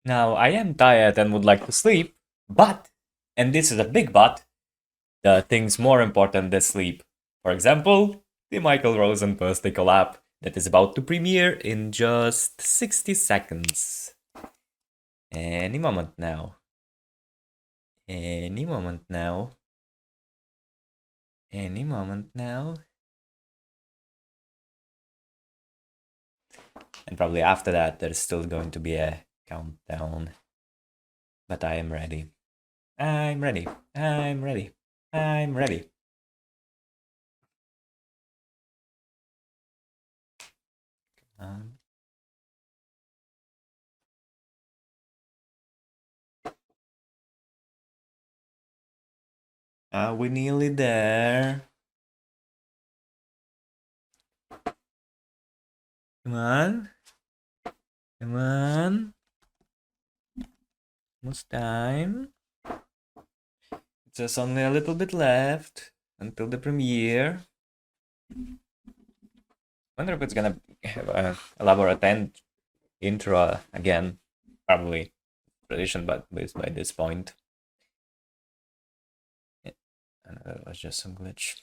Now, I am tired and would like to sleep, but, and this is a big but, there are things more important than sleep. For example, the Michael Rosen birthday collab that is about to premiere in just 60 seconds. Any moment now. Any moment now. Any moment now. And probably after that, there's still going to be a countdown. But I am ready. I'm ready. I'm ready. I'm ready. Are we nearly there? Come on. Come on. Almost time. Just only a little bit left until the premiere. Wonder if it's gonna have a elaborate intro again. Probably tradition, but by this point. Yeah. That was just some glitch.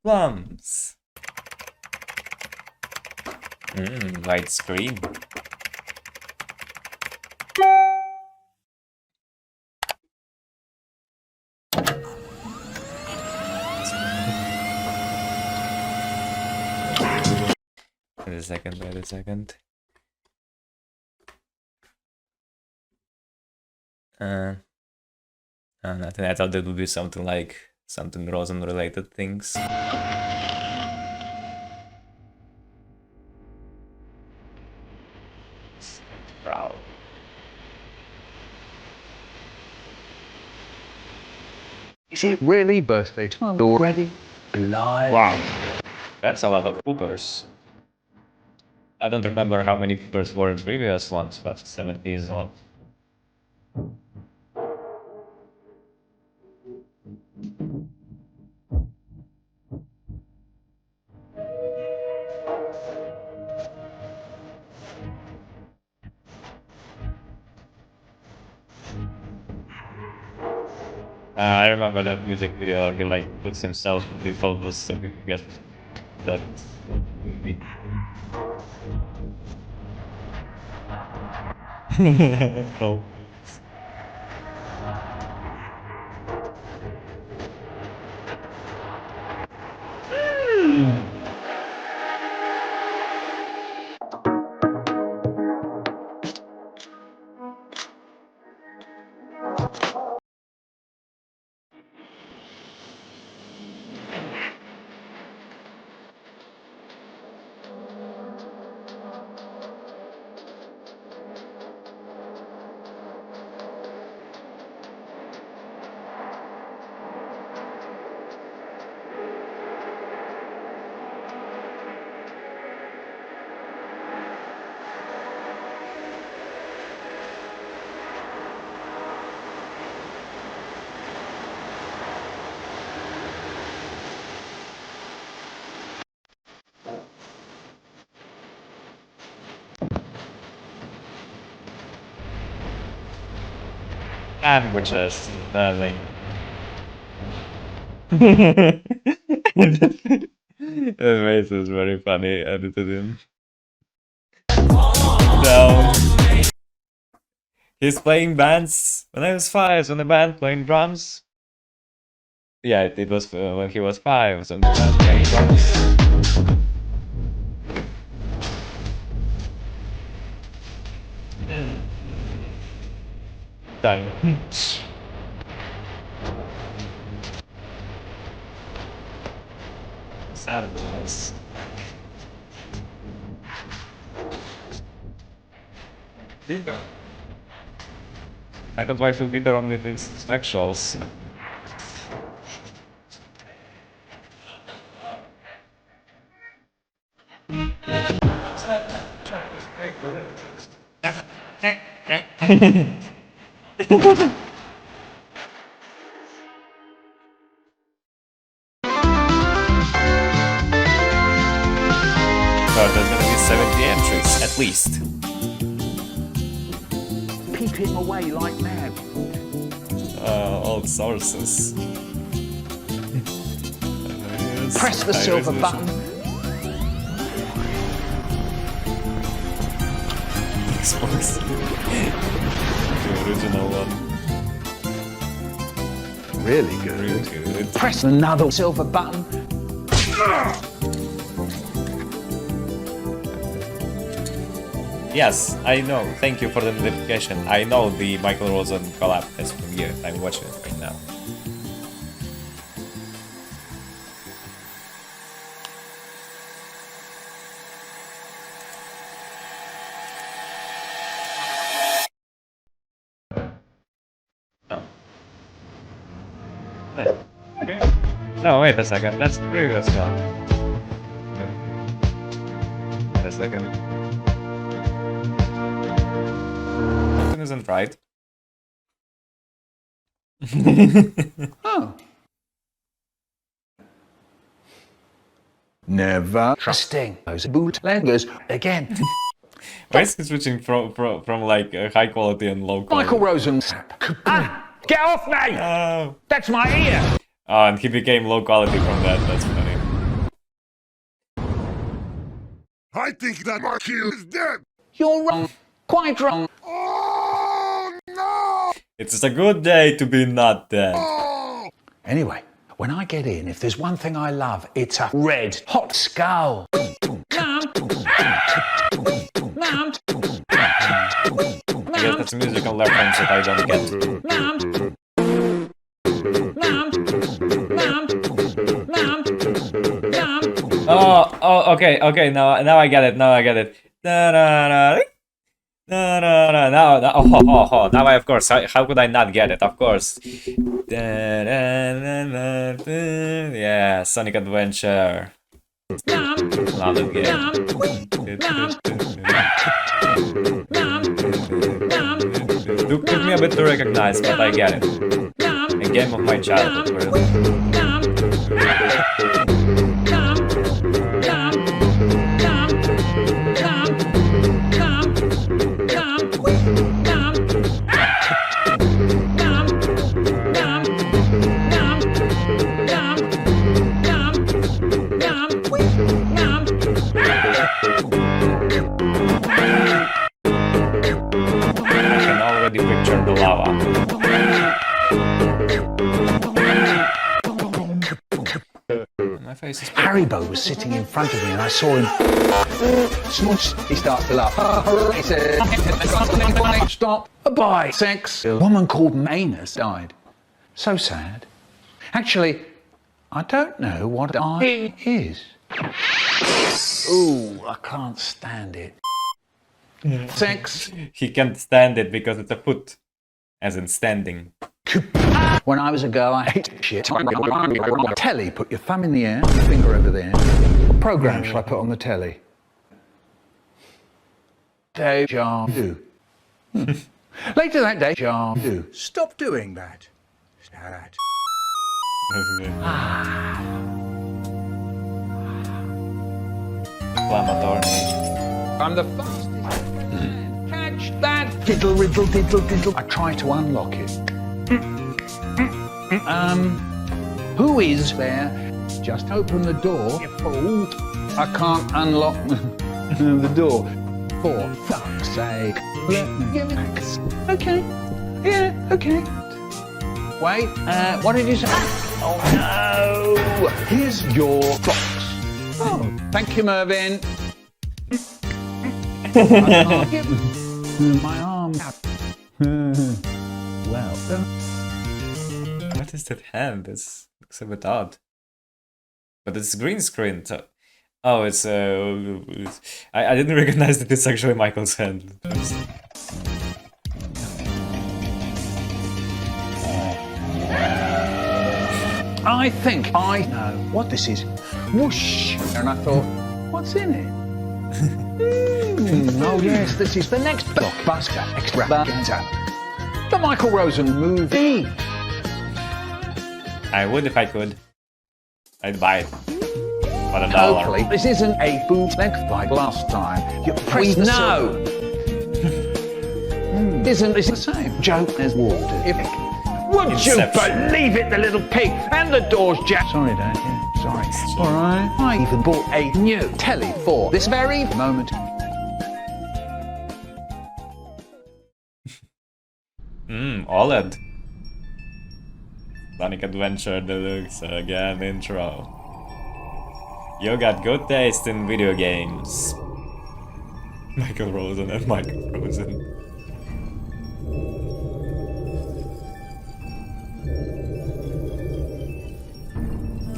Plums. White screen. Wait a second, wait a second. Nothing. I thought that would be something like something Rosen related things. Wow. Is it really birthday time already? Alive. Wow. That's a lot of poopers. I don't remember how many poopers were in previous ones, but 70 is one. I remember that music video. He like puts himself before this so he can get that movie. No. Sandwiches, darling. That face is very funny, edited in. So, he's playing bands when I was 5, on the band playing drums. Yeah, it was when he was 5, so the band playing drums. Done. Sadness. I got Waifu Beater on with his sexuals. So there's gonna be 70 entries, at least. Peeping away like mad. Old sources. Press the silver button. Xbox. The original one. Really good. Really good. Press another silver button. Yes, I know. Thank you for the notification. I know the Michael Rosen collab is from here. I'm watching it right now. Oh. Okay. No, wait a second. That's the previous one. Wait a second. Something isn't right. Oh. Never trusting those bootleggers again. Why is he switching from like high quality and low quality? Michael Rosen. Ah, get off me! Oh. That's my ear! Oh, and he became low quality from that. That's funny. I think that my kill is dead. You're wrong. Quite wrong. Oh no! It's a good day to be not dead. Oh! Anyway, when I get in, if there's one thing I love, it's a red hot skull. Mum! Mum! I guess that's a musical reference that I don't get. Mum! Mum! Mum! Mum! Mum! Oh, okay. Now I get it. Now I get it. Now, now I, of course. How could I not get it? Of course. Yeah, Sonic Adventure. Another game. Took me a bit to recognize, but I get it. A game of my childhood, really. I can already picture the lava. My face is Haribo was sitting in front of me and I saw him. Smooch. He starts to laugh. He said, stop. Bye. Sex. A woman called Manus died. So sad. Actually, I don't know what I is. Ooh, I can't stand it. Sex. He can't stand it because it's a foot, as in standing. When I was a girl, I hated shit. Telly, put your thumb in the air, your finger over there. What program shall I put on the telly? Deja vu. Later that day, deja vu. Stop doing that. Sad. Inflammatory. I'm the fastest man. Catch that diddle, riddle, diddle, diddle. I try to unlock it. Who is there? Just open the door, you fool. I can't unlock the door. For fuck's sake. Let me give it. Okay. Yeah, okay. Wait, what did you say? Oh no! Here's your box. Oh, thank you, Mervyn. I can't get my arm. Well, What is that hand? This looks a bit odd. But it's green screen. Oh, it's I didn't recognize that it's actually Michael's hand. I think I know what this is. Whoosh! And I thought, what's in it? Oh yes, this is the next blockbuster extravaganza. The Michael Rosen movie. I would if I could. I'd buy it. For $1. Hopefully, this isn't a bootleg like last time. You press no. Isn't this the same joke as water? Would Inception. you believe it, the little pig? And the door's jammed. Sorry, Dad. Yeah, sorry. All right. I even bought a new telly for this very moment. OLED. Sonic Adventure Deluxe again intro. You got good taste in video games. Michael Rosen and Michael Rosen.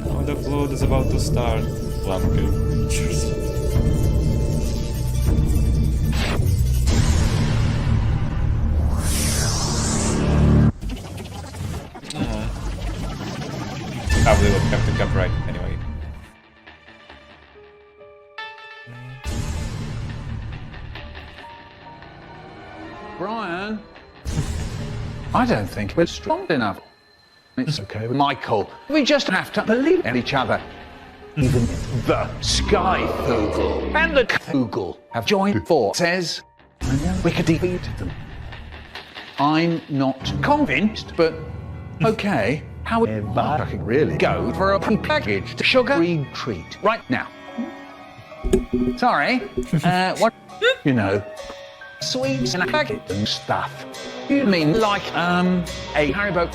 Oh, the flood is about to start. Plumpkin. Probably would have to copyright anyway. Brian, I don't think we're strong enough. It's okay with Michael. We just have to believe in each other. Even the Sky Foogle and the Foogle have joined forces. We could defeat them. I'm not convinced, but okay. However, I could really go for a prepackaged sugary treat right now. Sorry, what? You know, sweets in a packet and stuff. You mean like, a Haribo?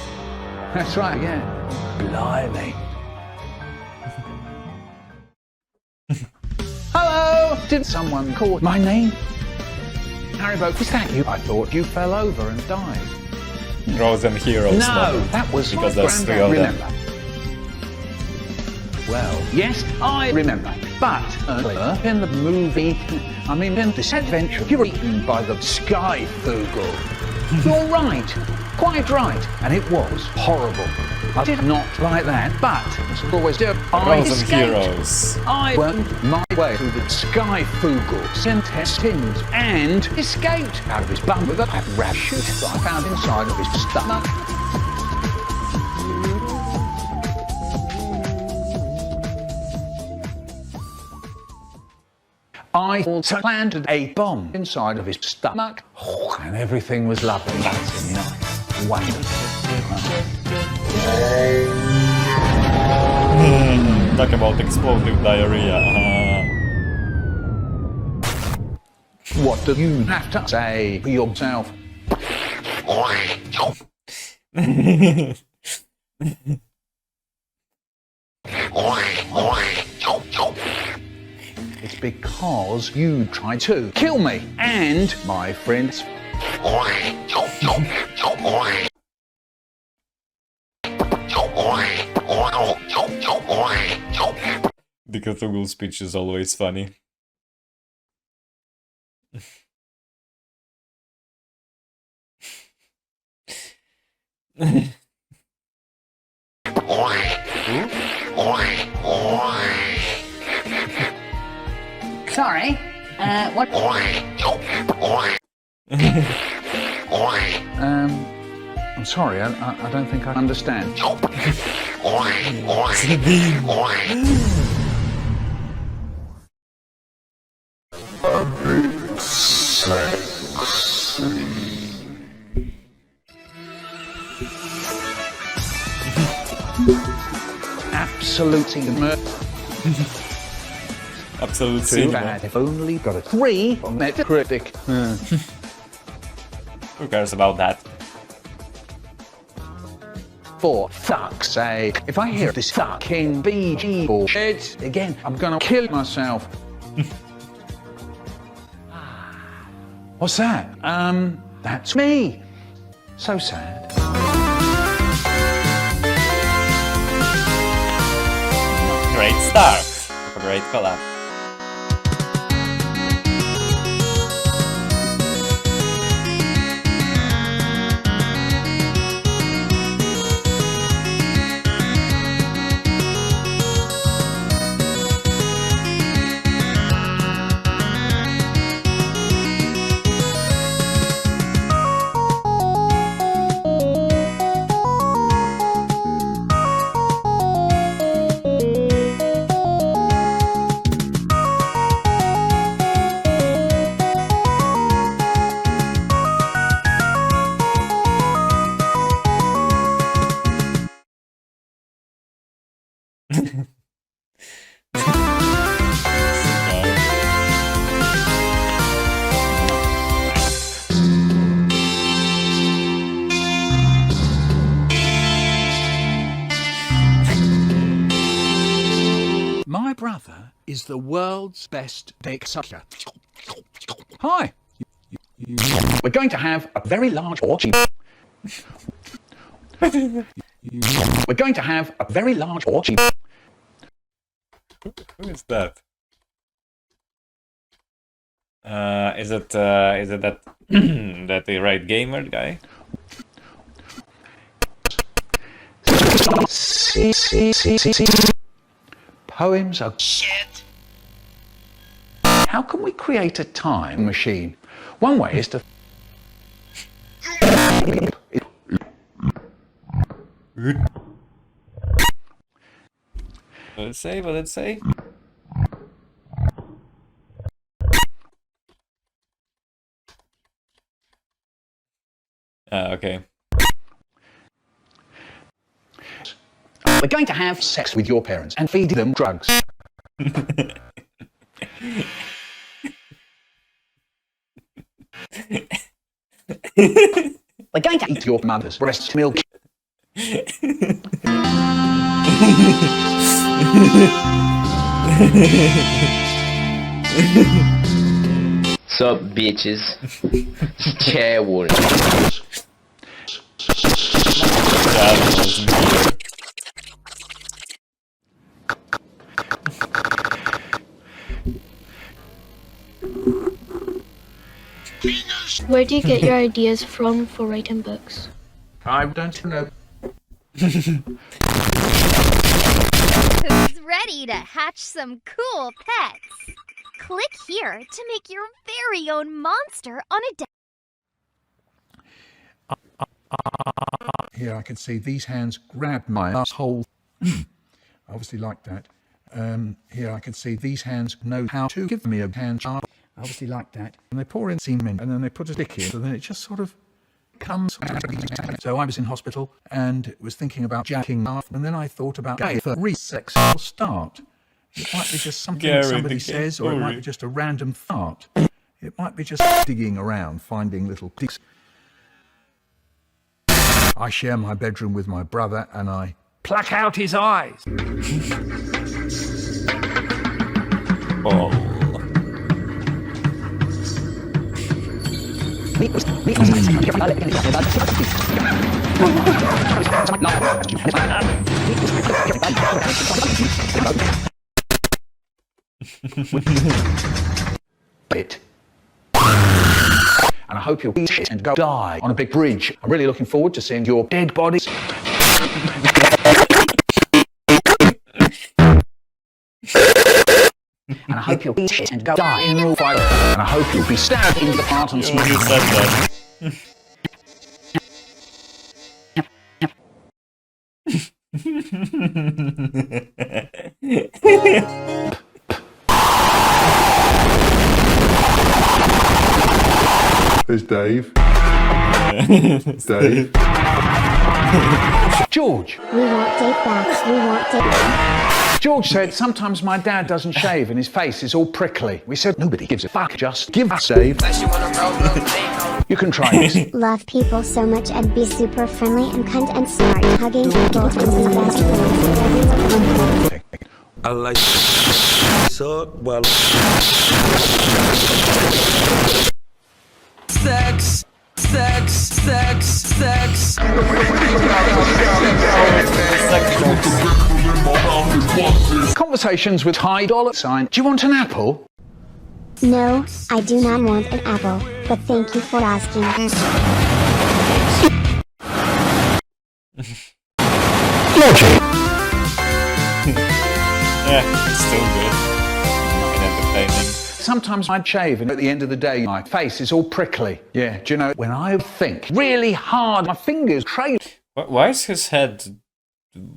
That's right, yeah. Blimey. Hello! Did someone call my name? Haribo, is that you? I thought you fell over and died. Rosen Heroes. No, moment. that was Because my there's three granddad, of them. remember? Well, yes, I remember. But earlier in the movie, in this adventure, you were eaten by the Sky Foogle. You're right, quite right, and it was horrible. I did not like that, but as I always do, I Rosen escaped. Heroes. I worked my way through the Sky Foogle's intestines and escaped out of his bum with a parachute that I found inside of his stomach. I also planted a bomb inside of his stomach, and everything was lovely. That's nice. Wonderful. Talk about explosive diarrhea. What do you have to say for yourself? It's because you tried to kill me and my friends. The Cthulhu speech is always funny. Sorry, what? I'm sorry, I don't think I understand. absolutely Absolute too cinema. bad. I've only got a 3 on Metacritic. Who cares about that? For fuck's sake. If I hear this fucking BG bullshit again, I'm gonna kill myself. What's that? That's me. So sad. Great start. A great collab. My brother is the world's best dick sucker. Hi. We're going to have a very large orgy. We're going to have a very large orgy. Who is that? Is it that that the right gamer guy? Poems are shit. How can we create a time machine? One way is to What did it say? What did it say? Okay. We're going to have sex with your parents and feed them drugs. We're going to eat your mother's breast milk. Sup, bitches? Chair war. Where do you get your ideas from for writing books? I don't know. Who's ready to hatch some cool pets? Click here to make your very own monster on a Here I can see these hands grab my asshole. Obviously like that. Here I can see these hands know how to give me a hand job. Obviously like that. And they pour in semen and then they put a stick in, and then it just sort of comes. So I was in hospital and was thinking about jacking off, and then I thought about gay for sex will start. It might be just something that somebody says, or it might be just a random thought. It might be just digging around, finding little dicks. I share my bedroom with my brother and I pluck out his eyes. Oh. Bit. And I hope you'll eat it and go die on a big bridge. I'm really looking forward to seeing your dead bodies. And I hope you'll eat it and go die in real fire. And I hope you'll be stabbed in the heart and You already said that. There's Dave. Dave. George. We want Dave back. We want Dave. George said sometimes my dad doesn't shave and his face is all prickly. We said nobody gives a fuck, just give us shave. You can try this. Love people so much and be super friendly and kind and smart. Hugging people and be best friends. I like so well. Sex. Conversations with high dollar sign. Do you want an apple? No, I do not want an apple, but thank you for asking. Yeah, it's still good. Not entertaining. Sometimes I'd shave and at the end of the day my face is all prickly. Yeah, do you know, when I think really hard, my fingers crazy. Why is his head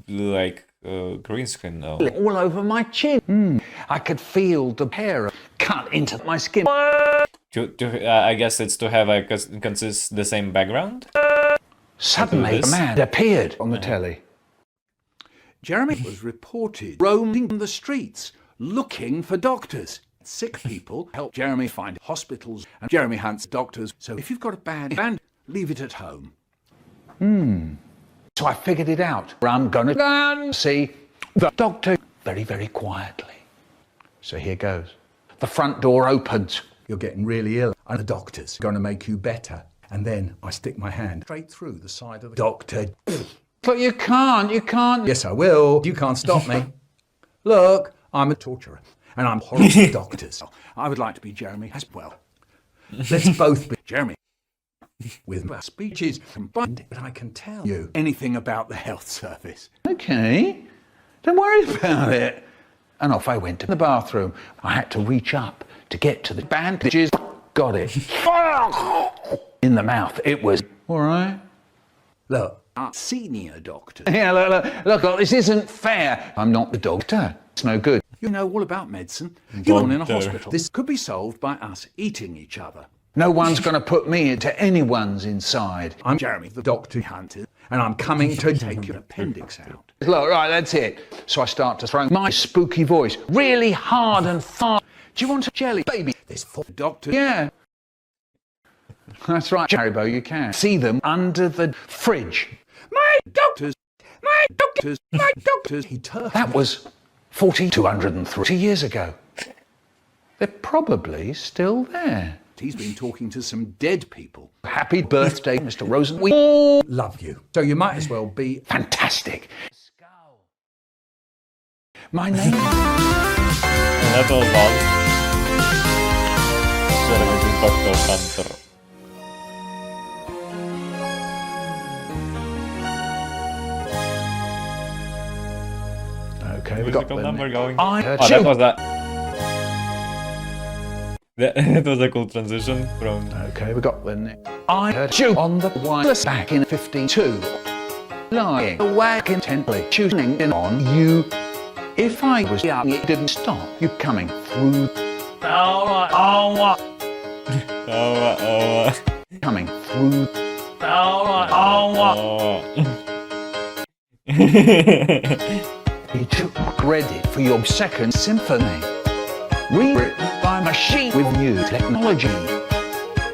like green screen now? All over my chin. I could feel the hair cut into my skin. I guess it's to have consist the same background? Suddenly a man appeared on the telly. Jeremy was reported roaming the streets looking for doctors. Sick people help Jeremy find hospitals, and Jeremy hunts doctors. So if you've got a bad band, leave it at home. So I figured it out. I'm gonna go and see the doctor very, very quietly. So here goes. The front door opens. You're getting really ill, and the doctor's going to make you better. And then I stick my hand straight through the side of the doctor. But you can't. Yes, I will. You can't stop me. Look, I'm a torturer, and I'm horrible with doctors. I would like to be Jeremy as well. Let's both be Jeremy. With our speeches combined, but I can tell you anything about the health service. Okay, don't worry about it. And off I went to the bathroom. I had to reach up to get to the bandages. Got it. In the mouth. It was all right. Look, our senior doctor. Yeah, look, this isn't fair. I'm not the doctor. It's no good. You know all about medicine. You're born in a hospital. This could be solved by us eating each other. No one's going to put me into anyone's inside. I'm Jeremy, the doctor hunter, and I'm coming to take your appendix out. Look, right, that's it. So I start to throw my spooky voice really hard and fast. Do you want a jelly, baby? There's 4 doctors. Yeah. That's right, Haribo, you can. See them under the fridge. My doctors! My doctors! My doctors! He turned. That was 230 years ago. They're probably still there. He's been talking to some dead people. Happy birthday, Mr. Rosen. We all Love you. So you might as well be fantastic. My name. That was all. Dr. Hunter. Okay, we got Musical the number going. I Oh, that was that. That was a cool transition from. Okay, we got the next. I heard you on the wireless back in 52. Lying awake intently, tuning in on you. If I was young, it didn't stop you coming through. Coming through. He took credit for your second symphony, rewritten by machine with new technology.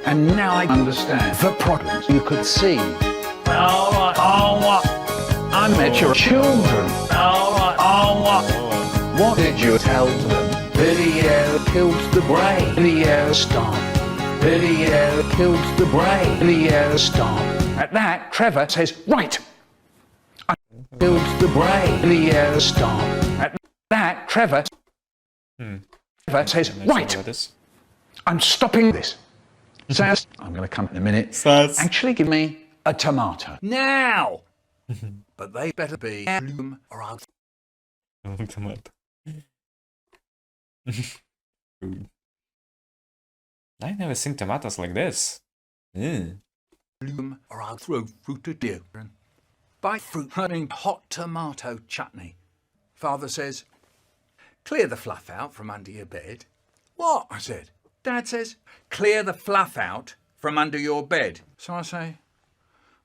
And now I understand the problems you could see. I met your children. What did you tell them? Video kills the brain. Video stop. Video kills the brain. Video stop. At that, Trevor says, right. I killed the brain. Video stop. At that, Trevor says, right. I'm stopping this. Says, I'm going to come in a minute. Actually, give me a tomato. now. But they better be bloom or I'll. Tomato. I've never seen tomatoes like this. Bloom or I'll throw fruit at you. Buy fruit hunting hot tomato chutney. Father says, clear the fluff out from under your bed. What? I said. Dad says, clear the fluff out from under your bed. So I say,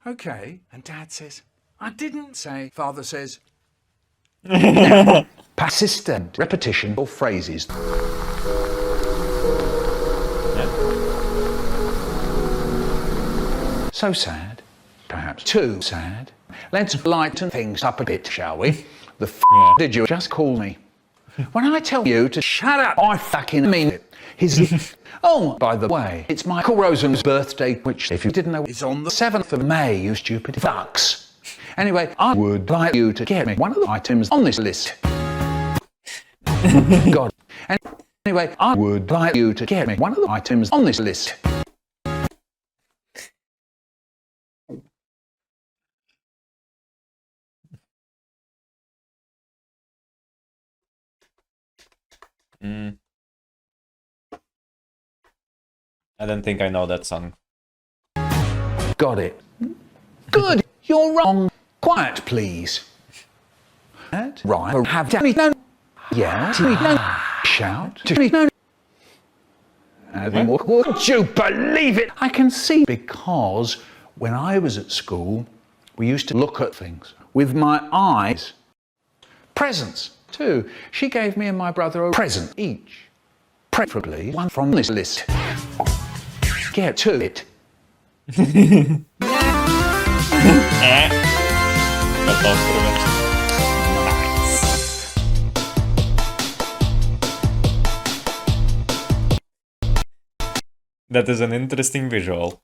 okay. And Dad says, I didn't say. Father says, now, persistent repetition of phrases. So sad, perhaps too sad. Let's lighten things up a bit, shall we? The did you just call me? When I tell you to shut up, I fucking mean it. Oh, by the way, it's Michael Rosen's birthday, which, if you didn't know, is on the 7th of May, you stupid fucks. Anyway, I would like you to get me one of the items on this list. God. Anyway, I would like you to get me one of the items on this list. I don't think I know that song. Got it. Good. You're wrong. Quiet, please. Right. Have Danny no. Yeah. No. Shout. To no. Would you believe it? I can see, because when I was at school, we used to look at things with my eyes. Presents, too. She gave me and my brother a present each. Preferably one from this list. Get to it. That is an interesting visual.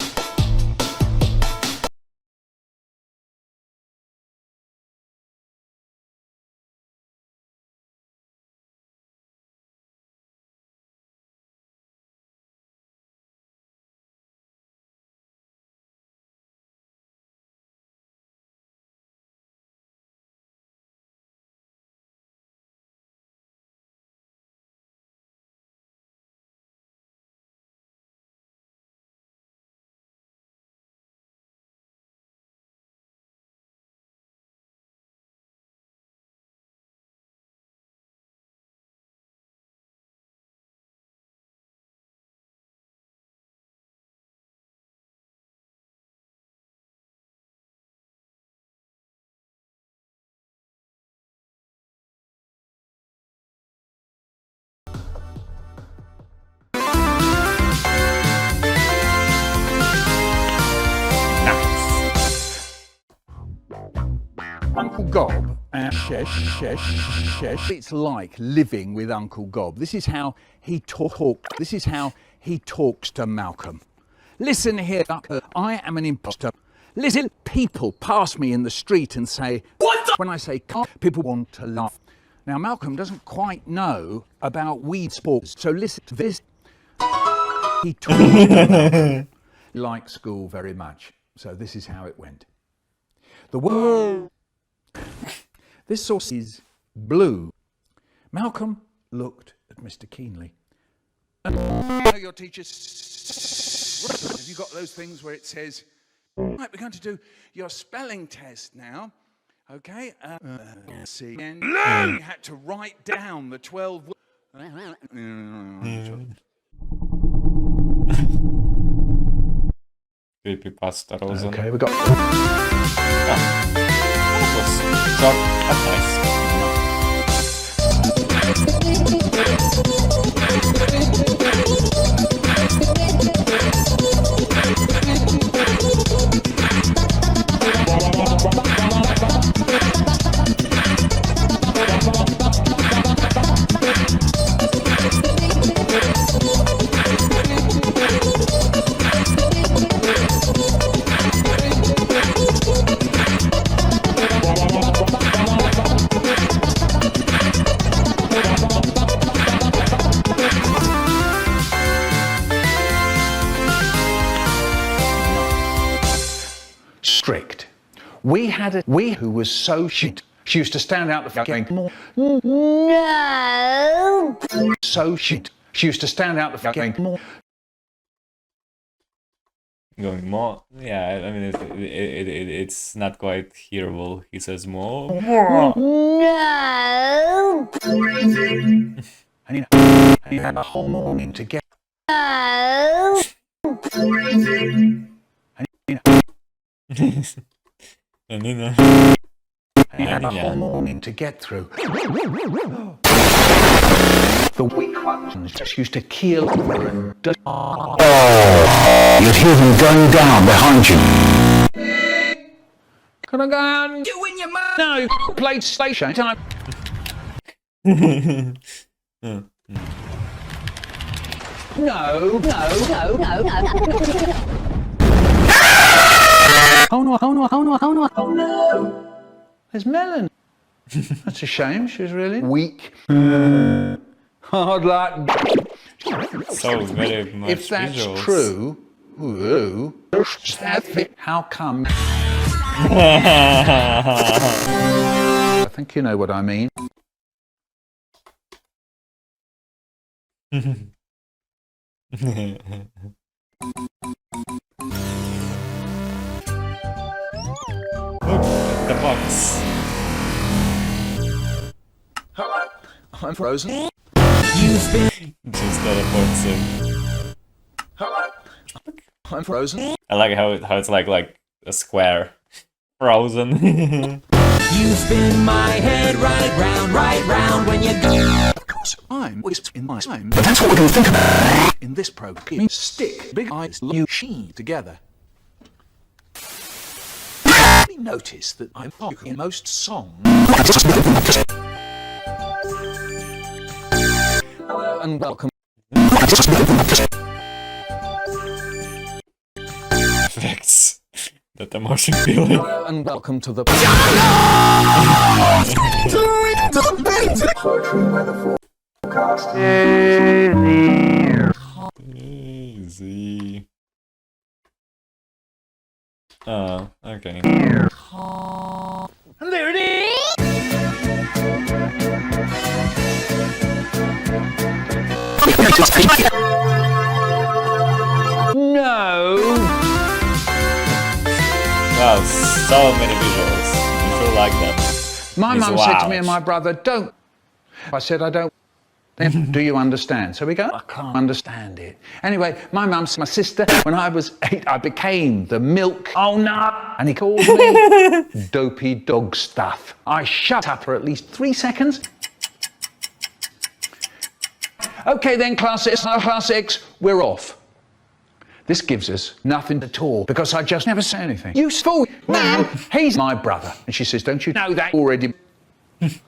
Uncle Gob and Shesh. It's like living with Uncle Gob. This is how he talks to Malcolm. Listen here, I am an imposter. Listen, people pass me in the street and say, "What the?" When I say "car," people want to laugh. Now, Malcolm doesn't quite know about weed sports, so listen to this. He talks to Malcolm like school very much. So this is how it went. The word. This sauce is blue. Malcolm looked at Mr. Keenly. Your teachers. Have you got those things where it says, right, we're going to do your spelling test now. Okay? See. And you had to write down the 12 words. Creepypasta Rosen. Okay, we got. Short, that's nice. Strict. We had a who was so shit. She used to stand out the front going, no. So shit. She used to stand out the front going, more. Going more? Yeah, I mean, it's not quite hearable. He says more. No. And you had a whole morning to get. No. And then, He had a whole morning to get through. The weak ones just used to keel over and you'd hear them going down behind you. Can I go out and do in your mouth? No, played station time. No. Oh no. There's Melon. That's a shame, she was really weak. Hard luck. So very much If that's visuals. true, how come? I think you know what I mean. Look, the box. I'm frozen. Just teleports in. I'm frozen. I like how it's like a square. Frozen. You spin my head right round when you go. Of course, I'm always in my time. But that's what we're going to think about in this program. Stick big eyes, you sheen together. Notice that I'm talking in most songs. And welcome. Effects. That emotion feeling. And welcome to the. Easy. Oh, okay. And there it is. No. Wow, so many visuals. You feel like that. My It's mum said to me wow. and my brother, don't. I said, I don't. Then, do you understand? So we go, I can't understand it. Anyway, my mum's my sister. When I was 8, I became the milk. Oh no! And he called me dopey dog stuff. I shut up for at least 3 seconds. Okay then, class 6, we're off. This gives us nothing at all because I just never say anything. Useful. Now, he's my brother. And she says, don't you know that already?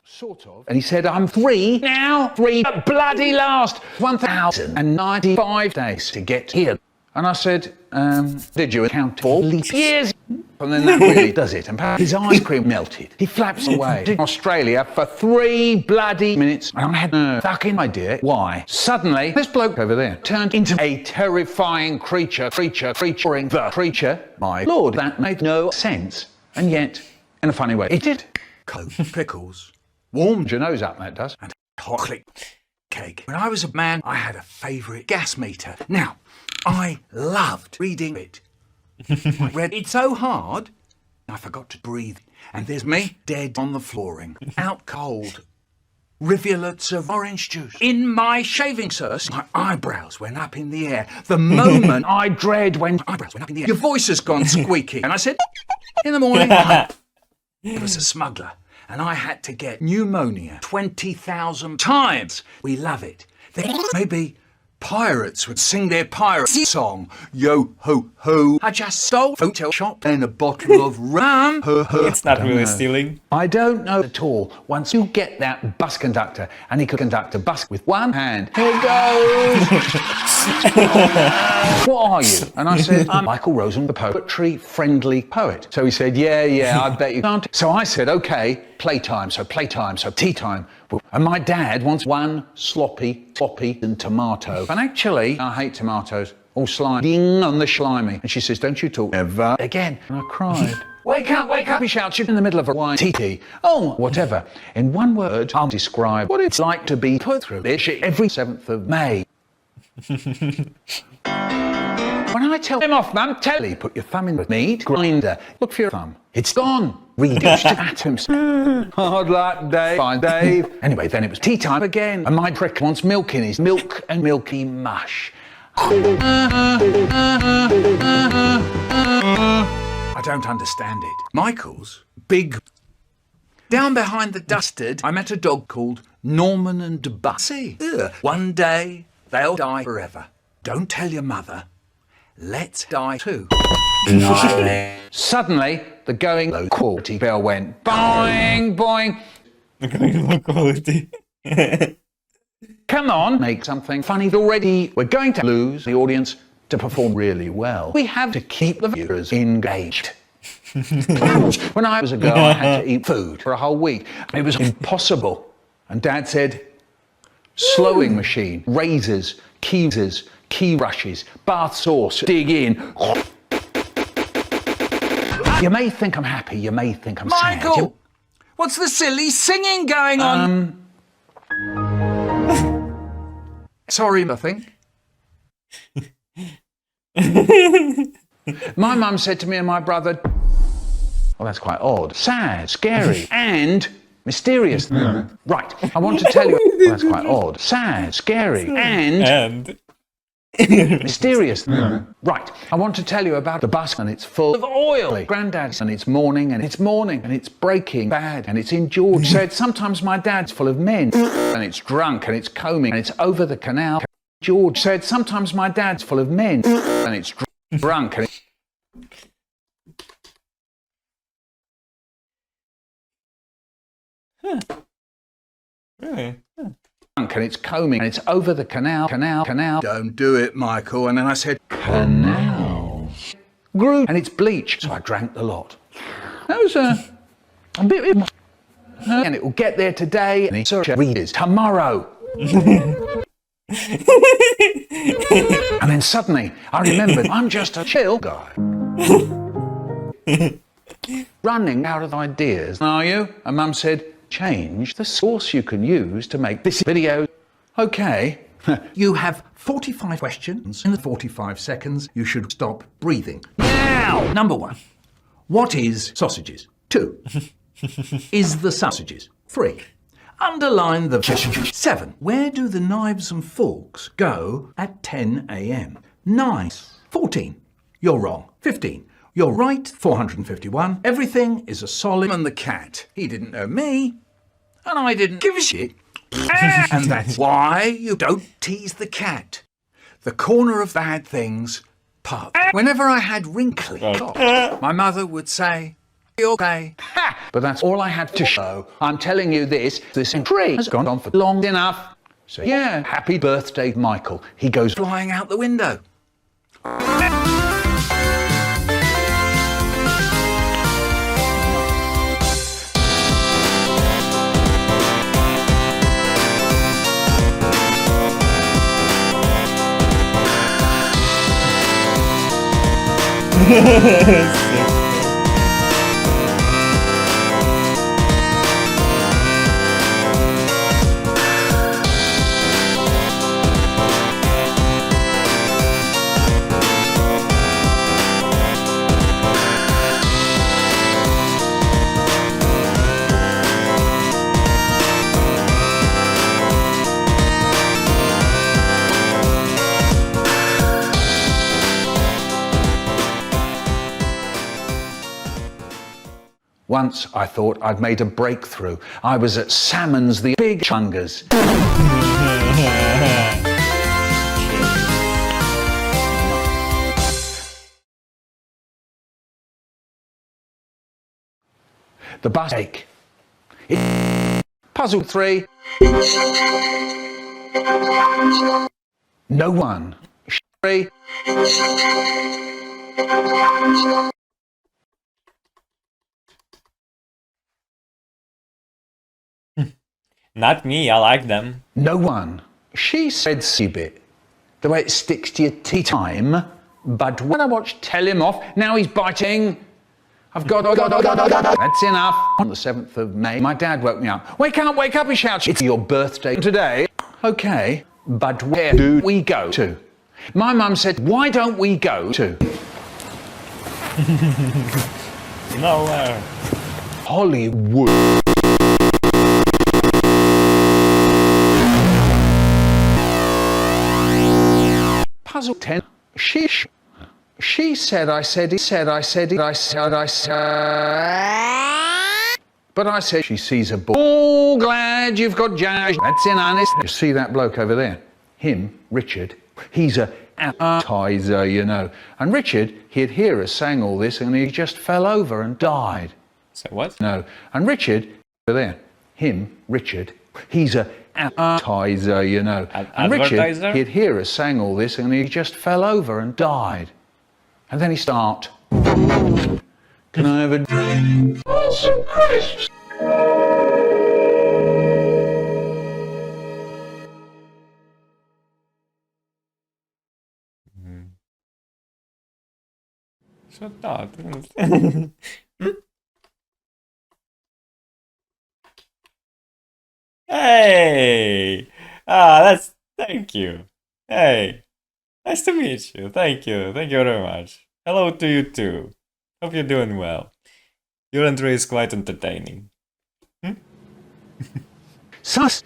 Sort of. And he said, I'm 3 now. 3 at bloody last. 1,095 days to get here. And I said, did you account for leap years? And then that really does it. And his ice cream melted. He flaps away to Australia for 3 bloody minutes. And I had no fucking idea why. Suddenly, this bloke over there turned into a terrifying creature, the creature. My lord, that made no sense. And yet, in a funny way, it did. Coke, pickles, warmed your nose up, that does. And hot click cake. When I was a man, I had a favourite gas meter. Now, I loved reading it. I read it so hard, I forgot to breathe. And there's me, dead on the flooring, out cold. Rivulets of orange juice in my shaving sauce. My eyebrows went up in the air. The moment I dread when my eyebrows went up in the air. Your voice has gone squeaky. And I said, in the morning, it was a smuggler. And I had to get pneumonia 20,000 times. We love it. Then maybe pirates would sing their pirate song. Yo ho ho. I just stole a hotel shop and a bottle of rum. It's not really stealing. I don't know at all. Once you get that bus conductor, and he could conduct a bus with one hand. Here goes. What are you? And I said, I'm Michael Rosen, the poetry-friendly poet. So he said, yeah, I bet you can't. So I said, okay, playtime, so tea time. And my dad wants one sloppy and tomato. And actually, I hate tomatoes. All slimy. Ding on the slimy. And she says, don't you talk ever again. And I cried. Wake up, he shouts. You're in the middle of a YTT. Oh, whatever. In one word, I'll describe what it's like to be put through this shit every 7th of May. When I tell him off, Mum, tell him, put your thumb in the meat grinder. Look for your thumb. It's gone. Reduced to atoms. Hard luck, Dave. Fine, Dave. Anyway, then it was tea time again. And my prick wants milk in his milk and milky mush. I don't understand it. Michael's big Down behind the dustard, I met a dog called Norman and Bussy. One day, they'll die forever. Don't tell your mother. Let's die too. Suddenly, the going low quality bell went boing, boing. The going low quality. Come on, make something funny already. We're going to lose the audience to perform really well. We have to keep the viewers engaged. When I was a girl, I had to eat food for a whole week. It was impossible. And Dad said, slowing machine, razors, keys, key brushes, bath sauce, dig in. You may think I'm happy, you may think I'm sad. Michael! What's the silly singing going on? Sorry, nothing. My mum said to me and my brother, well, that's quite odd, sad, scary, and mysterious. Right, I want to tell you, well, that's quite odd, sad, scary, and mysterious. Right, I want to tell you about the bus and it's full of oil. Granddad's and it's morning and it's morning and it's breaking bad and it's in George said sometimes my dad's full of men and it's drunk and it's combing and it's over the canal. George said sometimes my dad's full of men and it's drunk and Really? and it's combing and it's over the canal. Don't do it, Michael. And then I said, Canal. Grew and it's bleached, so I drank the lot. That was a bit and it will get there today and it's readers tomorrow. And then suddenly I remembered I'm just a chill guy. Running out of ideas. Are you? And Mum said, change the source you can use to make this video. Okay. you have 45 questions. In the 45 seconds, you should stop breathing. Now, number 1. What is sausages? 2. Is the sausages? 3. Underline the 7. Where do the knives and forks go at 10 a.m.? 9. 14. You're wrong. 15. You're right. 451. Everything is a solid. And the cat. He didn't know me. And I didn't give a shit. And that's why you don't tease the cat. The corner of bad things, part. Whenever I had wrinkly cough, my mother would say, okay. But that's all I had to show. I'm telling you this tree has gone on for long enough. So yeah, happy birthday, Michael. He goes Flying out the window. Once I thought I'd made a breakthrough. I was at Salmon's, the big chungers. The bus ache. Puzzle 3. No one. 3. Not me, I like them. No one. She said C-bit. The way it sticks to your tea time. But when I watch Tell Him Off, now he's biting. I've got. That's enough. On the 7th of May, my dad woke me up. Wake up, he shouts. It's your birthday today. Okay, but where do we go to? My mum said, why don't we go to? Nowhere. Hollywood. Puzzle 10. She said, I said. But I said she sees a book. Oh, glad you've got jazz. That's in honest. You see that bloke over there? Him, Richard. He's a advertiser, you know. And Richard, he'd hear us saying all this and he just fell over and died. So what? No. And Richard, over there. Him, Richard. He's a advertiser, you know. And Richard, Advertiser? he'd hear us saying all this and he just fell over and died. And then he started. Can I have a drink? Some crisps. Shut up. Hey! Thank you. Hey, nice to meet you. Thank you very much. Hello to you too. Hope you're doing well. Your entry is quite entertaining. Sus.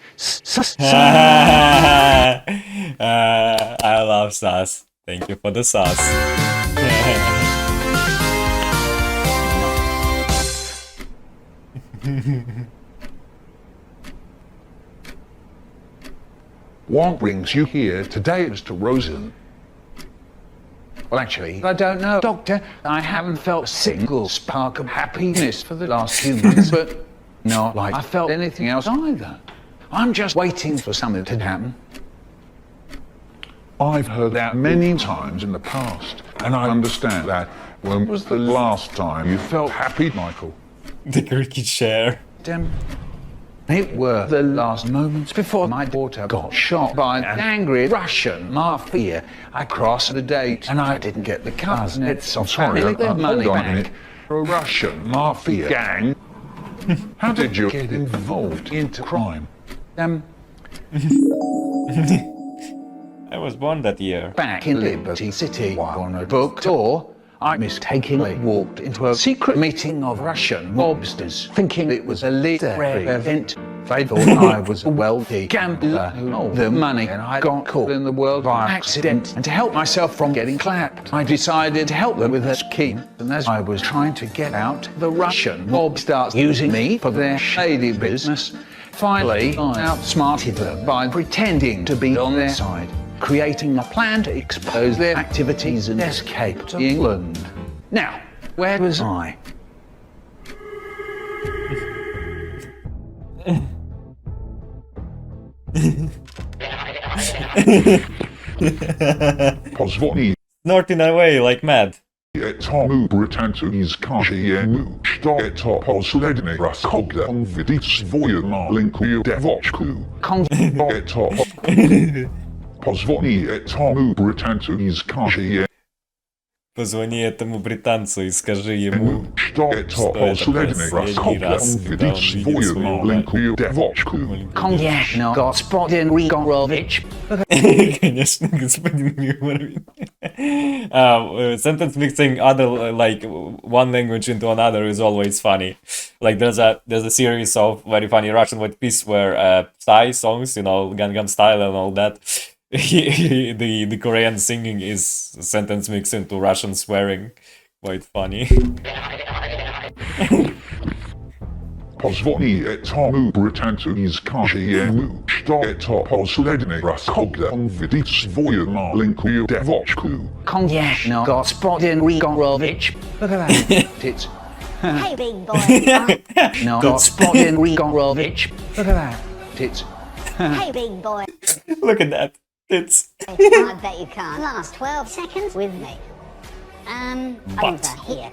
I love sus. Thank you for the sus. What brings you here today, Mr. Rosen? Well, actually, I don't know, Doctor. I haven't felt a single spark of happiness for the last few months, but not like I felt anything else either. I'm just waiting for something to happen. I've heard that many times in the past, and I understand that. When was the last time you felt happy, Michael? The cricket chair. It were the last moments before my daughter got shot by an angry Russian mafia. I crossed the date and I didn't get the cousins. I'm sorry, their hold money on a back. minute. A Russian mafia gang? How did you get involved into crime? I was born that year. Back in Liberty City on a book tour, I mistakenly walked into a secret meeting of Russian mobsters, thinking it was a literary event. They thought I was a wealthy gambler who owed them money, and I got caught in the world by accident. And to help myself from getting clapped, I decided to help them with a scheme. And as I was trying to get out, the Russian mob starts using me for their shady business. Finally, I outsmarted them by pretending to be on their side, creating a plan to expose their activities and escape to England. Now, where was I? Pozwoli Snorting away like mad. tomu Brytantowi każdemu, kto to poslednie raz on widzieć swoje maleńkie dewoczku. To Pozwoli tomu Brytantowi każdemu. Позвони этому британцу и скажи ему, Что это последний раз он видит свою маленькую девочку. Конечно, господин Григорович. Конечно, господин Григорович. Sentence mixing other like one language into another is always funny. Like there's a series of very funny Russian white piece where Psy songs, you know, Gangnam Style and all that. The Korean singing is sentence mixed into Russian swearing. Quite funny. Pozwoli tomu Brytantowi każdemu, kto to poslednie raz on widzieć swoje maleńkie dewoczku. Конечно, господин Grigorowicz. Look at that. It's Hey, big boy. no, господин Grigorowicz. Look at that. It's Hey, big boy. Look at that. It's I bet you can't last 12 seconds with me. But. Over here.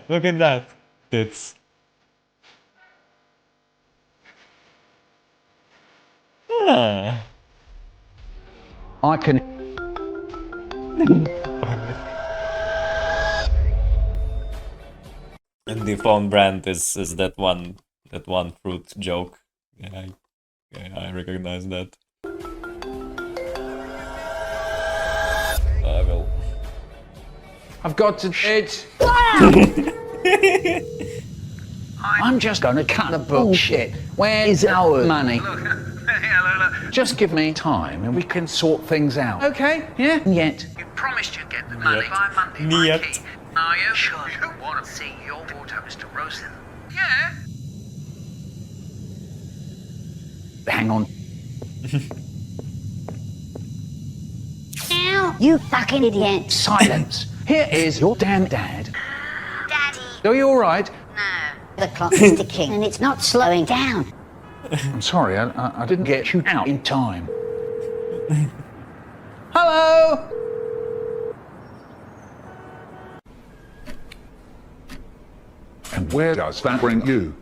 Look at that. It's I can. and the phone brand is that one fruit joke. Yeah, I recognize that. I will. I've got to it. I'm just gonna cut the bullshit. Where is our money? Just give me time and we can sort things out. Okay? Yeah? Yet. You promised you'd get the money by Monday. Niet. Are you sure you want to see your daughter, Mr. Rosen? Yeah. Hang on. Now, you fucking idiot. Silence. Here is your damn dad. Daddy. Are you all right? No. The clock is ticking and it's not slowing down. I'm sorry, I didn't get you out in time. Hello? And where does that bring you?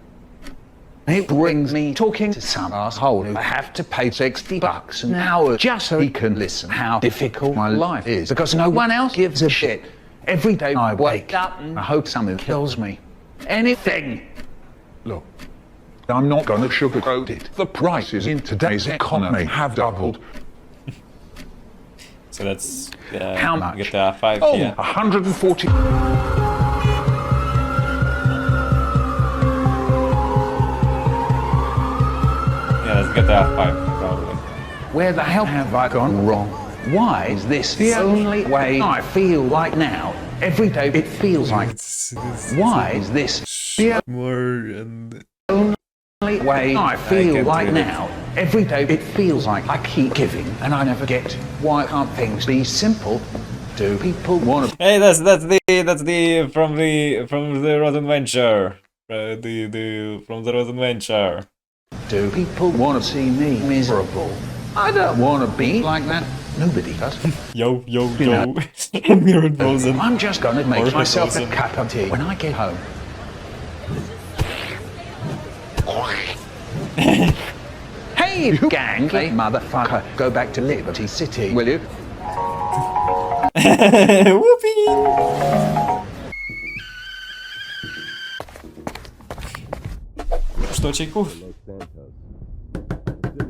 It brings me talking to some asshole who I have to pay $60 an hour just so he can listen how difficult my life is because no one else gives a shit. Every day I wake up and I hope someone kills me. Anything. Look, I'm not gonna sugarcoat it. The prices in today's economy have doubled. So that's How much? Get the 5 Oh, here. 140. Yeah, let's get the 5 probably. Where the hell have I gone wrong? Why is this the only way I feel like now? Every day it feels like. Why is this the More and only way I feel can't like do it. now? Every day it feels like I keep giving and I never get. Why can't things be simple? Do people want to? hey, that's the from the Rosen venture. From the Rosen venture. Do people want to see me miserable? I don't want to be like that. Nobody does. Yo, You yo. know. We're in Rosen. I'm just going to make Or myself a Rosen. cup of tea when I get home. Hey, you gang, hey, motherfucker, go back to Liberty City, will you? Whoopee! Что, чайку?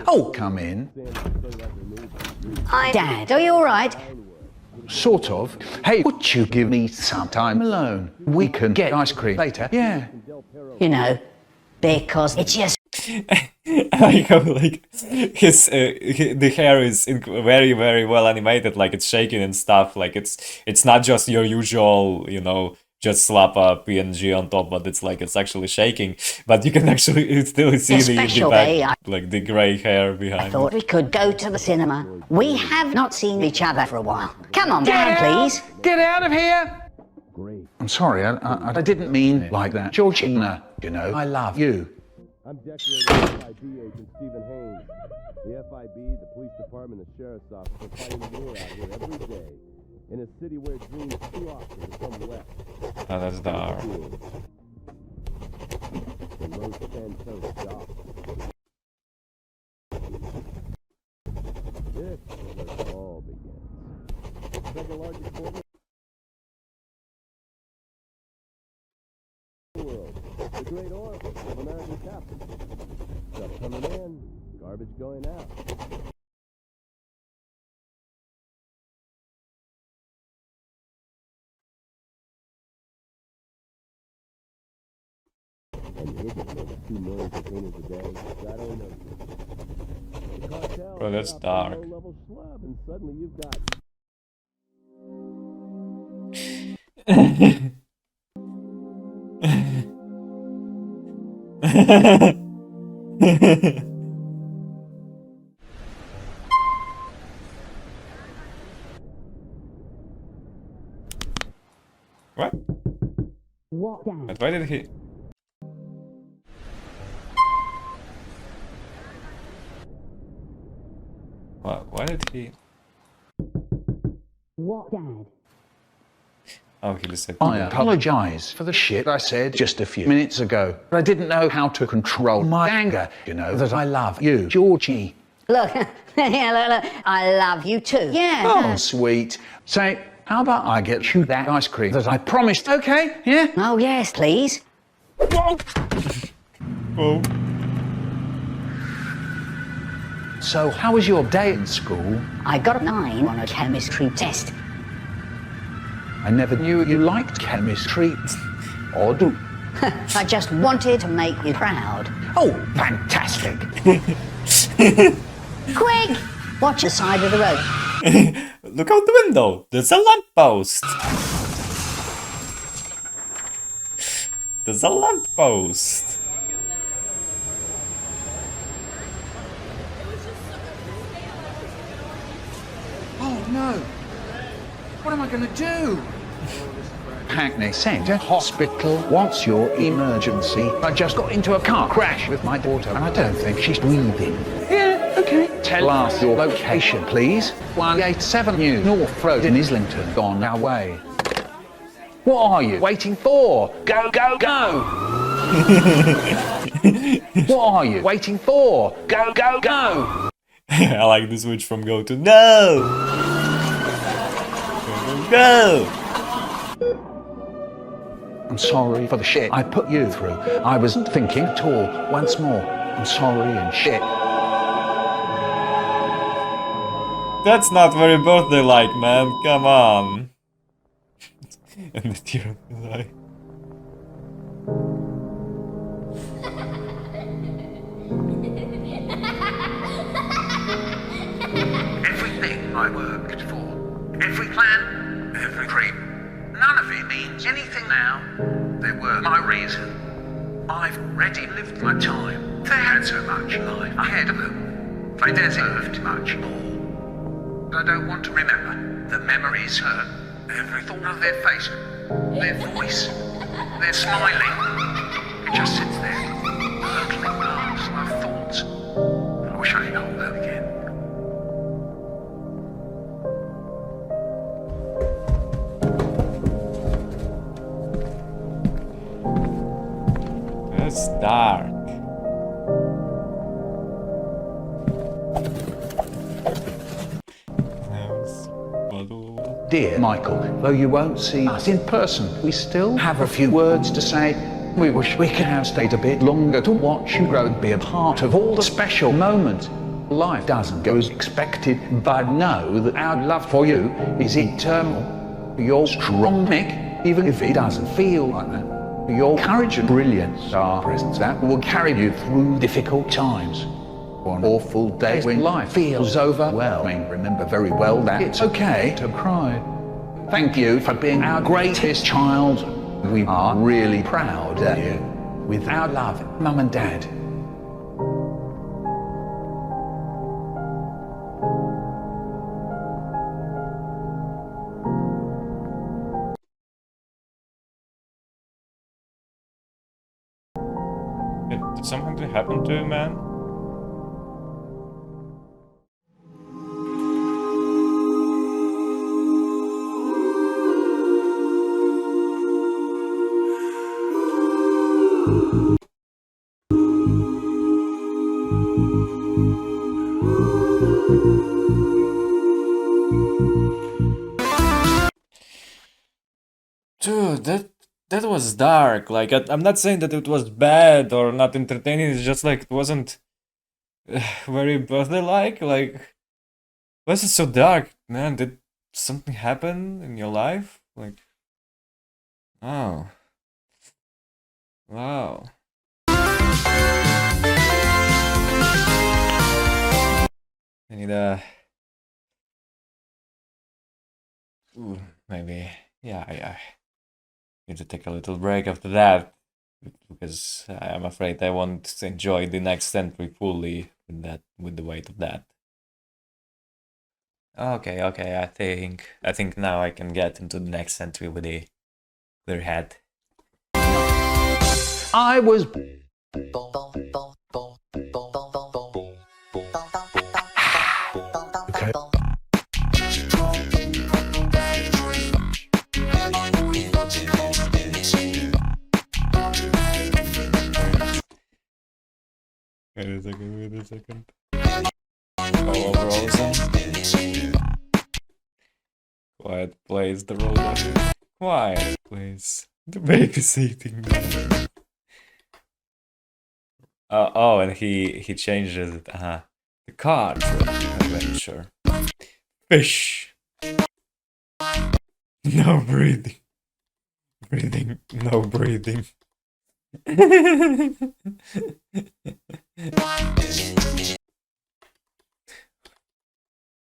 Oh, come in. Hi, Dad. Are you all right? Sort of. Hey, would you give me some time alone? We can get ice cream later. Yeah. You know, because it's just I like how like his the hair is very well animated, like it's shaking and stuff. Like it's not just your usual, you know, just slap a PNG on top, but it's actually shaking. But you can actually still see the special back, day. like the gray hair I behind. thought we could go to the cinema. We have not seen each other for a while. Come on, Dad, please. Get out of here! I'm sorry, I didn't mean it like that. Georgina, you know, I love you. I'm decorated FIB agent Stephen Haynes. The FIB, the police department, the sheriff's office are fighting a war out here every day. In a city where dreams too often become wet. Oh, that's dark. The Los Santos job. This is where it all begins. Second largest port in the world. The great orifice of American captain. Stuff coming in, garbage going out. And it is over 2 million containers a day. God only knows. The cartel Bro, that's set off a dark. low-level slab, and suddenly you've got What? What, Dad? But why did he? Why did he? What, Dad? Oh, he just said. I apologize for the shit I said just a few minutes ago. But I didn't know how to control my anger. You know that I love you, Georgie. Look, yeah, look, I love you too. Yeah. Oh, sweet. Say, how about I get you that ice cream that I promised, okay? Yeah? Oh, yes, please. Oh. So, how was your day in school? I got a 9 on a chemistry test. I never knew you liked chemistry. Or do. I just wanted to make you proud. Oh, fantastic. Quick! Watch the side of the road. Look out the window. There's a lamppost. There's a lamppost. Oh no! What am I going to do? Hackney sent to hospital. What's your emergency? I just got into a car crash with my daughter and I don't think she's breathing. Yeah, okay. Tell us your location, please. 187 New North Road in Islington. On our way. What are you waiting for? Go, go, go! What are you waiting for? Go, go, go! I like the switch from go to no! Go, go, go! I'm sorry for the shit I put you through. I wasn't thinking at all. Once more, I'm sorry and shit. That's not very birthday-like, man. Come on. And the tear of his eye. Everything I worked for, every plan, every dream, none of it means anything now. They were my reason. I've already lived my time. They had so much life ahead of them. They deserved much more. But I don't want to remember. The memories hurt. Every thought of their face, their voice, their smiling. It just sits there, hurtling glass of thoughts. I wish I could hold that again. That's dark. Dear Michael, though you won't see us in person, we still have a few words to say. We wish we could have stayed a bit longer to watch you grow and be a part of all the special moments. Life doesn't go as expected, but know that our love for you is eternal. You're strong, Mick, even if it doesn't feel like that. Your courage and brilliance are presents that will carry you through difficult times. On awful days when life feels overwhelming, remember very well that it's okay to cry. Thank you for being our greatest child. We are really proud of you. With our love, Mum and Dad. Did something happen to you, man? Dude, that was dark. Like, I'm not saying that it was bad or not entertaining. It's just like it wasn't very birthday-like. Like, why is it so dark, man? Did something happen in your life? Like, oh, wow. I need a. Ooh, maybe. Yeah, I need to take a little break after that, because I'm afraid I won't enjoy the next entry fully with the weight of that. Okay, I think now I can get into the next entry with a clear head. I was okay. Wait a second. Michael Rosen. Quiet plays the role. Quiet plays the babysitting. Oh, and he changes it. The card for adventure. Fish. No breathing. No breathing.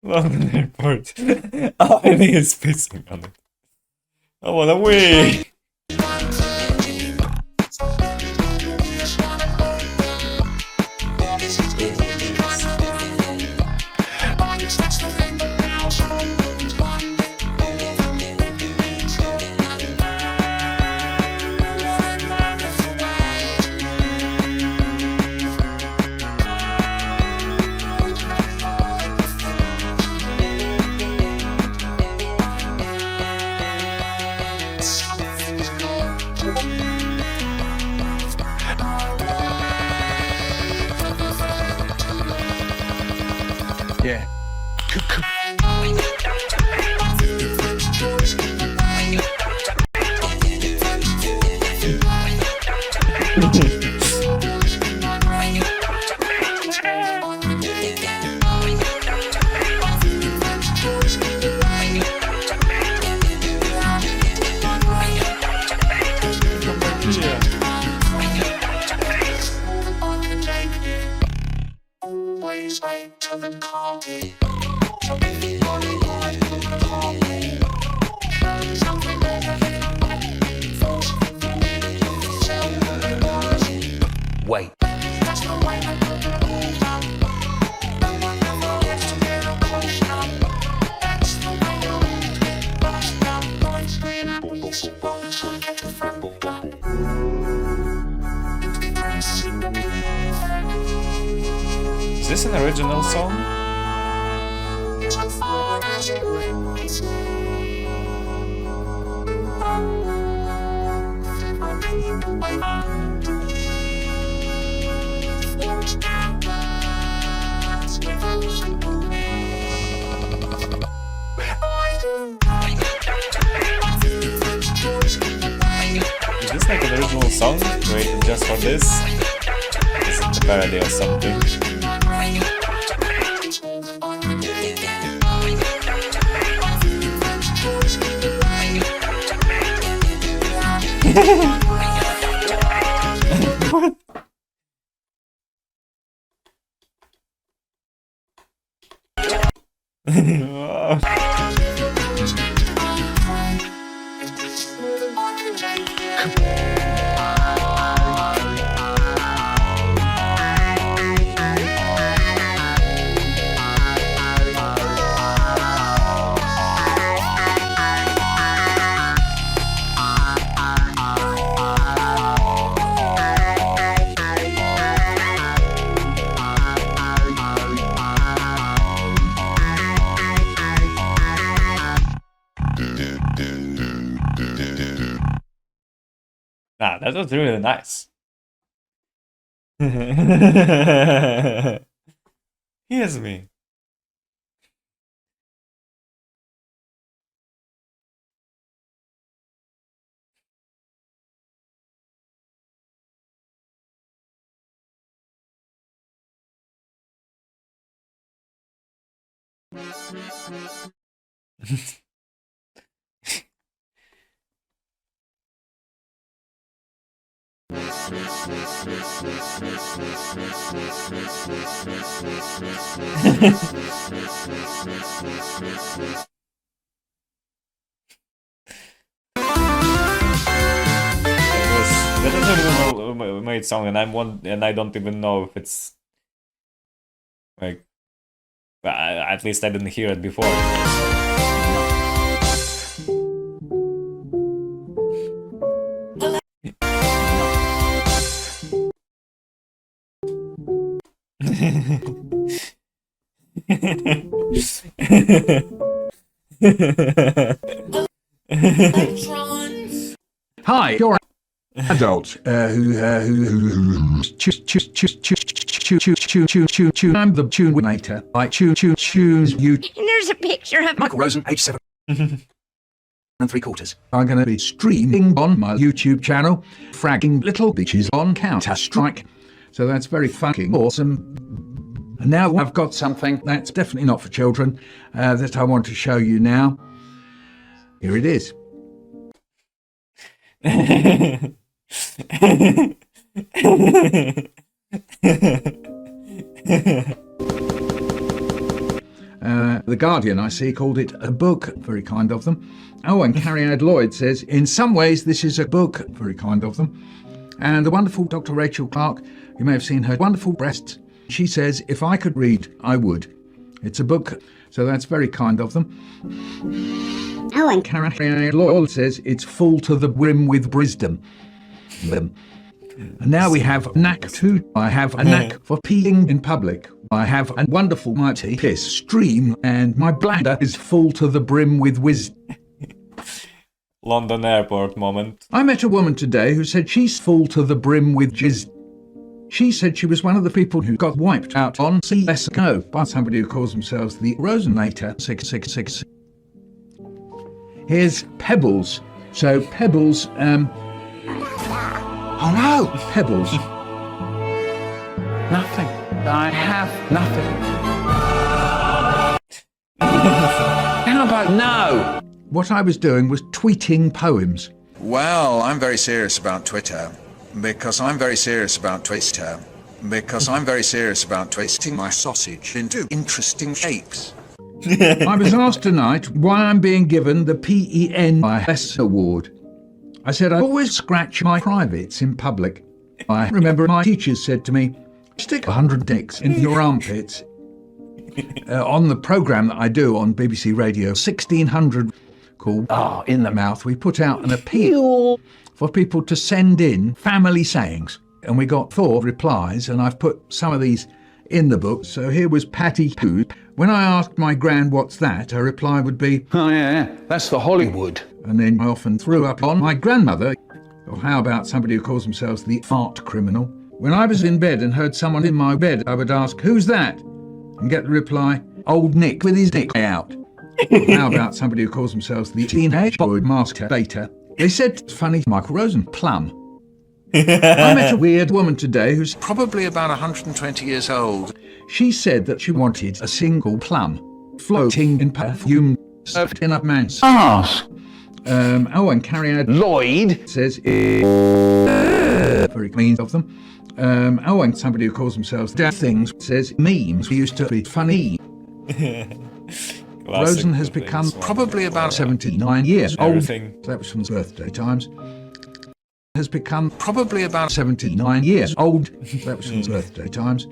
London Airport. Oh, and he is pissing on it. I wanna wee. Yeah. Wait. Is this an original song? Is this like an original song created just for this? Is it a parody or something? What? Nah, that was really nice. Here's me. That was a really made song, and I don't even know if it's like. At least I didn't hear it before. Hi, you're an adult I'm the tuneinator. I choose you. And there's a picture of Michael Rosen, age 7 and 3/4. I'm going to be streaming on my YouTube channel, fragging little bitches on Counter-Strike. So that's very fucking awesome. And now I've got something that's definitely not for children that I want to show you now. Here it is. The Guardian, I see, called it a book. Very kind of them. Oh, and Carrie Lloyd says, in some ways this is a book. Very kind of them. And the wonderful Dr. Rachel Clark, you may have seen her wonderful breasts. She says, if I could read, I would. It's a book, so that's very kind of them. Oh, and Carrie Lloyd says, it's full to the brim with wisdom. And now we have knack too. I have a knack for peeing in public. I have a wonderful mighty piss stream, and my bladder is full to the brim with wisdom. London airport moment. I met a woman today who said she's full to the brim with jizz. She said she was one of the people who got wiped out on CSGO by somebody who calls themselves the Rosenator 666. Here's Pebbles. So Pebbles, oh no, Pebbles. Nothing. I have nothing. How about no? What I was doing was tweeting poems. Well, I'm very serious about Twitter. Because I'm very serious about Twitter. Because I'm very serious about twisting my sausage into interesting shapes. I was asked tonight why I'm being given the pNsB award. I said I always scratch my privates in public. I remember my teachers said to me, stick 100 dicks in your armpits. On the programme that I do on BBC Radio 1600 called In the Mouth, we put out an appeal for people to send in family sayings. And we got 4 replies, and I've put some of these in the book. So here was Patty Poo. When I asked my gran what's that, her reply would be, Oh yeah, that's the Hollywood. And then I often threw up on my grandmother. Or how about somebody who calls themselves the fart criminal? When I was in bed and heard someone in my bed, I would ask, who's that? And get the reply, old Nick with his dick out. Or how about somebody who calls themselves the teenage boy masturbator? They said, funny, Michael Rosen, plum. I met a weird woman today who's Probably about 120 years old. She said that she wanted a single plum, floating in perfume, served in a man's Ask. and Carrie Lloyd says, very mean of them. And somebody who calls themselves deaf things says, memes used to be funny. Rosen has become Probably about 79 years old. Everything. That was from his birthday times. Has become Probably about 79 years old. That was from his birthday times.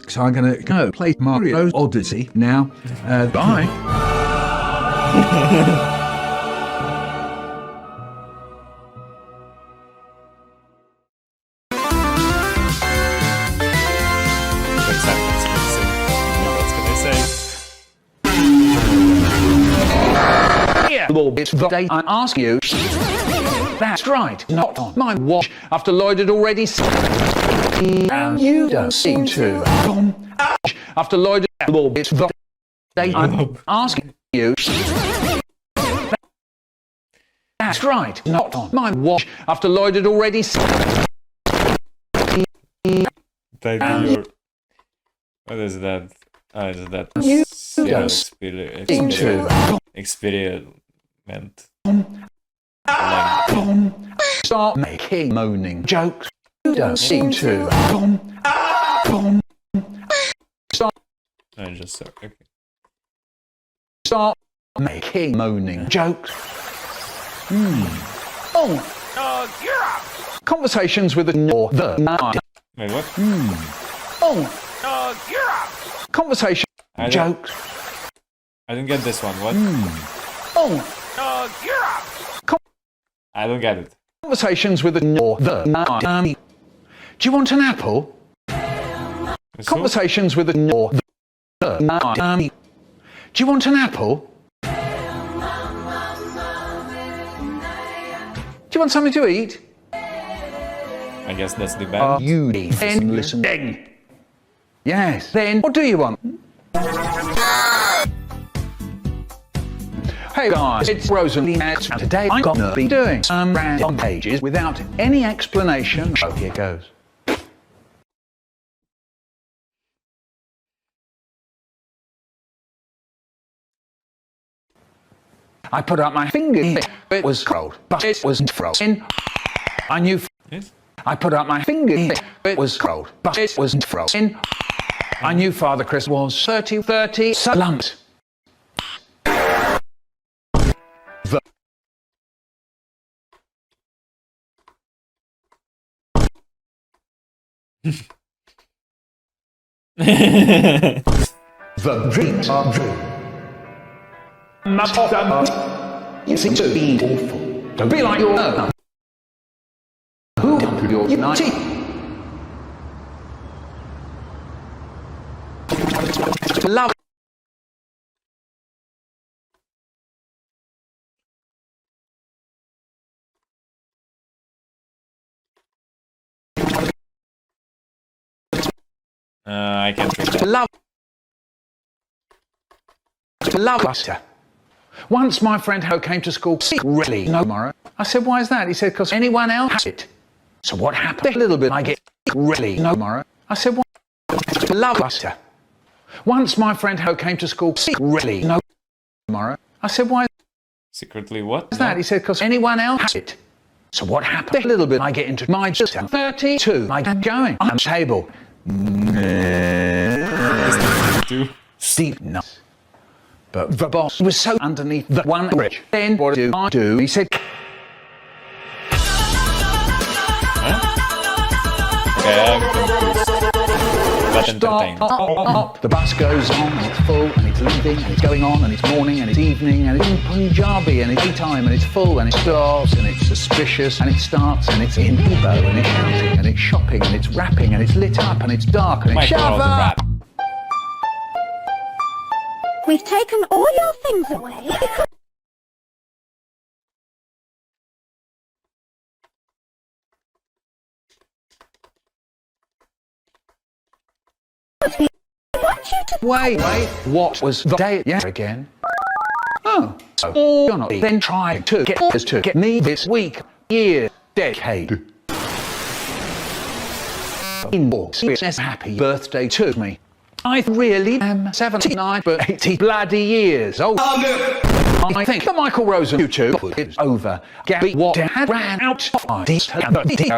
So I'm going to go play Mario's Odyssey now. Bye. Good sentence, Mason. What can I say? here. It's the day I ask you. That's right, not on my watch after Lloyd had already and you don't seem to. After Lloyd it's the day I'm asking you. That's right, not on my watch after Lloyd had already Baby, you're... What is that? Is that experiment? Start making moaning jokes. You don't seem to. Start. I just okay. Start making moaning jokes. Oh, you're up. Conversations with the Wait, what? Oh, you're up. Conversation jokes. I don't get this one. What? Oh, you're up. I don't get it. Conversations with the Do you want an apple? Conversations with the Do you want an apple? Do you want something to eat? I guess that's the band. You then listen. Yes. Then what do you want? Hey guys, it's Rosen, and today I'm gonna be doing some random pages without any explanation. So here goes. I put up my finger. It was cold, but it wasn't frozen. I knew. Yes? I put up my finger. It was cold, but it wasn't frozen. I knew Father Chris was 30 slumped. The dreams are true. Much of them. You seem to be awful. Don't be like your own. Who dumped your teeth? Love. I can't read that. Love buster. Once my friend Ho came to school secretly tomorrow. I said, why is that? He said, because anyone else has it. So what happened? A little bit I get really tomorrow. I said, why? Love buster. Once my friend Ho came to school secretly tomorrow. I said, why Secretly what? is that? He said, because anyone else has it. So what happened? A little bit I get into my just 32. I get going on the table. Deep nuts. But the boss was so underneath the one bridge. Then what do I do? He said, Okay, I'm confused. But entertained. Stop. The bus goes on and it's full and it's leaving and it's going on and it's morning and it's evening and it's in Punjabi and it's daytime and it's full and it stops and it's suspicious and it starts and it's in Igbo and it's shouting and it's shopping and it's rapping and it's lit up and it's dark and it's Michael Rosen Shava. rap. We've taken all your things away. Wait, what was the day yet again? Oh, so you're not then trying to get us to get me this week, year, decade. Inbox says happy birthday to me. I really am 79 but 80 bloody years old. I think the Michael Rosen YouTube is over. Gabiwoda had ran out of ideas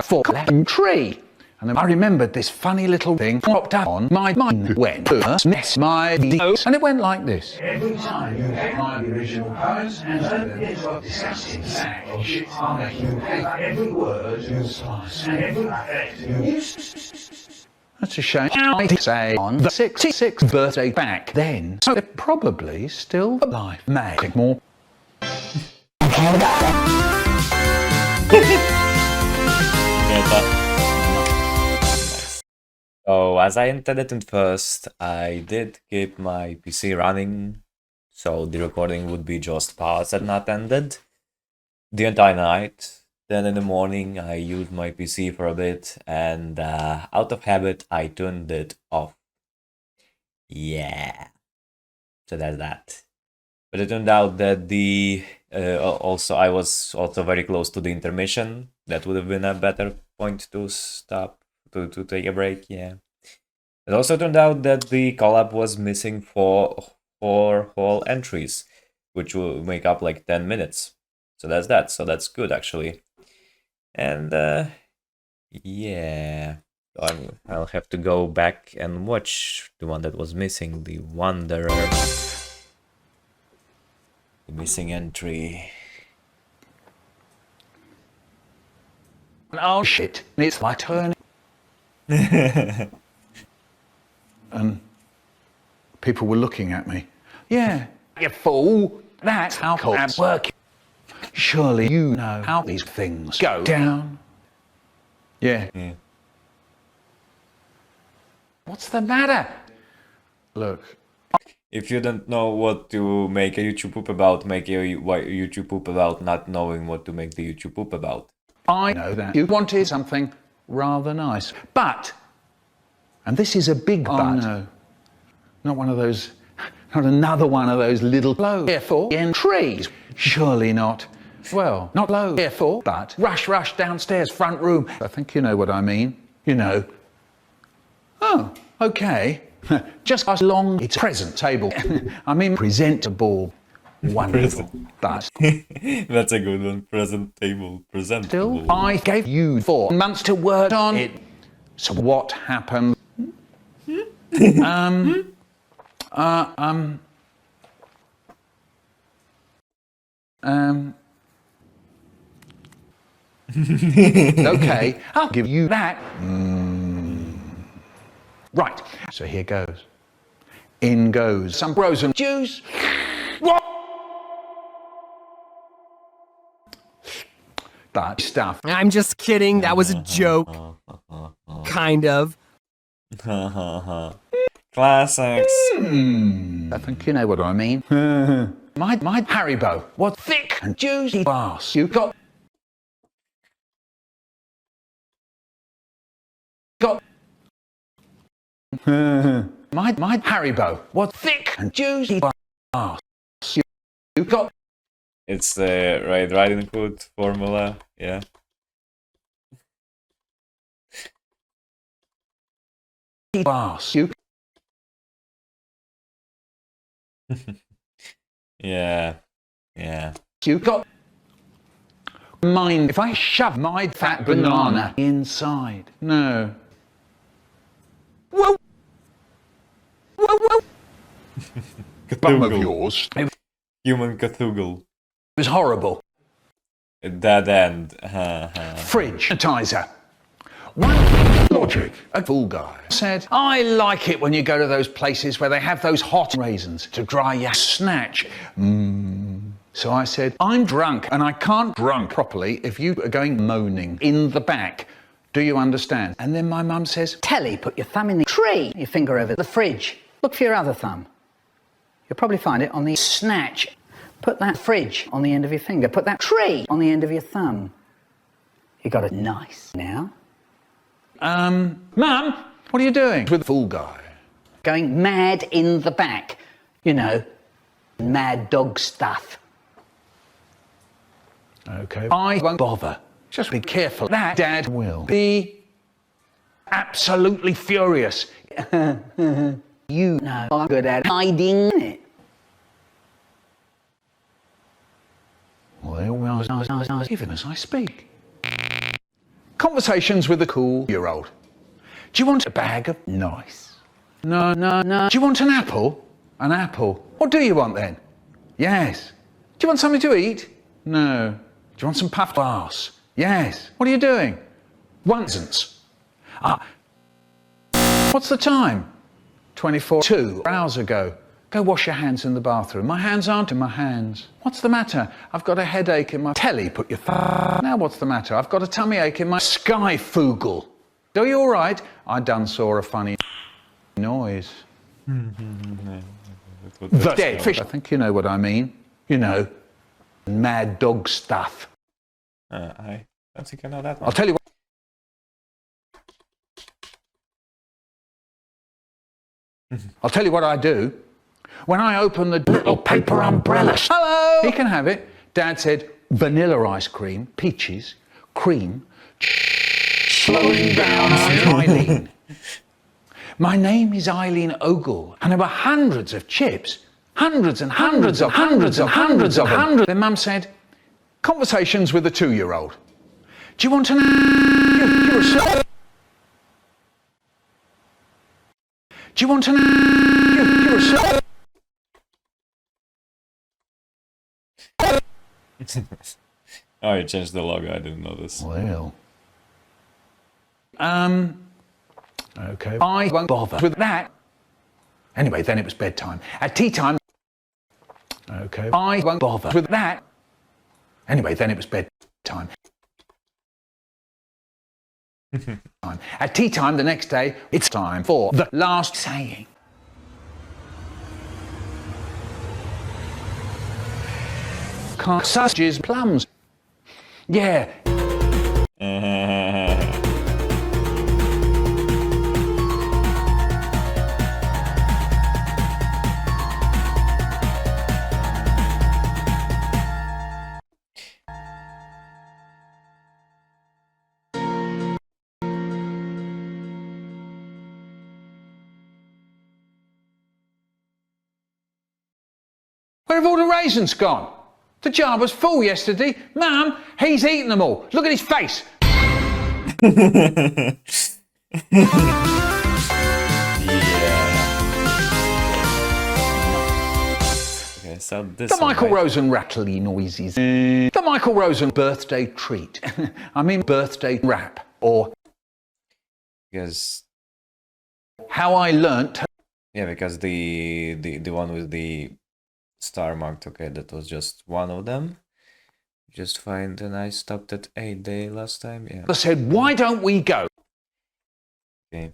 for tree. And then I remembered this funny little thing popped up on my mind when first mess my videos, and it went like this. Every time you get my original poems and it's a disgusting sack of shit I'll make you pay for every word you slice and every effect you use. That's a shame. I say on the 66th birthday back then, so they're probably still alive. May think more. So as I intended at first, I did keep my PC running, so the recording would be just paused and not ended the entire night. Then in the morning I used my PC for a bit and out of habit I turned it off. Yeah, so that's that. But it turned out that the also I was also very close to the intermission. That would have been a better point to stop. To take a break, yeah. It also turned out that the collab was missing four whole entries, which will make up like 10 minutes. So that's that. So that's good actually. And yeah, I'll have to go back and watch the one that was missing, the Wanderer, the missing entry. Oh shit! It's my turn. And people were looking at me. Yeah, you fool. That's how collabs work. Surely you know how these things go down. Yeah. What's the matter? Look. If you don't know what to make a YouTube poop about, make a YouTube poop about not knowing what to make the YouTube poop about. I know that you wanted something rather nice, but, and this is a big but. Oh no, not one of those, not another one of those little low careful entries. Surely not. Well, not low careful, but rush downstairs front room. I think you know what I mean. You know. Oh, okay. Just as long it's present table. I mean presentable. Wonderful. But that's a good one. Presentable. Still, I gave you 4 months to work on it. So what happened? Okay, I'll give you that. Right, so here goes. In goes some frozen juice. What? That stuff. I'm just kidding. That was a joke. Kind of. Classics. I think you know what I mean. My Haribo was thick and juicy ass. You got My Haribo was thick and juicy. You got It's the right input formula, yeah. bars. You Yeah. got mind if I shove my fat banana inside. No. Whoa. Bum of yours. It Human Cthulhu. was horrible. Dead end. Fridge sanitizer. One logic, a fool guy, said, I like it when you go to those places where they have those hot raisins to dry your snatch. So I said, I'm drunk and I can't drunk properly if you are going moaning in the back. Do you understand? And then my mum says, Telly, put your thumb in the tree, your finger over the fridge. Look for your other thumb. You'll probably find it on the snatch. Put that fridge on the end of your finger. Put that tree on the end of your thumb. You got it nice now. Mum, what are you doing with the fool guy? Going mad in the back. You know, mad dog stuff. Okay. I won't bother. Just be careful. That Dad will be absolutely furious. You know I'm good at hiding it. Well, I was even as I speak. Conversations with a cool-year-old. Do you want a bag of nice? No. Do you want an apple? An apple. What do you want then? Yes. Do you want something to eat? No. Do you want some puff bars? Yes. What are you doing? Onesons. What's the time? 2 hours ago. Go wash your hands in the bathroom. My hands aren't in my hands. What's the matter? I've got a headache in my telly. Put your Now what's the matter? I've got a tummy ache in my skyfoogle. Are you all right? I done saw a funny noise. The dead fish. I think you know what I mean. You know, mad dog stuff. I don't think I know that one. I'll tell you what. I'll tell you what I do. When I open the little paper umbrella, hello, he can have it. Dad said vanilla ice cream, peaches, cream, slowing down Eileen. My name is Eileen Ogle, and there were hundreds of chips, hundreds and hundreds of them. Then Mum said, conversations with a 2-year-old. Do you want an? Do you want an? Oh, you changed the logo. I didn't know this. Well. Okay. I won't bother with that. Anyway, then it was bedtime. At tea time. Okay. I won't bother with that. Anyway, then it was bedtime. At tea time the next day, it's time for the last saying. Sausages, plums. Yeah. Where have all the raisins gone? The jar was full yesterday. Mum, he's eaten them all. Look at his face. Okay, so this The Michael one, right? Rosen rattly noises. The Michael Rosen birthday treat. I mean birthday rap. Or Because how I learnt. yeah, because the one with the star marked, okay, that was just one of them. Just find, and I stopped at aDay last time, yeah. I said, why don't we go? Okay.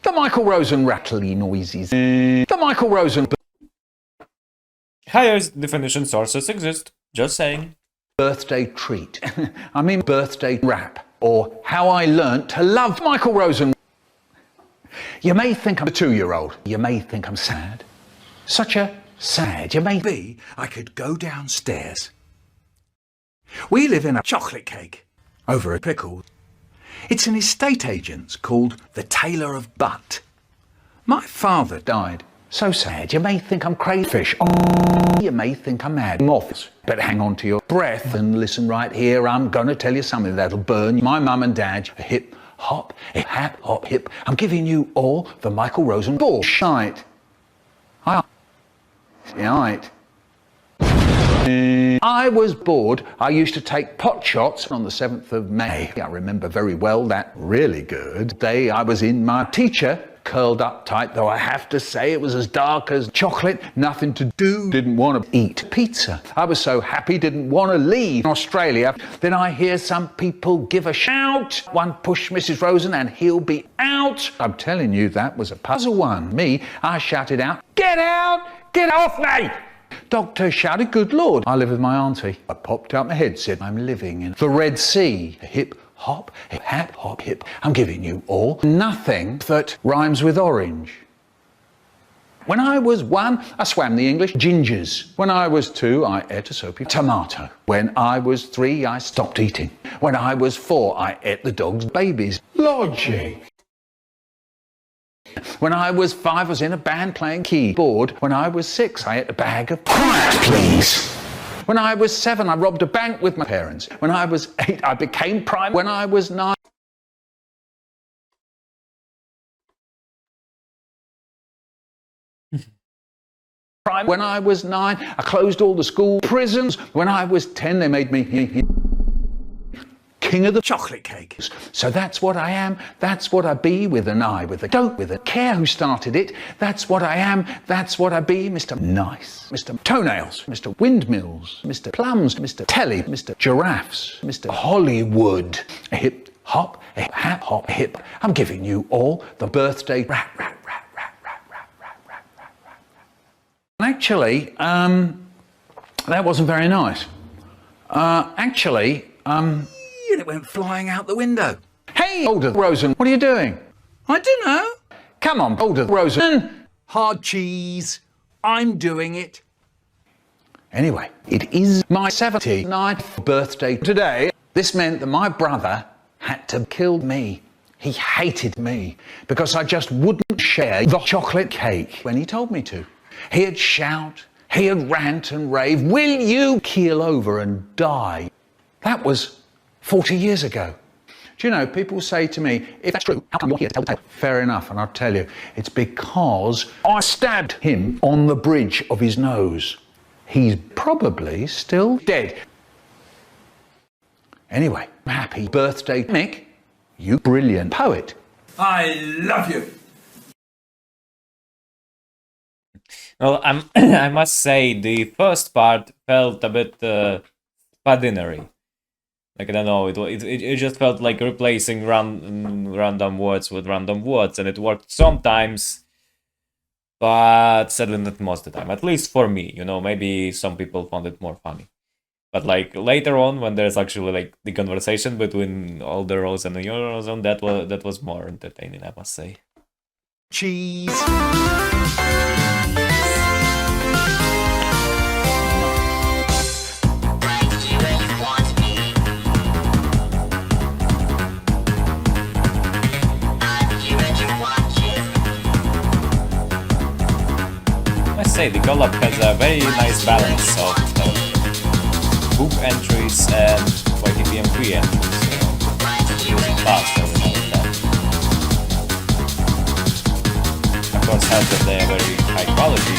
The Michael Rosen rattly noises. The Michael Rosen Higher definition sources exist, just saying. birthday treat. I mean birthday rap. or how I learnt to love Michael Rosen. You may think I'm a 2-year-old. You may think I'm sad. Such a sad. You may be. I could go downstairs. We live in a chocolate cake over a pickle. It's an estate agent's called the Tailor of Butt. My father died. So sad. You may think I'm crayfish. You may think I'm mad. Moths. But hang on to your breath and listen right here. I'm going to tell you something that'll burn my mum and dad. Hip, hop, hap, hop, hip. I'm giving you all the Michael Rosen bullshit. Right. I was bored. I used to take pot shots on the 7th of May. I remember very well that really good day I was in my teacher, curled up tight, though I have to say it was as dark as chocolate, nothing to do, didn't want to eat pizza. I was so happy, didn't want to leave Australia. Then I hear some people give a shout. One push Mrs. Rosen and he'll be out. I'm telling you, that was a puzzle one. Me, I shouted out, "Get out! Get off me!" Doctor shouted, "Good Lord." I live with my auntie. I popped out my head, said, "I'm living in the Red Sea." Hip, hop, hip, hap, hop, hip. I'm giving you all nothing that rhymes with orange. When I was 1, I swam the English gingers. When I was 2, I ate a soapy tomato. When I was 3, I stopped eating. When I was 4, I ate the dog's babies. Logic. When I was 5, I was in a band playing keyboard. When I was 6, I ate a bag of quiet, please. When I was 7, I robbed a bank with my parents. When I was 8, I became prime. When I was 9, when I was 9, I closed all the school prisons. When I was 10, they made me king of the chocolate cakes. So that's what I am, that's what I be, with an I, with a don't, with a care who started it. That's what I am, that's what I be, Mr. Nice, Mr. Toenails, Mr. Windmills, Mr. Plums, Mr. Telly, Mr. Giraffes, Mr. Hollywood. A hip, hop, a hap, hop, a hip. I'm giving you all the birthday rat, rat, rat, rat, rat, rat, rat, rat, rat, rat, rat. Actually, that wasn't very nice. It went flying out the window. Hey, older Rosen, what are you doing? I don't know. Come on, older Rosen. Hard cheese. I'm doing it. Anyway, it is my 79th birthday today. This meant that my brother had to kill me. He hated me because I just wouldn't share the chocolate cake when he told me to. He'd shout, he'd rant and rave, "Will you keel over and die?" That was 40 years ago. Do you know, people say to me, if that's true, how come you're here to tell the tale? Fair enough, and I'll tell you, it's because I stabbed him on the bridge of his nose. He's probably still dead. Anyway, happy birthday, Mick, you brilliant poet. I love you. Well, I must say, the first part felt a bit ordinary. Like, I don't know, it just felt like replacing random words with random words, and it worked sometimes, but sadly not most of the time, at least for me, you know, maybe some people found it more funny. But like later on, when there's actually like the conversation between older Rosen and younger Rosen, that was more entertaining, I must say. Cheese. I say the Collab has a very nice balance of book entries and FilipinoMMV entries, you know, using fast every now and then. Of course, helps that they are very high quality.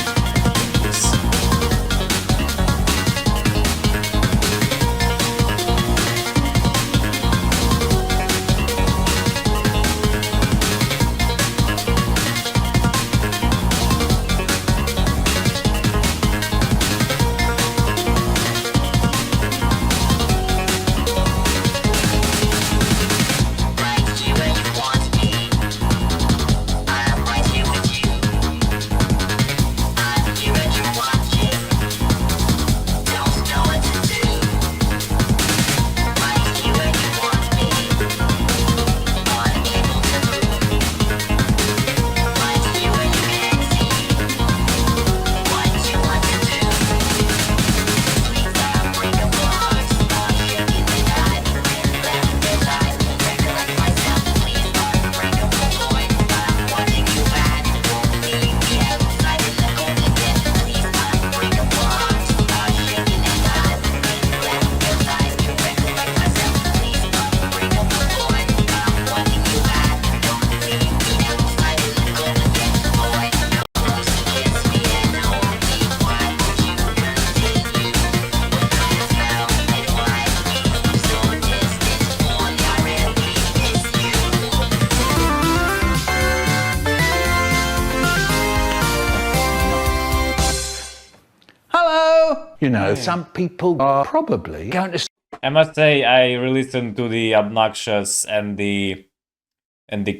You know, some people are probably going to... I must say, I re-listened to the Obnoxious and the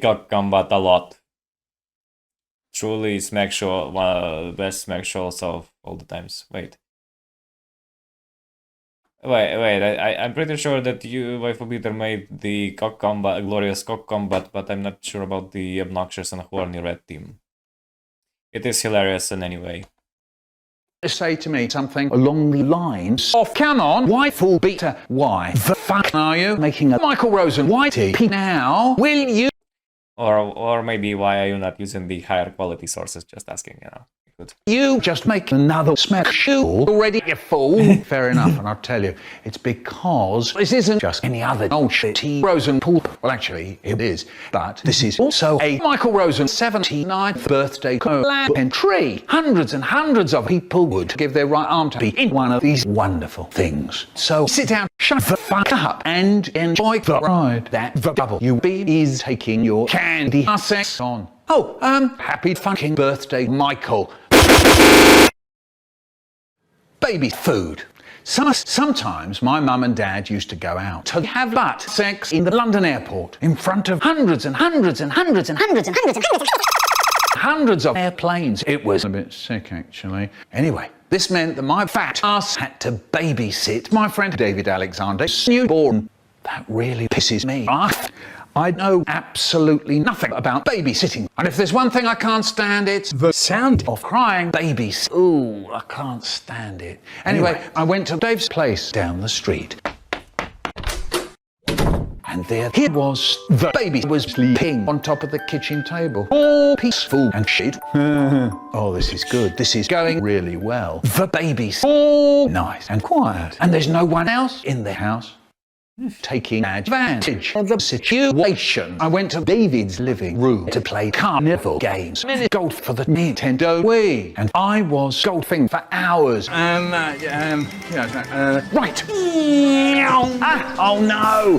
Cock Combat a lot. Truly smack show, best smack shows of all the times. Wait, I'm pretty sure that you, Waifu Beater, made the Cock Combat, Glorious Cock Combat, but I'm not sure about the Obnoxious and Horny Red team. It is hilarious in any way. Say to me something along the lines of, come on, Waifu Beater, why the fuck are you making a Michael Rosen YTP now? Will you? Or maybe why are you not using the higher quality sources? Just asking, you know. Good. You just make another smack show already, you fool. Fair enough, and I'll tell you, it's because this isn't just any other old shit Rosen poop. Well, actually, it is, but this is also a Michael Rosen 79th birthday collab entry. Hundreds and hundreds of people would give their right arm to be in one of these wonderful things. So sit down, shut the fuck up, and enjoy the ride that the WB is taking your candy sex on. Oh, happy fucking birthday, Michael. Baby food. Sometimes my mum and dad used to go out to have butt sex in the London airport in front of hundreds and hundreds and hundreds and hundreds and hundreds and hundreds of airplanes. It was a bit sick, actually. Anyway, this meant that my fat ass had to babysit my friend David Alexander's newborn. That really pisses me off. I know absolutely nothing about babysitting. And if there's one thing I can't stand, it's the sound of crying babies. Ooh, I can't stand it. Anyway, I went to Dave's place down the street. And there he was. The baby was sleeping on top of the kitchen table. All peaceful and shit. Oh, this is good. This is going really well. The baby's all nice and quiet. And there's no one else in the house. Taking advantage of the situation, I went to David's living room to play carnival games, golf for the Nintendo Wii, and I was golfing for hours. Right. Oh no!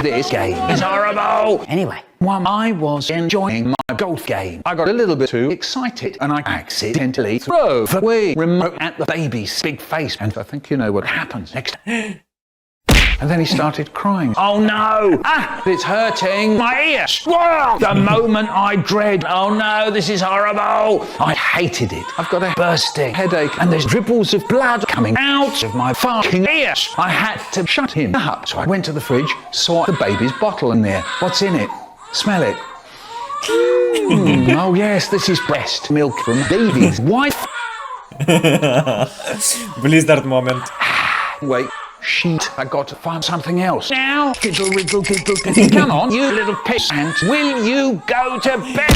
This game is horrible. Anyway, while I was enjoying my golf game, I got a little bit too excited and I accidentally threw the Wii remote at the baby's big face, and I think you know what happens next. And then he started crying. Oh no! It's hurting my ear! The moment I dread. Oh no, this is horrible! I hated it. I've got a bursting headache and there's dribbles of blood coming out of my fucking ears. I had to shut him up. So I went to the fridge, saw the baby's bottle in there. What's in it? Smell it. Oh yes, this is breast milk from David's wife. Blizzard moment. Wait. Shit, I got to find something else. Now, come on, you little pissant, will you go to bed?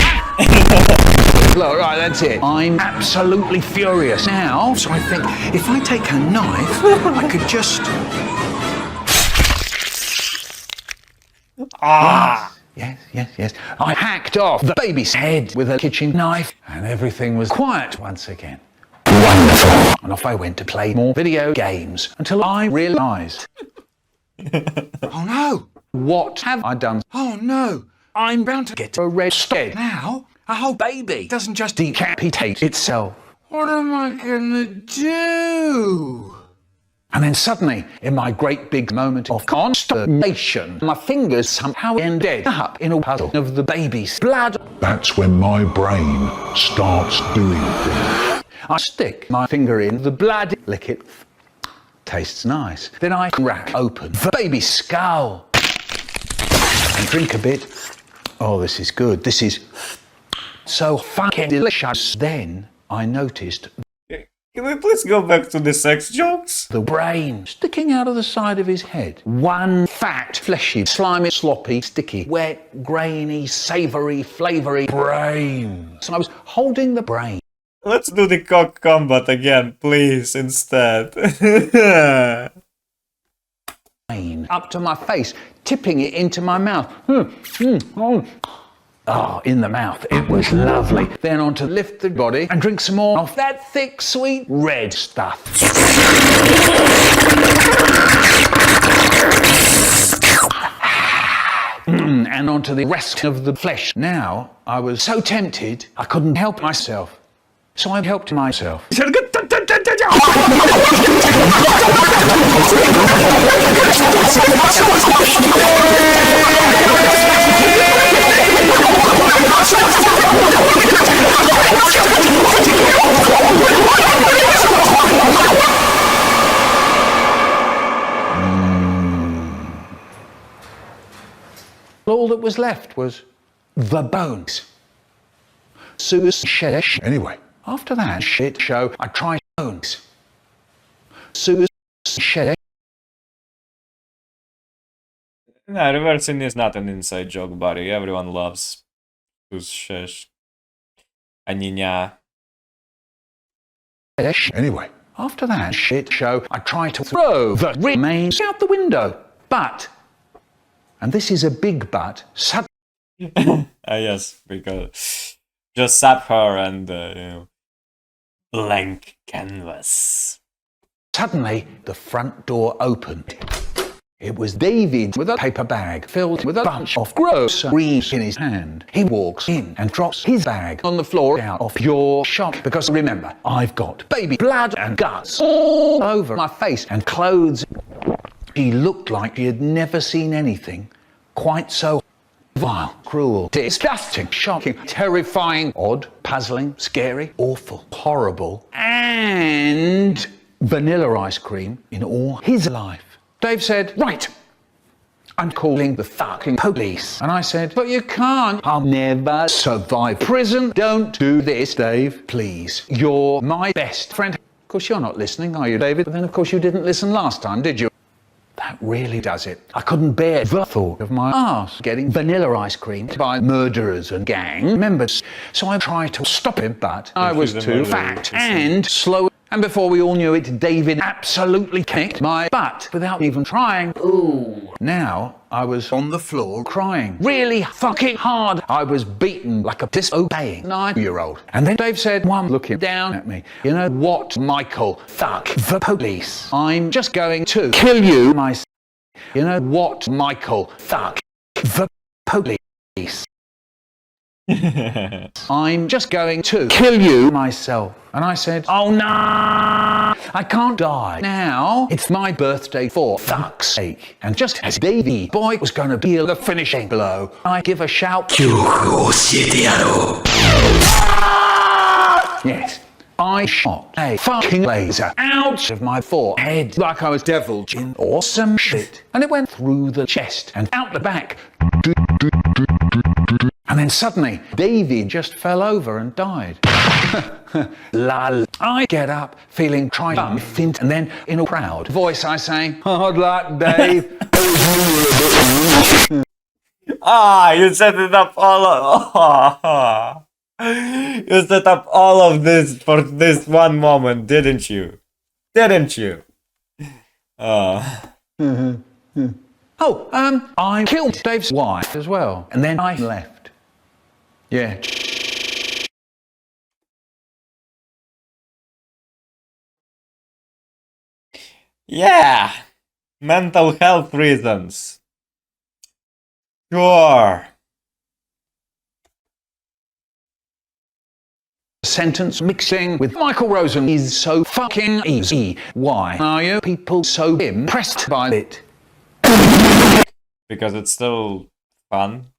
Look, right, that's it. I'm absolutely furious now, so I think if I take a knife, I could just... Yes. I hacked off the baby's head with a kitchen knife, and everything was quiet once again. Wonderful. And off I went to play more video games until I realised. Oh no! What have I done? Oh no! I'm bound to get arrested. Now, a whole baby doesn't just decapitate itself. What am I gonna do? And then suddenly, in my great big moment of consternation, my fingers somehow ended up in a puddle of the baby's blood. That's when my brain starts doing things. I stick my finger in the blood, lick it, tastes nice. Then I crack open the baby's skull and drink a bit. Oh, this is good. This is so fucking delicious. Then I noticed... Can we please go back to the sex jokes? The brain sticking out of the side of his head. One fat, fleshy, slimy, sloppy, sticky, wet, grainy, savoury, flavoury brain. So I was holding the brain. Let's do the cock combat again, please, instead. Up to my face, tipping it into my mouth. Oh, in the mouth. It was lovely. Then on to lift the body and drink some more of that thick, sweet, red stuff. And onto the rest of the flesh. Now, I was so tempted, I couldn't help myself. So I helped myself. All that was left was the bones. Anyway, after that shit show, I tried bones. No, reversing is not an inside joke, buddy. Everyone loves Shesh. Aninya. Anyway, after that shit show, I tried to throw the remains out the window. But, and this is a big but, Yes, because just sap her and, you know, blank canvas. Suddenly, the front door opened. It was David with a paper bag filled with a bunch of groceries in his hand. He walks in and drops his bag on the floor out of your shop because remember, I've got baby blood and guts all over my face and clothes. He looked like he had never seen anything quite so vile, cruel, disgusting, shocking, terrifying, odd, puzzling, scary, awful, horrible, and vanilla ice cream in all his life. Dave said, right, I'm calling the fucking police. And I said, but you can't. I'll never survive prison. Don't do this, Dave, please. You're my best friend. Of course, you're not listening, are you, David? But then, of course, you didn't listen last time, did you? That really does it. I couldn't bear the thought of my ass getting vanilla ice cream by murderers and gang members. So I tried to stop him, but I was too fat and slow. And before we all knew it, David absolutely kicked my butt without even trying. Ooh. Now I was on the floor crying really fucking hard. I was beaten like a disobeying 9-year-old. And then Dave said, one looking down at me, you know what, Michael? Fuck the police. I'm just going to kill you myself. You know what, Michael? Fuck the police. I'm just going to kill you myself. And I said, oh no, I can't die now. It's my birthday for fuck's sake. And just as Davy Boy was going to deal the finishing blow, I give a shout. Yes, I shot a fucking laser out of my forehead like I was devil in awesome shit. And it went through the chest and out the back. And then suddenly, Davy just fell over and died. Lol. I get up, feeling triumphant, and then in a proud voice I say, hard luck, Dave. You set it up all you set up all of this for this one moment, didn't you? Didn't you? I killed Dave's wife as well, and then I left. Yeah. Yeah. Mental health reasons. Sure. Sentence mixing with Michael Rosen is so fucking easy. Why are you people so impressed by it? Because it's still fun.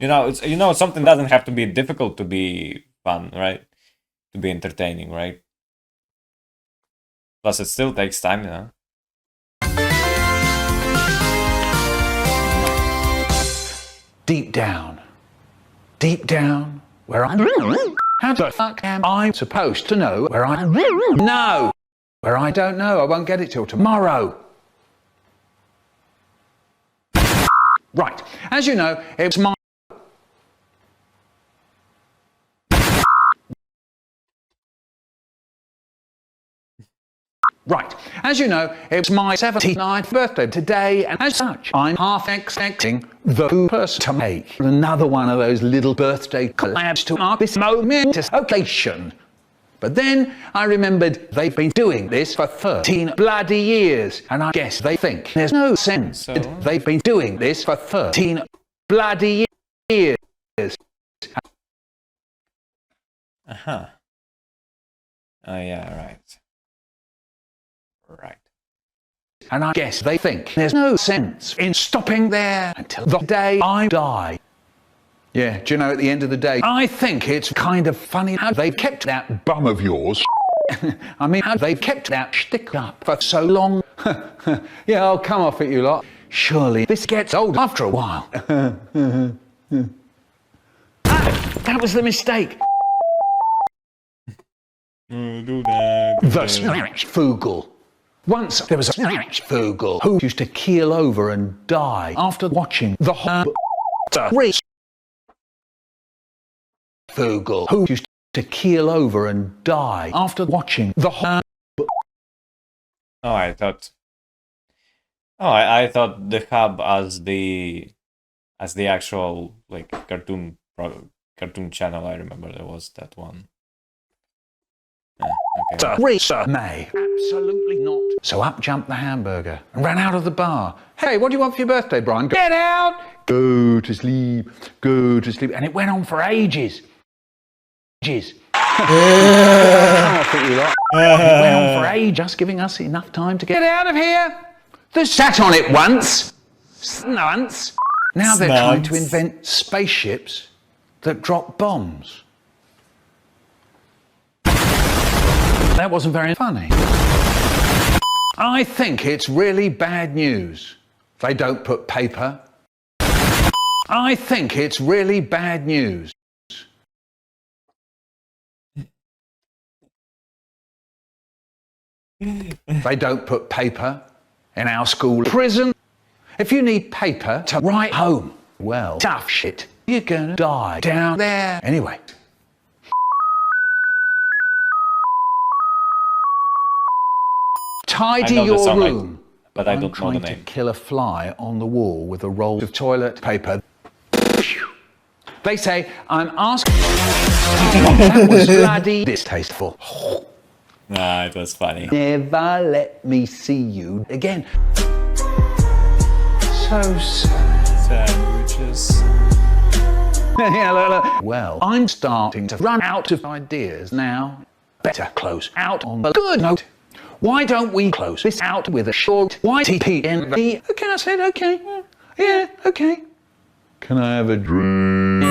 You know, something doesn't have to be difficult to be fun, right? To be entertaining, right? Plus, it still takes time, you know? Deep down, where I'm... How the fuck am I supposed to know where I... No! Where I don't know, I won't get it till tomorrow. Right, as you know, it's my... Right, as you know, it's my 79th birthday today, and as such, I'm half expecting the person to make another one of those little birthday collabs to mark this momentous occasion. But then I remembered they've been doing this for 13 bloody years, and I guess they think there's no sense that they've been doing this for 13 bloody years. Uh-huh. Oh yeah, right. Right. And I guess they think there's no sense in stopping there until the day I die. Yeah, do you know, at the end of the day, I think it's kind of funny how they've kept that bum of yours. I mean, how they've kept that shtick up for so long. Yeah, I'll come off it, you lot. Surely this gets old after a while. That was the mistake. The snatch Fugel. Once there was a snatch Fugel who used to keel over and die after watching the Fugel who used to keel over and die after watching the Oh, I thought. Oh, I thought the hub as the actual like cartoon channel. I remember there was that one. Okay. May. Absolutely not. So up jumped the hamburger and ran out of the bar. Hey, what do you want for your birthday, Brian? Get out! Go to sleep. Go to sleep. And it went on for ages. Ages. I think you lot. It went on for ages, just giving us enough time to get out of here. They sat on it once. Once. Now they're trying to invent spaceships that drop bombs. That wasn't very funny. I think it's really bad news. They don't put paper. I think it's really bad news. They don't put paper in our school prison. If you need paper to write home, well, tough shit. You're gonna die down there. Anyway. Tidy your song, room. but I don't know the name. To name. kill a fly on the wall with a roll of toilet paper. They say, I'm asking. That was bloody distasteful. Nah, it was funny. Never let me see you again. So sad. Sandwiches. Yeah, look. Well, I'm starting to run out of ideas now. Better close out on the good note. Why don't we close this out with a short YTPNV? Okay, I said okay. Yeah, okay. Can I have a drink?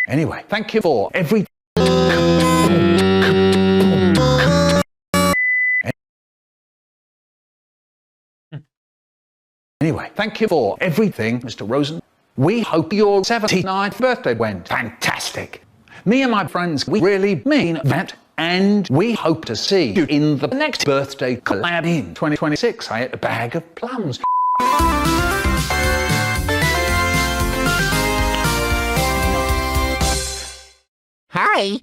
Anyway, thank you for every... Anyway, thank you for everything, Mr. Rosen. We hope your 79th birthday went fantastic. Me and my friends, we really mean that, and we hope to see you in the next birthday collab in 2026. I ate a bag of plums. Hi.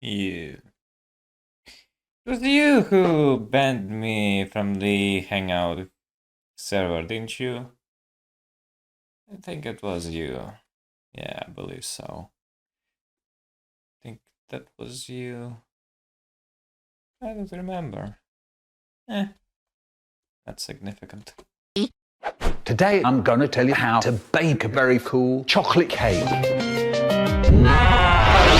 You. It was you who banned me from the Hangout server, didn't you? I think it was you. Yeah, I believe so. I think that was you. I don't remember. That's significant. Today I'm going to tell you how to bake a very cool chocolate cake.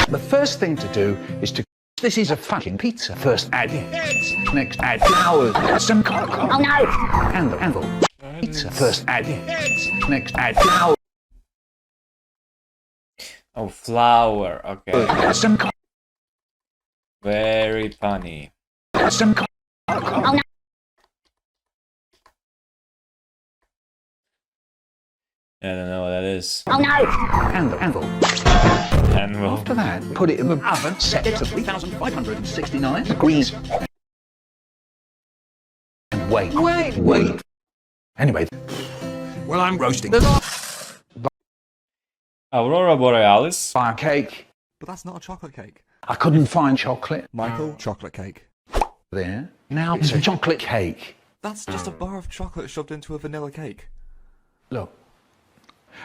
The first thing to do is to... This is a fucking pizza. First add eggs, next add flowers, some cocoa. Oh no! Handle. Pizza. First add eggs, next add flowers. Oh, flour. Okay. Some cocoa. Very funny. Some cocoa. Oh no! I don't know what that is. Oh no! Handle. Anvil. After that, put it in the oven, set it to 3,569 degrees. And wait. Anyway, well, I'm roasting. Aurora Borealis. Buy a cake. But that's not a chocolate cake. I couldn't find chocolate. Michael, chocolate cake. There. Now it's a chocolate cake. That's just a bar of chocolate shoved into a vanilla cake. Look.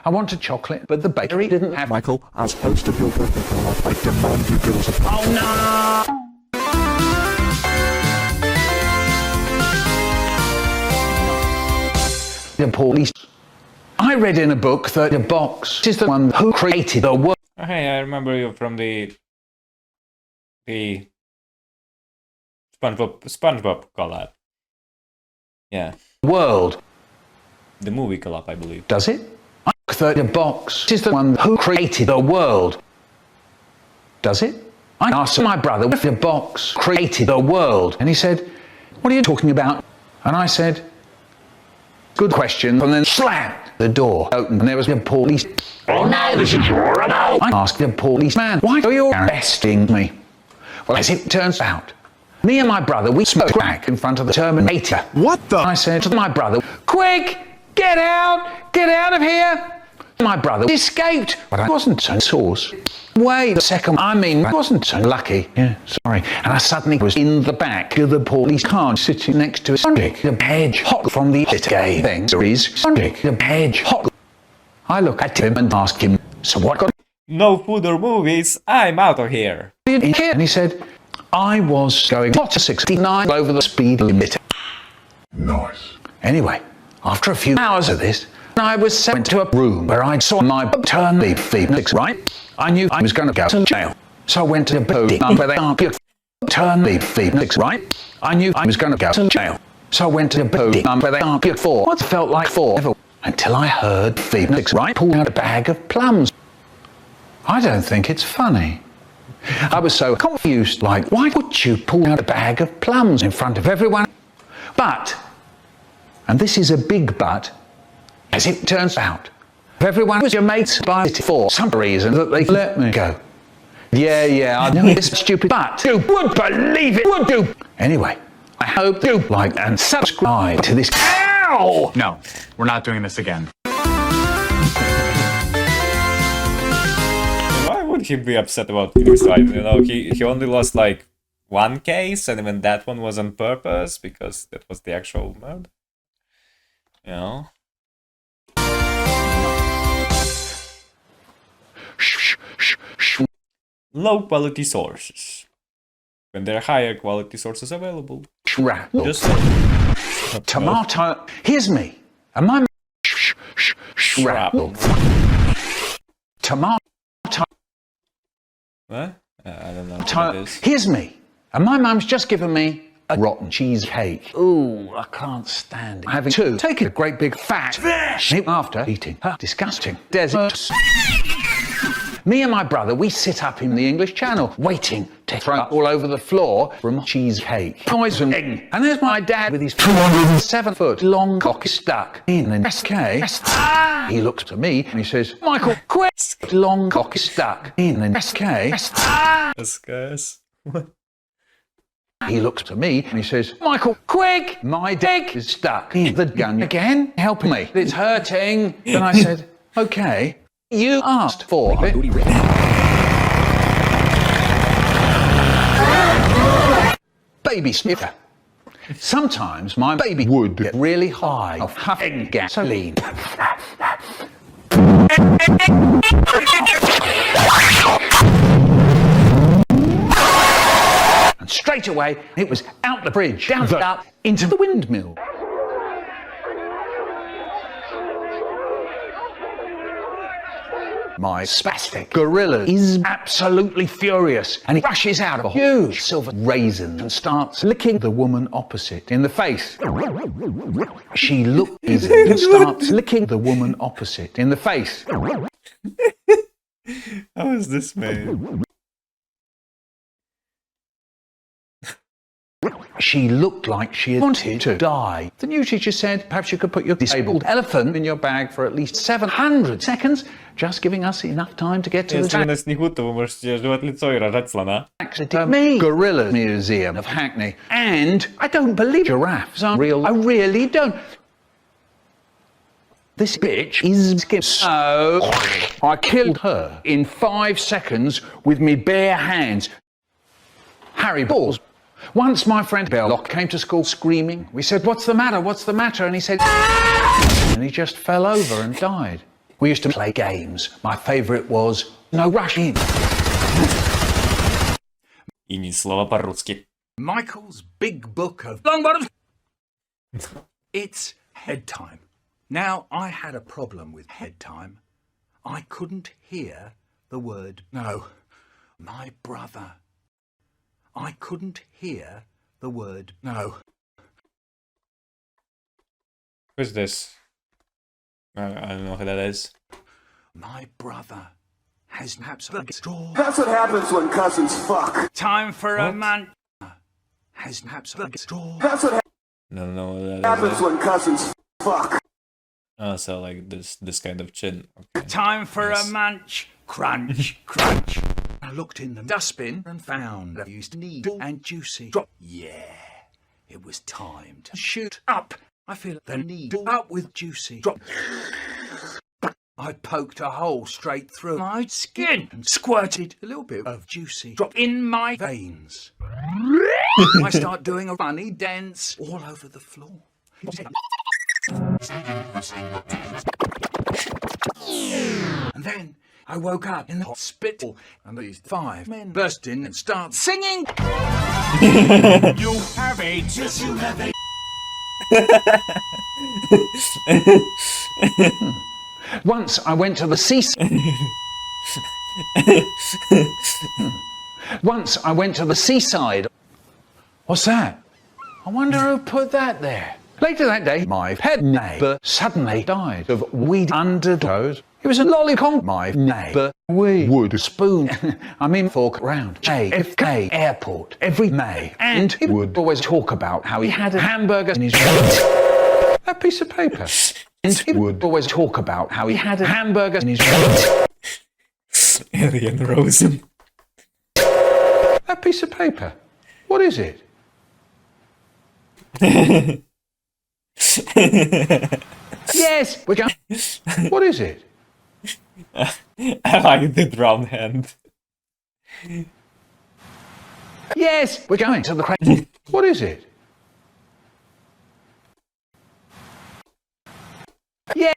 I wanted chocolate, but the bakery didn't have... Michael, as host of your birthday collab, I demand you give us a... Oh no! The police. I read in a book that the box is the one who created the world. Oh, hey, I remember you from the SpongeBob collab. Yeah. World. The movie collab, I believe. Does it? I think that the box is the one who created the world. Does it? I asked my brother if the box created the world, and he said, "What are you talking about?" And I said, "Good question," and then slammed the door open, and there was the police. "Oh no, this is your no." I asked the policeman, "Why are you arresting me?" Well, as it turns out, me and my brother, we smoked crack in front of the Terminator. What the? I said to my brother, "Quick, get out of here." My brother escaped, but I wasn't so sauce. Wait a second, I wasn't so lucky. Yeah, sorry. And I suddenly was in the back of the police car sitting next to a Sonic the Hedgehog from the gay thing. There is Sonic the Hedgehog. I look at him and ask him, "So what got..." No food or movies, I'm out of here. And he said, "I was going to 69 over the speed limit." Nice. Anyway, after a few hours of this, I was sent to a room where I saw my paternity feelings, right? I knew I was going to go to jail. So I went to the podium where they argue paternity feelings, right? I knew I was going to go to jail. So I went to the podium where they argued for what felt like forever, until I heard Phoenix, right, pull out a bag of plums. I don't think it's funny. I was so confused, like, why would you pull out a bag of plums in front of everyone? But, and this is a big but, as it turns out, everyone was your mates by for some reason that they let me go. Yeah, I know it's stupid, but you would believe it, would you? Anyway, I hope you like and subscribe to this. Ow! No, we're not doing this again. Why would he be upset about Phoenix Wright? You know, he only lost like one case, and even that one was on purpose because that was the actual murder. You know. Low quality sources. When there are higher quality sources available. Just tomato. Here's me. And my shrapnel. Tomato. What? I don't know what it is. Here's me. And my mum's just given me a rotten cheesecake. Ooh, I can't stand it. Having two. Take a great big fat fish after eating. Disgusting. Desert. Me and my brother, we sit up in the English Channel, waiting to throw up all over the floor from cheesecake. Poisoning. And there's my dad with his 207-foot long cock stuck in an SK. He looks to me and he says, "Michael, quick! Long cock stuck in an SK. SKS. He looks to me and he says, "Michael, quick! My dick is stuck in the gun again. Help me. It's hurting." Then I said, "Okay. You asked for it." Baby sniffer. Sometimes my baby would get really high of huffing gasoline. And straight away, it was out the bridge, down the duct, into the windmill. My spastic gorilla is absolutely furious, and he rushes out of a huge silver raisin and starts licking the woman opposite in the face. She looks and starts licking the woman opposite in the face. How is this made? She looked like she wanted to die. The new teacher said, "Perhaps you could put your disabled elephant in your bag for at least 700 seconds, just giving us enough time to get to the Если на снегу, то вы можете жевать лицо и рожать слона. Gorilla Museum of Hackney. And I don't believe giraffes are real. I really don't. This bitch is so... I killed her in 5 seconds with me bare hands. Harry Balls. Once my friend Belloc came to school screaming. We said, "What's the matter? What's the matter?" And he said, "Ah!" And he just fell over and died. We used to play games. My favourite was No Rush In. И ни слова по-русски. Michael's big book of long bottoms. It's head time. Now, I had a problem with head time. I couldn't hear the word no. My brother. I couldn't hear the word no. Who's this? I don't know who that is. My brother has perhaps a straw. That's what happens when cousins fuck. Time for a man. Has perhaps a straw. That's what No, happens when cousins fuck. Oh, so like this kind of chin. Okay. Time for Yes. a munch. Crunch, crunch. I looked in the dustbin and found a used needle and juicy drop. Yeah, it was time to shoot up. I feel the needle up with juicy drop. I poked a hole straight through my skin and squirted a little bit of juicy drop in my veins. I start doing a funny dance all over the floor. And then I woke up in the hospital, and these 5 men burst in and start singing. You have AIDS, yes you have AIDS. Once I went to the seaside. Once I went to the seaside. What's that? I wonder who put that there. Later that day, my pet neighbour suddenly died of weed undertows. It was a lollipop. My neighbour would spoon. I mean fork round JFK Airport every May, and he would always talk about how he had a hamburger in his mouth. A piece of paper. And he would always talk about how he had a hamburger in his mouth. Alien Rosen. A piece of paper. What is it? Yes, we're going. What is it? I like the drum hand. Yes, we're going to the Craven. What is it? Yeah.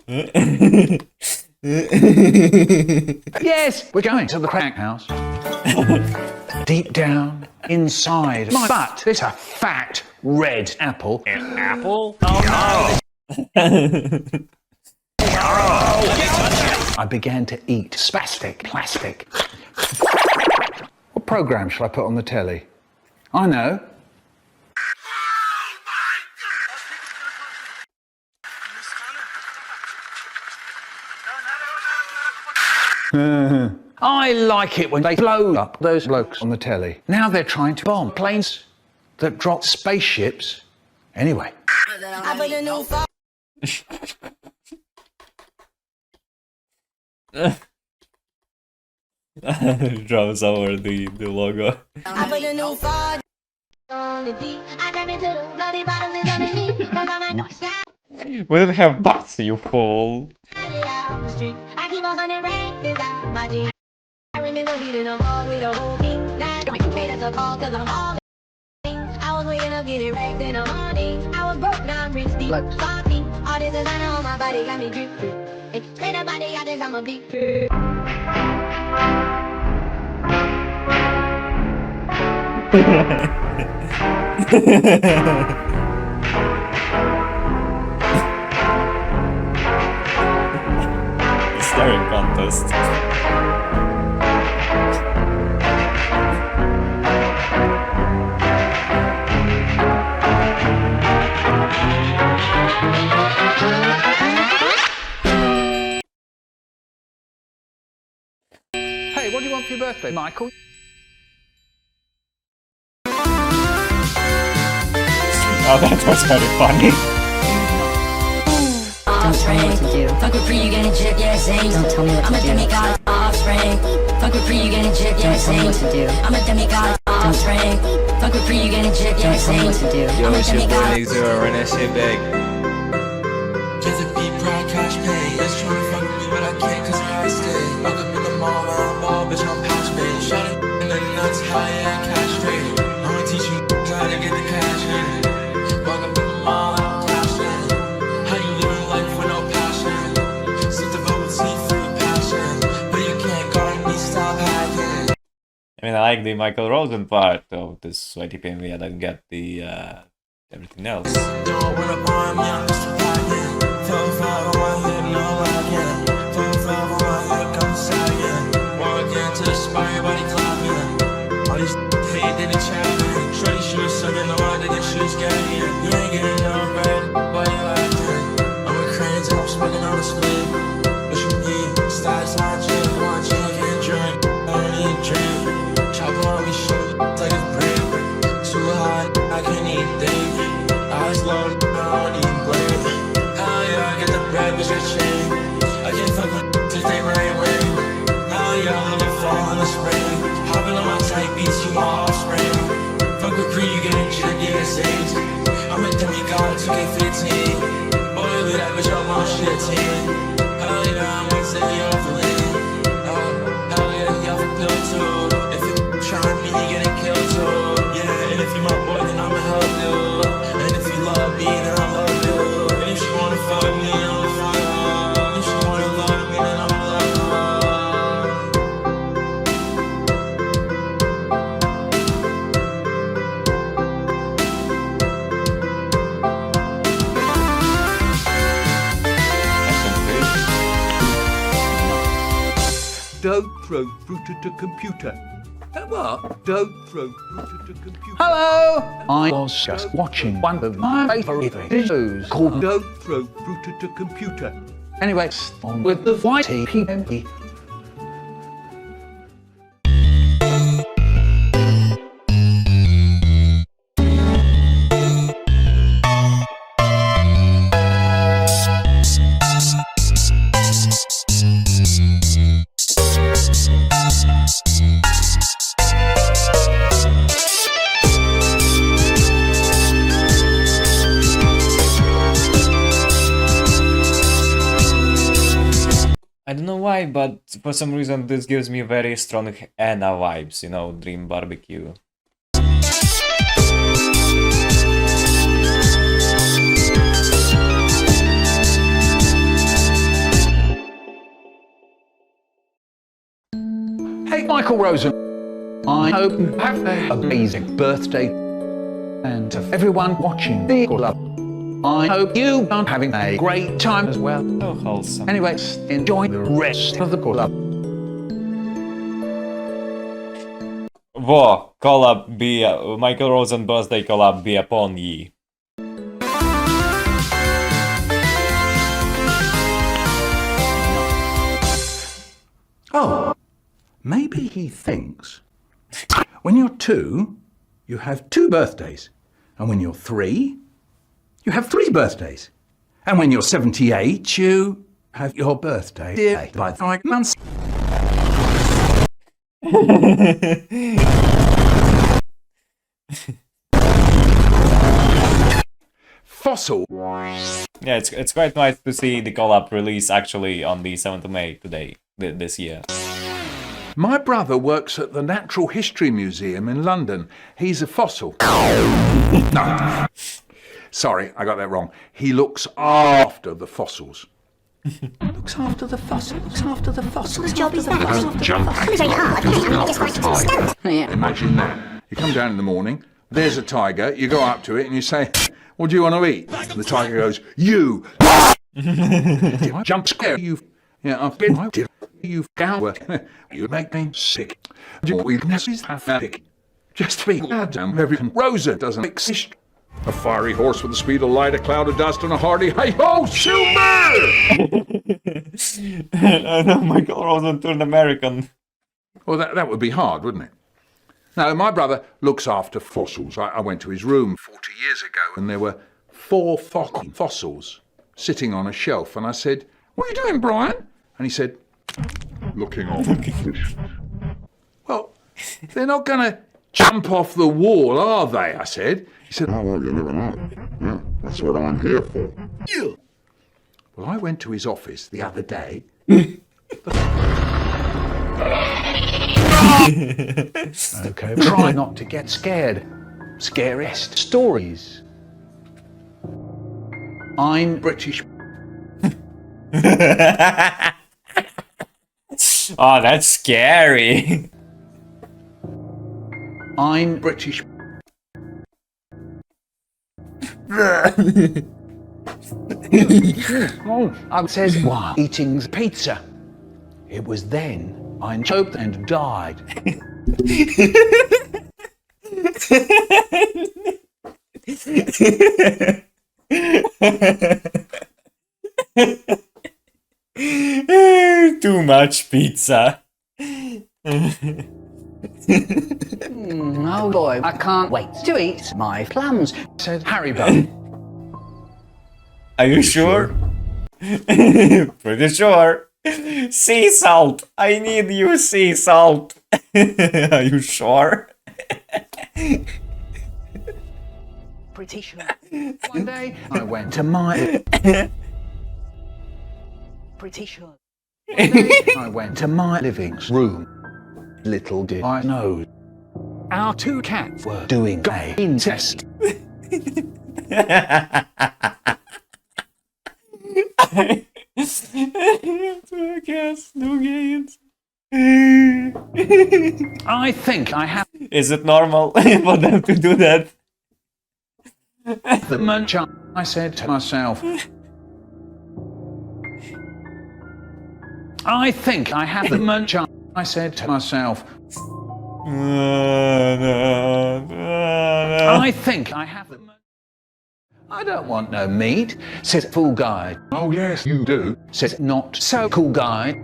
Yes, we're going to the crack house. Deep down inside my butt, there's a fat red apple. An apple? Oh no! I began to eat spastic plastic. What program shall I put on the telly? I know. I like it when they blow up those blokes on the telly. Now they're trying to bomb planes that drop spaceships. Anyway. Drums over the logo. We don't have butts, you fool. Staring contest. Hey, what do you want for your birthday, Michael? Oh, that was very funny. Don't tell me what to do. Fuck with free, you getting chip, yeah, same. Don't tell me what to do. I'm a demigod, offspring. Fuck with free, you getting chip, yeah, same. Don't tell me what to do. I'm a demigod, offspring. Fuck with free, you getting chip, yeah, same. Don't tell me what to do. Yo, it's your boy Nigga, run that shit back. Just a beat, pride, cash, pay. I mean, I like the Michael Rosen part of this sweaty PNV. I don't get the everything else. I'm a demigod, 2K15. Boy, look that bitch, I want shit 10. Hell yeah, I'm gonna say y'all for lean. Hell yeah, y'all for pill too. If you try me, you get a kill too. Yeah, and if you my boy, then I'ma help you. And if you love me, then I love you. And if you wanna fuck me, I'ma fuck you. If you wanna love me, then I'ma love you. Don't throw fruit at a computer. What? Don't throw fruit at a computer. Hello! I was just watching one of my favorite videos called Don't throw fruit at a computer. Anyway, on with the whitey PNV. I don't know why, but for some reason this gives me very strong Anna vibes, you know, Dream Barbecue. Hey, Michael Rosen. I hope you have an amazing birthday. And to everyone watching the Collab, I hope you are having a great time as well. So wholesome. Anyway, enjoy the rest of the Collab. Во, collab be Michael Rosen birthday collab be upon ye. Oh, maybe he thinks when you're 2, you have 2 birthdays. And when you're 3, you have 3 birthdays. And when you're 78, you have your birthday delayed by 5 months. Fossil. Yeah, it's quite nice to see the collab release actually on the 7th of May today, this year. My brother works at the Natural History Museum in London. He's a fossil. No. Sorry, I got that wrong. He looks after the fossils. Looks after the fossils. Looks after the fossils. Whose job is that? It's very hard. I just like to be stunned. Yeah. Imagine that. You come down in the morning, there's a tiger, you go up to it and you say, what do you want to eat? And the tiger goes, you! Jump scare you. Yeah, I've been you coward. You make me sick. Your weakness is pathetic. Just be goddamn everything. Rosa doesn't exist. A fiery horse with the speed of light, a cloud of dust, and a hearty hey-ho, shoot I know Michael Rosen turned American. Well, that would be hard, wouldn't it? Now, my brother looks after fossils. I went to his room 40 years ago, and there were 4 fossils sitting on a shelf. And I said, what are you doing, Brian? And he said, looking off. Well, they're not going to jump off the wall, are they? I said. He said, oh, well, you never know. Yeah, that's what I'm here for. Yeah. Well, I went to his office the other day. Okay, try not to get scared. Scariest stories. I'm British. Oh, that's scary. I'm British. I says while eating pizza. It was then I choked and died. Too much pizza. Oh boy, I can't wait to eat my plums, said Haribo. Are you sure? Pretty sure. Sea salt. I need you, sea salt. Are you sure? Pretty sure. One day I went to my... Pretty sure. I went to my living room. Little did I know, our two cats were doing gay incest. I think I have. Is it normal for them to do that? The munch, I said to myself. I think I have the munch, I said to myself. I think I have the munch. I don't want no meat, says Fool Guy. Oh yes, you do, says Not So Cool Guy.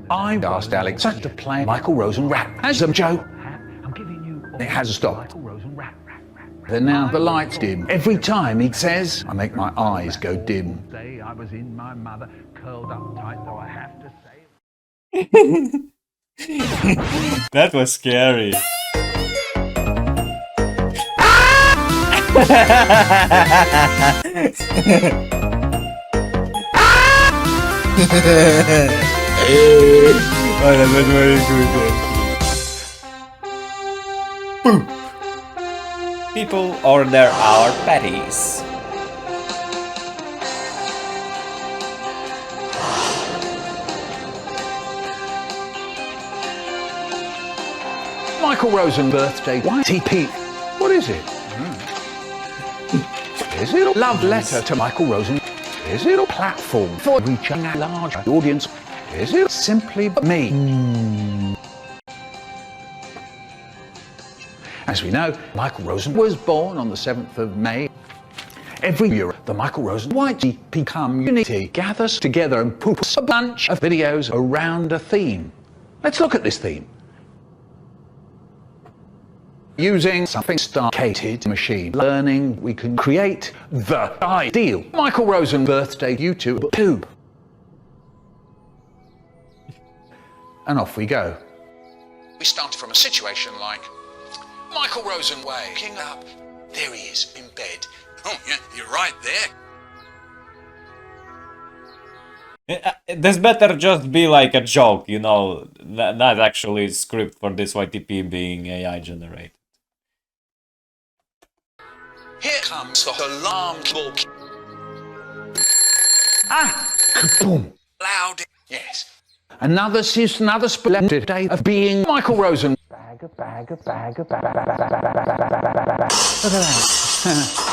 I asked Alex to play Michael Rosen rap as a joke. It has to stop. Then now the lights dim. Every time he says, I make my eyes go dim. I was in my mother, curled up tight, though I have to say. That was scary. Oh, that was very good. Boop. People order our patties. Michael Rosen birthday YTP. What is it? Is it a love letter to Michael Rosen? Is it a platform for reaching a larger audience? Is it simply me? As we know, Michael Rosen was born on the 7th of May. Every year, the Michael Rosen YTP community gathers together and puts a bunch of videos around a theme. Let's look at this theme. Using something sophisticated machine learning, we can create the ideal Michael Rosen birthday YouTube tube. And off we go. We started from a situation like Michael Rosen waking up. There he is in bed. Oh yeah, you're right there. This better just be like a joke, you know, not actually script for this YTP being AI generated. Here comes the alarm clock. Ah! Kaboom! Loud. Yes. Another splendid day of being Michael Rosen. Look at that.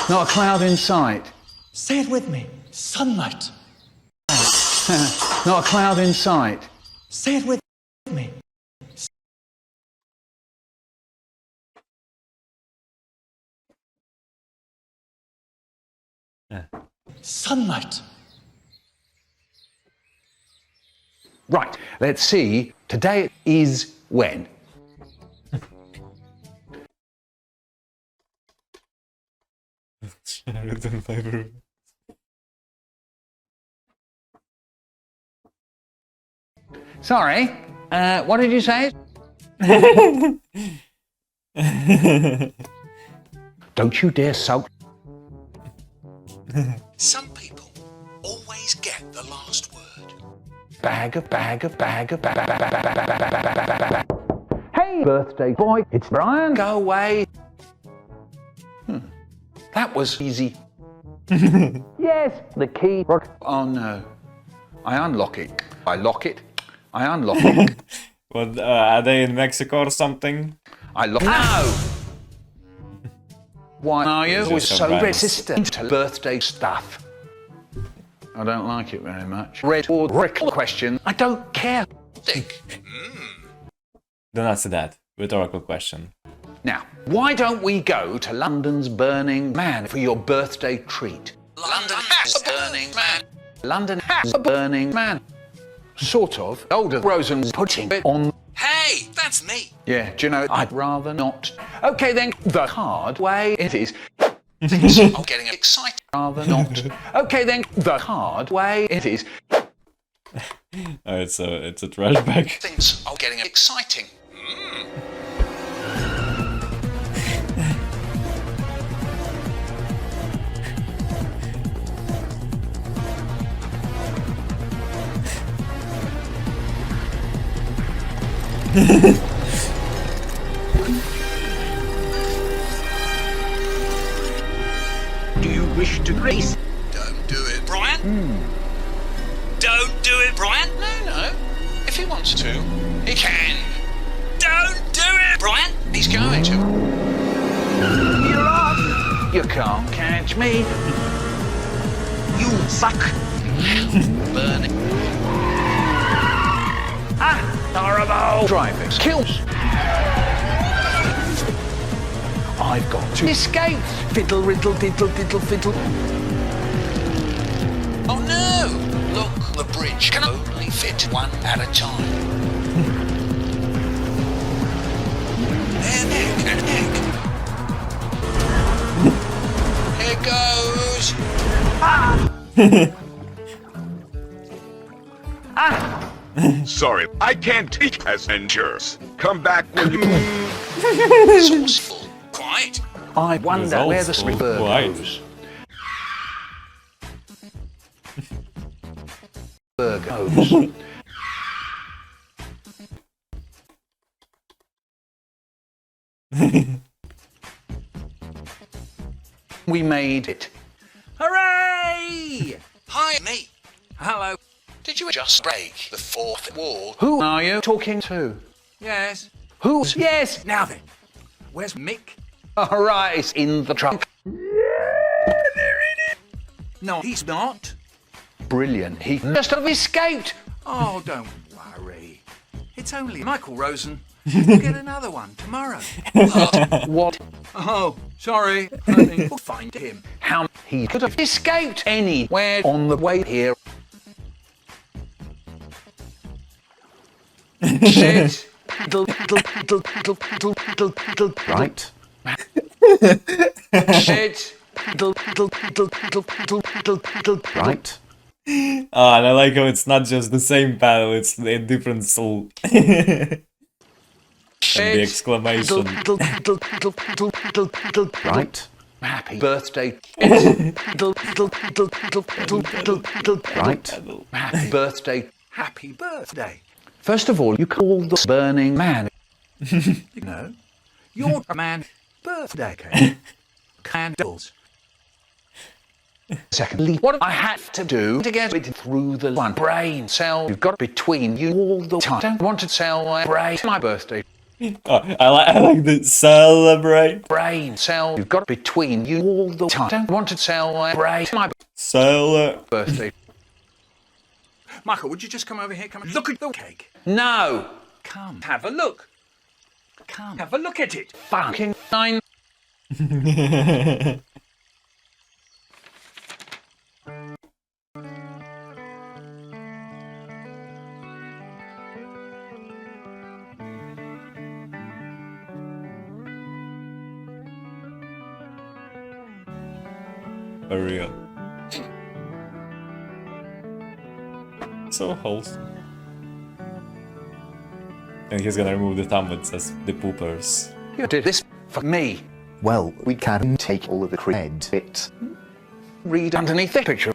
Not a cloud in sight. Say it with me. Sunlight. Not a cloud in sight. Say it with me. Sunlight. Right, let's see. Today is when? Sorry, what did you say? Don't you dare sulk. Some people always get the last word. Bag of. Hey, birthday boy, it's Brian. Go away. That was easy. Yes, the key. Oh no. I unlock it. I lock it. I unlock it. What, are they in Mexico or something? I love. No! Why are you always so resistant to birthday stuff? I don't like it very much. Red or brick question. I don't care. Don't answer that. Rhetorical question. Now, why don't we go to London's Burning Man for your birthday treat? London has a Burning Man. London has a Burning Man. Sort of. Older Rosen's putting it on. Hey, that's me. Yeah, do you know, I'd rather not. Okay then, the hard way it is. I'm getting excited. Rather not. Okay then, the hard way it is. Oh, it's a trash bag. Things are getting exciting. Do you wish to race? Don't do it, Brian? Don't do it, Brian? No. If he wants to, he can. Don't do it, Brian? He's going to. You're off. You can't catch me. You suck. Burning. Horrible. Drivers. Kills. I've got to escape. Fiddle, riddle, diddle, diddle, fiddle. Oh no! Look, the bridge can only fit one at a time. Nick. Here goes. Sorry, I can't teach passengers. Come back when you... Resourceful. Quite. I wonder where the river goes. We made it. Hooray! Hi, me. Hello. Did you just break the fourth wall? Who are you talking to? Yes. Who's? Yes. Now then, where's Mick? All right, it's in the trunk. Yeah, they're in it. No, he's not. Brilliant. He just have escaped. Oh, don't worry. It's only Michael Rosen. We'll get another one tomorrow. What? Oh, sorry. We'll find him. How he could have escaped anywhere on the way here. Shit. Paddle, paddle, paddle, paddle, paddle, paddle, paddle. Right. Shit. Paddle, paddle, paddle, paddle, paddle, paddle, paddle. Right. And I like how it's not just the same paddle, it's a different soul. And the exclamation. Paddle, paddle, paddle, paddle, paddle, paddle. Right. Happy birthday. Paddle, paddle, paddle, paddle, paddle, paddle, paddle. Right. Happy birthday. Happy birthday. First of all, you call the Burning Man. You know, your man's birthday cake. Candles. Secondly, what I had to do to get it through the one brain cell you've got between you all the time. I don't want to celebrate my birthday. Oh, I like the celebrate. Brain cell you've got between you all the time. I don't want to celebrate my birthday. Michael, would you just come over here? Come and look at the cake. No. Come, have a look. Come, have a look at it. Fucking fine. For real. So wholesome. And he's gonna remove the thumb that says the poopers. You did this for me. Well, we can take all of the credit. Read underneath the picture.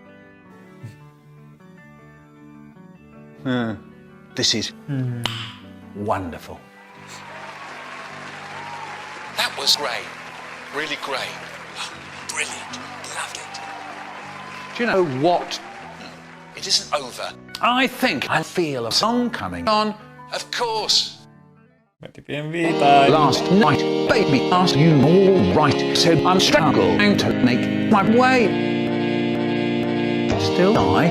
This is wonderful. That was great. Really great. Brilliant. Loved it. Do you know what? It isn't over. I think I feel a song coming on Of course. PNV time. Last night, baby asked you all right. Said I'm struggling to make my way. Still I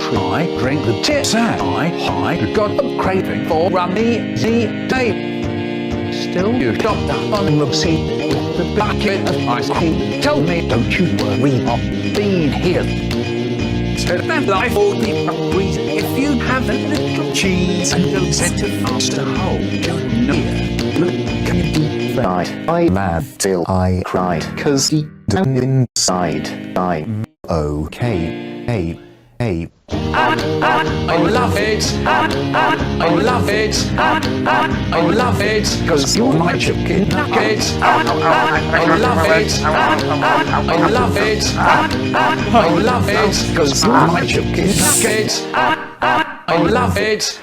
drink the tips and I got a craving for rummy Z-Day. Still you stopped on the seat with the bucket of ice cream. Tell me, don't you worry, I've been here. Said that life will be a breeze if you have a little cheese and don't set a faster hole. Don't know. Look at deep fried. I'm mad till I cried, 'cause deep down inside I'm okay. Hey. Hey. I love it. I love it. I love it. 'Cause you're my chicken nugget. I love it. I love it. I love it. 'Cause you're my chicken nugget. I love it.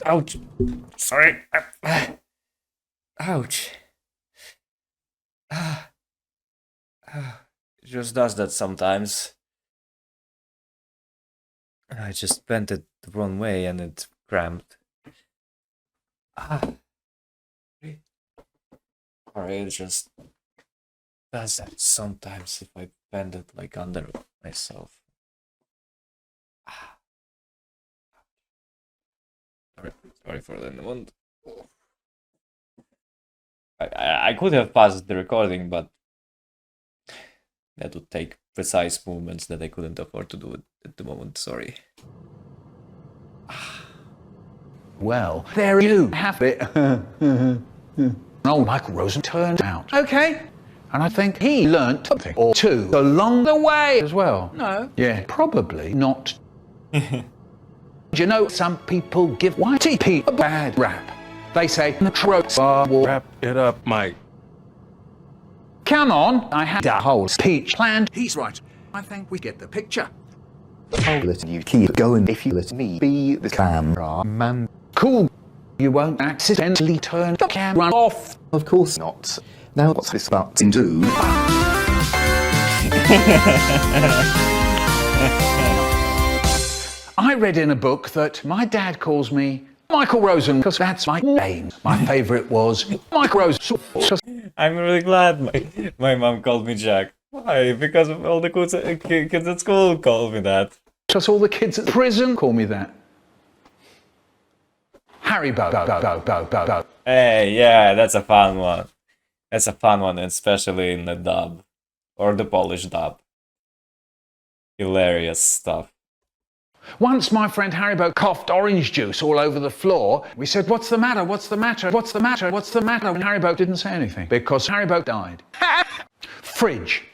Ouch. Sorry. Ouch. It just does that sometimes. I just bent it the wrong way and it cramped. Alright, it just does that sometimes if I bend it like under myself. Sorry for that one. I could have paused the recording, but that would take precise movements that I couldn't afford to do at the moment, sorry. Well, there you have it. Old Michael Rosen turned out okay. And I think he learnt something or two along the way as well. No. Yeah, probably not. You know, some people give YTP a bad rap. They say the tropes are war. Wrap it up, Mike. Come on, I had a whole speech planned. He's right. I think we get the picture. I'll let you keep going if you let me be the camera man. Cool. You won't accidentally turn the camera off. Of course not. Now what's this button do? I read in a book that my dad calls me Michael Rosen because that's my name. My favourite was Michael Rosen. I'm really glad my mom called me Jack. Why? Because all the kids at school call me that. Because all the kids at prison call me that. Haribo. Hey, yeah, that's a fun one. That's a fun one, especially in the dub. Or the Polish dub. Hilarious stuff. Once my friend Haribo coughed orange juice all over the floor. We said, what's the matter? What's the matter? What's the matter? What's the matter? And Haribo didn't say anything because Haribo died. Fridge.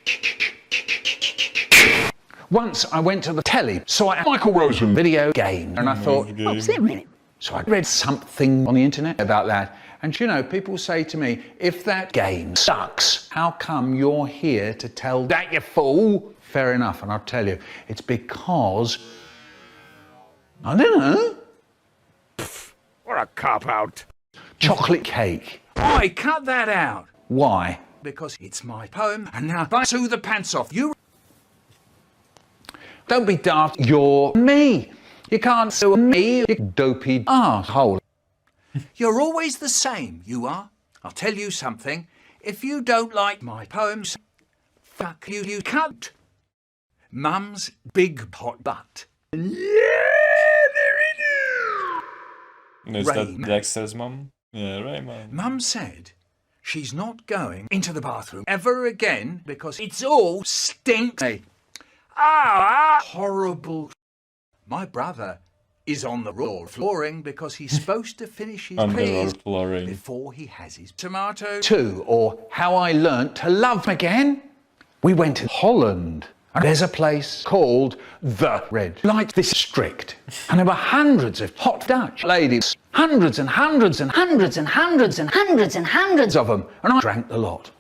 Once I went to the telly, saw a Michael Rosen video game, and I thought, what's it? So I read something on the internet about that. And you know, people say to me, if that game sucks, how come you're here to tell that, you fool? Fair enough, and I'll tell you, it's because I don't know. What a cop-out. Chocolate cake. Oi, cut that out. Why? Because it's my poem, and now I sue the pants off you. Don't be daft, you're me. You can't sue me, you dopey arsehole. You're always the same, you are. I'll tell you something. If you don't like my poems, fuck you, you cunt. Mum's big hot butt. Is that Dexter's mum? Yeah, right, mum. Mum said she's not going into the bathroom ever again because it's all stinks. Horrible. My brother is on the raw flooring because he's supposed to finish his peas before he has his tomato. 2, or How I Learnt to Love Again. We went to Holland. And there's a place called The Red Light District. And there were hundreds of hot Dutch ladies. Hundreds and hundreds and hundreds and hundreds and hundreds and hundreds of them. And I drank a lot.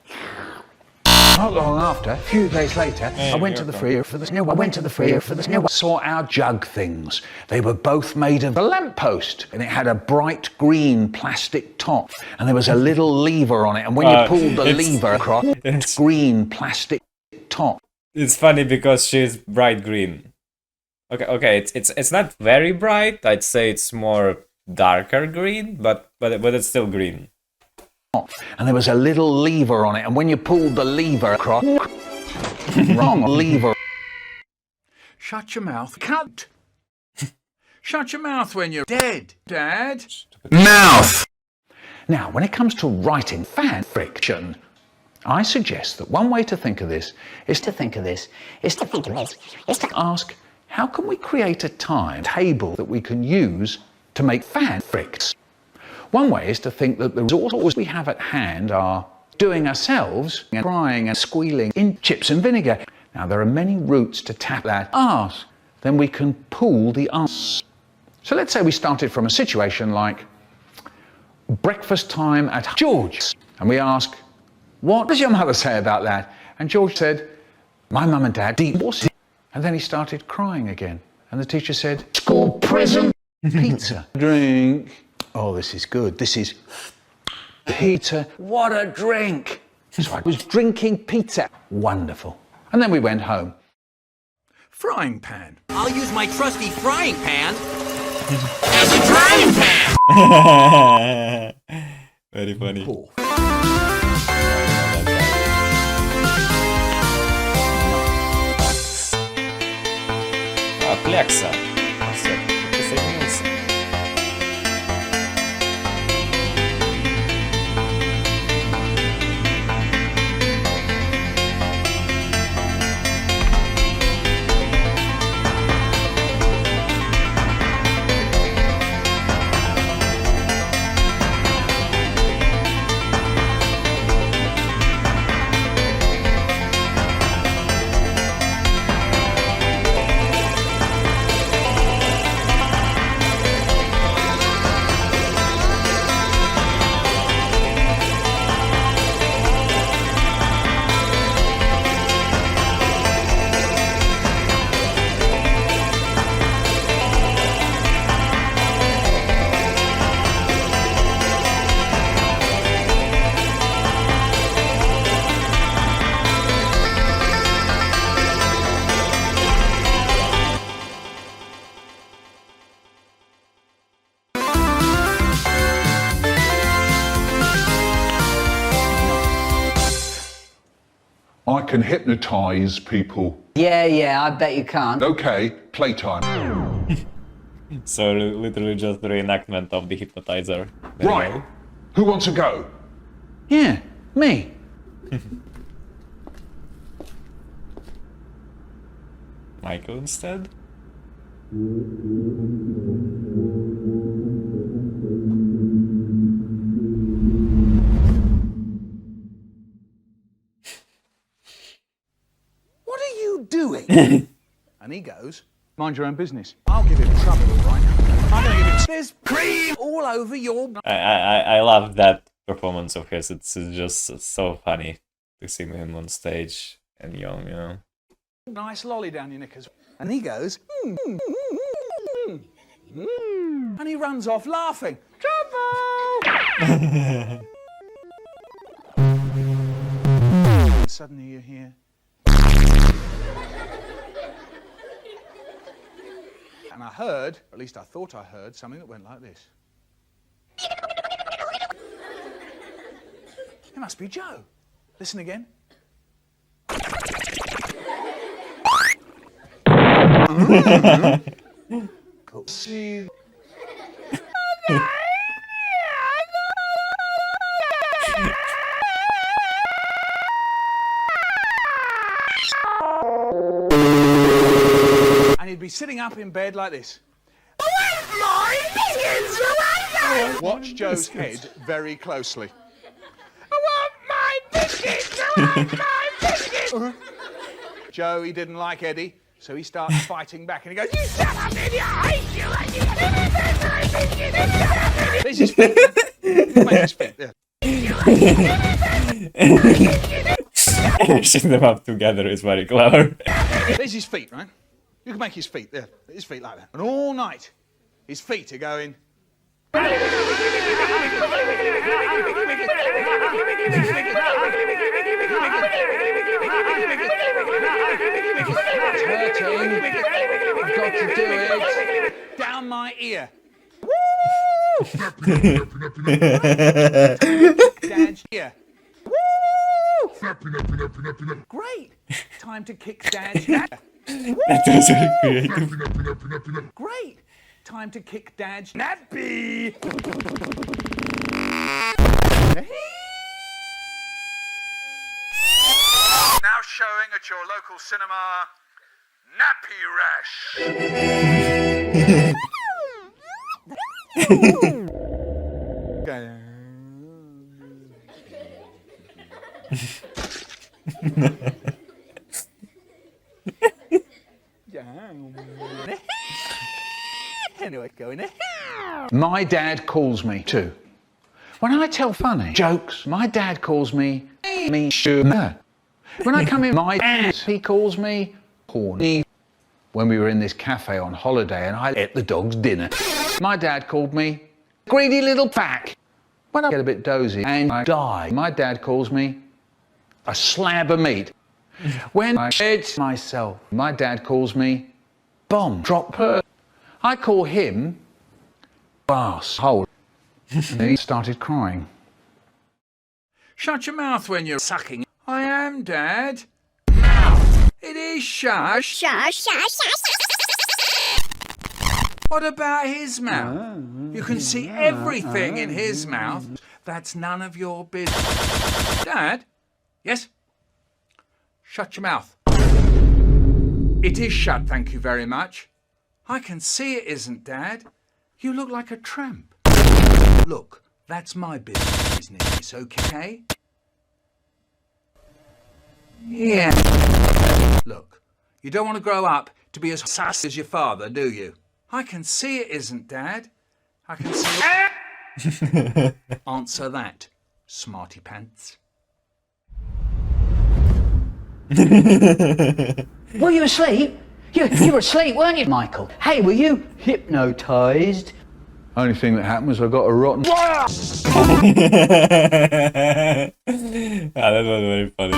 Not long after, a few days later, I went to the Fryciopoop for the snow. I went to the Fryciopoop for the snow. I saw our jug things. They were both made of a lamppost. And it had a bright green plastic top. And there was a little lever on it. And when you pulled the lever across, it's green plastic top. It's funny because she's bright green. Okay, it's not very bright. I'd say it's more darker green, but it's still green. And there was a little lever on it, and when you pulled the lever across, wrong lever. Shut your mouth, cunt. Shut your mouth when you're dead, Dad. Mouth! Now, when it comes to writing fan fiction, I suggest that one way to think of this is to ask, how can we create a timetable that we can use to make fanfics? One way is to think that the resources we have at hand are doing ourselves and crying and squealing in chips and vinegar. Now, there are many routes to tap that arse. Then we can pool the arse. So let's say we started from a situation like breakfast time at George's, and we ask, what does your mother say about that? And George said, my mum and dad divorced. And then he started crying again. And the teacher said, school, prison, pizza, drink. Oh, this is good. This is pizza. What a drink. So I was drinking pizza. Wonderful. And then we went home. Frying pan. I'll use my trusty frying pan as a drying pan. Very funny. Cool. Plexa. I can hypnotize people. Yeah, I bet you can't. Okay, playtime. So literally just the reenactment of the hypnotizer. Very Right. well. Who wants to go? Yeah, me. Michael instead? What are you doing? And he goes, mind your own business. I'll give him trouble, all right? I'm going to give him... There's cream all over your... I love that performance of his. It's just so funny to see him on stage and young, you know. Nice lolly down your knickers. And he goes... And he runs off laughing. Trouble! Suddenly you hear... And I heard, or at least I thought I heard, something that went like this. It must be Joe. Listen again. Cool. See. And he'd be sitting up in bed like this. Watch Joe's head very closely. I want my biscuits! I want my biscuits! Joe, he didn't like Eddie, so he starts fighting back and he goes, you shut up, idiot! I hate you! There's his feet. You can make his feet, yeah. Mashing them up together is very clever. There's his feet, right? You can make his feet, there. His feet like that. And all night, his feet are going... I've got to do it. Down my ear. Dad's ear. Great. Time to kick Dad's ear. That was very creative. Great. Time to kick Dad's nappy. Now showing at your local cinema, Nappy Rash. Anyway, going in. My dad calls me too. When I tell funny jokes, my dad calls me Husemana. When I come in my ass, he calls me horny. When we were in this cafe on holiday and I ate the dog's dinner, my dad called me greedy little pack. When I get a bit dozy and I die, my dad calls me a slab of meat. When I shit myself, my dad calls me bomb dropper. I call him asshole. And he started crying. Shut your mouth when you're sucking. I am, Dad. It is shush. Shush, shush, shush. What about his mouth? You can see everything in his mouth. That's none of your business. Dad? Yes? Shut your mouth. It is shut, thank you very much. I can see it isn't, Dad. You look like a tramp. Look, that's my business, okay? Yeah. Look, you don't want to grow up to be as sus as your father, do you? I can see it isn't, Dad. I can see... Answer that, smarty pants. Were you asleep? You were asleep, weren't you, Michael? Hey, were you hypnotised? Only thing that happened was I got a rotten... That was very funny.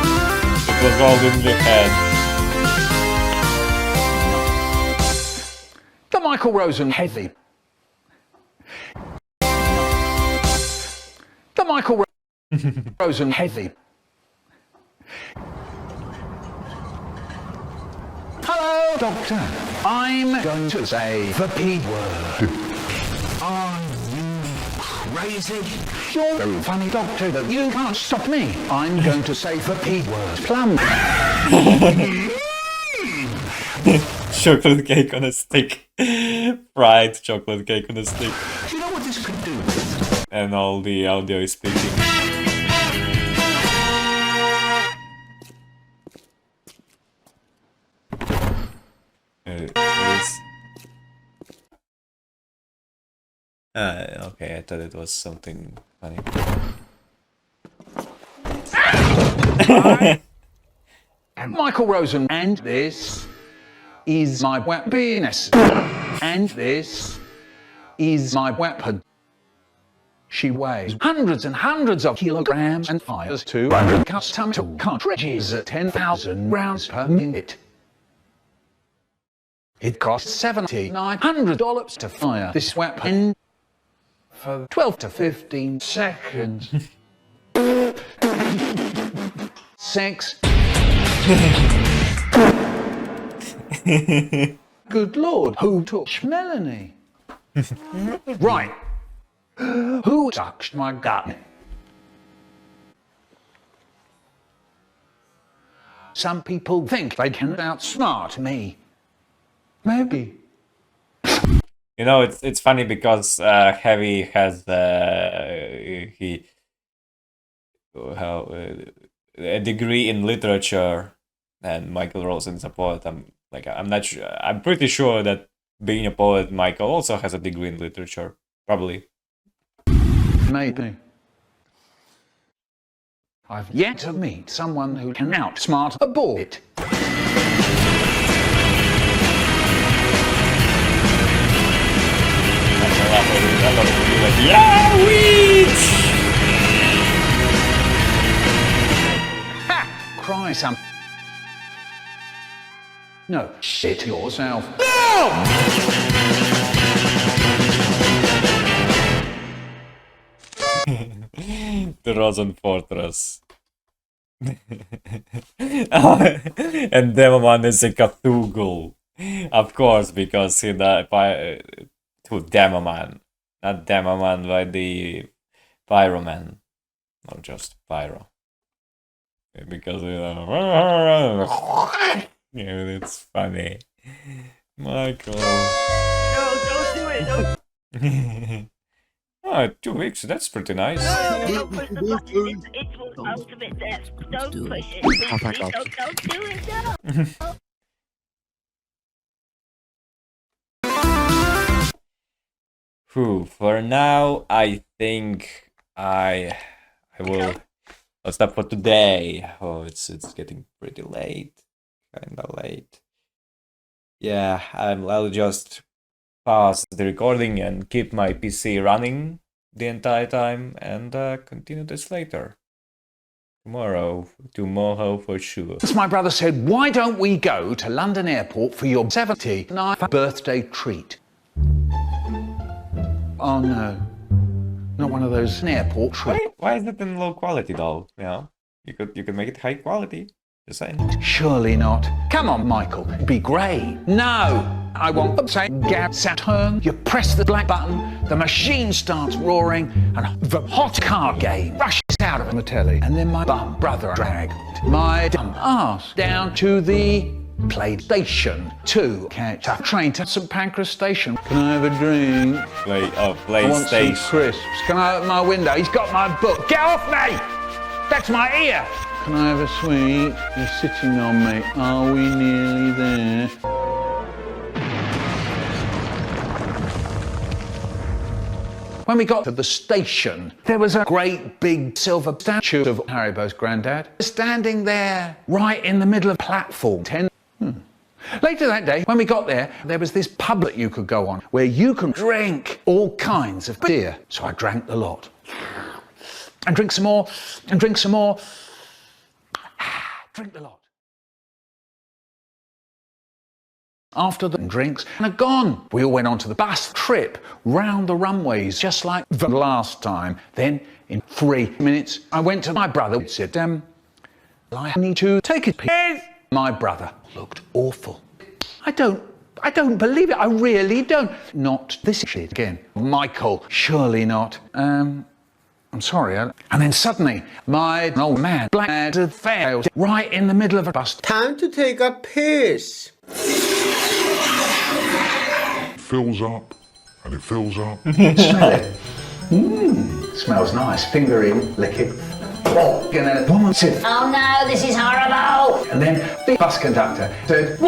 It was all in the head. The Michael Rosen heavy. The Michael Rosen heavy. Hello, Doctor. I'm going to say the P word. Are you crazy? You're a very funny, Doctor, that you can't stop me. I'm going to say the P word. Plum. Chocolate cake on a stick. Fried chocolate cake on a stick. Do you know what this could do? And all the audio is speaking. Okay, I thought it was something funny. And Michael Rosen, and this is my penis. And this is my weapon. She weighs hundreds and hundreds of kilograms and fires 200 custom tool cartridges at 10,000 rounds per minute. It costs $7,900 to fire this weapon for 12 to 15 seconds. 6. Good Lord, who touched Melanie? Right. Who touched my gut? Some people think they can outsmart me. Maybe. You know, it's funny because Heavy has a degree in literature, and Michael Rosen's a poet. I'm not sure. I'm pretty sure that being a poet, Michael also has a degree in literature. Probably. Maybe. I've yet to meet someone who can outsmart a poet. Yeah, witch! Ha! Cry some. No, shit yourself. The Rosen Fortress. And Demoman is a Cthulhu. Of course, because he died by to Demoman. Not Demoman by the Pyroman. Not just Pyro. Because yeah, it's funny. Michael. No, don't do it. Don't. Oh, 2 weeks, that's pretty nice. No, don't push the button. It's ultimate death. Don't push it. Please, don't do it. No. Whew, for now, I think I'll stop for today. Oh, it's getting pretty late, kinda late. Yeah, I'll just pause the recording and keep my PC running the entire time and continue this later. Tomorrow for sure. My brother said, why don't we go to London Airport for your 79th birthday treat? Oh no, not one of those airport treats. Why is it in low quality though? You know, you could make it high quality. Just saying. Surely not. Come on, Michael, be great. No, I want say Gab Saturn. You press the black button, the machine starts roaring, and the hot car game rushes out of the telly, and then my bum brother dragged my dumb ass down to the PlayStation to catch a train to St Pancras Station. Can I have a drink? PlayStation. I want some crisps. Can I open my window? He's got my book. Get off me! That's my ear! Can I have a sweet? He's sitting on me. Are we nearly there? When we got to the station, there was a great big silver statue of Haribo's granddad standing there right in the middle of platform 10. Later that day, when we got there, there was this pub that you could go on where you can drink all kinds of beer. So I drank the lot. And drink some more, and drink some more. Drink the lot. After the drinks are gone, we all went on to the bus trip round the runways, just like the last time. Then, in 3 minutes, I went to my brother and said, I need to take a piss. My brother looked awful. I don't believe it. I really don't. Not this shit again. Michael, surely not. I'm sorry. And then suddenly, my old man, black failed right in the middle of a bus. Time to take a piss. It fills up, and it fills up. Smell it. Smells nice. Finger in, lick it. Oh, and then a woman said, Oh no, this is horrible! And then the bus conductor said,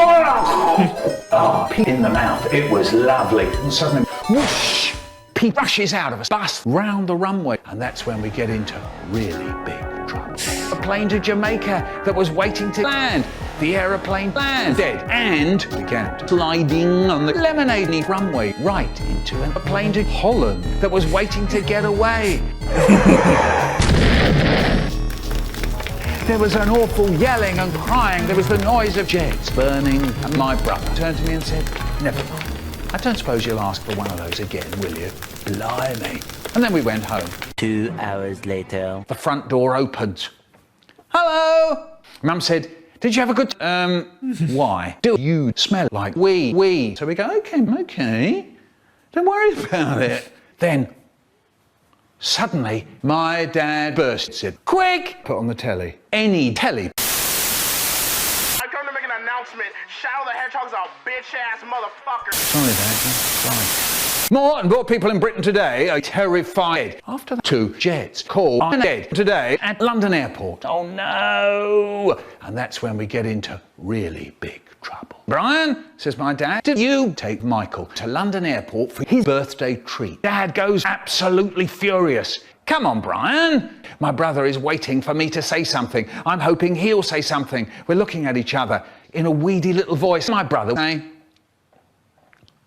pee in the mouth. It was lovely. And suddenly, whoosh, pee rushes out of a bus round the runway. And that's when we get into really big trouble. A plane to Jamaica that was waiting to land. The aeroplane landed and began sliding on the lemonade runway right into a plane to Holland that was waiting to get away. There was an awful yelling and crying. There was the noise of jets burning. And my brother turned to me and said, never mind. I don't suppose you'll ask for one of those again, will you? Blimey. And then we went home. 2 hours later. The front door opened. Hello! Mum said, did you have a good... why? Do you smell like wee? So we go, okay. Don't worry about it. Then, suddenly, my dad burst and said, quick! Put on the telly. Any telly. I come to make an announcement. Shadow the Hedgehog's a bitch-ass motherfucker. Sorry, Dad. Sorry. More and more people in Britain today are terrified after the 2 jets collided today at London Airport. Oh no! And that's when we get into really big trouble. Brian, says my dad, did you take Michael to London Airport for his birthday treat? Dad goes absolutely furious. Come on, Brian. My brother is waiting for me to say something. I'm hoping he'll say something. We're looking at each other in a weedy little voice. My brother saying,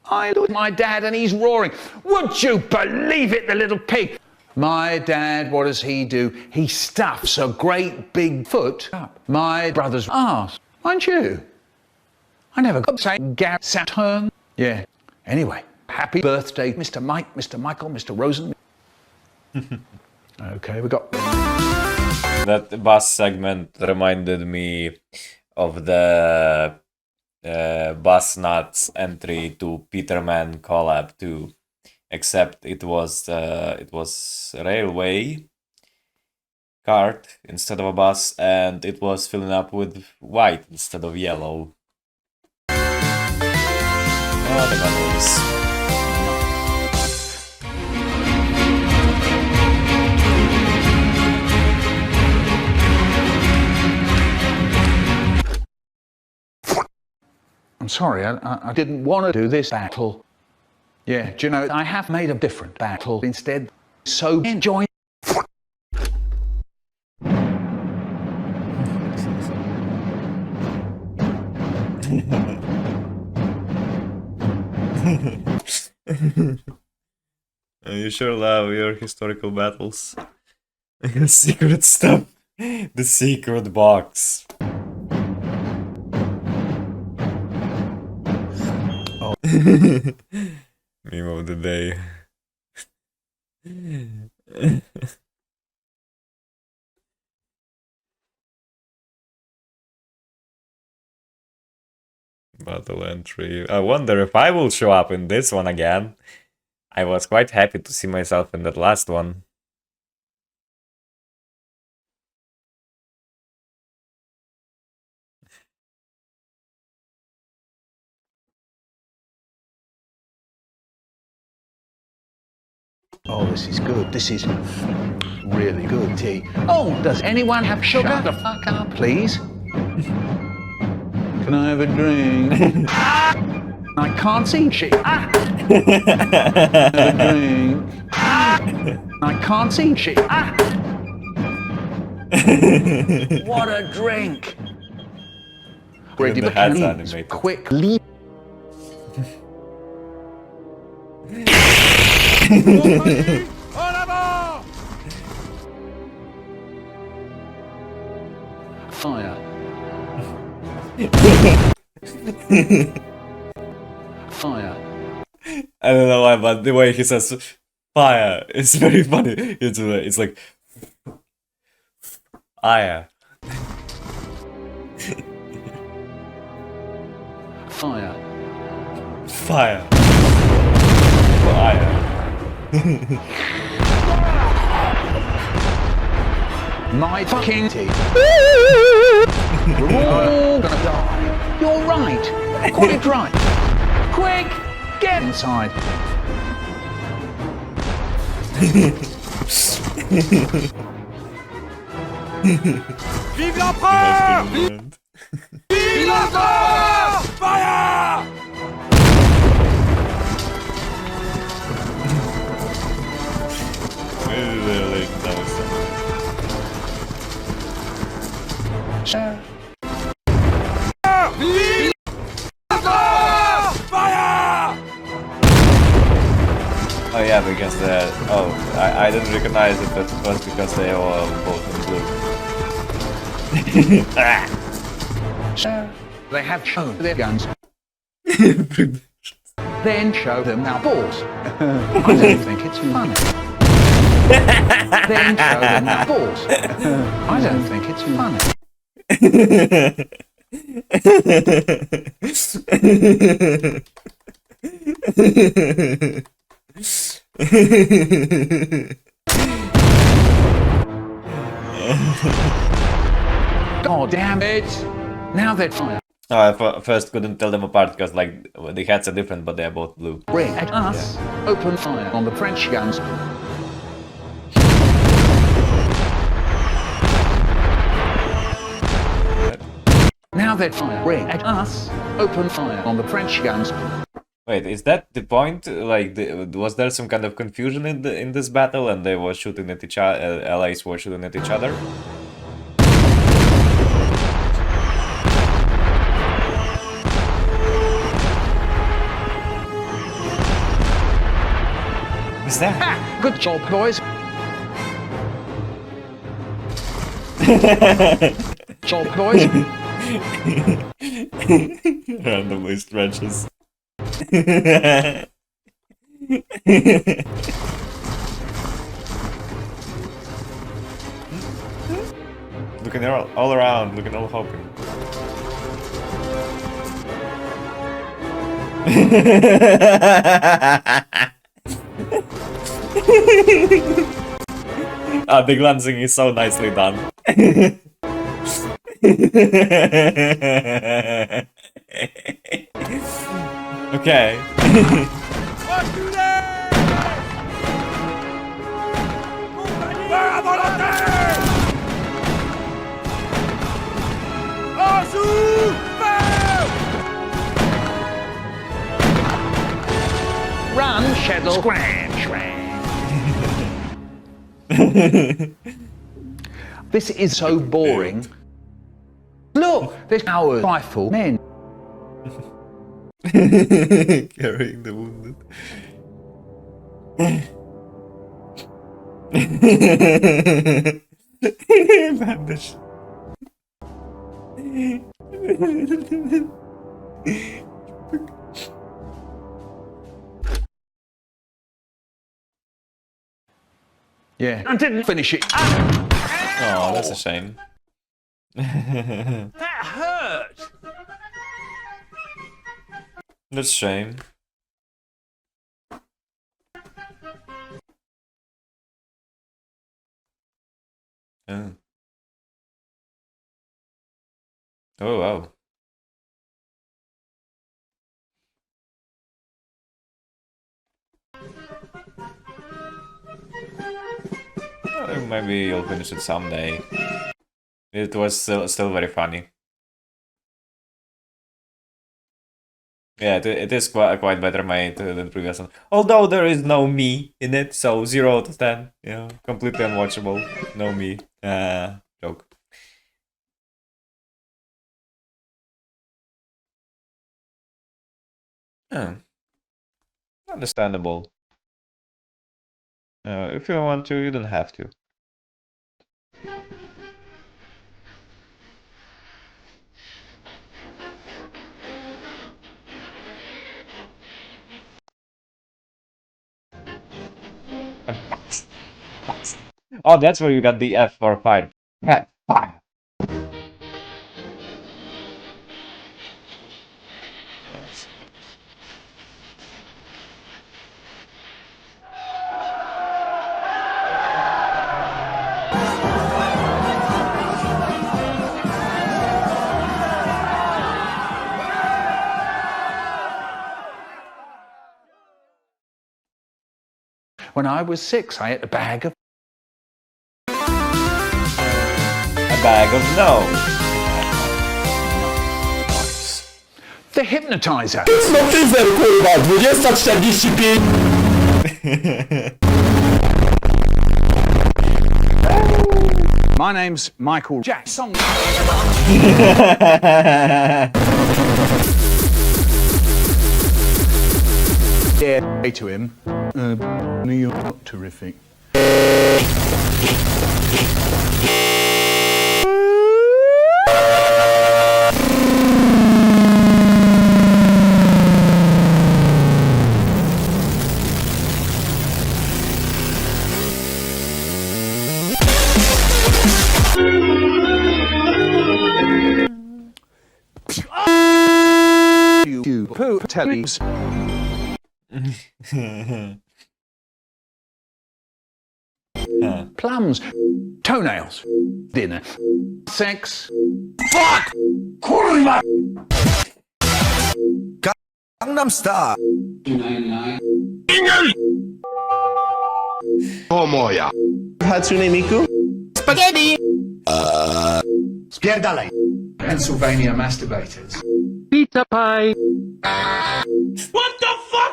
I look at my dad and he's roaring. Would you believe it, the little pig? My dad, what does he do? He stuffs a great big foot up my brother's arse. Mind you, I never got to say Saturn. Yeah. Anyway, happy birthday, Mr. Mike, Mr. Michael, Mr. Rosen. Okay, we got... That bus segment reminded me of the Bus Nuts entry to Peterman Collab 2, except it was railway cart instead of a bus, and it was filling up with white instead of yellow. Oh, the memories. I'm sorry, I didn't want to do this battle. Yeah, do you know, I have made a different battle instead. So enjoy. You sure love your historical battles. Secret stuff. The secret box. Oh. Meme of the day. Battle entry. I wonder if I will show up in this one again. I was quite happy to see myself in that last one. Oh, this is good. This is really good tea. Oh, does anyone have sugar? Shut the fuck up, please. Can I have a drink? I can't see shit. Have a drink. I can't see shit. What a drink! Ready the head's animated. Quick, leap. Fire. Fire. I don't know why, but the way he says fire is very funny. It's like fire. Fire. Fire. Fire. My fucking tea. We're all gonna die. You're right. Got it right. Quick, get inside. Vive l'empereur! Vive l'empereur! Fire! Sure. Vive l'empereur! Fire! Oh yeah, because I didn't recognize it at first because they were both in blue. Sure. They have shown their guns. Then show them our balls. I don't think it's funny. Then show them our balls. I don't think it's funny. God damn it! Now they're fire. Oh, I first couldn't tell them apart because like the hats are different, but they are both blue. Ring at us. Yeah. Open fire on the French guns. Now they're fire. Ring at us. Open fire on the French guns. Wait, is that the point? Like, was there some kind of confusion in this battle, and they were shooting at each other? Allies were shooting at each other. What's that? Ha! Good job, boys. Job, boys. Randomly stretches. Looking all around, looking all hoping. The glancing is so nicely done. Okay. Run, Sheddle. Scram. This is so boring. Look, this hour's rifle men. Carrying the wounded. Bandage. Yeah, I didn't finish it. Oh, that's a shame. That hurt. That's a shame. Oh. Oh wow. Maybe you'll finish it someday. It was still very funny. Yeah, it is quite better made than previous one. Although there is no me in it, so 0 out of 10. Yeah, completely unwatchable. No me. Joke. Understandable. If you want to, you don't have to. Oh, that's where you got the F for fire. Fire. When I was 6, I ate a bag of no. The hypnotizer. My name's Michael Jackson. Yeah, say to him. You're not terrific. You poo tellies. Plums, toenails, dinner, sex. Fuck! Kurwa! Gangnam Style. 299. Oh moja. Hatsune Miku. Spaghetti. Spierdalaj. Pennsylvania masturbators. Pizza pie. What the fuck?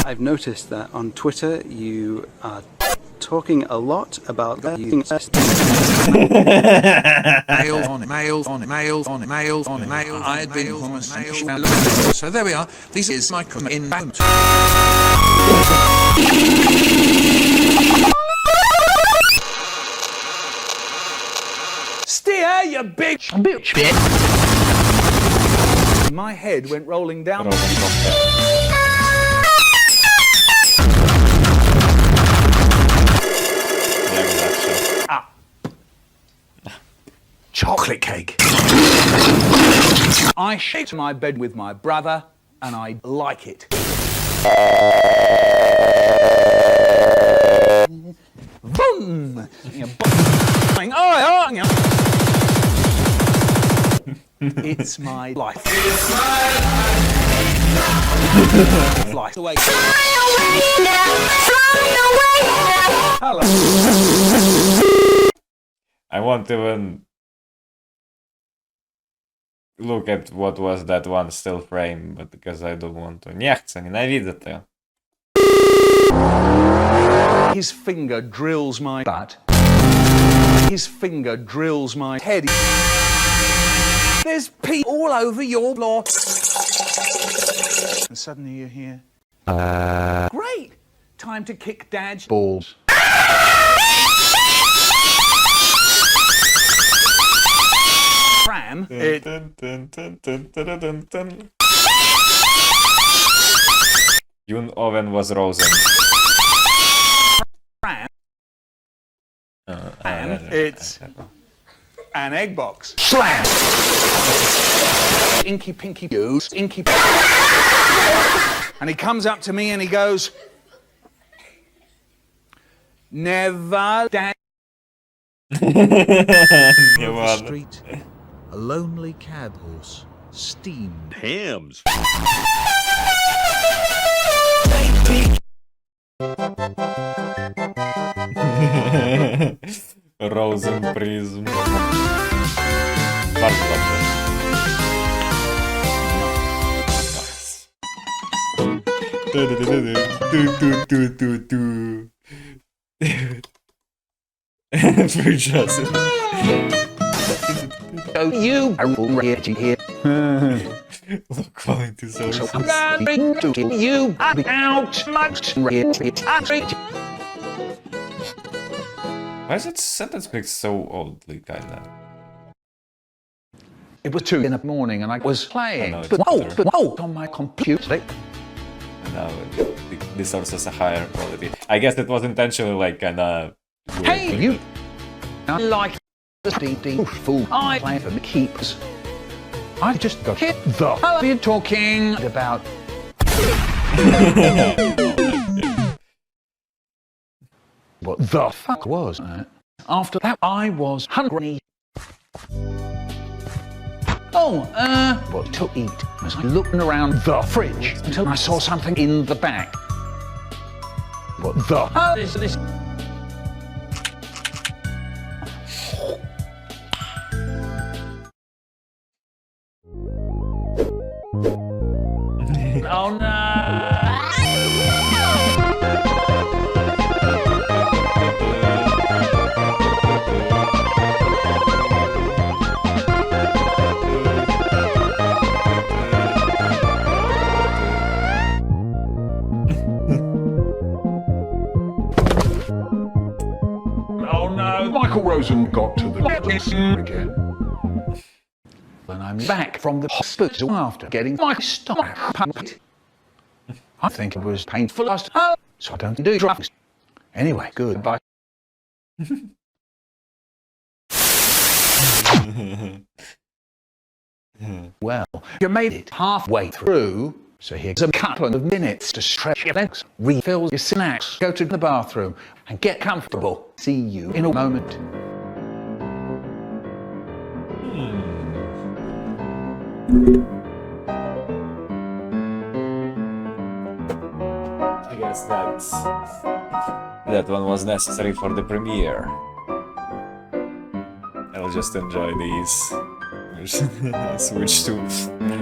I've noticed that on Twitter you are talking a lot about using mail. I'd been homosexual. So there we are. This is my comment in. Steer, you bitch! Bitch! My head went rolling down. Ah. Chocolate cake. I shaped my bed with my brother, and I like it. Boom! It's my life. It's my life. Fly away. Hello. I won't even look at what was that one still frame, but because I don't want to. Nie chcę, nienawidzę tego. His finger drills my butt. His finger drills my head. There's pee all over your floor. And suddenly you're here. Great! Time to kick Dad's balls. Ram. June Owen was Rosen. Ram. And it's an egg box. Slam! Inky Pinky Goose, Inky and he comes up to me and he goes, never dad. The street, a lonely cab horse, steamed hams. Rosen Prism. Bardzo dobrze. Fryciopoop. So you are already here. Look, quality is so I'm going to kill you out much. Why is that sentence picked so oldly, kinda? It was 2 in the morning and I was playing. I know, But on my computer. Now this source has a higher quality. I guess it was intentionally like kinda. Hey, you! I like the DD fool. I play for the keeps. I just got hit the hell are you talking about? What the fuck was that? After that, I was hungry. What to eat? As I looked around the fridge until I saw something in the back. What the hell is this? Oh no! Oh no! Michael Rosen got to the again. When I'm back from the hospital after getting my stomach pumped. I think it was painful last time, so I don't do drugs. Anyway, goodbye. Well, you made it halfway through, so here's a couple of minutes to stretch your legs, refill your snacks, go to the bathroom, and get comfortable. See you in a moment. I guess that one was necessary for the premiere. I'll just enjoy these. Switch 2.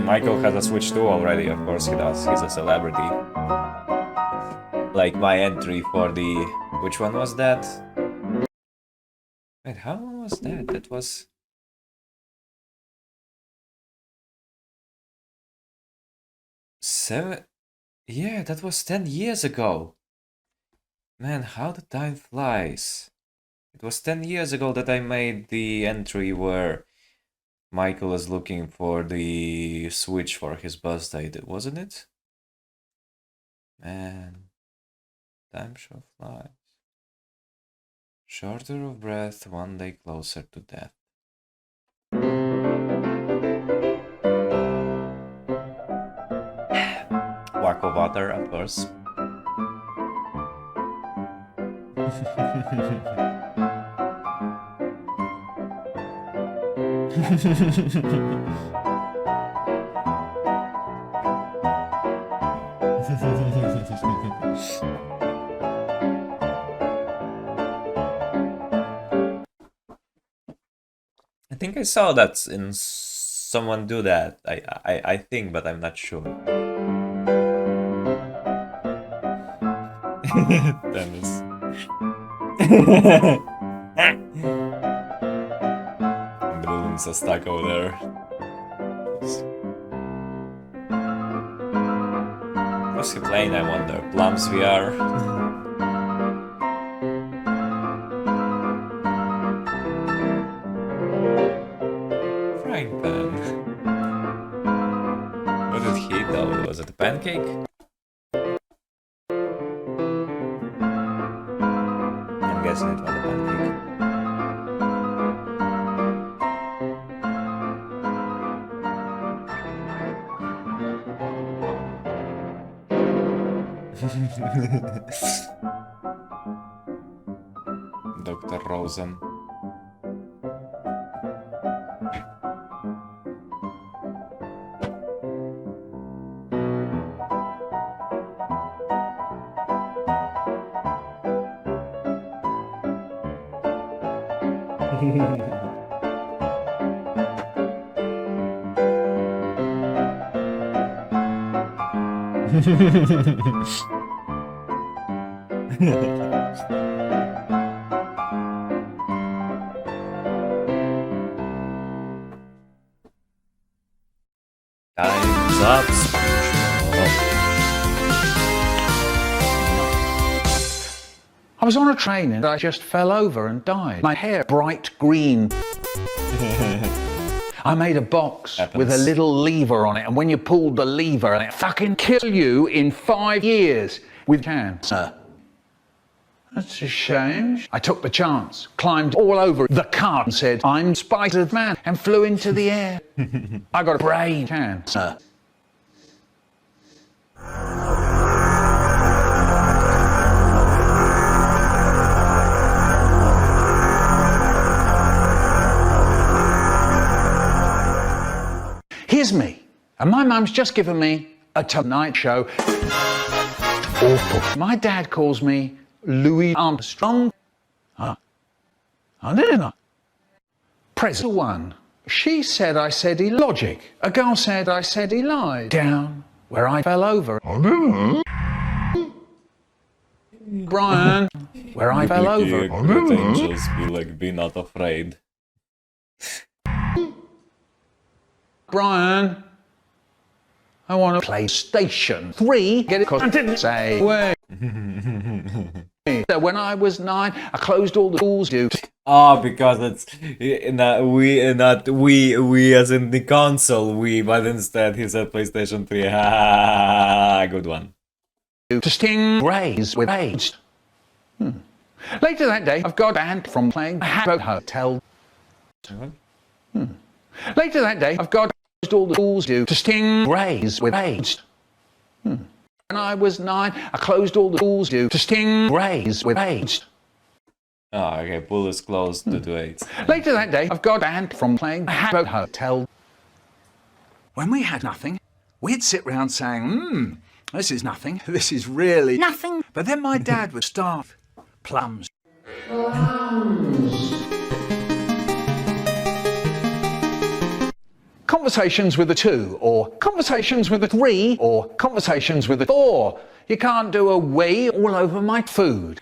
Michael has a Switch 2 already, of course he does. He's a celebrity. Like my entry for the... Which one was that? Wait, how long was that? That was... Yeah, that was 10 years ago. Man, how the time flies. It was 10 years ago that I made the entry where Michael is looking for the Switch for his birthday, wasn't it? Man, time sure flies. Shorter of breath, one day closer to death. Waifu Beater, of course. I think I saw that in someone do that. I think, but I'm not sure. Dennis. The balloons are stuck over there. What's he playing, I wonder? Plums VR? Frying pan. What did he do? Was it a pancake? I'm guessing it was a pancake. Dr. Rosen. Time's up. I was on a train and I just fell over and died. My hair bright green. I made a box with a little lever on it, and when you pulled the lever, it fucking kill you in 5 years with cancer. That's a shame. I took the chance, climbed all over the car and said, I'm Spider-Man, and flew into the air. I got a brain cancer. Here's me, and my mum's just given me a Tonight Show. Awful. My dad calls me Louis Armstrong. I didn't know. President one. She said I said he logic. A girl said I said he lied. Down where I fell over. I didn't know. Brian, where I fell over. Angels be like, be not afraid. Brian, I want to play Station 3. Get it? 'Cause I didn't say wait. So when I was 9, I closed all the doors. Oh, because it's not we as in the console, but instead he said PlayStation 3. Ha, good one. To sting rays with AIDS. Later that day, I've got banned from playing a hotel. Later that day, I've got all the tools to sting rays with AIDS. When I was 9, I closed all the tools to sting rays with AIDS. Oh, okay, pool is closed to AIDS. Later that day, I've got banned from playing a hotel. When we had nothing, we'd sit round saying, this is nothing, this is really nothing. But then my dad would start, plums. Conversations with a 2, or conversations with a 3, or conversations with a 4. You can't do a we all over my food.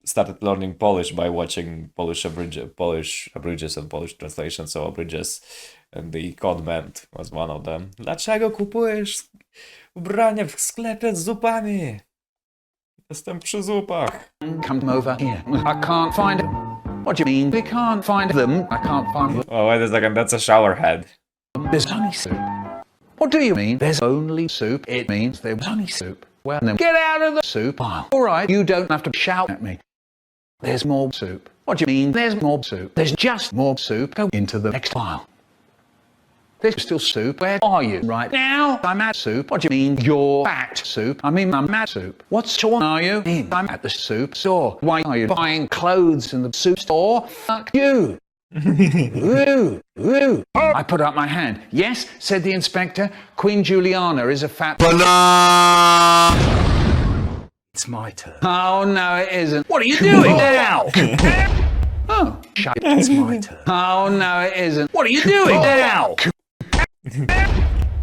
started learning Polish by watching Polish abridges and Polish translations, so abridges, and the Codement was one of them. Dlaczego kupujesz ubrania w sklepie z zupami? Jestem przy zupach. Come over here. I can't find them. What do you mean? We can't find them. I can't find them. Oh, wait a second, that's a shower head. There's honey soup. What do you mean? There's only soup. It means there's honey soup. Well, then get out of the soup pile. All right, you don't have to shout at me. There's more soup. What do you mean? There's more soup. There's just more soup. Go into the next pile. There's still soup. Where are you right now? I'm at soup. What do you mean you're at soup? I mean I'm at soup. What store are you in? I'm at the soup store. Why are you buying clothes in the soup store? Fuck you. Ooh, ooh. I put up my hand. Yes, said the inspector. Queen Juliana is a fat banana. It's my turn. Oh, no, it isn't. What are you doing now? Oh, shut it. It's my turn. Oh, no, it isn't. What are you doing now?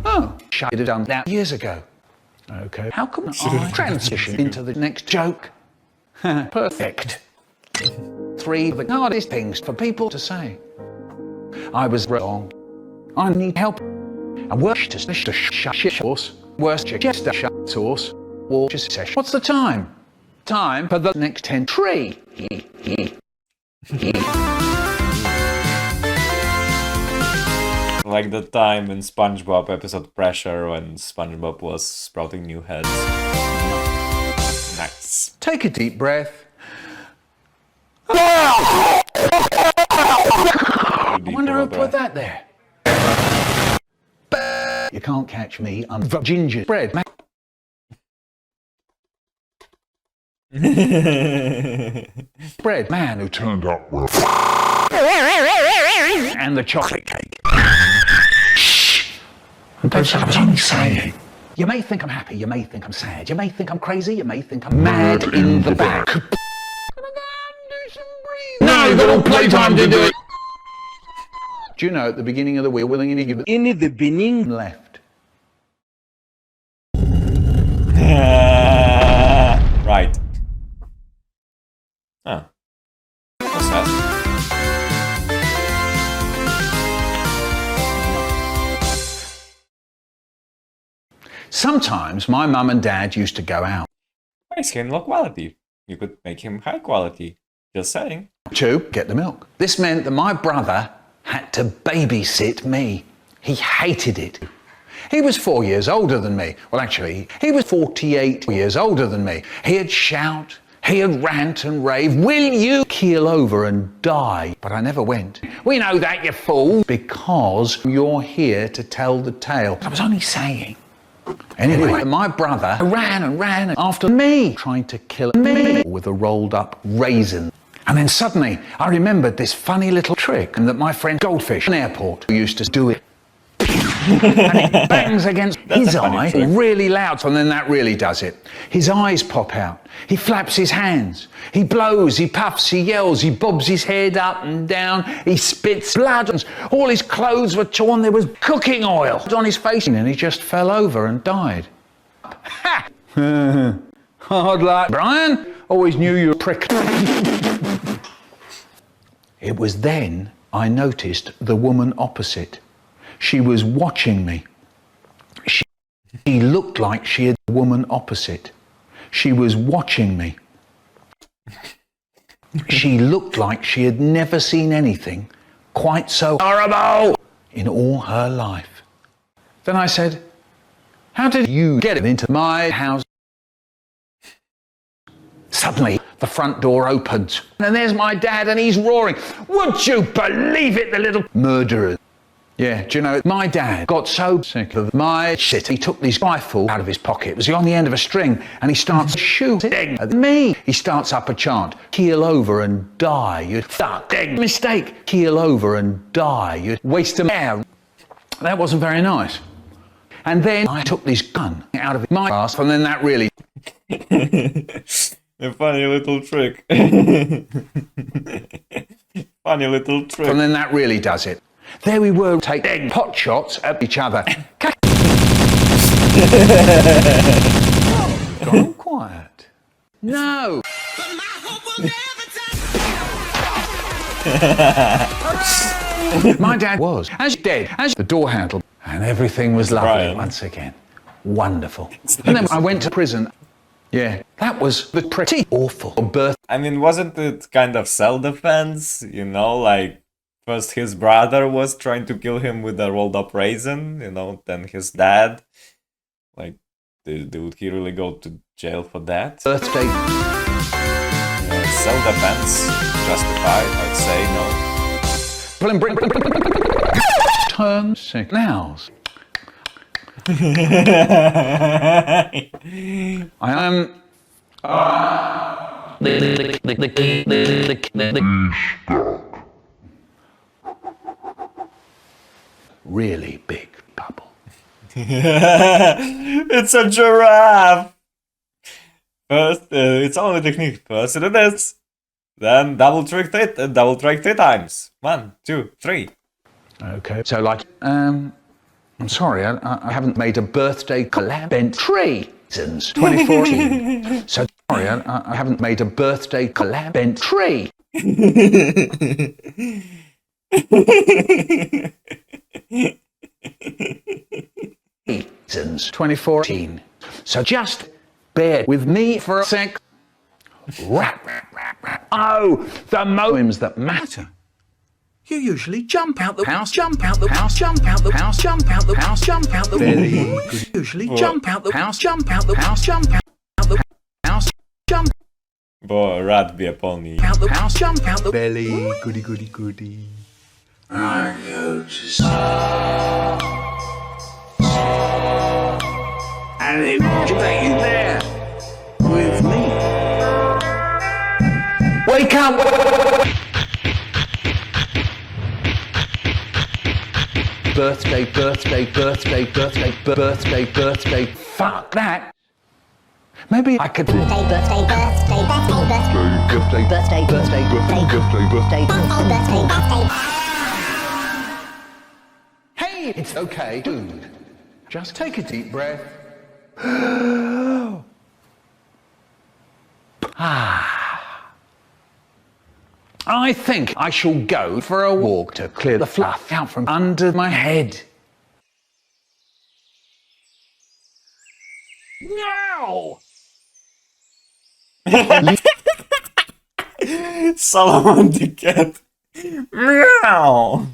Oh, shut it. I've done that years ago. Okay. How come I transition into the next joke? Perfect. 3 of the hardest things for people to say. I was wrong. I need help. And worst to shit sauce. Worst to just shut sauce. Or just session. What's the time? Time for the next 10 tree. Like the time in SpongeBob episode Pressure when SpongeBob was sprouting new heads. Nice. Take a deep breath. I wonder who put that there. You can't catch me. I'm gingerbread man. Bread man who turned up well. And the chocolate cake. Shh! That's what I was only saying. You may think I'm happy, you may think I'm sad, you may think I'm crazy, you may think I'm mad in the back. No, you've got all playtime to do it. Do you know at the beginning of the wheel, we're going to give it in the beginning left. Right. Huh. What's that? Sometimes my mum and dad used to go out. High skin low quality. You could make him high quality. Just saying. To get the milk. This meant that my brother had to babysit me. He hated it. He was 4 years older than me. Well, actually, he was 48 years older than me. He'd shout, he'd rant and rave, will you keel over and die? But I never went. We know that, you fool, because you're here to tell the tale. I was only saying. Anyway, my brother ran and ran after me, trying to kill me with a rolled up raisin. And then suddenly, I remembered this funny little trick that my friend Goldfish in airport used to do it. And it bangs against his eye really loud, and then that really does it. His eyes pop out. He flaps his hands. He blows, he puffs, he yells, he bobs his head up and down. He spits blood, and all his clothes were torn. There was cooking oil on his face, and he just fell over and died. Ha! Hard luck, Brian. Always knew you were a prick. It was then I noticed the woman opposite. She was watching me. She looked like she had the woman opposite. She was watching me. She looked like she had never seen anything quite so horrible in all her life. Then I said, how did you get into my house? Suddenly, the front door opens, and there's my dad, and he's roaring, would you believe it, the little murderer? Yeah, do you know, my dad got so sick of my shit, he took this rifle out of his pocket. It was on the end of a string, and he starts shooting at me. He starts up a chant, keel over and die, you fucking mistake. Keel over and die, you waste of air. That wasn't very nice. And then I took this gun out of my ass, and then that really... A funny little trick. Funny little trick. And then that really does it. There we were, taking pot shots at each other. Oh, gone quiet. No. My dad was as dead as the door handle, and everything was lovely once again. Wonderful. And then I went to prison. Yeah, that was the pretty awful birth. I mean, wasn't it kind of self-defense? You know, like, first his brother was trying to kill him with a rolled up raisin, you know, then his dad. Like, did he really go to jail for that? Birthday. Self-defense, justified, I'd say, no. Turn signals. I am. Really big bubble. It's a giraffe! First, it's only technique. First it is. Then double trick it and double trick 3 times. 1, 2, 3. Okay, so like, I'm sorry, I haven't made a birthday collab entry since 2014. So sorry, I haven't made a birthday collab entry. Since 2014. So just bear with me for a sec. Oh, the moems that matter. You usually jump out the house, jump out the house, jump out the house, jump out the house, jump out the house. Usually jump out the house, jump out the house, jump out the house, jump. Bo rad be a pony. Out the house, jump out the belly, goody goody goody. Are you just and it that you there with me? Wake up! Birthday, birthday, birthday, birthday, birthday, birthday. Fuck that. Maybe I could. Birthday, birthday, birthday, birthday, birthday, birthday, birthday, birthday, birthday, birthday, birthday. Hey, it's okay, dude. Just take a deep breath. I think I shall go for a walk to clear the fluff out from under my head. No! Solomon the cat. Meow.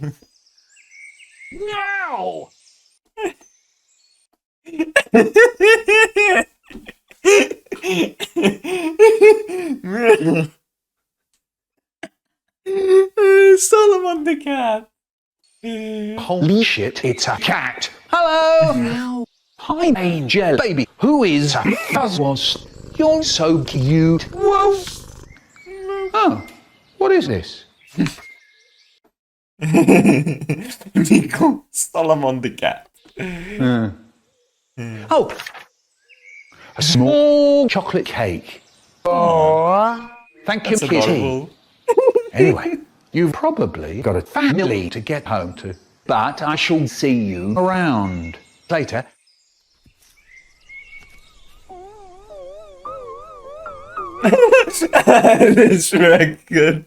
No! Solomon the cat. Holy shit, it's a cat. Hello. Hi, Angel, baby. Who is Fuzzwas? You're so cute. Whoa. Oh, what is this? Nico, Solomon the cat. Oh, a small chocolate cake. Oh, thank you, Kitty. Anyway, you've probably got a family to get home to, but I shall see you around later. That's very good.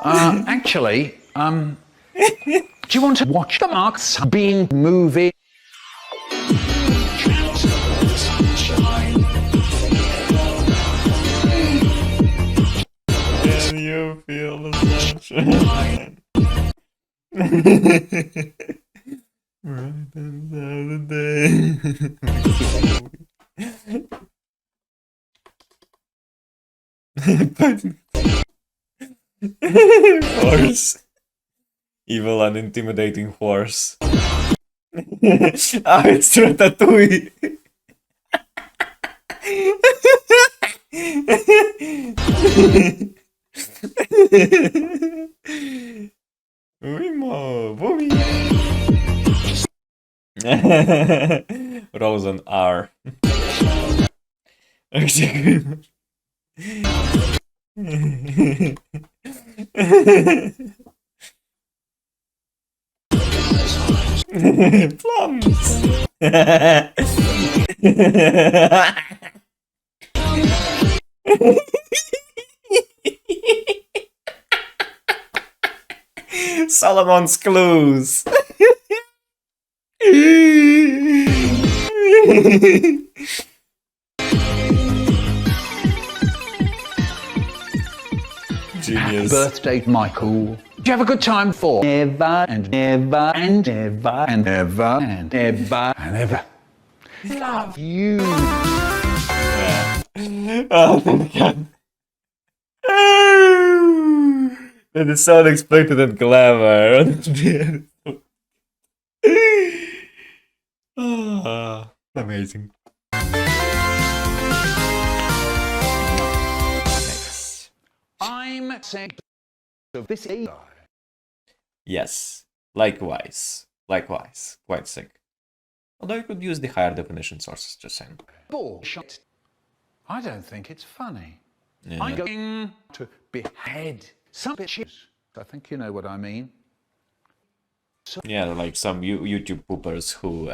Actually, do you want to watch the Mark's Bean movie? Can you feel the sunshine? Right another day. Horse. Evil and intimidating horse. Ah, it's Ratatouille. Rosen R. Plums. Solomon's clues. Happy birthday, Michael. Did you have a good time for? Never and never and never and never and ever and ever. Love you. Oh my god. That is so unexpected and clever. Amazing. I'm sick of this. Yes, likewise. Likewise, quite sick. Although you could use the higher definition sources, just saying. Bullshit. I don't think it's funny. Yeah. I'm going to behead some bitches. I think you know what I mean. Yeah, like some YouTube poopers who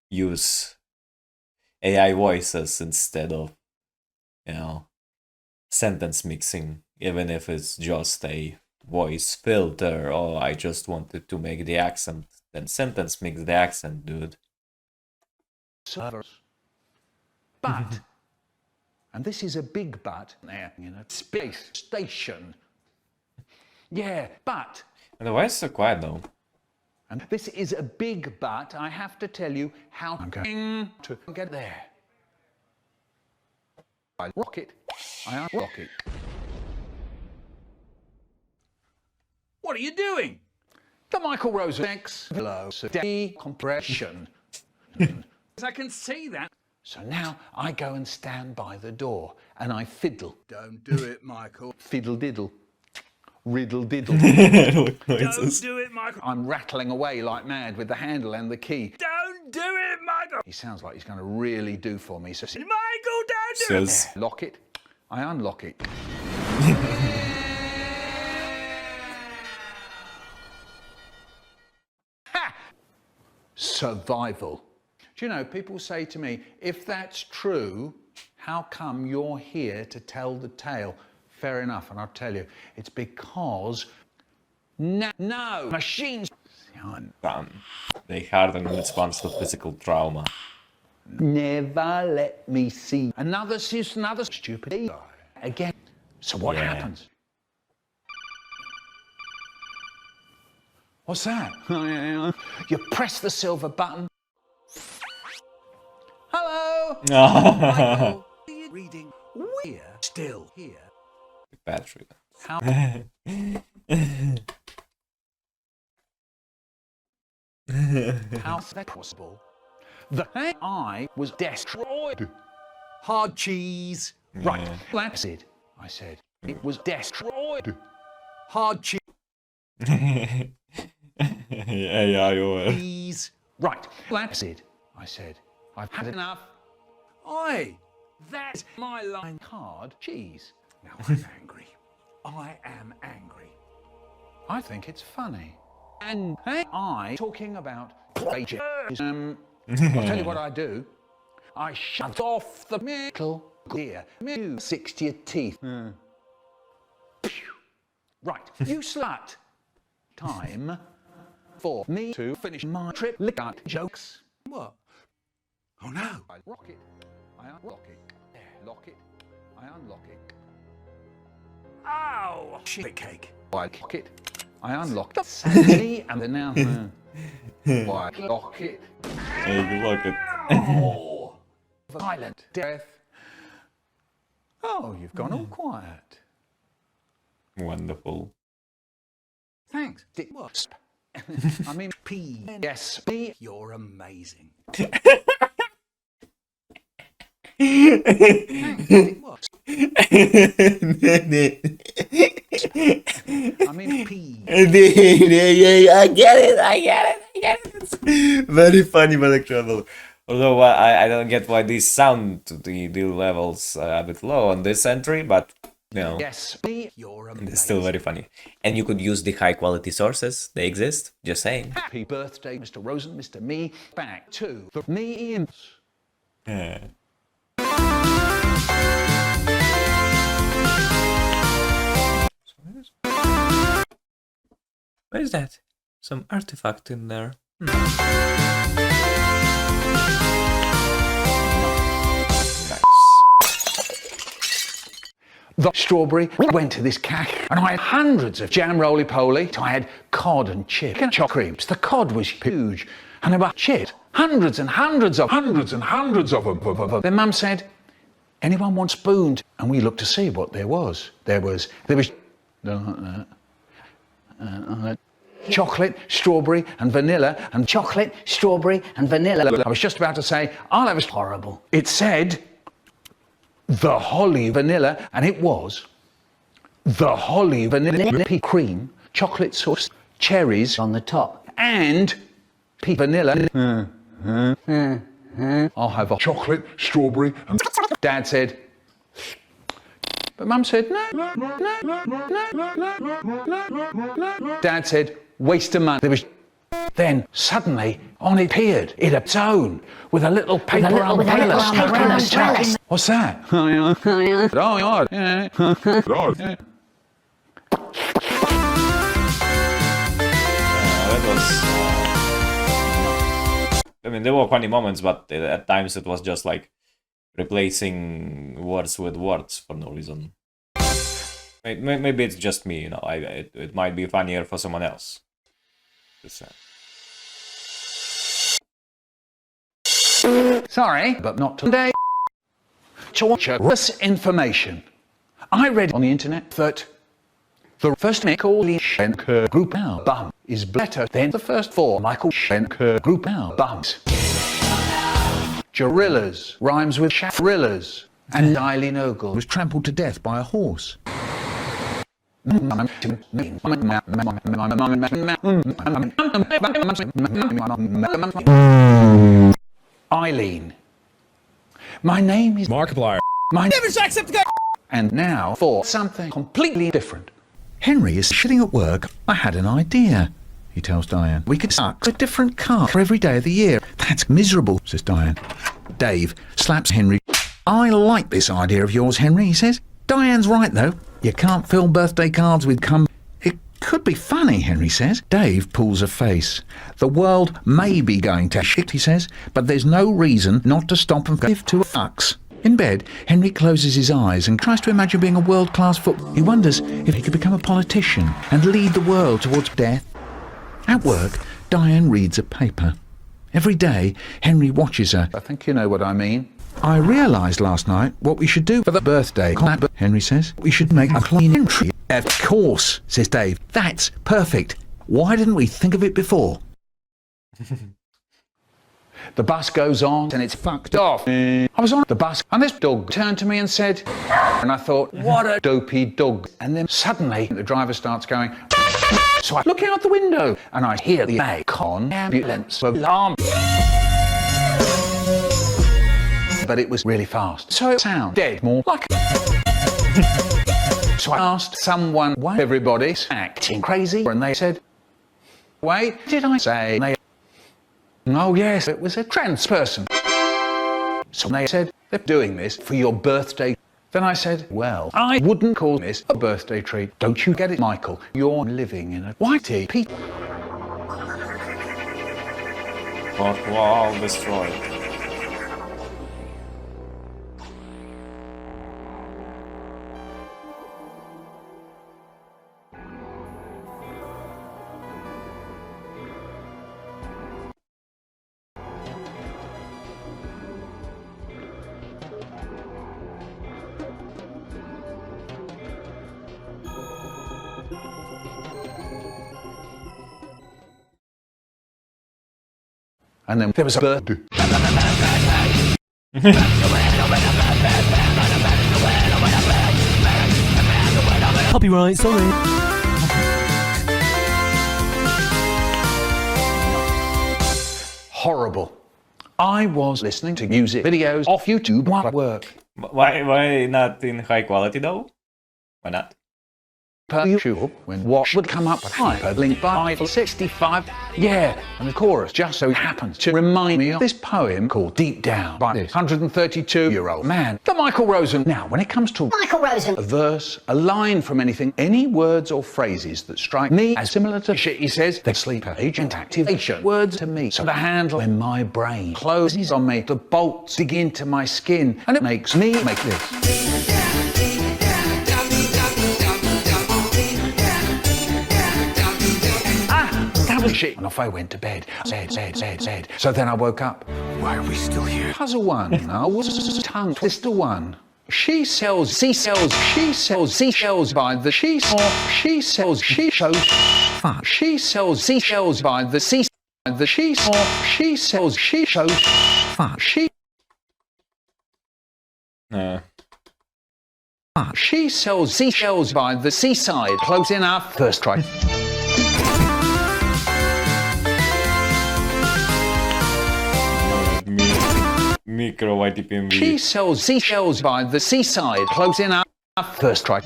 use AI voices instead of, you know, sentence mixing, even if it's just a voice filter. Oh, I just wanted to make the accent, then sentence mix the accent, dude. But, and this is a big but, there, you know, space station. Yeah, but. And why is so quiet though? And this is a big but. I have to tell you how I'm going to get there. I rock it. I unrock it. What are you doing? The Michael Rosen X decompression. I can see that. So now I go and stand by the door and I fiddle. Don't do it, Michael. Fiddle diddle. Riddle diddle. Don't do it, Michael. I'm rattling away like mad with the handle and the key. Don't do it, Michael. He sounds like he's going to really do for me. So Michael, don't do it. Lock it. I unlock it. Ha! Survival. Do you know, people say to me, if that's true, how come you're here to tell the tale? Fair enough, and I'll tell you, it's because no machines. They harden in response to physical trauma. Never let me see another stupid again. So what happens? What's that? You press the silver button. Hello. Michael, are you reading? We're still here. Battery. How? How's that possible? The AI was destroyed. Hard cheese. Right. That's it. I said it was destroyed. Hard cheese. Cheese. Right. That's it. I said I've had enough. Oi, that's my line. Hard cheese. Now I'm angry. I am angry. I think it's funny. And I talking about plagiarism. I'll tell you what I do. I shut off the middle ear. 60 teeth. Right, you slut. Time for me to finish my trip. Lick out jokes. What? Oh no. I rock it. I unlock it. Lock it. I unlock it. Ow! Shit cake. I lock it. I unlock it. See, and then now. I lock it. You lock it. Oh, violent death. Oh, you've gone all quiet. Wonderful. Thanks. It was. I mean, pNsB. You're amazing. Thanks. It was. I mean, I get it. It's very funny, but incredible. Although I don't get why these sound the levels a bit low on this entry, but you know, it's still very funny. And you could use the high quality sources; they exist. Just saying. Happy birthday, Mr. Rosen, Mr. Me. Back to the me. Yeah. What is that? Some artifact in there. The strawberry went to this cache, and I had hundreds of jam roly-poly. I had cod and chicken choc creams. The cod was huge, and there were shit. Hundreds and hundreds of them. Then Mum said, anyone want spoon? And we looked to see what there was. There was chocolate, strawberry, and vanilla, and chocolate, strawberry, and vanilla. I was just about to say, I'll have a horrible. It said, the holly vanilla, and it was the holly vanilla cream, chocolate sauce, cherries on the top, and vanilla. I'll have a chocolate, strawberry, and Dad said, but Mum said, no. Dad said, waste of money. There was. Then suddenly on it appeared in its own with a little paper umbrella. What's that? Oh yeah. That was. I mean, there were funny moments, but at times it was just like replacing words with words for no reason. Maybe it's just me, you know. It might be funnier for someone else. Sorry, but not today. To watch this information. I read on the internet that the first Michael Schenker group album is better than the first 4 Michael Schenker group albums. Gorillas rhymes with Shafrillas, and Eileen Ogle was trampled to death by a horse. Eileen. My name is Markiplier. Never accept the And now for something completely different. Henry is sitting at work. I had an idea, he tells Diane. We could suck a different car for every day of the year. That's miserable, says Diane. Dave slaps Henry. I like this idea of yours, Henry, he says. Diane's right, though. You can't fill birthday cards with cum. It could be funny, Henry says. Dave pulls a face. The world may be going to shit, he says, but there's no reason not to stop and give 2 fucks. In bed, Henry closes his eyes and tries to imagine being a world-class footballer. He wonders if he could become a politician and lead the world towards death. At work, Diane reads a paper. Every day, Henry watches her. I think you know what I mean. I realised last night what we should do for the birthday. Henry says. We should make a clean entry. Of course, says Dave. That's perfect. Why didn't we think of it before? The bus goes on and it's fucked off. I was on the bus and this dog turned to me and said, and I thought, what a dopey dog. And then suddenly the driver starts going, so I look out the window and I hear the Macon ambulance alarm. But it was really fast, so it sounded dead, more like. So I asked someone why everybody's acting crazy, and they said, wait, did I say they? Oh yes, it was a trans person. So they said, they're doing this for your birthday. Then I said, well, I wouldn't call this a birthday treat. Don't you get it, Michael? You're living in a whitey Pete. Fourth wall destroyed. And then there was a bird. Copyright, sorry. Horrible. I was listening to music videos off YouTube while at work. Why not in high quality though? Why not? Per usual, when what would come up with hyperlink by 65, yeah, and the chorus just so happens to remind me of this poem called Deep Down by this 132-year-old man. The Michael Rosen. Now, when it comes to Michael Rosen. a verse, a line from anything, any words or phrases that strike me as similar to shit he says, the sleeper agent activation. Words to me. So the handle in my brain closes on me, the bolts dig into my skin, and it makes me make this. That was shit. And off I went to bed. Said. So then I woke up. Why are we still here? Puzzle one. I was tongue twister one. She sells seashells by the she sells she shows fuck. She sells seashells by the she sells she shows fuck. She sells seashells by the seaside. Close enough. First try. Micro YTPMV. She sells seashells by the seaside. Close enough. First try.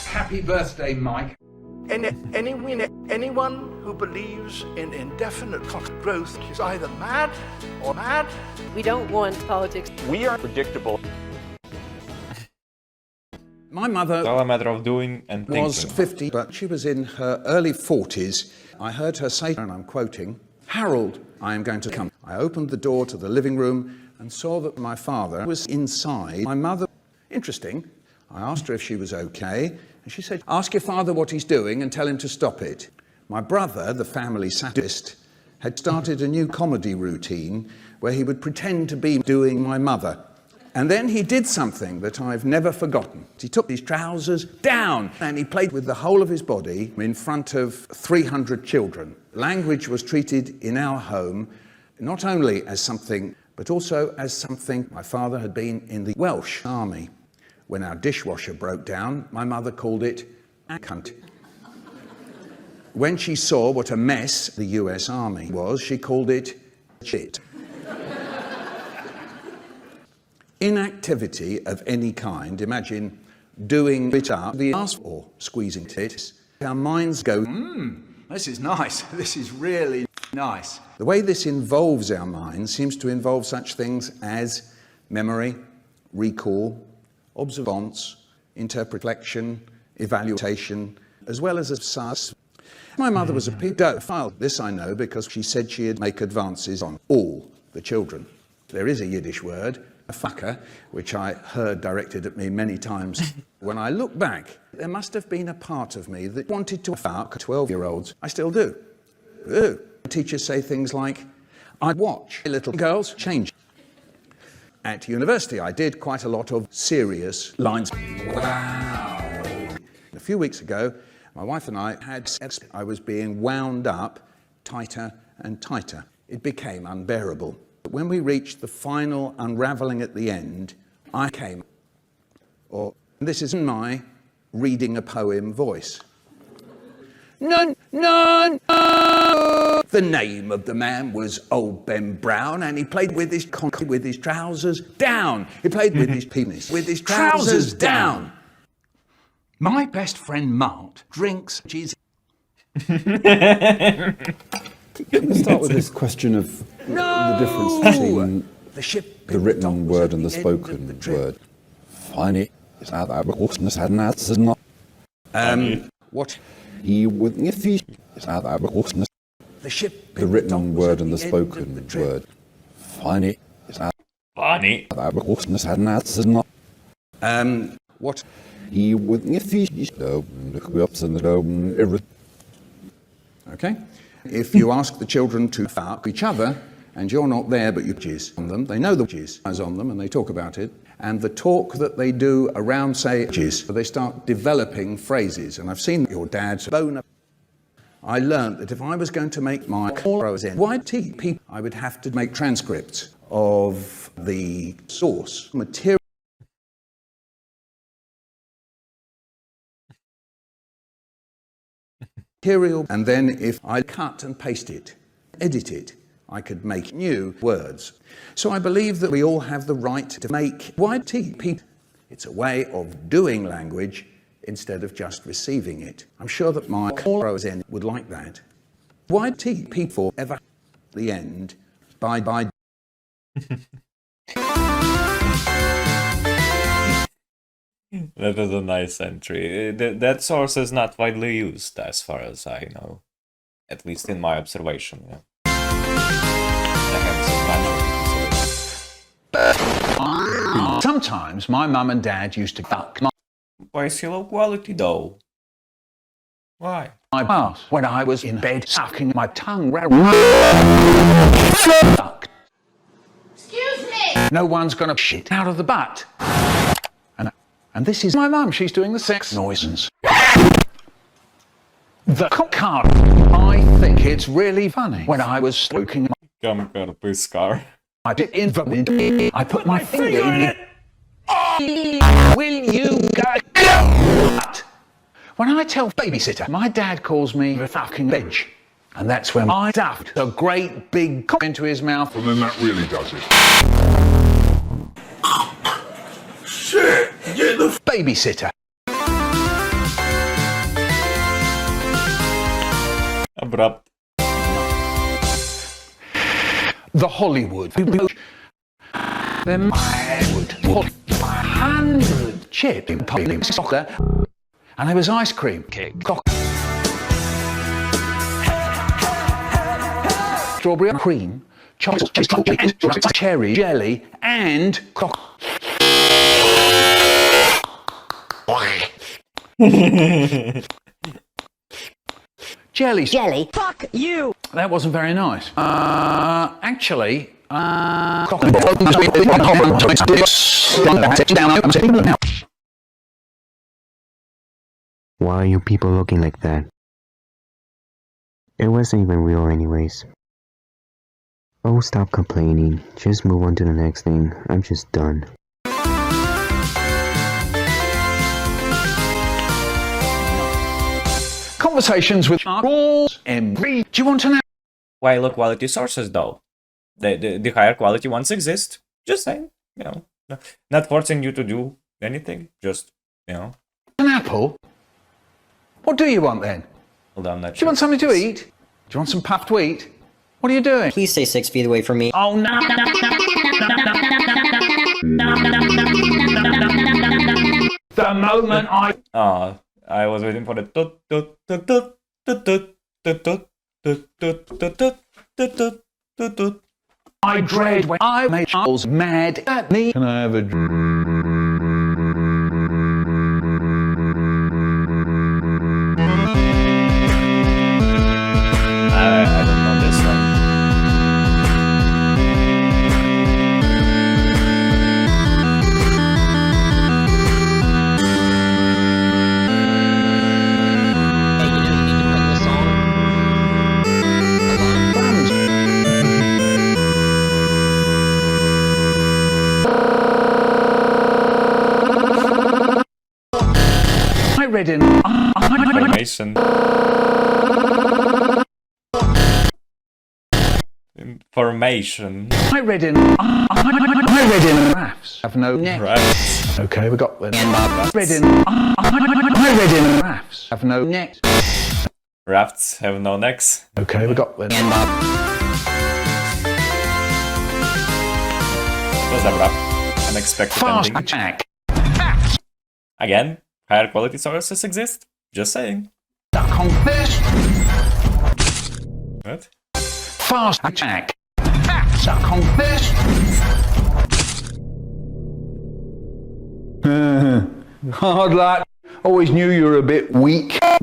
Happy birthday, Mike. Anyone who believes in indefinite growth is either mad or mad. We don't want politics. We are predictable. My mother It's all a matter of doing and thinking. was 50, but she was in her early 40s. I heard her say, and I'm quoting, "Harold, I am going to come." I opened the door to the living room and saw that my father was inside. My mother, interesting. I asked her if she was okay, and she said, "Ask your father what he's doing and tell him to stop it." My brother, the family satirist, had started a new comedy routine where he would pretend to be doing my mother. And then he did something that I've never forgotten. He took his trousers down and he played with the whole of his body in front of 300 children. Language was treated in our home not only as something, but also as something. My father had been in the Welsh army. When our dishwasher broke down, my mother called it a cunt. When she saw what a mess the US Army was, she called it shit. Inactivity of any kind, imagine doing it up the ass or squeezing tits, our minds go, this is nice, this is really nice. The way this involves our minds seems to involve such things as memory, recall, observance, interpretation, evaluation, as well as sus. My mother was a pedophile. This I know because she said she'd make advances on all the children. There is a Yiddish word, a fucker, which I heard directed at me many times. When I look back, there must have been a part of me that wanted to fuck 12-year-olds. I still do. Teachers say things like, "I watch little girls change." At university, I did quite a lot of serious lines. Wow. A few weeks ago, my wife and I had sex. I was being wound up tighter and tighter. It became unbearable. When we reached the final unraveling at the end, I came, or this is my reading a poem voice. No. The name of the man was Old Ben Brown, and he played with his trousers down. He played with his penis, with his trousers down. My best friend Mart drinks cheese. Can we start with this question of the difference between the written word and the spoken word? Funny. What? The written word and the spoken word. Funny. Funny. What? Okay. If you ask the children to fuck each other, and you're not there, but you jizz on them, they know the jizz is on them, and they talk about it. And the talk that they do around, say, jizz, they start developing phrases. And I've seen your dad's boner. I learned that if I was going to make my YTP, I would have to make transcripts of the source material. And then if I cut and paste it, edit it, I could make new words. So I believe that we all have the right to make YTP. It's a way of doing language instead of just receiving it. I'm sure that my Rosen would like that. Why did people ever the end by That is a nice entry. That source is not widely used, as far as I know. At least in my observation, yeah. Sometimes my mum and dad used to fuck Why is he low quality though? Why? my ass when I was in bed sucking my tongue round. Fuck. Excuse me! No one's gonna shit out of the butt. And this is my mum, she's doing the sex noises. The car. I think it's really funny. When I was stroking my car. I did invalid. I put my finger in it. Will you go? When I tell babysitter, my dad calls me the fucking bitch. And that's when I stuffed a great big cock into his mouth. And then that really does it. Shit! Get the babysitter. Abrupt. The Hollywood. Then I would 100 chip in soccer. And there was ice cream. Strawberry cream, chocolate, cherry, jelly, and jelly. Jelly? Fuck you! That wasn't very nice. Actually, Why are you people looking like that? It wasn't even real anyways. Oh, stop complaining. Just move on to the next thing. I'm just done. Conversations with CharlesMB. Do you want to know? Why low quality sources though? The higher quality ones exist. Just saying, you know. Not forcing you to do anything. Just, you know. An apple? What do you want then? Hold on, do you want something to eat? Do you want some puffed wheat? What are you doing? Please stay 6 feet away from me. Oh no! The moment I... Oh, I was waiting for the tut tut tut tut tut tut tut tut tut tut tut tut tut tut. I dread when I made Charles mad at me. Can I have a I don't know this one. Hey, you know you need to put this on. I read in Information. Information. I read in graphs. Have no neck. Graphs. Okay, we got them. I read in graphs. Have no neck. Rafts have no necks. Okay, we got them. It was abrupt. Unexpected Fast ending. attack. Again, higher quality sources exist. Just saying. Confess. What? Fast attack. Confess. Hard luck. Always knew you were a bit weak. I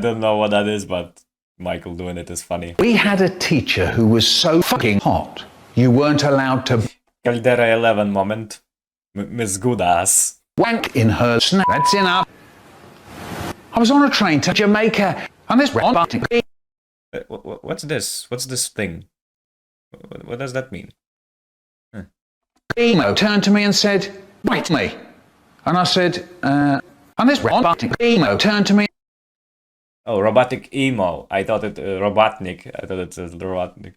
don't know what that is, but Michael doing it is funny. We had a teacher who was so fucking hot, you weren't allowed to Caldera 11 moment. Miss Goodass. wank in her snack. That's enough. I was on a train to Jamaica, and this What's this? What's this thing? What does that mean? emo turned to me and said, "Wait me," and I said, and this emo turned to me. Oh, robotic emo. I thought it Robotnik. I thought it says Robotnik.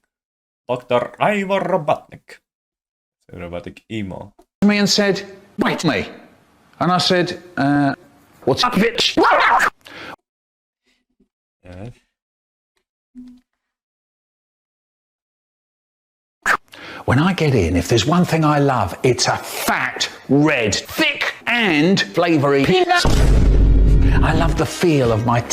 Dr. Ivor Robotnik. So robotic emo. To me and said, "Wait me," and I said, "What's up, bitch?" Yeah. When I get in, if there's one thing I love, it's a fat, red, thick and flavoury peanut. I love the feel of my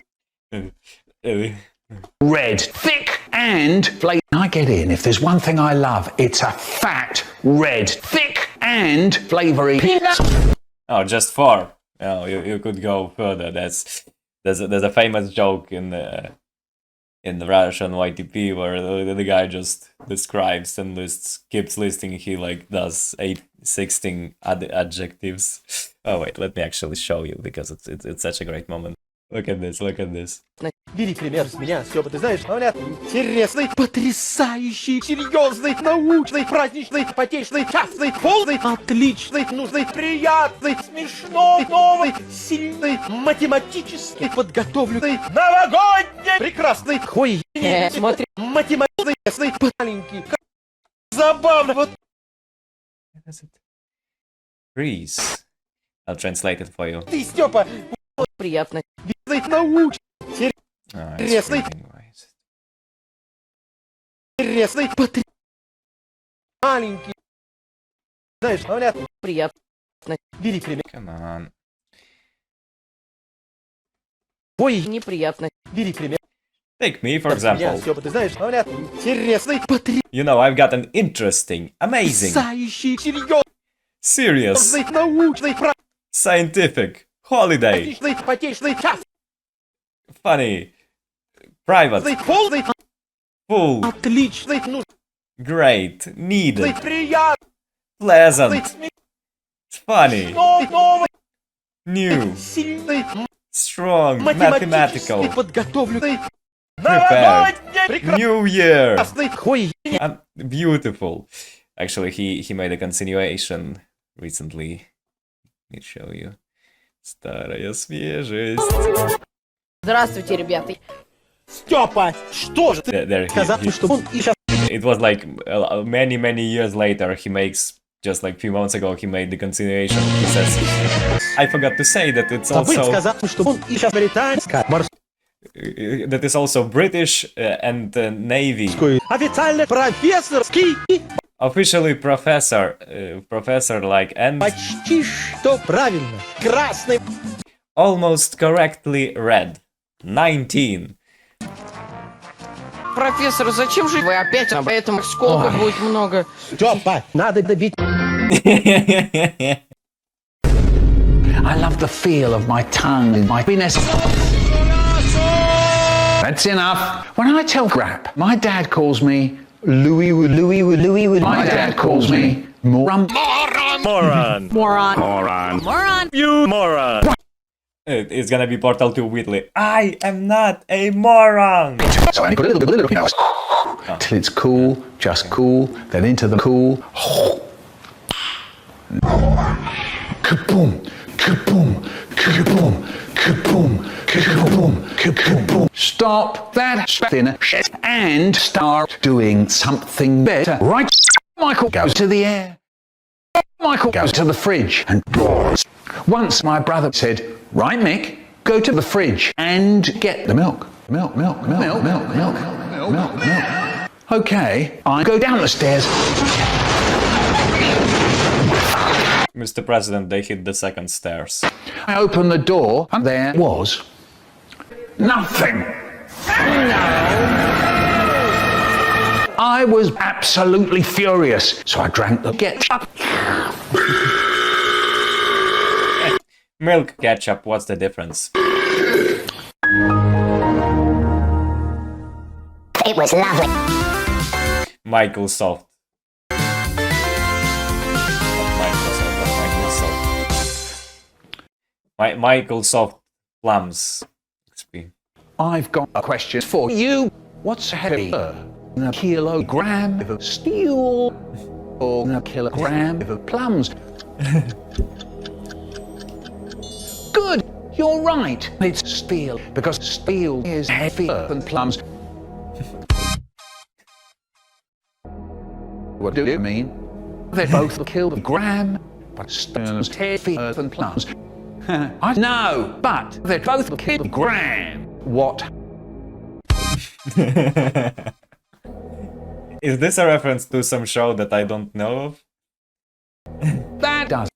red, thick and flavoury. When I get in, if there's one thing I love, it's a fat, red, thick and flavoury peanut. Oh, just 4. Oh, you could go further. There's a famous joke in the Russian YTP where the guy just describes and keeps listing. He like does 16 adjectives. Oh wait, let me actually show you because it's such a great moment. Look at this, look at this. Бери пример с меня, Стёпа, ты знаешь, говорят, интересный, потрясающий, серьезный, научный, праздничный, потечный, частный, полный, отличный, нужный, приятный, смешной, новый, сильный, математически подготовленный, новогодний, прекрасный, смотри, математичный, маленький, забавно, вот. Freeze. I'll translate it for you. Ты, Стёпа, приятно. Научный, интересный, интересный, маленький, знаешь, говорят, приятно. Бери пример. Come on. Ой, неприятно. Бери пример. Take me, for example. Стёпа, ты знаешь, говорят, интересный, You know, I've got an interesting, amazing, потрясающий, серьезный, serious, научный, scientific, holiday, потечный, частный, funny, private, полный, full, отличный, great, needed, приятный, pleasant, funny, новый, new, сильный, strong, mathematical, подготовленный, prepared, New Year, ой, and beautiful. Actually, he made a continuation recently. Let me show you. Старая свежесть. Здравствуйте, ребята. Стёпа, что же There, ты сказал, что он и сейчас... It was like many years later. He makes just like a few months ago. He made the continuation. He says, "I forgot to say that it's also сказал, что он и сейчас британская that is also British and Navy. Официально профессорский. Officially professor, professor like and Почти что правильно. Красный. almost correctly read. 19. Профессор, зачем же вы опять об этом? Сколько будет много? Стёпа, надо добить. I love the feel of my tongue and my penis. That's enough. When I tell crap, my dad calls me Louis. My dad calls me moron. You moron. It's gonna be Portal 2 Whitley. I am not a moron. So I put a little bit till it's cool, just cool, then into the cool. Kaboom, kaboom, kaboom, kaboom, kaboom, kaboom. Stop that spinner shit and start doing something better. Right? Michael goes to the air. Michael goes to the fridge and roars. Once my brother said, "Right, Mick, go to the fridge and get the milk. Milk. Okay, I go down the stairs. Mr. President, they hit the second stairs. I opened the door and there was nothing. I was absolutely furious, so I drank the ketchup. Milk, ketchup, what's the difference? It was lovely. Michael Soft. Michael Soft plums. XP. I've got a question for you. What's heavier? A kilogram of steel or a kilogram of plums? Good, you're right. It's steel because steel is heavier than plums. What do you mean? They both a kilogram, but steel is heavier than plums. I know, but they're both a kilogram. What? Is this a reference to some show that I don't know of? That does.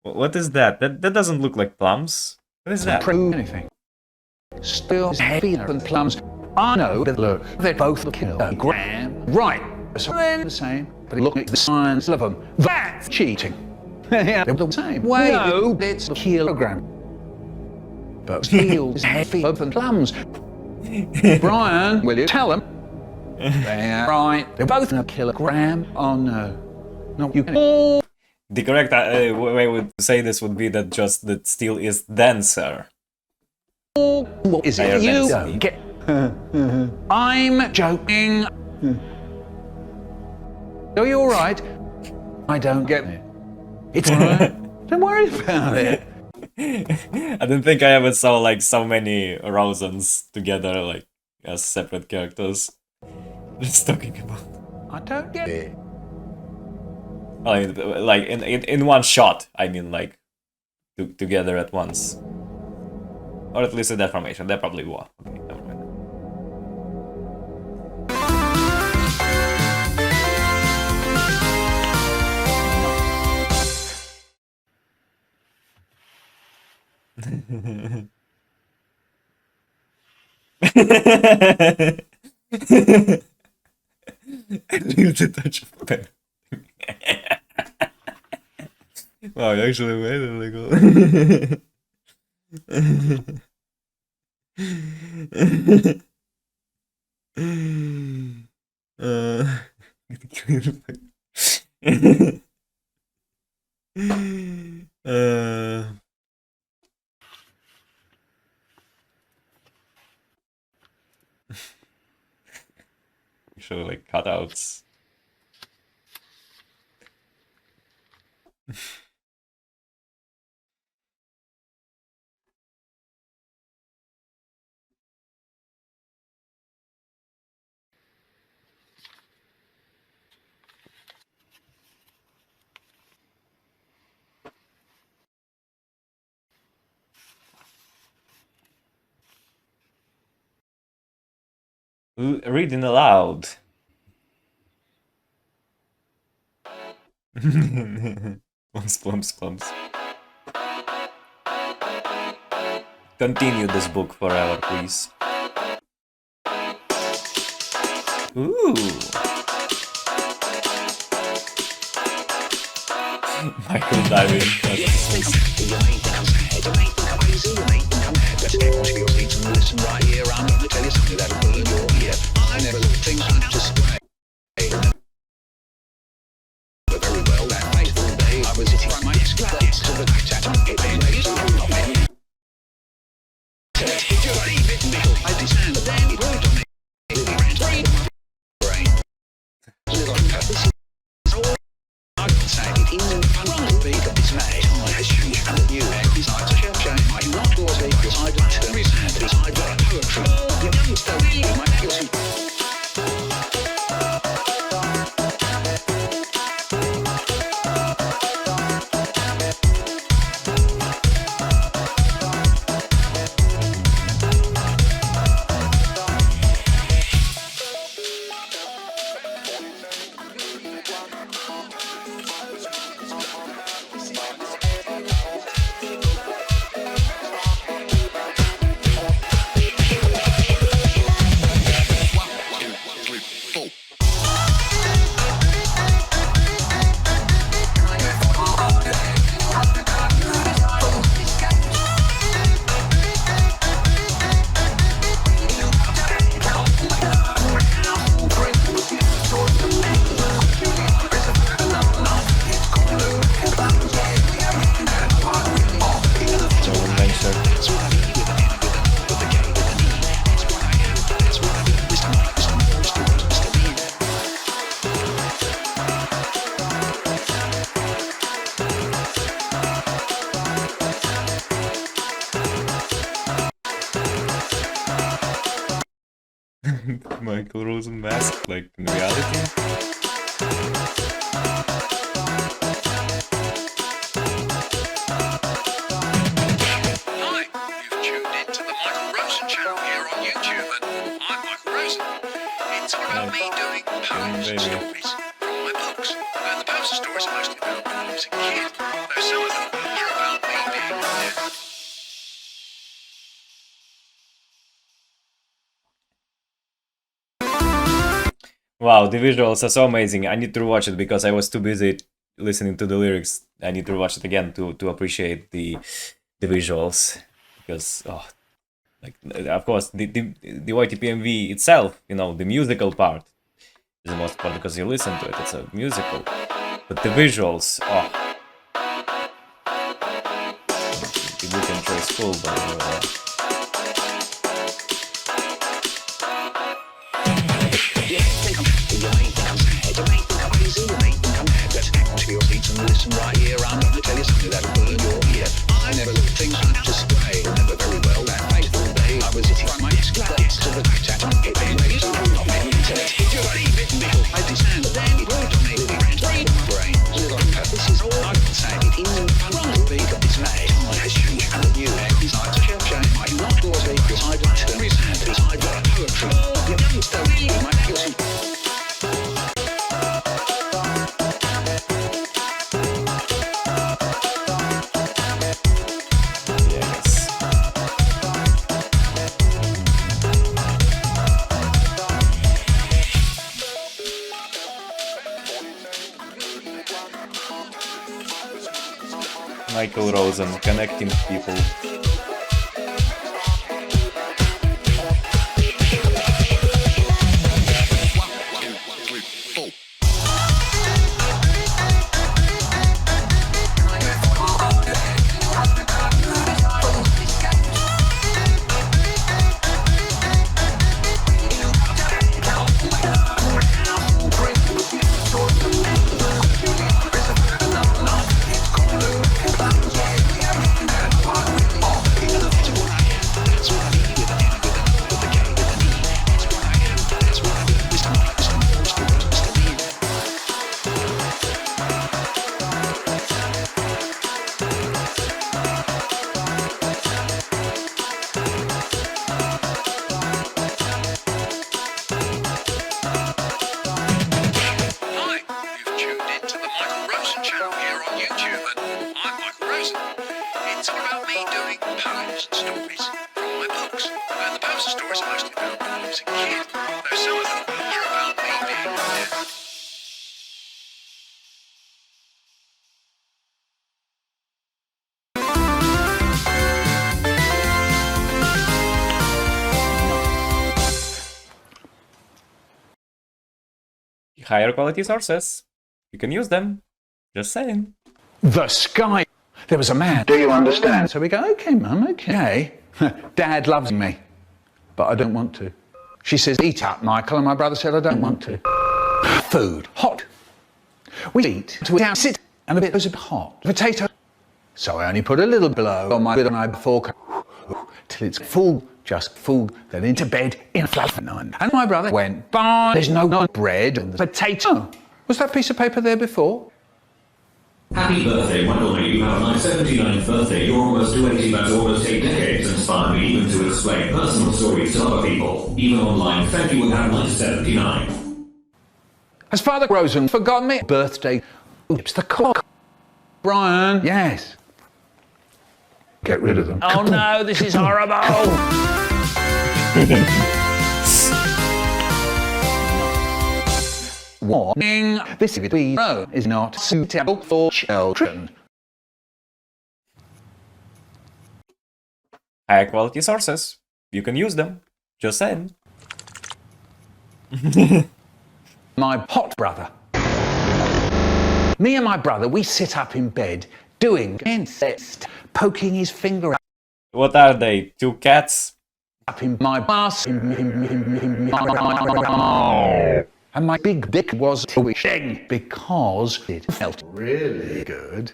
What is that? That doesn't look like plums. What is that? Prove anything. Still heavier than plums. I know that look, they both a kilogram. Right. So they're the same, but look at the science of them. That's cheating. Yeah, they're the same. Wait, no, it's a kilogram. But steel is heavier than plums. Brian, will you tell them? They're right. They're both a kilogram. Oh no. No, you can. The correct way to say this would be that just that steel is denser. What is it you don't get? I'm joking. Are you alright? I don't get it. It's alright. Don't worry about it. I don't think I ever saw like so many Rosens together like as separate characters. Just talking about. I don't get it. Like in one shot. I mean like together at once, or at least in that formation. That probably was. Okay, never mind. I need to touch a pen. Wow, you actually made it legal. Show like cutouts. Reading aloud. Plums. Continue this book forever, please. Ooh. Michael diving. Listen right here, I'm going to tell you something that'll burn your ear. I never look things like display. But very well, that fateful day, I was sitting on my ex-class to the chat and get in. I understand that then it wrote on me. I can say it isn't fun to be a dismay. I has changed and you have decided to share shame. I do not cause a decided to be sad beside the poetry. You understand me, my guilty. Michael Rosen mask, like in reality. Hi, you've tuned into the Michael Rosen channel here on YouTube, and I'm Michael Rosen. Wow, the visuals are so amazing. I need to rewatch it because I was too busy listening to the lyrics. I need to rewatch it again to appreciate the visuals, because like, of course, the YTPMV itself, you know, the musical part is the most important because you listen to it. It's a musical, but the visuals, the book intro is full, but. Listen right here, I'm gonna tell you something that'll burn your ear. I never looked things up to spray. Remember very well that fateful day I was sitting on my desk next to the chat on it. It was not many minutes. Just a bit before I understand. Then it worked on me. It ran straight in my brain. This is all I can say. It isn't fun to be of this mad. I has changed and the new act is like such a shame. I not always be beside my stories and beside my poetry. You know, it's the real my guilty. Michael Rosen, connecting people. Higher quality sources. You can use them. Just saying. The sky. There was a man. Do you understand? So we go, okay, Mum, okay. Dad loves me, but I don't want to. She says, eat up, Michael, and my brother said, I don't want to. Food. Hot. We eat. So we sit, and a bit was a bit hot. Potato. So I only put a little blow on my bit on fork till it's full. Just full, then into bed in a flat. And my brother went, bye. There's no bread and potato. Was that piece of paper there before? Happy birthday, Michael. You have my 79th birthday. You're almost to 80, that's almost 8 decades. Inspire me even to explain personal stories to other people. Even online, thank you and have my 79. Has Father Rosen forgotten me? Birthday. It's the clock. Brian. Yes. Get rid of them. Oh no, this is horrible. Warning, this video is not suitable for children. High quality sources. You can use them. Just saying. My hot brother. Me and my brother, we sit up in bed doing incest, poking his finger out. What are they? 2 cats? Up in my ass. And my big dick was twitching because it felt really good.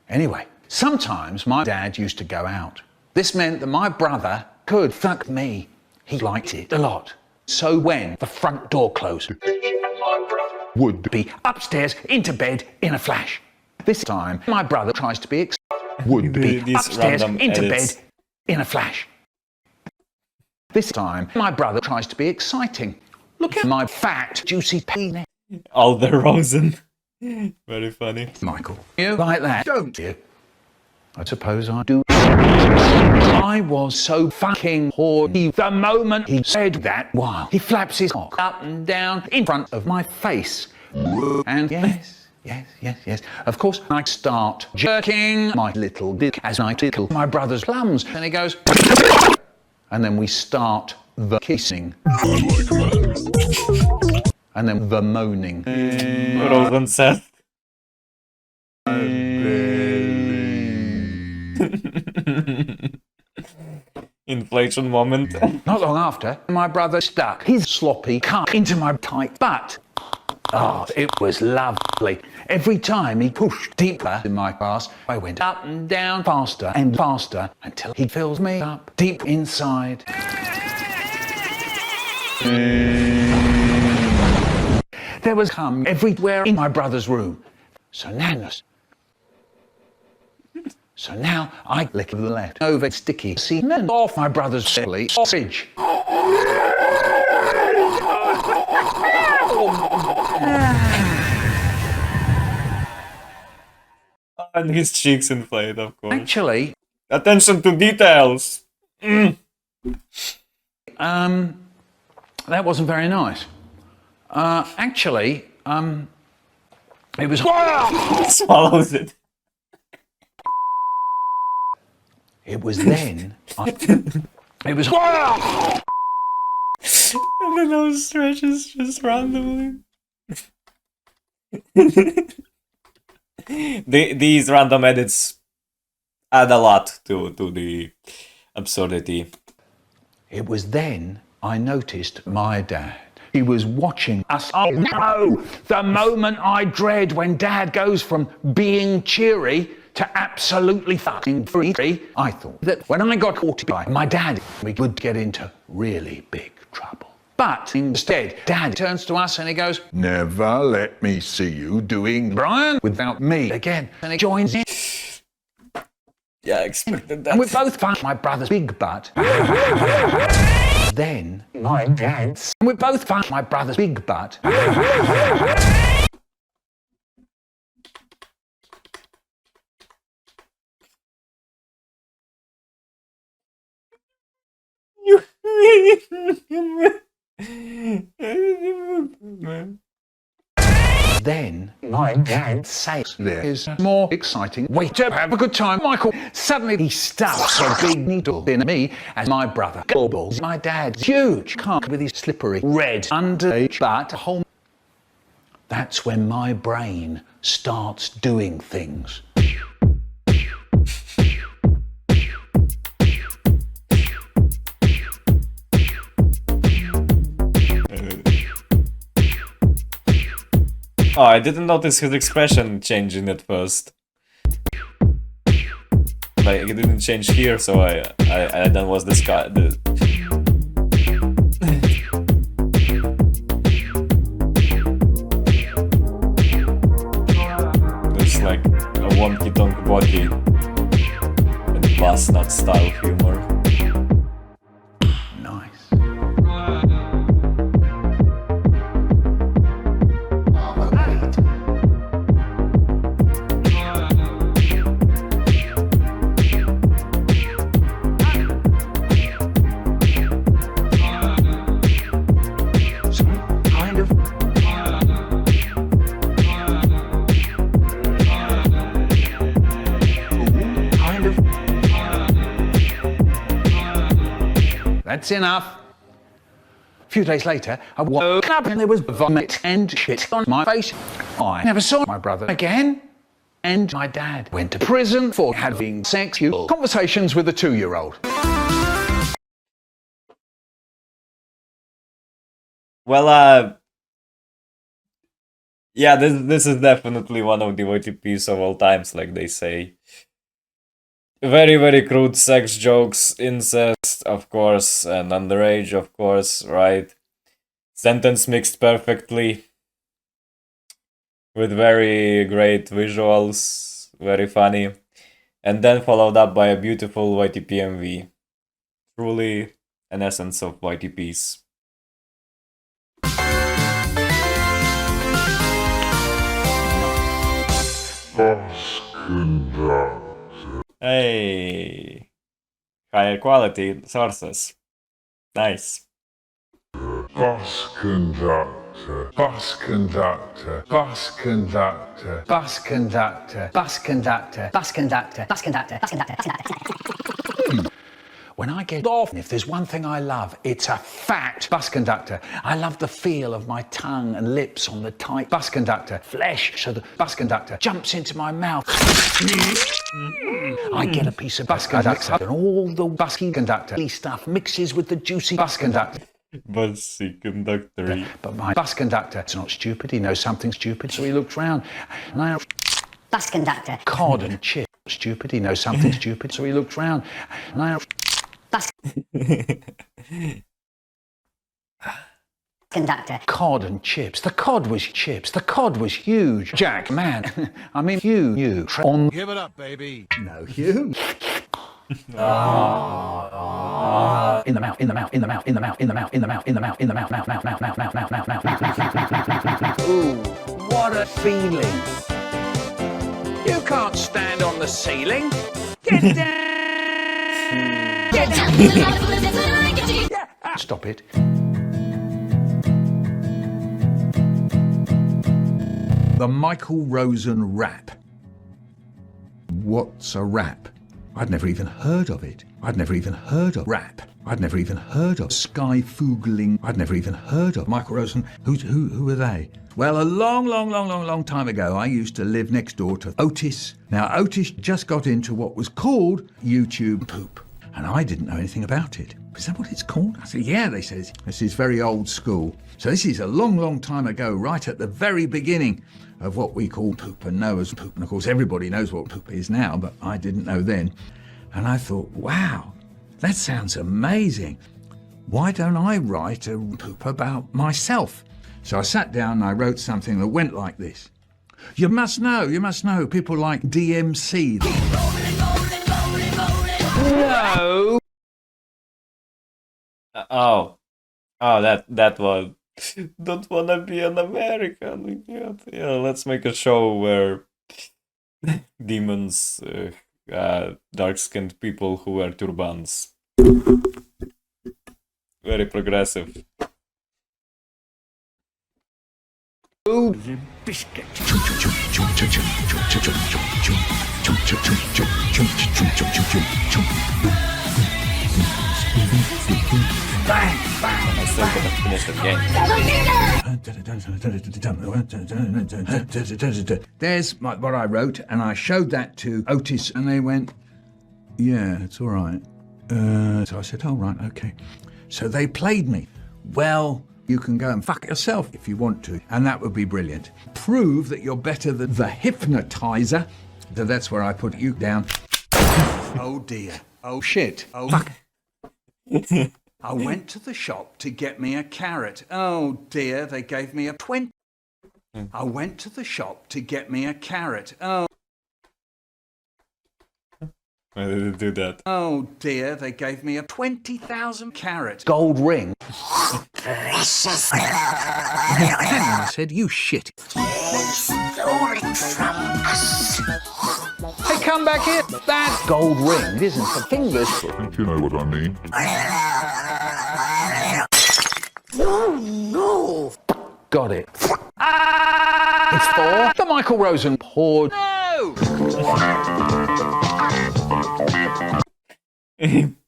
Anyway, sometimes my dad used to go out. This meant that my brother could fuck me. He liked it a lot. So when the front door closed, my brother would be upstairs into bed in a flash. This time, my brother tries to be would be upstairs into bed in a flash. This time, my brother tries to be exciting. Look at my fat, juicy penis. All the Rosen. Very funny. Michael, you like that, don't you? I suppose I do. I was so fucking horny the moment he said that while he flaps his cock up and down in front of my face. And yes. Of course, I start jerking my little dick as I tickle my brother's plums. And he goes... And then we start the kissing. And then the moaning. Rosen said. Inflation moment. Not long after, my brother stuck his sloppy cock into my tight butt. Oh, it was lovely. Every time he pushed deeper in my ass, I went up and down faster and faster until he fills me up deep inside. There was cum everywhere in my brother's room. So now I lick the leftover sticky semen off my brother's silly sausage. And his cheeks inflate, of course. Actually... Attention to details! That wasn't very nice. Actually, it was... Swallows it. It was then... it was... And the nose stretches just randomly. These random edits add a lot to the absurdity. It was then I noticed my dad. He was watching us. Oh no! The moment I dread when Dad goes from being cheery to absolutely fucking freaky. I thought that when I got caught by my dad, we would get into really big trouble. But instead, Dad turns to us and he goes, Never let me see you doing Brian without me again. And he joins in. Yeah, I expected that. And we both found my brother's big butt. Then my dad's. And we both found my brother's big butt. Then my dad says there is a more exciting way to have a good time. Michael, suddenly he stuffs a big needle in me as my brother gobbles my dad's huge cock with his slippery red underage butt hole. That's when my brain starts doing things. Oh, I didn't notice his expression changing at first. Like, it didn't change here, so I then was this guy. It's like a wonky donk body and plus not style humor. That's enough. A few days later, I woke up and there was vomit and shit on my face. I never saw my brother again. And my dad went to prison for having sexual conversations with a 2-year-old. Well, yeah, this is definitely one of the YTPs of all times, like they say. Very, very crude sex jokes, incest, of course, and underage, of course, right? Sentence mixed perfectly. With very great visuals, very funny. And then followed up by a beautiful YTPMV. Truly an essence of YTPs. Hey, higher quality sources. Nice. Bus conductor, bus conductor, bus conductor, Bus conductor, bus conductor, bus conductor, bus conductor, bus conductor, bus conductor. When I get off, if there's one thing I love, it's a fat bus conductor. I love the feel of my tongue and lips on the tight bus conductor. Flesh, so the bus conductor jumps into my mouth. I get a piece of bus conductor and all the bus conductor stuff mixes with the juicy bus conductor. Bussy conductor. But my bus conductor, it's not stupid, he knows something stupid, so he looks round. And I Bus conductor. cod and chip. Stupid, he knows something stupid, so he looks round. And I Bus conductor. cod and chips. The cod was chips. The cod was huge. Jack, man. I mean, you. On. Give it up, baby. No, you. In the mouth, in the mouth, in the mouth, in the mouth, in the mouth, in the mouth, in the mouth, in the mouth, mouth, mouth, mouth, mouth, mouth, mouth, mouth, mouth, mouth. Ooh, what a feeling. You can't stand on the ceiling. Get down. Get down. Stop it. The Michael Rosen rap. What's a rap? I'd never even heard of it. I'd never even heard of rap. I'd never even heard of sky foogling. I'd never even heard of Michael Rosen. Who are they? Well, a long time ago, I used to live next door to Otis. Now, Otis just got into what was called YouTube poop, and I didn't know anything about it. Is that what it's called? I said, yeah, they said, this is very old school. So this is a long time ago, right at the very beginning of what we call poop and know as poop. And of course, everybody knows what poop is now, but I didn't know then. And I thought, wow, that sounds amazing. Why don't I write a poop about myself? So I sat down and I wrote something that went like this. You must know, people like DMC. No. That was don't wanna be an American. Yeah, let's make a show where demons, dark-skinned people who wear turbans. Very progressive. Biscuit. Bang, bang. I'm still gonna finish the game. There's what I wrote, and I showed that to Otis, and they went, yeah, it's all right. So I said, all right, okay. So they played me. Well, you can go and fuck yourself if you want to, and that would be brilliant. Prove that you're better than the hypnotizer. So that's where I put you down. Oh dear. Oh shit. Oh fuck. I went to the shop to get me a carrot. Oh dear, they gave me a 20. I went to the shop to get me a carrot. Oh. Why did it do that? Oh dear, they gave me a 20,000 carat gold ring. Precious. I said, you shit. Stolen from us. Hey, come back here. That gold ring, it isn't for fingers. I think you know what I mean. No. Got it. It's for the Michael Rosen port. No!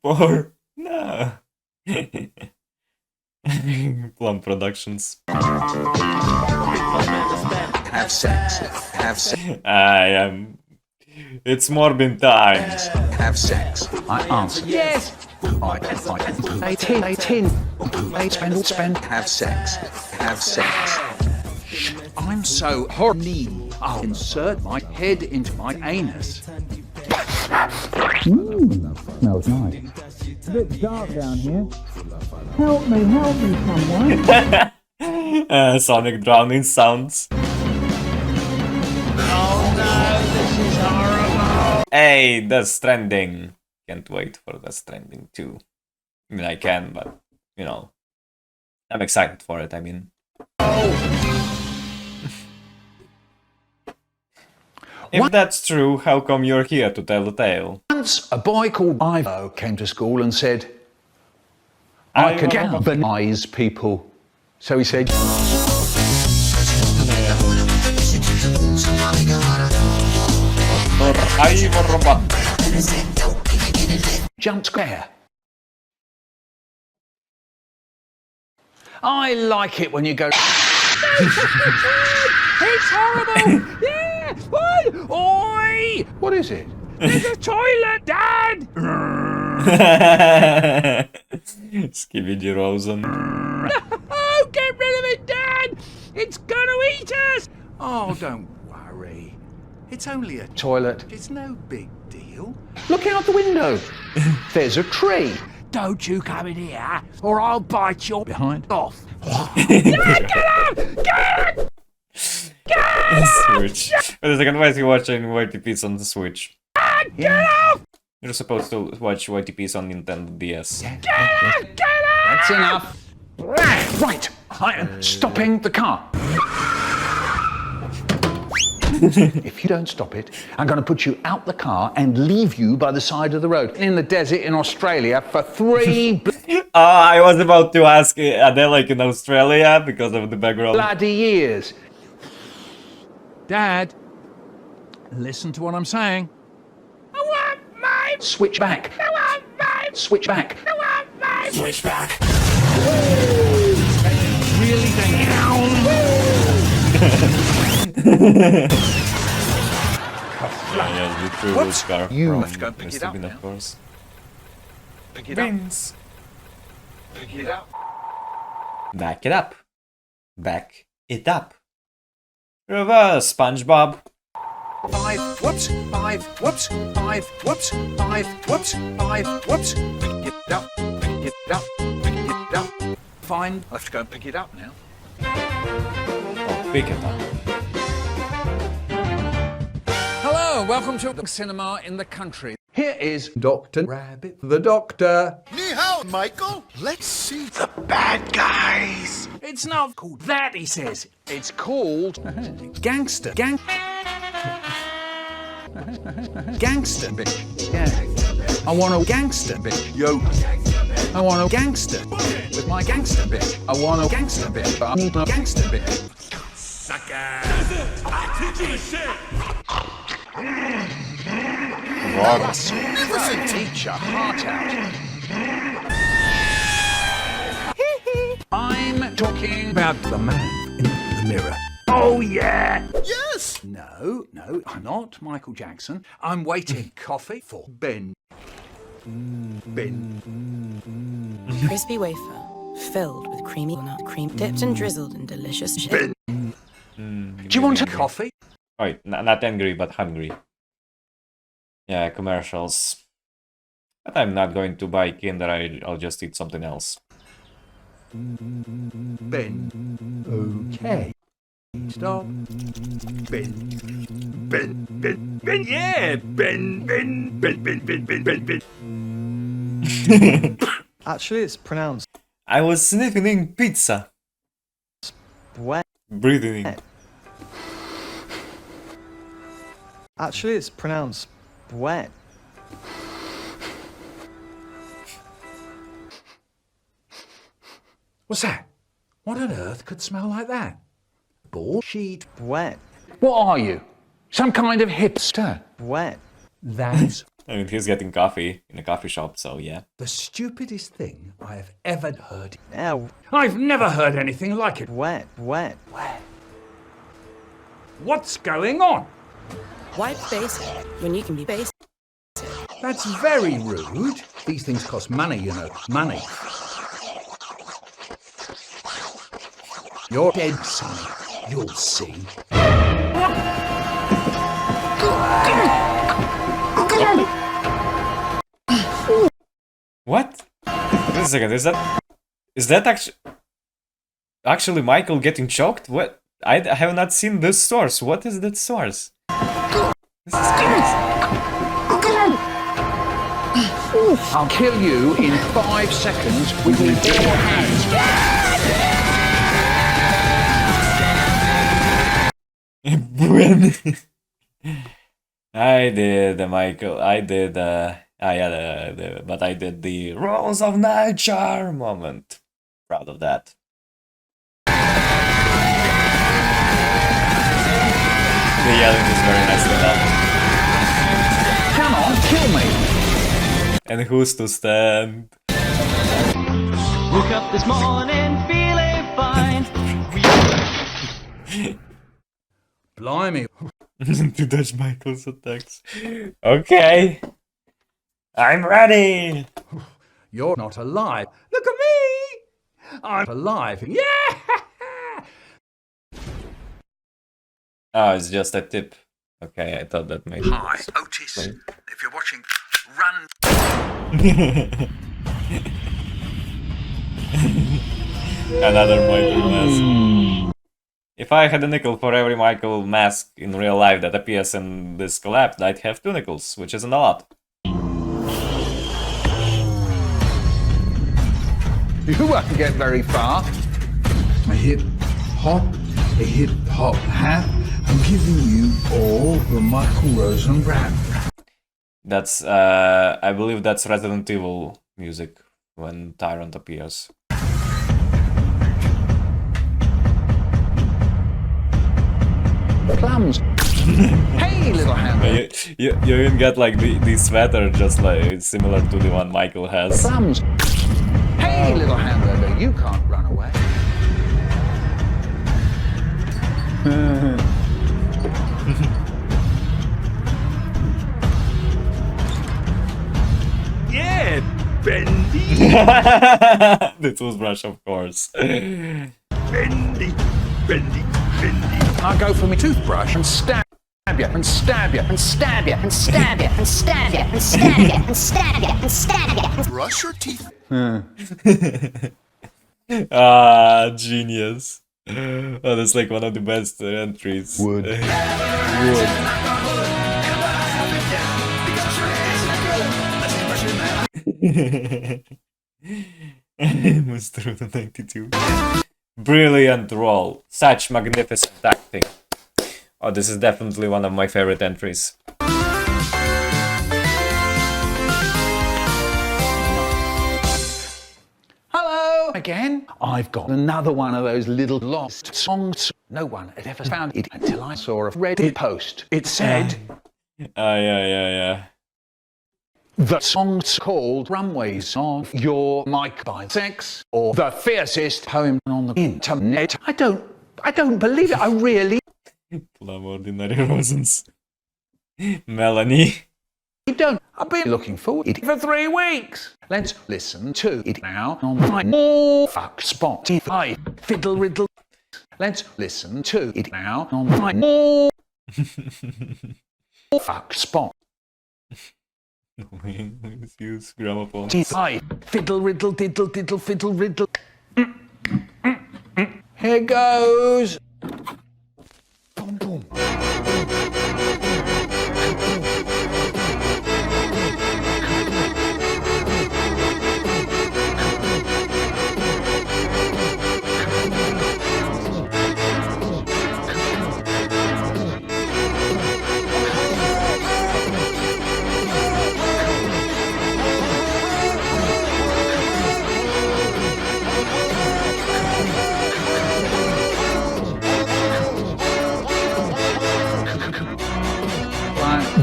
For no. Plum Productions. Have sex. Have sex. I am. It's more been times. Have sex. I answer yes. I spend. Have sex. Have sex. I'm so horny. I'll insert my head into my anus. Smells nice. It's a bit dark down here. Help me, someone. Sonic drowning sounds. Oh no, this is horrible. Hey, Death Stranding. Can't wait for Death Stranding 2. I mean, I can, but, you know, I'm excited for it, I mean. If that's true, how come you're here to tell the tale? Once a boy called Ivo came to school and said, I can galvanize people. So he said, jump scare. I like it when you go. It's horrible! Yeah! Oi! Oi! What is it? There's a toilet, Dad! Skibidi Rosen. Oh, get rid of it, Dad! It's gonna eat us! Oh, don't worry. It's only a Toilet. It's no big deal. Look out the window. There's a tree. Don't you come in here, or I'll bite your behind off. Switch. Wait a second, why is he watching YTPs on the Switch? Get off! You're supposed to watch YTPs on Nintendo DS. Get off! That's enough. Right, I am stopping the car. If you don't stop it, I'm going to put you out the car and leave you by the side of the road in the desert in Australia for 3 I was about to ask, are they like in Australia because of the background? bloody years. Dad, listen to what I'm saying. I want my Switch back. I want my Switch back. I want my Switch back. Really Yeah, the true What? scarf You from have to go pick it up Mr. Bean, now. of course. Pick it Rings. up. Pick it up. Back it up. Back it up. Reverse, SpongeBob. 5, whoops, 5, whoops, 5, whoops, 5, whoops, 5, whoops. Pick it up. Pick it up. Pick it up. Fine. I have to go and pick it up now. Oh, pick it up. Hello, welcome to the cinema in the country. Here is Dr. Rabbit, the doctor. Ni hao, Michael. Let's see the bad guys. It's not called that, he says. It's called gangster. Gangster, bitch. Yeah. I want a gangster, bitch. Yo. I want a gangster with my gangster bitch. I want a gangster bitch. I need a gangster bitch. Sucker. Magnificent teacher, heart out. I'm talking about the man in the mirror. Oh, yeah. Yes. No, I'm not Michael Jackson. I'm waiting coffee for Ben. Crispy wafer, filled with creamy nut cream, dipped and drizzled in delicious shit. Do you want a coffee? Wait, not angry, but hungry. Yeah, commercials. But I'm not going to buy Kinder, I'll just eat something else. Ben. Okay. Stop. Ben, yeah! Ben. Actually, it's pronounced I was sniffing pizza. wet. Breathing. Actually, it's pronounced wet. What's that? What on earth could smell like that? Bullshit. Wet. What are you? Some kind of hipster? Wet. That's I mean, he's getting coffee in a coffee shop, so yeah. the stupidest thing I have ever heard. Ow. I've never heard anything like it. Wet. What's going on? Why basic when you can be basic? That's very rude. These things cost money, you know. Money. You're dead, Sonny. You'll see. What? Wait a second, is that actually Michael getting choked? What? I have not seen this source. What is that source? This is crazy. I'll kill you in 5 seconds with your bare hands. I did the Michael. I did. But I did the Rolls of Nature moment. Proud of that. The yelling is very nicely done. Come on, kill me. And who's to stand? Woke up this morning feeling fine. Blimey. To dodge Michael's attacks. Okay. I'm ready. You're not alive. Look at me. I'm alive. Yeah. Oh, it's just a tip. Okay, I thought that made Hi, sense. Otis. If you're watching, run. Another Michael mask. If I had a nickel for every Michael mask in real life that appears in this collab, I'd have 2 nickels, which isn't a lot. You won't get very far. A hip hop, a hip hop hat. I'm giving you all the Michael Rosen rap. That's, I believe that's Resident Evil music when Tyrant appears. Plums. Hey, little hammer. You even get like the sweater just like similar to the one Michael has. Plums. Hey, little hamburger, you can't run away. Yeah, Bendy. The toothbrush, of course. Bendy, Bendy, Bendy. I'll go for my toothbrush and stab you, and stab you, and stab you, and stab you, and stab you, and stab you, and stab you, and stab you. Brush your teeth. Ah, genius. Oh, that's like one of the best entries. Wood. Mr. 92. Brilliant roll. Such magnificent acting. Oh, this is definitely one of my favorite entries. Hello again. I've got another one of those little lost songs. No one had ever found it until I saw a Reddit post. It said, yeah. the song's called Runways of Your Mic by Sex, or the fiercest poem on the internet. I don't believe it. I really Love Ordinary Rosens. Melanie. don't. I've been looking forward to it for 3 weeks. Let's listen to it now on my more fuck Spotify fiddle riddle. Let's listen to it now on my more fuck spot. Let's use gramophone. Spotify fiddle riddle diddle diddle fiddle riddle. Here goes. Boom boom.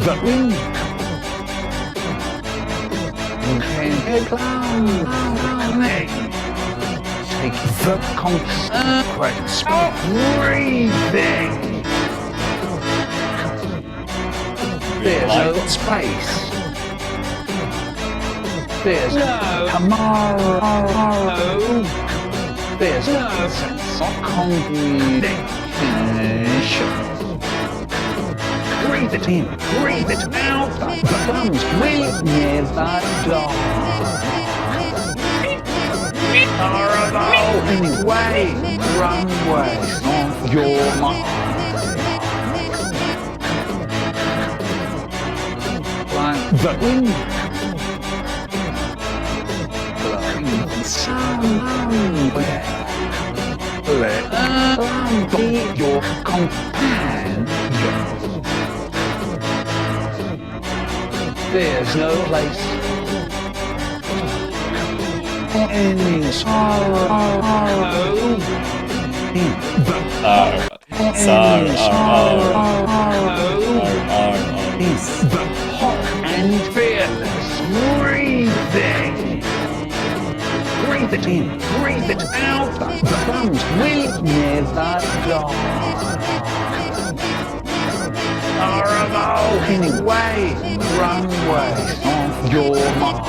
The wind. You can hear clown. Take the consequence of breathing. There's no space. There's no tomorrow. There's no sense of comprehension. Breathe it in, breathe it out. The thumbs will never die. Horrible anyway, runways of your mind. Like the wind blowing somewhere. Let be your companion. there's no place for any sorrow in the hot and fearless breathing. Breathe it in, breathe it out, the plums will never die. Anyway, runway of your mind.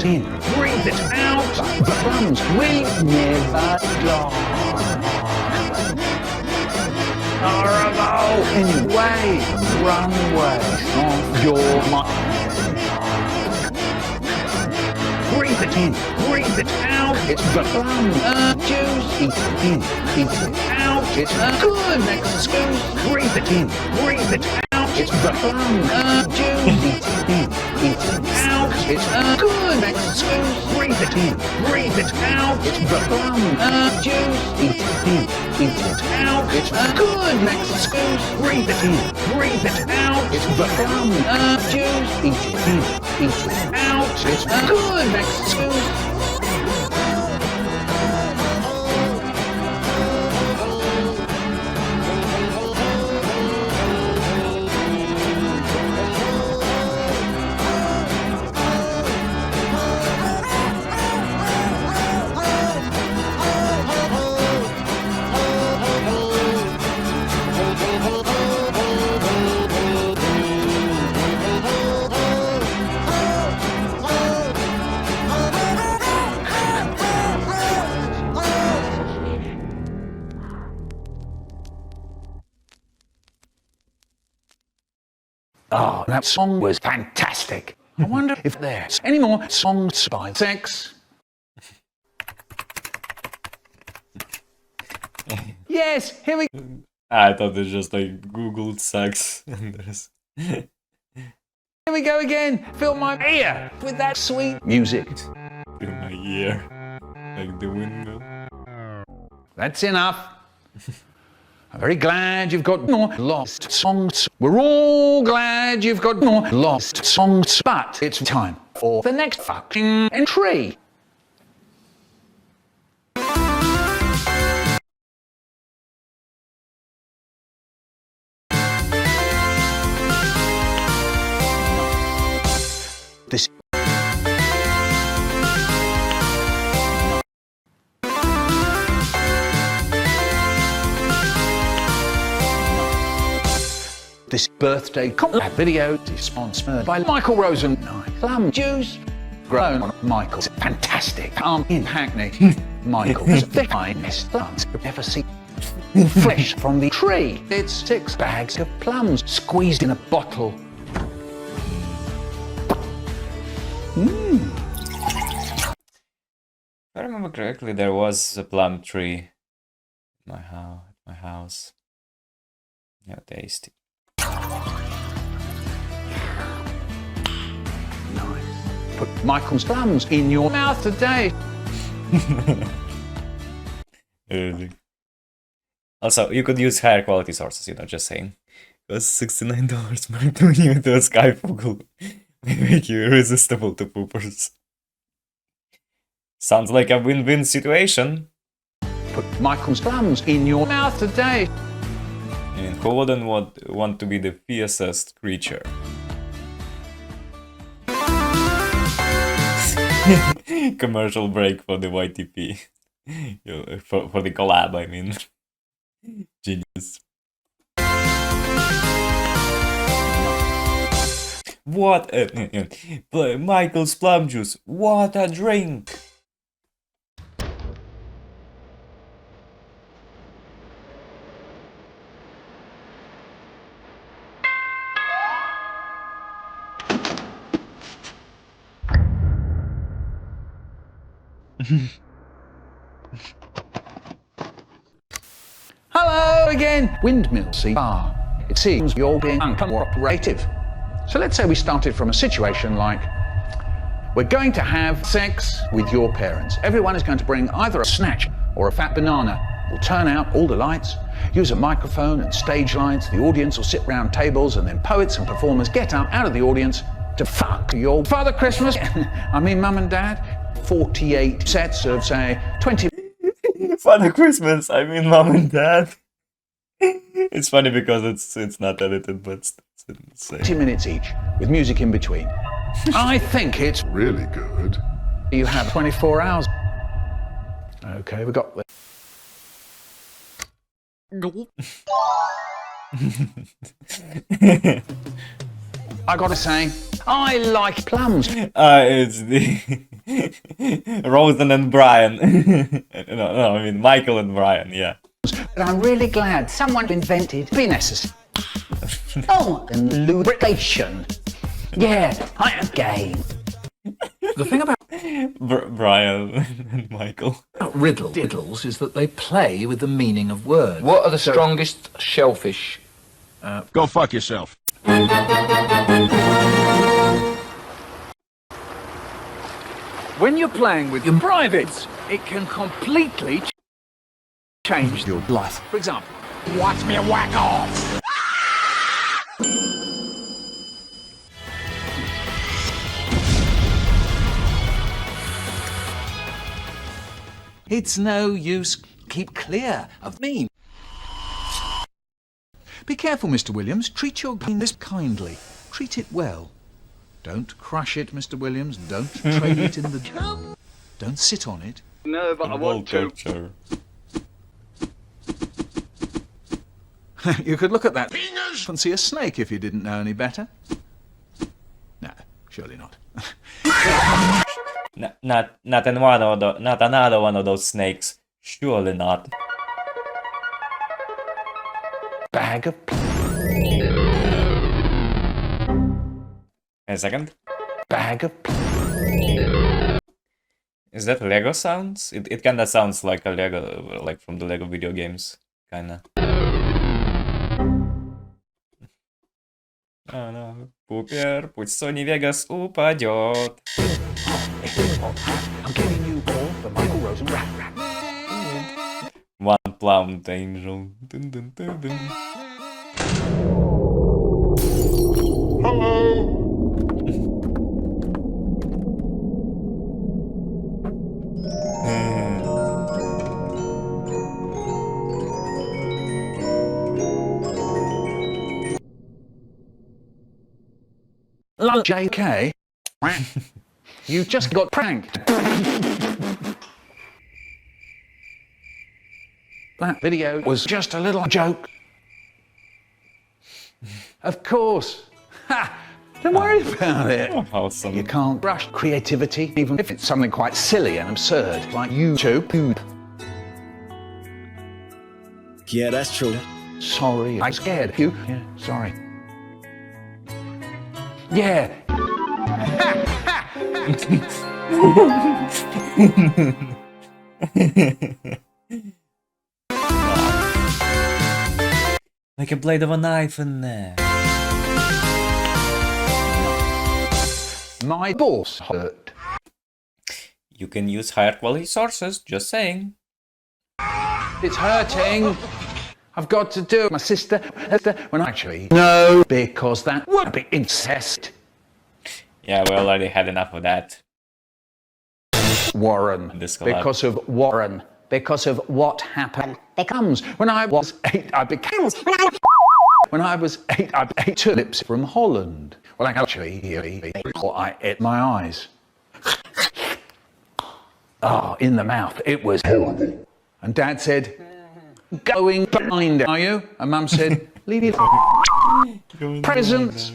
In, breathe it out, the plums will never die. Anyway, runway of your mind. Breathe it in, breathe it out, it's the plum juice. Eat it in, eat it out, it's a good excuse. Breathe it in, breathe it out, it's the plum juice. Eat it in, eat it out, it's a good excuse. Breathe it in, breathe it out, it's the plum juice. Eat it in, eat it out, it's a good excuse. Breathe it in, breathe it out, it's the plum juice. Eat it in, eat it out, it's a good excuse. Oh, that song was fantastic. I wonder if there's any more songs by sex. Yes, here we go. I thought it's just like Googled sex and there's... Here we go again. Fill my ear with that sweet music. Fill my ear. Like the windmill. That's enough. I'm very glad you've got more lost songs. We're all glad you've got more lost songs. But it's time for the next fucking entry. This This birthday collab video is sponsored by Michael Rosen. Plum juice grown on Michael's fantastic farm in Hackney. Michael's the finest plums you've ever seen. Fresh from the tree. It's 6 bags of plums squeezed in a bottle. If I remember correctly, there was a plum tree in my house. Yeah, tasty. Nice. Put Michael's plums in your mouth today. Really. Also, you could use higher quality sources, you know, just saying. Because $69 might turn you into a Skyfogel. They make you irresistible to poopers. Sounds like a win-win situation. Put Michael's plums in your mouth today. And who wouldn't want to be the fiercest creature? Commercial break for the YTP. For the collab, I mean. Genius. What Michael's plum juice. What a drink. Hello again! Windmill bar. It seems you're being uncooperative. So let's say we started from a situation like, we're going to have sex with your parents. Everyone is going to bring either a snatch or a fat banana. We'll turn out all the lights, use a microphone and stage lights. The audience will sit round tables, and then poets and performers get up out of the audience to fuck your Father Christmas. I mean, Mum and Dad. 48 sets of, say, 20... Father Christmas, I mean Mom and Dad. It's funny because it's not edited, but it's insane. 20 minutes each, with music in between. I think it's really good. You have 24 hours. Okay, we got the... I gotta say, I like plums. It's the Rosen and Brian. no, I mean Michael and Brian, yeah. But I'm really glad someone invented penises. Oh, and lubrication. Yeah, I am gay. The thing about Brian and Michael. riddles is that they play with the meaning of words. What are the strongest shellfish? Go fuck yourself. When you're playing with your privates, it can completely change your life. For example, watch me whack off. It's no use. Keep clear of me. Be careful, Mr. Williams. Treat your penis kindly. Treat it well. Don't crush it, Mr. Williams. Don't trade it in the... Don't sit on it. No, but I want to. You could look at that penis and see a snake if you didn't know any better. No, surely not. Not another one of those snakes. Surely not. Bag of... A second. Bag of... Is that Lego sounds? It kinda sounds like a Lego, like from the Lego video games, kinda. Oh no. Пупер, пусть Sony Vegas упадет. I'm giving you all the Michael Rosen rap. One plumped angel. Dun, dun, dun, dun. Hello. JK, you just got pranked. That video was just a little joke. Of course. Ha! Don't worry about it. Awesome. You can't rush creativity, even if it's something quite silly and absurd, like YouTube. Yeah, that's true. Sorry, I scared you. Yeah, sorry. Yeah. Like a blade of a knife in there. My balls hurt. You can use higher quality sources, just saying. It's hurting. I've got to do it. My sister, when actually, no, because that would be incest. Yeah, we already had enough of that. Warren. This collab. Because of Warren. Because of what happened. Becomes. When I was 8, I became. When I was 8, I ate tulips from Holland. Well, actually, I ate my eyes. Oh, in the mouth. It was horrible. And Dad said, going blind, are you? And Mum said, leave it. Presents.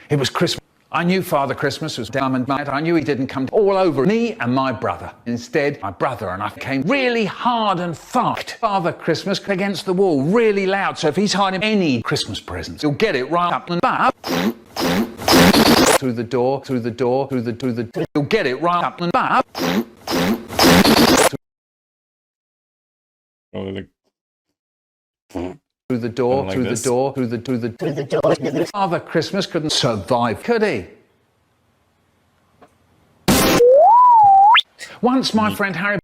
It was Christmas. I knew Father Christmas was dumb and mad. I knew he didn't come all over me and my brother. Instead, my brother and I came really hard and fucked Father Christmas against the wall, really loud. So if he's hiding any Christmas presents, he'll get it right up and back. Through the door, he'll get it right up and back. Probably like through the door, like through this. the door, through the door. Father Christmas couldn't survive, could he? Once my friend Harry...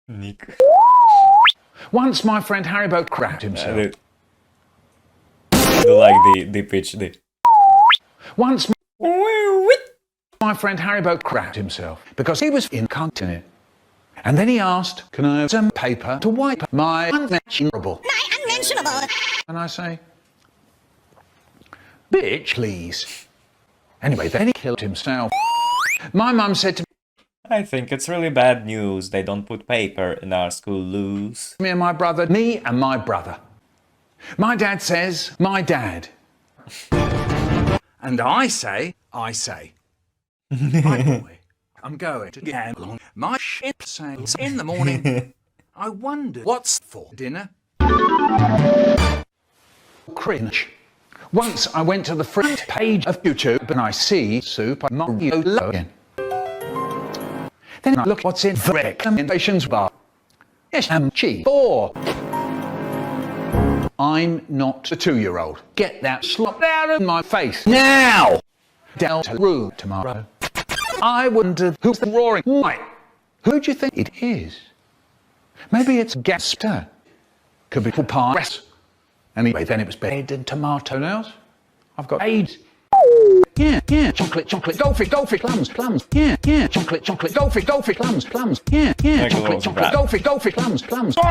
Nick. Once my friend Haribo crapped himself. I like the pitch. Once my friend Haribo crapped himself because he was incontinent. And then he asked, can I have some paper to wipe my unmentionable? And I say, bitch, please. Anyway, then he killed himself. My mum said to I think it's really bad news. They don't put paper in our school loos. me and my brother. My dad says, my dad. And I say, my boy, I'm going to get along. My ship sails in the morning. I wondered what's for dinner. Cringe. Once I went to the front page of YouTube and I see soup and Mario again. Then I look what's in the recommendations bar. Yes, cheese. 4. I'm not a 2-year-old. Get that slop out of my face now. Delta Rue tomorrow. I wonder who's the roaring Mike. Who do you think it is? Maybe it's Gaster. Could be pie. Anyway, then it was bread and tomato nails. I've got AIDS. Yeah, chocolate, goldfish, plums, yeah, chocolate, goldfish, plums, yeah, chocolate, goldfish, plums. You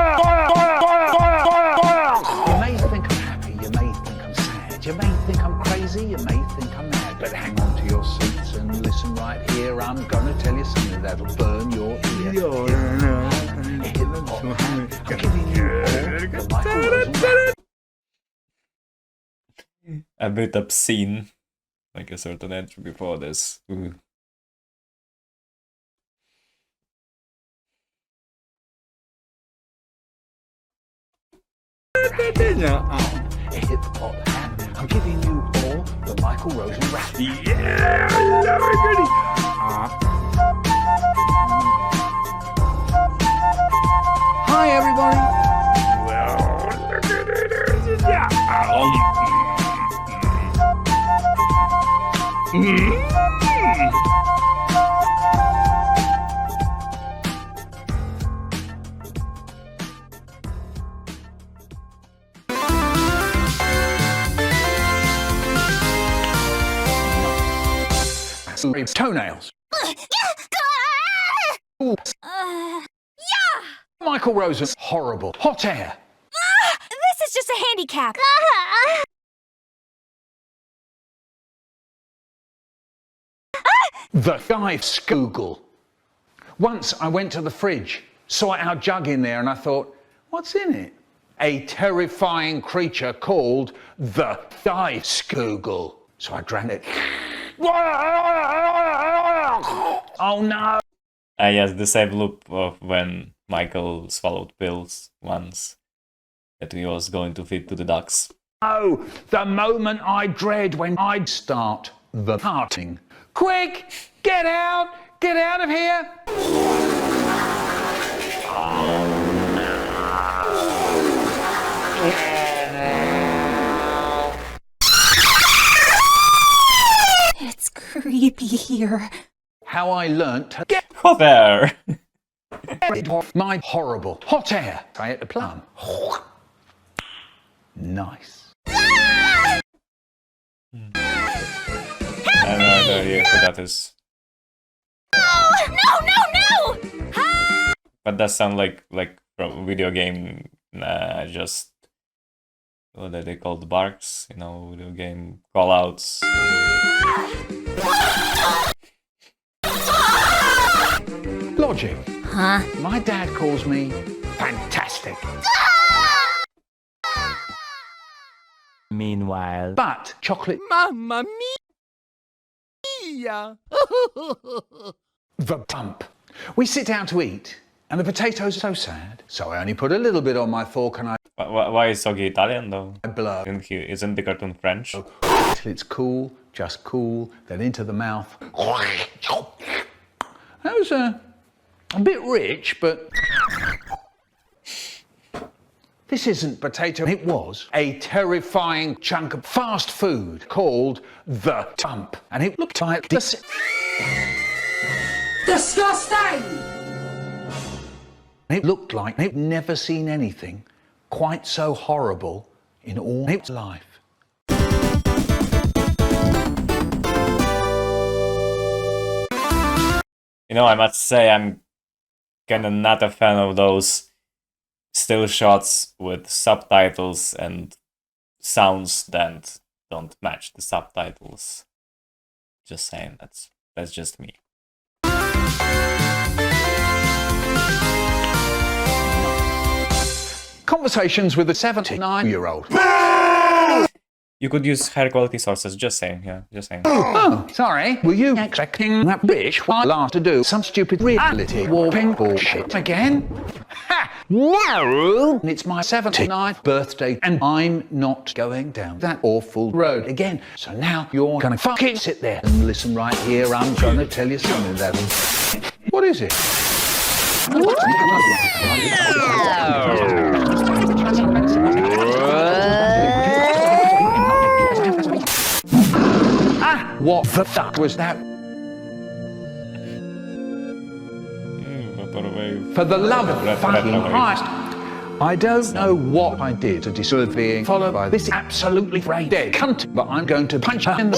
may think I'm happy, you may think I'm sad, you may think I'm crazy, you may think I'm mad, but hang on to your seats and listen right here. I'm gonna tell you something that'll burn your ear. I'm giving you all the Michael Rosen. A bit obscene. Like a certain entry before this. Ooh. I'm giving you all the Michael Rosen rap. Yeah, I love it, really. Hi, everybody. Well, look at it. Yeah. Toenails. Michael Rosen, horrible. Hot air. This is just a handicap. The guy Scoogle. Once I went to the fridge, saw our jug in there, and I thought, what's in it? A terrifying creature called the guy Scoogle. So I drank it. Oh no! Yes, the same loop of when Michael swallowed pills once that he was going to feed to the ducks. Oh, the moment I dread when I'd start the farting. Quick! Get out! Get out of here! It's creepy here. How I learnt to get hot air. rid of my horrible hot air. I ate the plum. Nice. No, yeah, that is. No! But that sound like from video game. Just what are they called? Barks, you know, video game callouts. Logic. Huh? My dad calls me fantastic. Meanwhile, But chocolate. Mamma mia! The pump. We sit down to eat, and the potatoes are so sad. So I only put a little bit on my fork, and I Why is Soggy Italian though? blow. Isn't the cartoon French? Till it's cool, just cool, then into the mouth. That was A bit rich, but this isn't potato. It was a terrifying chunk of fast food called the Tump, and it looked like this. Disgusting! It looked like they'd never seen anything quite so horrible in all its life. You know, I must say I'm kinda not a fan of those still shots with subtitles and sounds that don't match the subtitles. Just saying, that's just me. Conversations with a 79-year-old. You could use higher quality sources, just saying, yeah, just saying. Oh, sorry. Were you expecting that bitch while last to do some stupid reality warping bullshit again? Ha! No! It's my 79th birthday and I'm not going down that awful road again. So now you're gonna fucking sit there and listen right here. I'm trying to tell you something that... What is it? What the fuck was that? For the love of fucking Christ, I don't know what I did to deserve being followed by this absolutely brain dead cunt, but I'm going to punch her in the...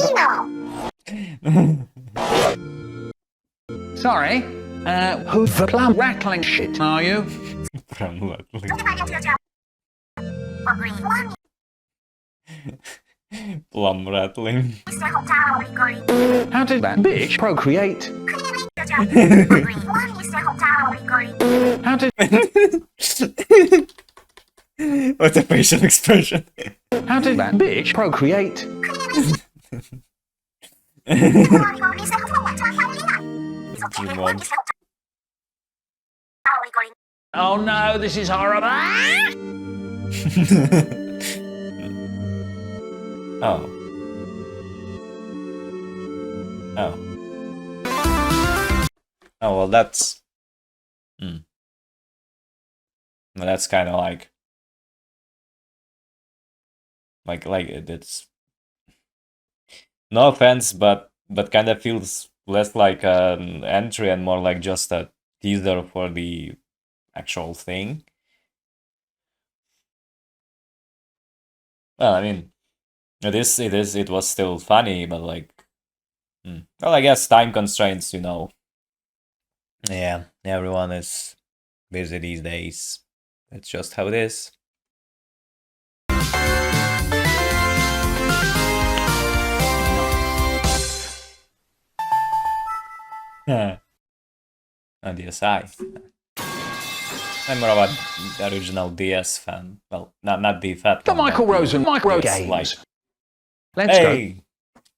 Sorry, who the plum rattling shit are you? Plum rattling. Plum rattling. How did that bitch procreate? How did... What's a facial expression? How did that bitch procreate? Oh no, this is horrible! Oh. Oh. Oh, well, that's... Well, that's kind of like... it's... No offense, but kind of feels less like an entry and more like just a teaser for the actual thing. Well, I mean... It was still funny, but like... Well, I guess time constraints, you know. Yeah, everyone is busy these days. That's just how it is. DSi. I'm more of an original DS fan. Well, not the fat The one, Michael but Rosen micro it's games. like... Let's Hey! go.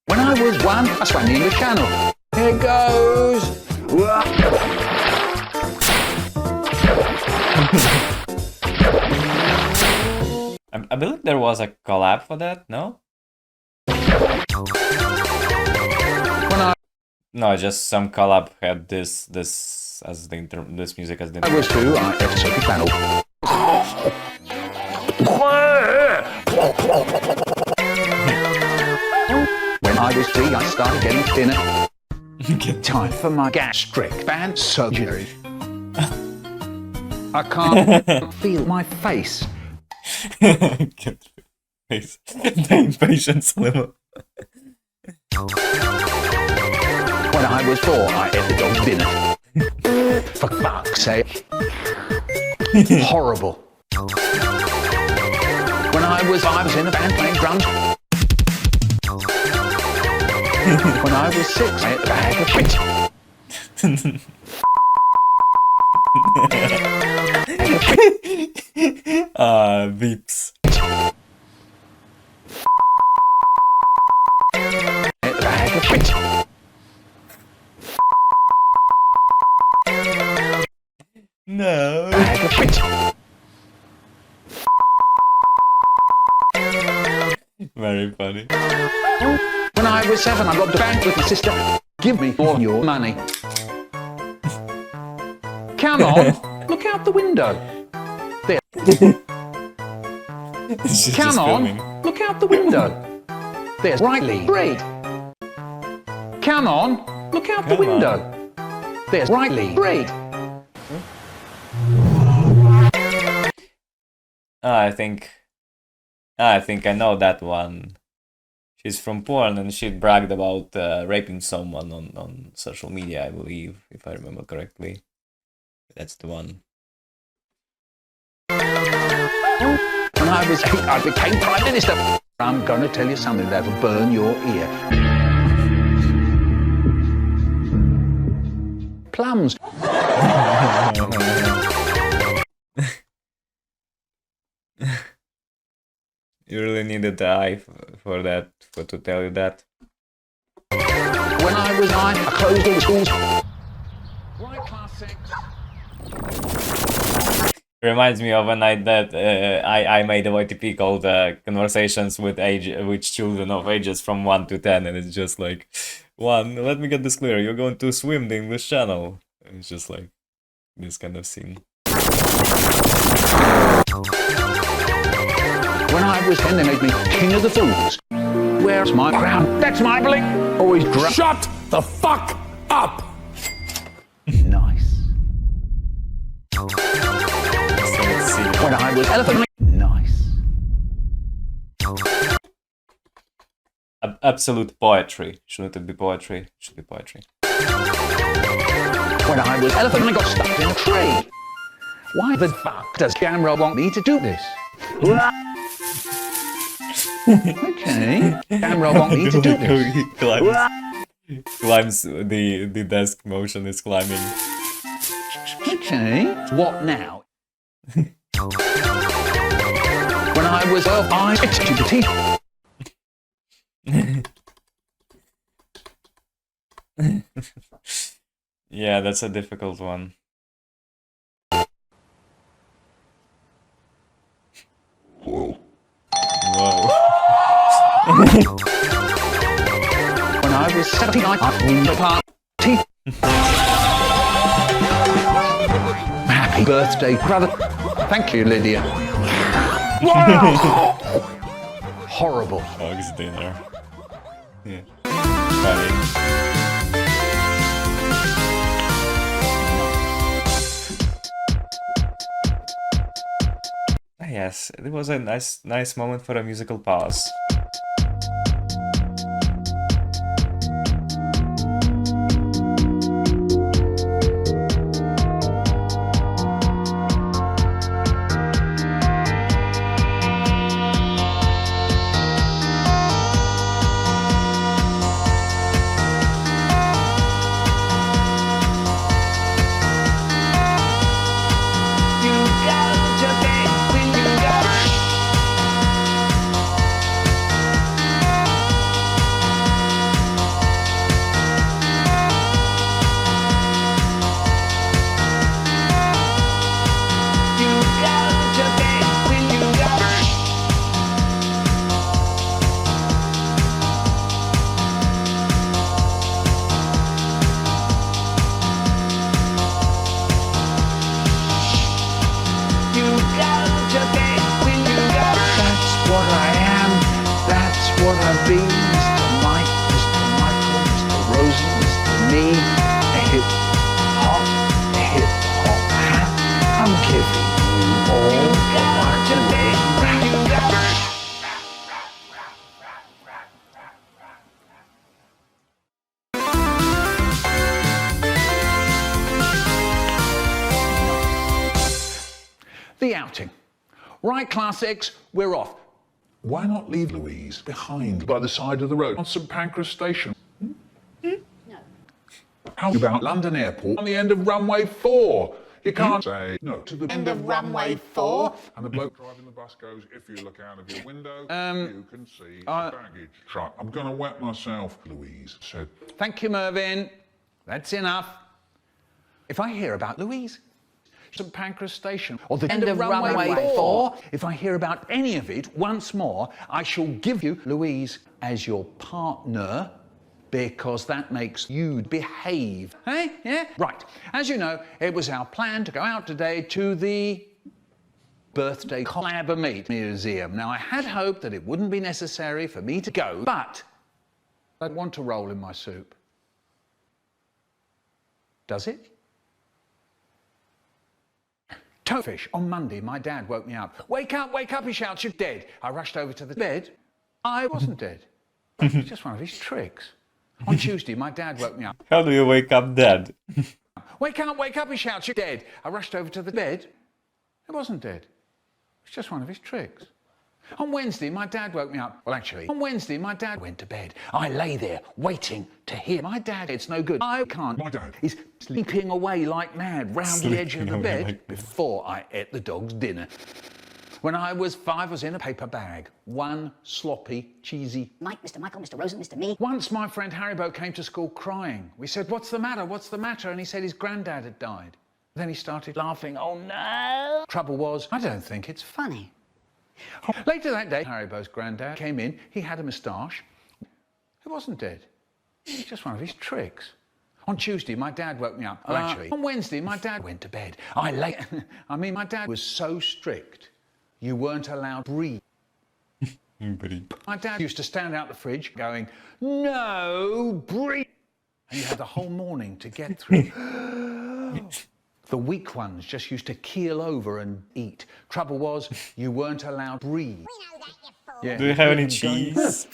When I was one, I swam in the channel. Here goes. I believe there was a collab for that, no? No, just some collab had this as the this music as the I was two, I episode the channel. When I was three, I started getting thinner. Time for my gastric band surgery. I can't feel my face. Face. The impatience level. When I was four, I ate the dog's dinner. For fuck's sake. Horrible. When I was five, I was in a band playing drums. When I was six, I ate a bag of shit. Beeps. Ate a bag of shit. No. Bag of shit. Very funny. When I was seven, I robbed a bank with my sister. Give me all your money. Come on, look out the window. There. She's Come just on, filming. look out the window. There's Riley. Great. Come on, look out the window. There's Riley. Great. I think I know that one. She's from porn and she bragged about raping someone on social media, I believe, if I remember correctly. That's the one. When I was 8, I became Prime Minister. I'm going to tell you something that'll burn your ear. Plums. You really needed the eye for that, to tell you that. When I was 9, I closed all the schools. Right, class 6. Reminds me of a night that I made a YTP called Conversations with Children of Ages from 1 to 10, and it's just like, 1, let me get this clear, you're going to swim the English Channel. And it's just like this kind of scene. When I was 10, they made me king of the fools. Where's my crown? That's my bling. Always Shut the fuck up! Nice. When I was elephant. Nice. Absolute poetry. Shouldn't it be poetry? It should be poetry. When I was elephant, I got stuck in a tree. Why the fuck does camera want me to do this? Okay. Camera want me to do this. He climbs the desk motion is climbing. Okay. What now? When I was 12, I activity. Yeah, that's a difficult one. Whoa. Whoa. When I was 79, I won the party. Happy birthday, brother. Thank you, Lydia. Wow! Horrible. Dog's dinner. Yeah. Funny. Yes, it was a nice moment for a musical pause. The outing. Right, class 6, we're off. Why not leave Louise behind by the side of the road on St Pancras Station? No. How about London Airport on the end of runway 4? You can't say no to the end of runway 4. And the bloke driving the bus goes, if you look out of your window, you can see the baggage truck. I'm going to wet myself, Louise said. Thank you, Mervyn. That's enough. If I hear about Louise, St Pancras Station, or the end of runway 4, if I hear about any of it once more, I shall give you Louise as your partner because that makes you behave. Hey? Yeah? Right. As you know, it was our plan to go out today to the birthday Collab museum. Now, I had hoped that it wouldn't be necessary for me to go, but I'd want to roll in my soup. Does it? Toadfish. On Monday, my dad woke me up. Wake up, he shouts, you're dead. I rushed over to the bed. I wasn't dead. It's just one of his tricks. On Tuesday, my dad woke me up. How do you wake up dead? Wake up, he shouts, you're dead. I rushed over to the bed. It wasn't dead. It's just one of his tricks. On Wednesday, my dad woke me up. Well, actually, on Wednesday, my dad went to bed. I lay there, waiting to hear. My dad, it's no good. I can't. My dad is sleeping away like mad round the edge of the bed before I ate the dog's dinner. When I was 5, I was in a paper bag. One sloppy, cheesy. Mike, Mr. Michael, Mr. Rosen, Mr. Me. Once my friend Haribo came to school crying. We said, what's the matter? What's the matter? And he said his granddad had died. Then he started laughing. Oh, no. Trouble was, I don't think it's funny. Later that day, Haribo's granddad came in. He had a moustache. He wasn't dead. It was just one of his tricks. On Tuesday, my dad woke me up. Well, actually, on Wednesday, my dad went to bed. My dad was so strict. You weren't allowed to breathe. My dad used to stand out the fridge going, no, breathe. And you had the whole morning to get through. The weak ones just used to keel over and eat. Trouble was, you weren't allowed to breathe. Yeah. Do you have any cheese?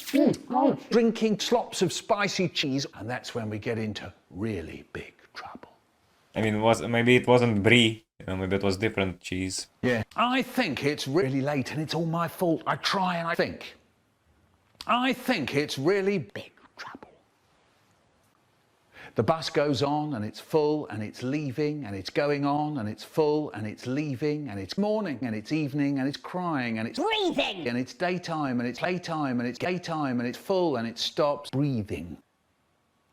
Drinking slops of spicy cheese, and that's when we get into really big trouble. I mean, maybe it wasn't brie. Maybe it was different cheese. Yeah. I think it's really late and it's all my fault. I try and I think it's really big trouble. The bus goes on and it's full and it's leaving and it's going on and it's full and it's leaving and it's morning and it's evening and it's crying and it's breathing and it's daytime and it's playtime and it's daytime and it's full and it stops breathing.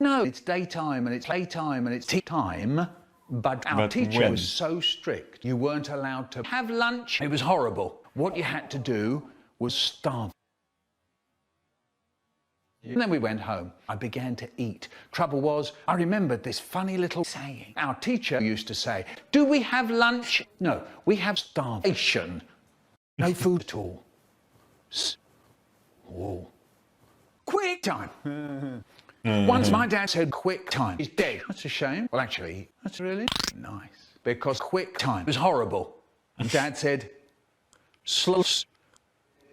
No, it's daytime and it's playtime and it's tea time. But our teacher was so strict, you weren't allowed to have lunch. It was horrible. What you had to do was starve. And then we went home. I began to eat. Trouble was, I remembered this funny little saying. Our teacher used to say, do we have lunch? No, we have starvation. No food at all. Whoa. Quick time. Once my dad said quick time. He's dead. That's a shame. Well, actually, that's really nice. Because quick time was horrible. And Dad said, slow.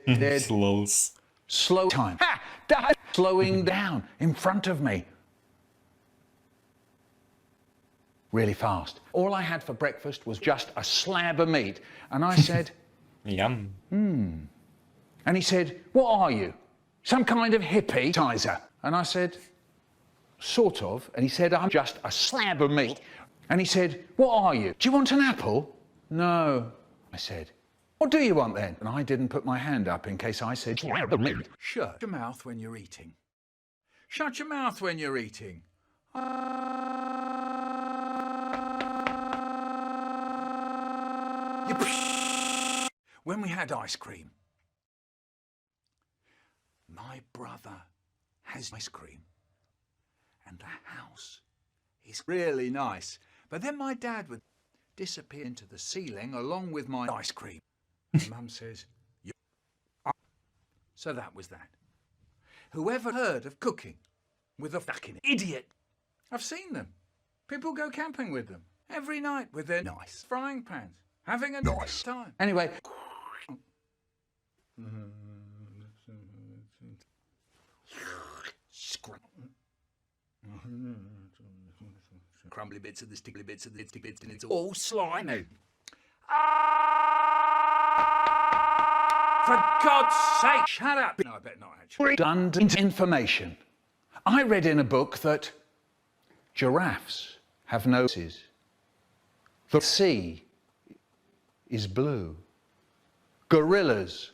Dead. Slow time. Ha! Dad! Slowing down in front of me. Really fast. All I had for breakfast was just a slab of meat. And I said, yum. And he said, what are you? Some kind of hippie-tizer? And I said, sort of. And he said, I'm just a slab of meat. And he said, what are you? Do you want an apple? No. I said, what do you want then? And I didn't put my hand up in case I said, slab of meat. Shut your mouth when you're eating. Shut your mouth when you're eating. When we had ice cream, my brother has ice cream, and the house is really nice. But then my dad would disappear into the ceiling along with my ice cream. Mum says, so that was that. Whoever heard of cooking with a fucking idiot? I've seen them. People go camping with them every night with their nice frying pans, having a nice time. Anyway. Crumbly bits of the sticky bits of the sticky bits, and it's all slimy. For God's sake, shut up! No, I bet not, actually. Redundant information. I read in a book that giraffes have noses. The sea is blue. Gorillas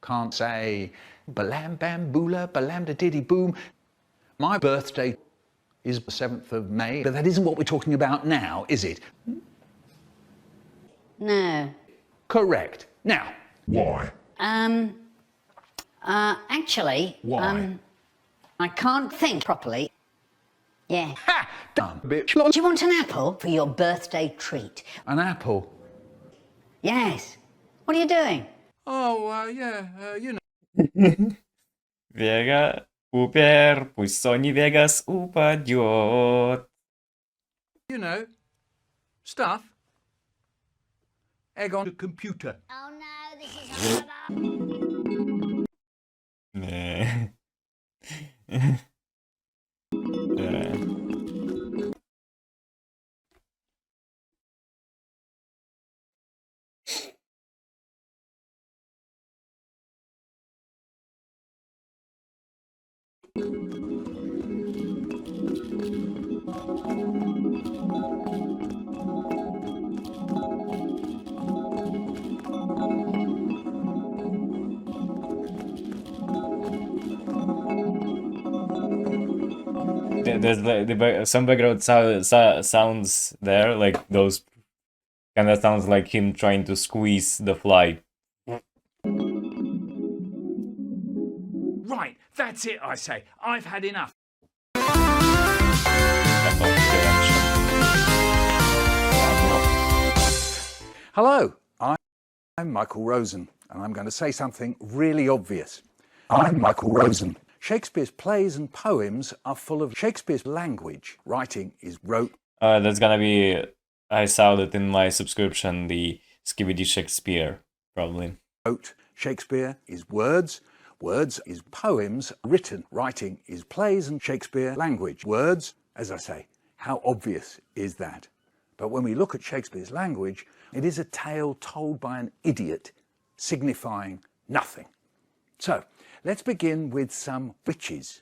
can't say balam bam boola balam da diddy boom. My birthday is the 7th of May, but that isn't what we're talking about now, is it? No. Correct. Now. Why? Actually. Why? I can't think properly. Yeah. Ha! Dumb bitch. Do you want an apple for your birthday treat? An apple? Yes. What are you doing? Oh, yeah, you know. Вега, Упер, пусть Sony Vegas упадет. You know, stuff. Egg on a computer. Oh no, this is horrible. Не. Да. There's some background sounds there, like those kind of sounds like him trying to squeeze the fly. Right, that's it, I say. I've had enough. Hello, I'm Michael Rosen, and I'm going to say something really obvious. I'm Michael Rosen. Shakespeare's plays and poems are full of Shakespeare's language. Writing is rote. That's gonna be... I saw that in my subscription, the Skibidi Shakespeare, probably. Shakespeare is words. Words is poems written. Writing is plays and Shakespeare language. Words, as I say, how obvious is that? But when we look at Shakespeare's language, it is a tale told by an idiot, signifying nothing. So, let's begin with some witches.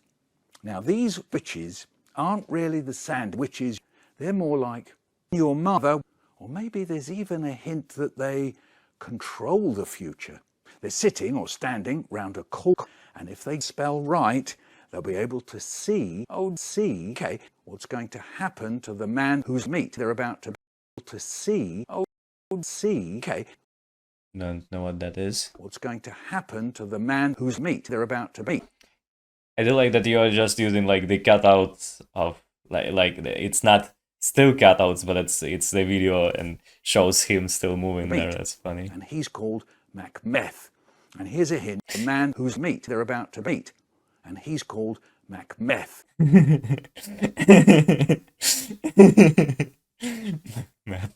Now, these witches aren't really the sand witches. They're more like your mother, or maybe there's even a hint that they control the future. They're sitting or standing round a cork, and if they spell right, they'll be able to see, okay, what's going to happen to the man whose meat they're about to see, okay. Don't know what that is. What's going to happen to the man whose meat they're about to meet. I do like that you are just using like the cutouts of it's not still cutouts, but it's the video and shows him still moving there. That's funny. And he's called Macbeth. And here's a hint: the man whose meat they're about to meet. And he's called Macbeth. Meth.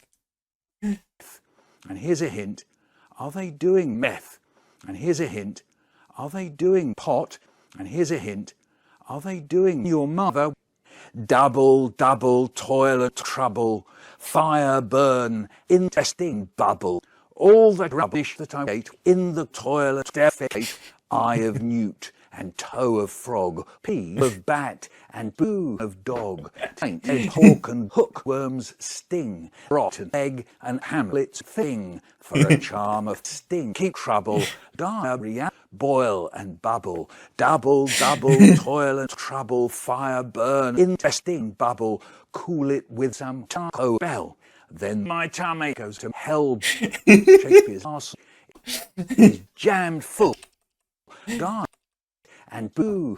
And here's a hint: are they doing meth? And here's a hint: are they doing pot? And here's a hint: are they doing your mother? Double, double, toilet trouble, fire burn, intestine bubble, all that rubbish that I ate in the toilet defecate, eye of newt and toe of frog, pee of bat and boo of dog, tainted hawk and hookworm's sting, rotten egg and Hamlet's thing, for a charm of sting, keep trouble, diarrhea, boil and bubble, double, double, toilet trouble, fire burn, intestine bubble, cool it with some Taco Bell. Then my tummy goes to hell. Shakespeare's arse is jammed full. God and boo,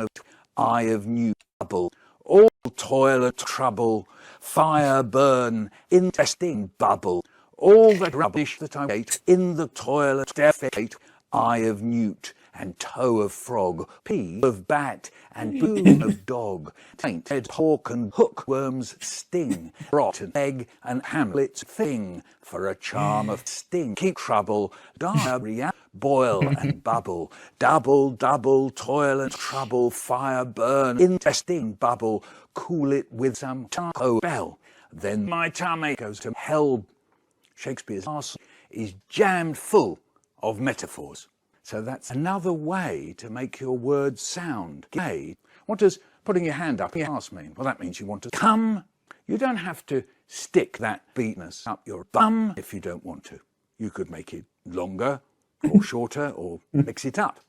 eye of new bubble, all toilet trouble, fire burn, intestine bubble, all that rubbish that I ate in the toilet defecate, eye of newt and toe of frog, pee of bat and boo of dog, tainted hawk and hookworm's sting, rotten egg and Hamlet's thing, for a charm of sting, keep trouble, diarrhea, boil and bubble, double, double, toilet trouble, fire burn, intestine bubble, cool it with some Taco Bell. Then my tummy goes to hell. Shakespeare's arse is jammed full of metaphors. So that's another way to make your words sound gay. What does putting your hand up your arse mean? Well, that means you want to come. You don't have to stick that beatness up your bum if you don't want to. You could make it longer or shorter or mix it up.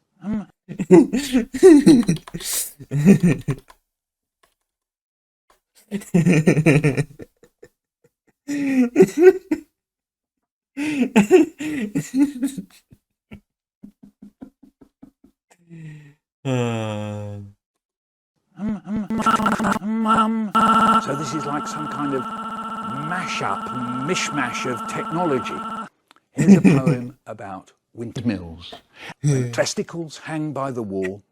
So this is like some kind of mash-up, mishmash of technology. Here's a poem about windmills. When testicles hang by the wall,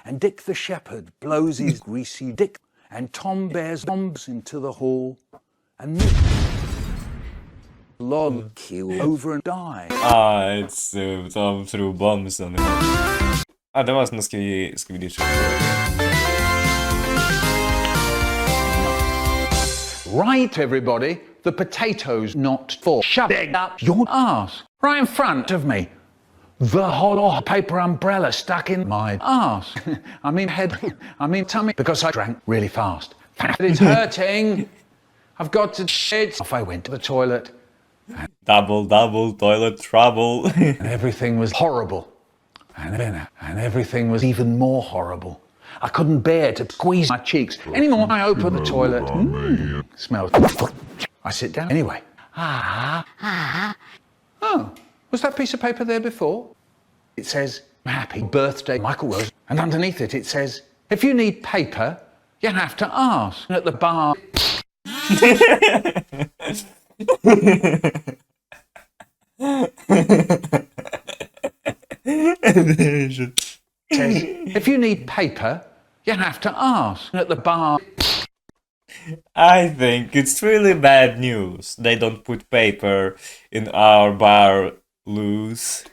and Dick the shepherd blows his greasy dick, and Tom bears bombs into the hall, and Nick log keel over and die. It's Tom threw bombs on him. Det var sån Skibidi Show. Right, everybody, the potato's not for shoving up your ass. Right in front of me. The hot paper umbrella stuck in my ass. I mean tummy, because I drank really fast. It's hurting. I've got to shit. Off I went to the toilet. Double, toilet trouble. And everything was horrible. And everything was even more horrible. I couldn't bear to squeeze my cheeks anymore. I open the toilet. Smells. I sit down. Anyway. Oh, was that piece of paper there before? It says, Happy Birthday, Michael Rosen. And underneath it, it says, if you need paper, you have to ask. At the bar. Says, if you need paper, you have to ask. At the bar. I think it's really bad news. They don't put paper in our bar loose.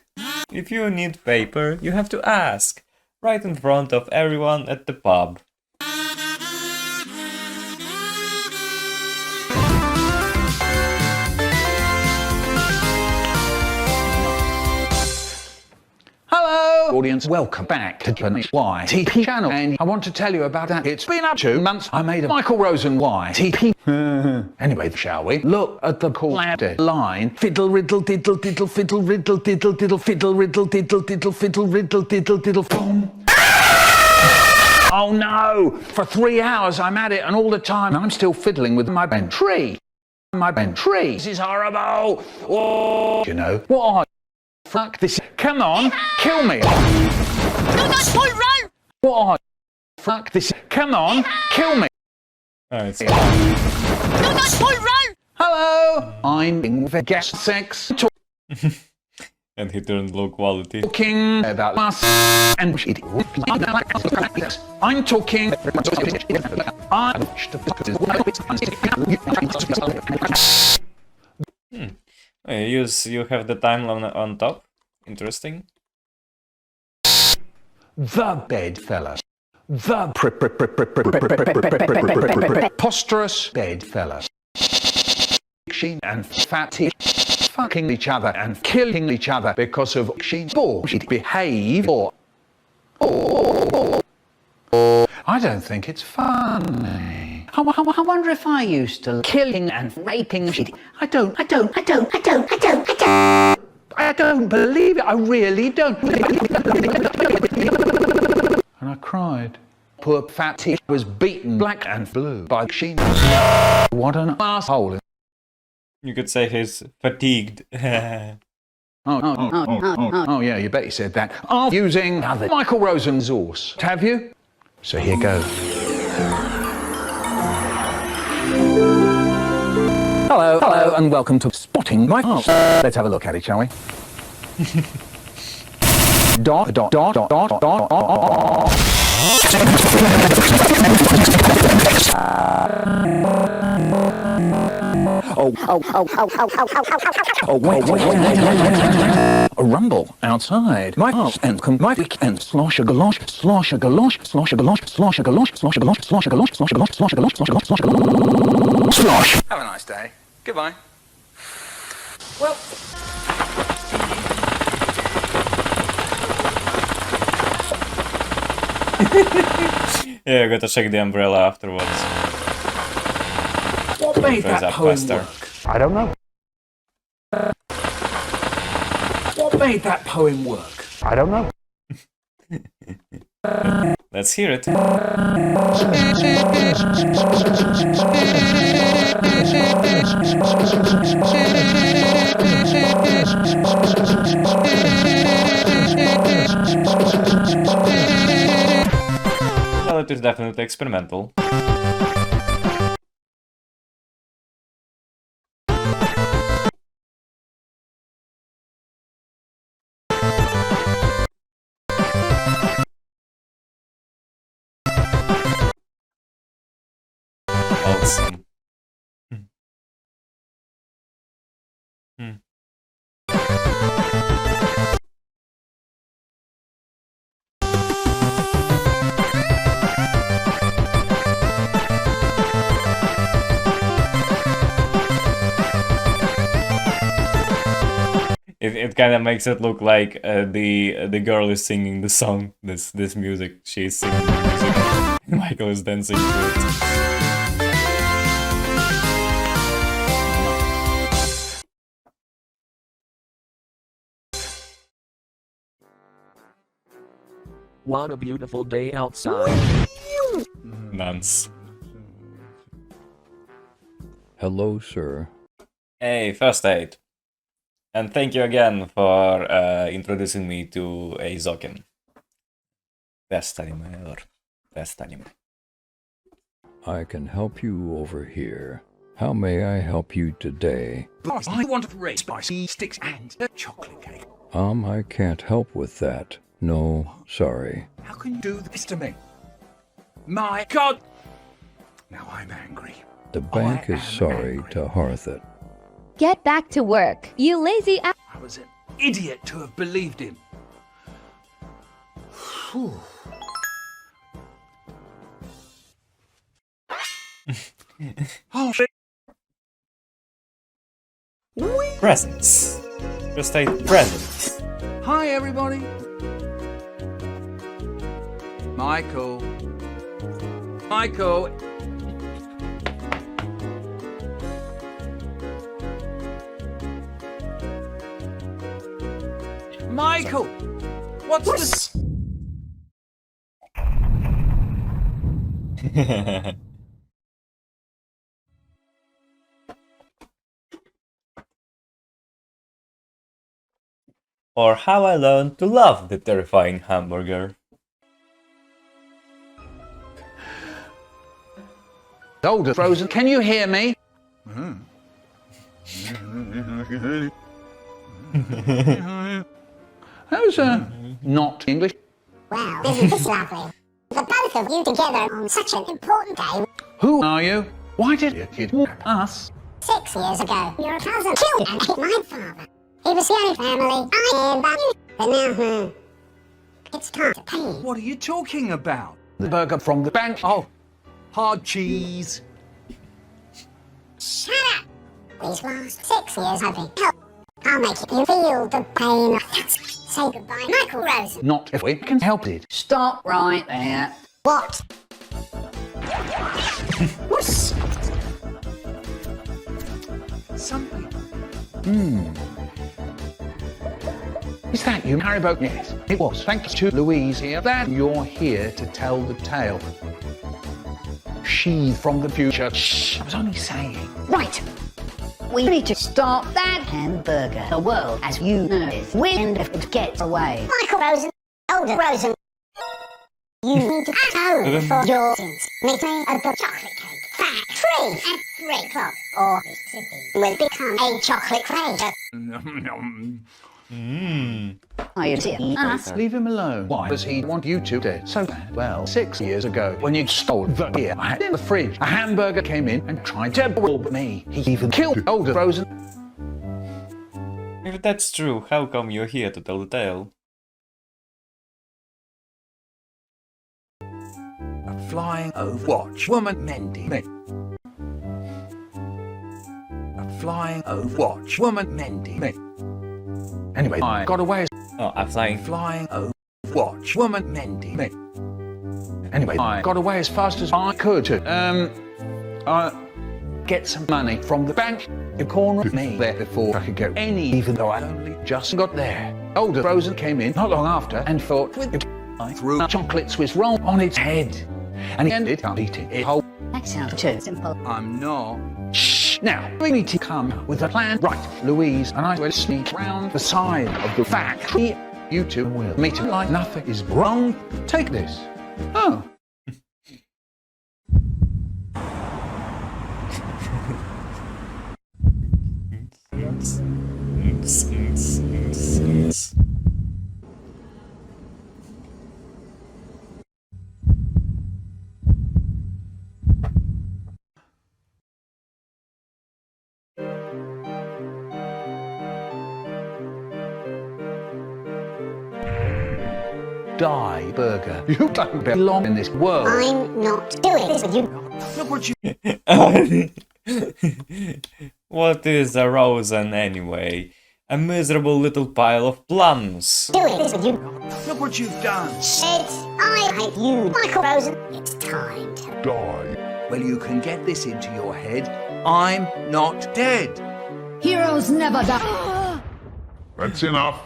If you need paper, you have to ask. Right in front of everyone at the pub. Hello, audience. Welcome back to the YTP channel. And I want to tell you about that. It's been up 2 months. I made a Michael Rosen YTP. Anyway, shall we? Look at the Collab line. Fiddle, riddle, diddle, diddle, fiddle, riddle, diddle, diddle, fiddle, riddle, diddle, diddle, fiddle, riddle, diddle, diddle, boom. Oh no! For 3 hours I'm at it, and all the time I'm still fiddling with my bent tree. My bent tree. This is horrible. Oh, you know what? Fuck this. Come on, kill me. What? Fuck this. Come on, kill me. Alright. Hello, I'm in the guest sex. And he turned low quality. Talking about us and shit. I'm talking. You have the timeline on top. Interesting. The bedfellow. The preposterous bedfellow. Sheen and Fatty fucking each other and killing each other because of Sheen's bullshit behaviour. I don't think it's funny. I wonder if I used to killing and raping shit. I don't believe it. I really don't. And I cried. Poor Fatty was beaten black and blue by Sheen. What an asshole. You could say he's fatigued. Oh, yeah, you bet you said that. I'm using Michael Rosen's source. Have you? So here goes. Hello, and welcome to Spotting My Arse. Let's have a look at it, shall we? Oh, wait. A rumble outside. My arse and my dick and slosh a galosh, slosh a galosh, slosh a galosh, slosh a galosh, slosh a galosh, slosh a galosh, slosh a galosh, slosh a galosh, slosh a galosh, slosh a galosh. Slosh. Have a nice day. Goodbye. Well. Yeah, I gotta check the umbrella afterwards. What made that poem work? I don't know. What made that poem work? I don't know. Let's hear it. Well, it is definitely experimental. It kind of makes it look like the girl is singing the song, this music. She's singing the music. Michael is dancing to it. What a beautiful day outside. Nuns. Hello, sir. Hey, first aid. And thank you again for introducing me to a Zokin. Best anime ever. Best anime. I can help you over here. How may I help you today? Boss, I want 3 spicy sticks and a chocolate cake. I can't help with that. No, sorry. How can you do this to me? My God! Now I'm angry. The bank is sorry to hearth it. Get back to work, you lazy ass. I was an idiot to have believed him. Whew. Oh, shit. Presents. First aid presents. Hi, everybody. Michael. Michael. Michael! What's this? Or how I learned to love the terrifying hamburger. Older Frozen, can you hear me? How's not English? Wow, isn't this lovely? The both of you together on such an important day. Who are you? Why did you kidnap us? 6 years ago, your cousin killed and hit my father. He was the only family I ever knew. But now, it's time to pay. What are you talking about? The burger from the bank. Oh, hard cheese. Shut up! These last 6 years I've been helped. I'll make you feel the pain. Say goodbye, Michael Rosen. Not if we can help it. Stop right there. What? Something. Is that you, Haribo? Yes, it was. Thanks to Louise here that you're here to tell the tale. She from the future. Shh, I was only saying. Right. We need to stop that hamburger. The world, as you know, is wind if it gets away. Michael Rosen, older Rosen. You need to atone for your sins. Meet me at the chocolate cake factory at 3 o'clock, or this city will become a chocolate crater. I see us. Leave him alone. Why does he want you to dead so bad? Well, 6 years ago, when you stole the beer I had in the fridge, a hamburger came in and tried to rob me. He even killed older Rosen. If that's true, how come you're here to tell the tale? A flying Overwatch woman mending me. A flying Overwatch woman mending me. Anyway, I got away. Oh, I'm flying. Flying Overwatch woman mending me. Anyway, I got away as fast as I could to, get some money from the bank. The corner of me there before I could go any, even though I only just got there. Older Rosen came in not long after and thought with it. I threw a chocolate Swiss roll on its head. And he ended up eating it whole. That sounds too simple. I'm not. Shh! Now, we need to come with a plan. Right, Louise and I will sneak round the side of the factory. You two will meet him like nothing is wrong. Take this. Oh. Die, burger. You don't belong in this world. I'm not doing this with you. Look what you... What is a Rosen anyway? a miserable little pile of plums. Doing this with you. Look what you've done. Shit, I hate you. Michael Rosen, it's time to Die. Well, you can get this into your head. I'm not dead. Heroes never die. That's enough.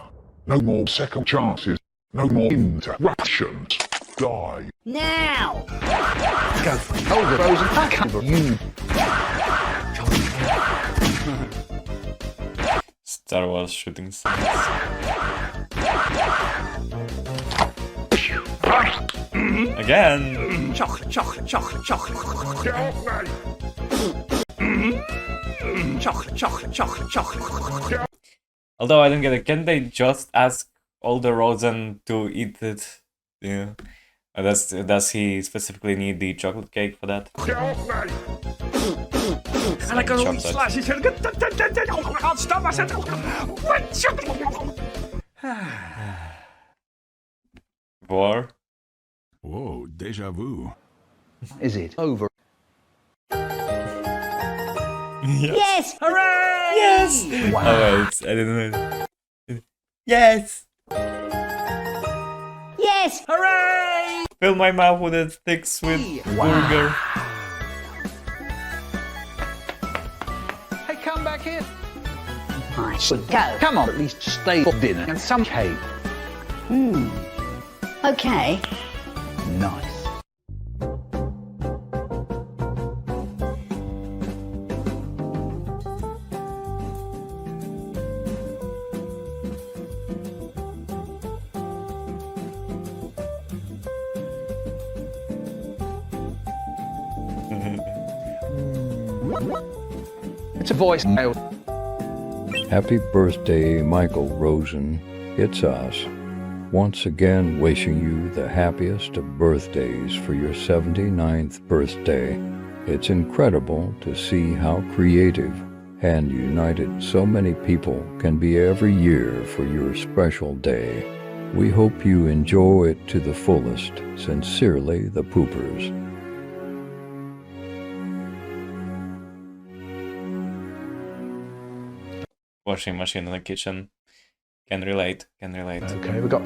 No more second chances. No more interruptions. Die. Now! Go. Hold it, Rosen. I can't you. Star Wars shooting scenes. Again! Chocolate, chocolate, chocolate, chocolate. Chocolate, chocolate, chocolate, chocolate. Although I don't get it, can they just ask older Rosen to eat it? Yeah. Or does he specifically need the chocolate cake for that? I like a little slice. I can't stop myself. War? Whoa, deja vu. Is it over? Yes! Hooray! Yes! Wow. Oh wait, I didn't know. Yes! Yes! Hooray! Fill my mouth with a thick sweet burger. Hey, come back here. I should go. Come on, at least stay for dinner and some cake. Okay. Nice. It's a voicemail. Happy birthday, Michael Rosen. It's us. Once again, wishing you the happiest of birthdays for your 79th birthday. It's incredible to see how creative and united so many people can be every year for your special day. We hope you enjoy it to the fullest. Sincerely, the Poopers. Washing machine in the kitchen. Can relate, can relate. Okay, we got...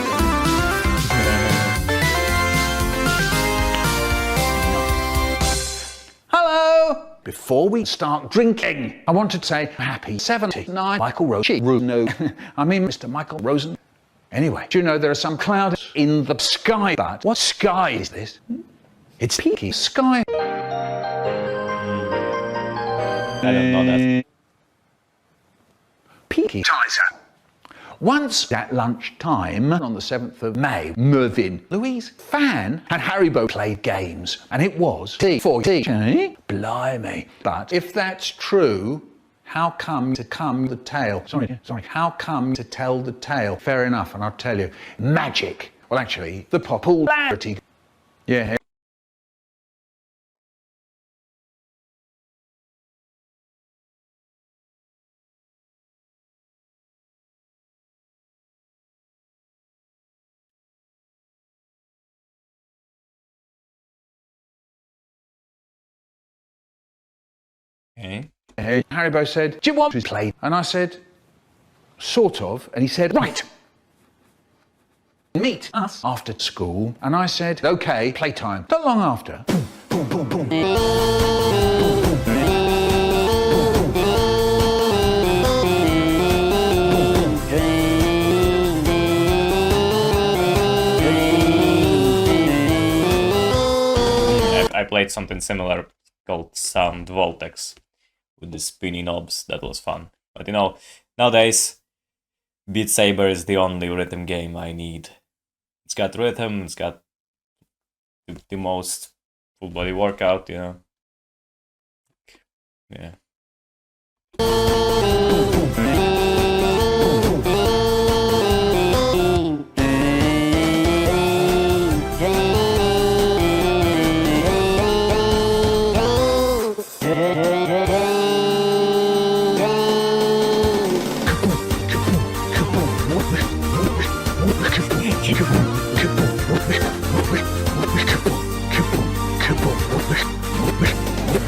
Hello! Before we start drinking, I want to say happy 79 Michael Rosen. No, I mean Mr. Michael Rosen. Anyway, do you know there are some clouds in the sky? But what sky is this? It's peaky sky. I don't know that. Peaky Tizer. Once at lunchtime on the 7th of May, Mervyn, Louise, Fan and Haribo played games, and it was T4T. Blimey. But if that's true, how come to come the tale? Sorry, how come to tell the tale? Fair enough, and I'll tell you. Magic. Well, actually, the popularity. Yeah. Okay. Haribo said, do you want to play? And I said, sort of. And he said, right. Meet us after school. And I said, okay, playtime. Not long after. Boom, boom, boom, boom. I played something similar called Sound Voltex with the spinny knobs. That was fun. But you know, nowadays Beat Saber is the only rhythm game I need. It's got rhythm, it's got the most full body workout, you know. Yeah.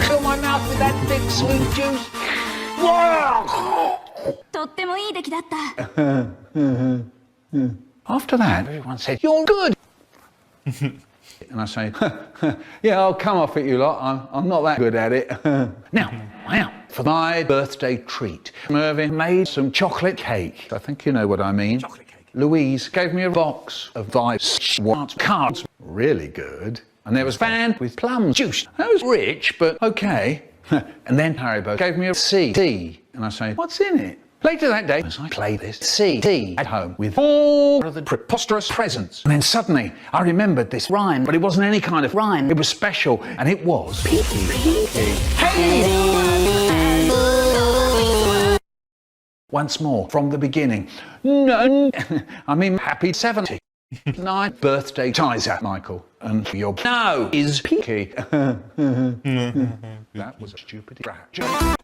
Fill my mouth with that thick sweet juice. とってもいい出来だった。 After that, everyone said, "You're good." And I say, "Yeah, I'll come off it, you lot. I'm not that good at it." Now, for my birthday treat, Mervyn made some chocolate cake. I think you know what I mean. Chocolate cake. Louise gave me a box of Vice cards. Really good. And there was fan with plum juice. That was rich, but okay. And then Haribo gave me a CD. And I say, "What's in it?" Later that day, as I played this CD at home with all of the preposterous presents, and then suddenly I remembered this rhyme, but it wasn't any kind of rhyme. It was special, and it was Hey! Once more, from the beginning. No, I mean happy 70. 9th birthday Tizer, Michael, and your no is peaky. That was a stupid joke.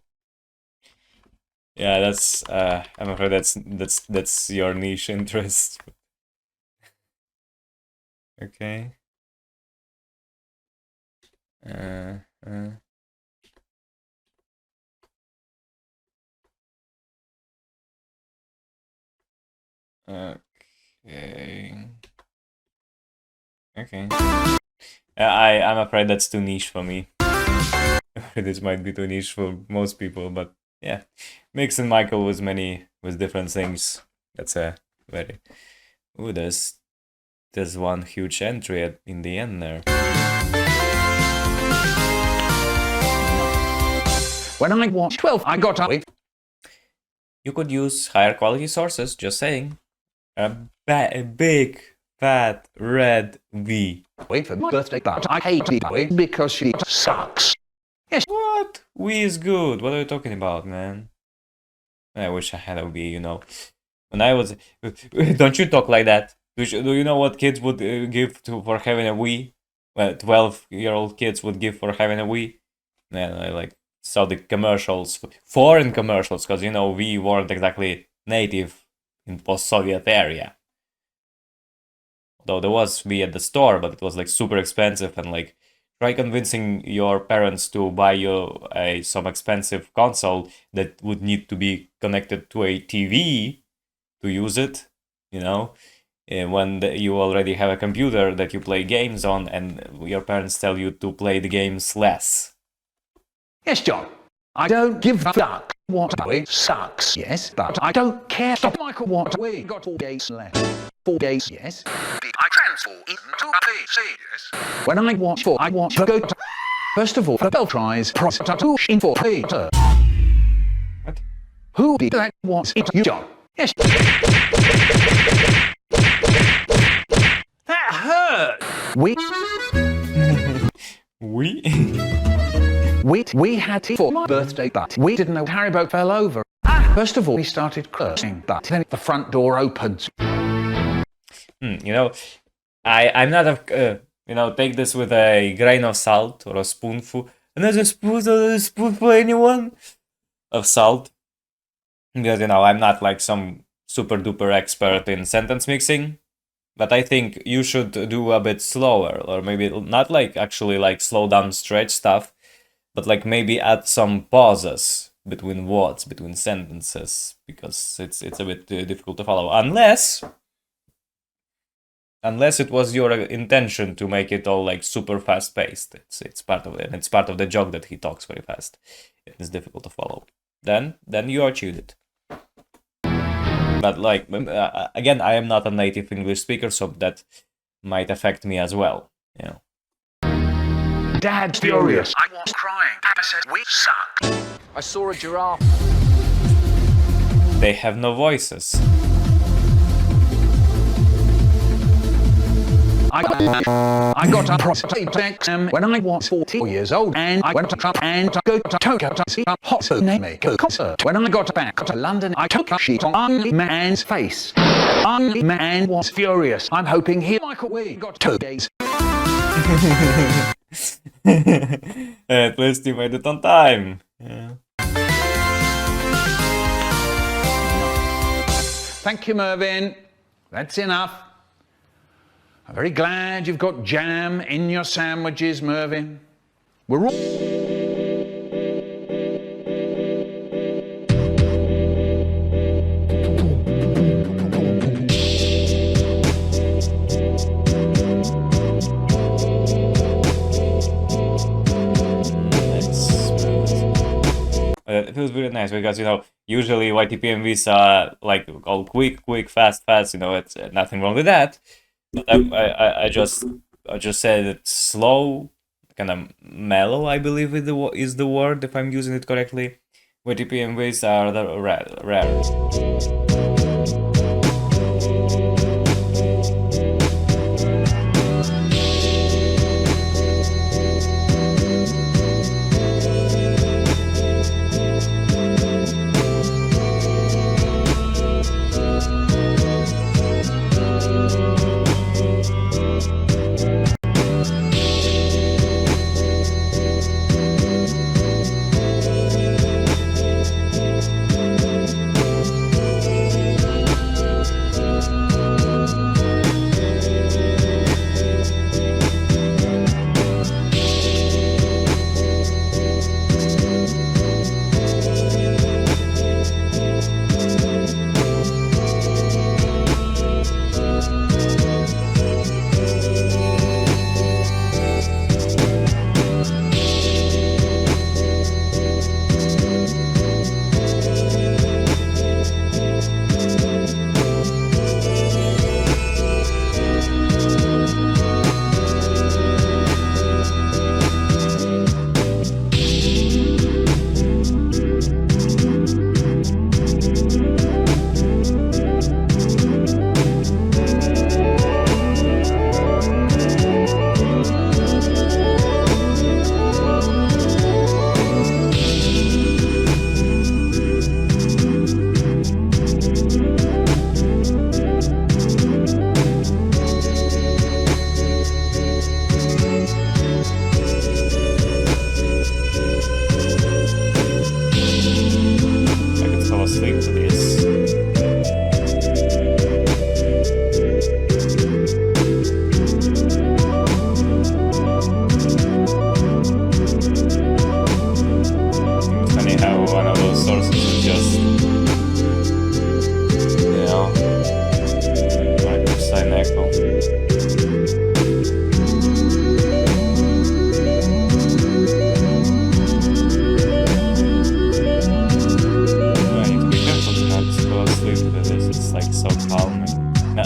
Yeah, that's I'm afraid that's your niche interest. Okay. Okay. I'm afraid that's too niche for me. This might be too niche for most people, but yeah, mixing Michael with different things. That's a very. Ooh, there's one huge entry in the end there. When I was 12, I got up. You could use higher quality sources. Just saying. A big fat red V. Wait for my birthday, but I hate it because she sucks. Yes. What? We is good. What are you talking about, man? I wish I had a Wii, you know. When I was... Don't you talk like that. Do you know what kids would give for having a Wii? Well, 12-year-old kids would give for having a Wii. And I like saw the commercials, foreign commercials, because, you know, we weren't exactly native in post-Soviet area. Though there was Wii at the store, but it was like super expensive, and like try convincing your parents to buy you some expensive console that would need to be connected to a TV to use it, you know, when you already have a computer that you play games on, and your parents tell you to play the games less. Yes, John. I don't give a fuck what way sucks, yes, but I don't care. Stop, Michael, what we got 4 days left. 4 days, yes. I transform into a PC, yes. When I watch for, I want to go to... First of all, the bell tries prostitution for Peter. What? Who did that was it, you, John? Yes. That hurt! We had it for my birthday, but we didn't know Haribo fell over. First of all, we started cursing, but then the front door opens. You know, I'm not a, you know, take this with a grain of salt or a spoonful. Another spoon for anyone of salt. Because, you know, I'm not like some super duper expert in sentence mixing. But I think you should do a bit slower, or maybe not like actually like slow down stretch stuff, but like maybe add some pauses between words, between sentences, because it's a bit difficult to follow. Unless it was your intention to make it all like super fast paced. It's part of it. It's part of the joke that he talks very fast. It's difficult to follow. Then you achieved it. But like again, I am not a native English speaker, so that might affect me as well. You know. Dad's furious. I was crying. Dad said we suck. I saw a giraffe. They have no voices. I got a prostate exam when I was 40 years old, and I went to Trump and to go to Tokyo to see a Husemana concert. When I got back to London, I took a sheet on Only Man's face. Only Man was furious. I'm hoping he, Michael, we got 2 days. At least you made it on time. Yeah. Thank you, Mervyn. That's enough. I'm very glad you've got jam in your sandwiches, Mervyn. We're all... feels really nice because, you know, usually YTPMVs are like all quick, fast, you know, it's nothing wrong with that. But I just said it's slow, kind of mellow, I believe is the word, if I'm using it correctly. YTPMVs are the rarest.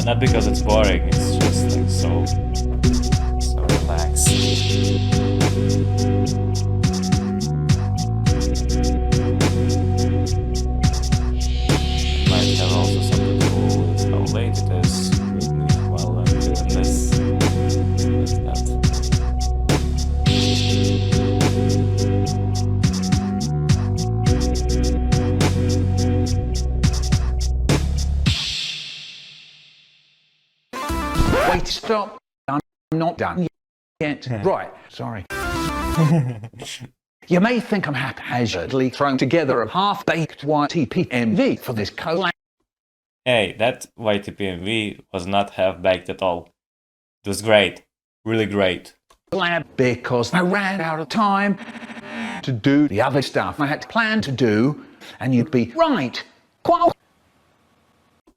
Not because it's boring, it's just like so relaxed. Might have also something to do with how late it is while I'm doing this. Wait, stop. I'm not done yet. Right, sorry. You may think I'm haphazardly thrown together a half-baked YTPMV for this collab. Hey, that YTPMV was not half-baked at all. It was great. Really great. Because I ran out of time to do the other stuff I had planned to do, and you'd be right. Quite.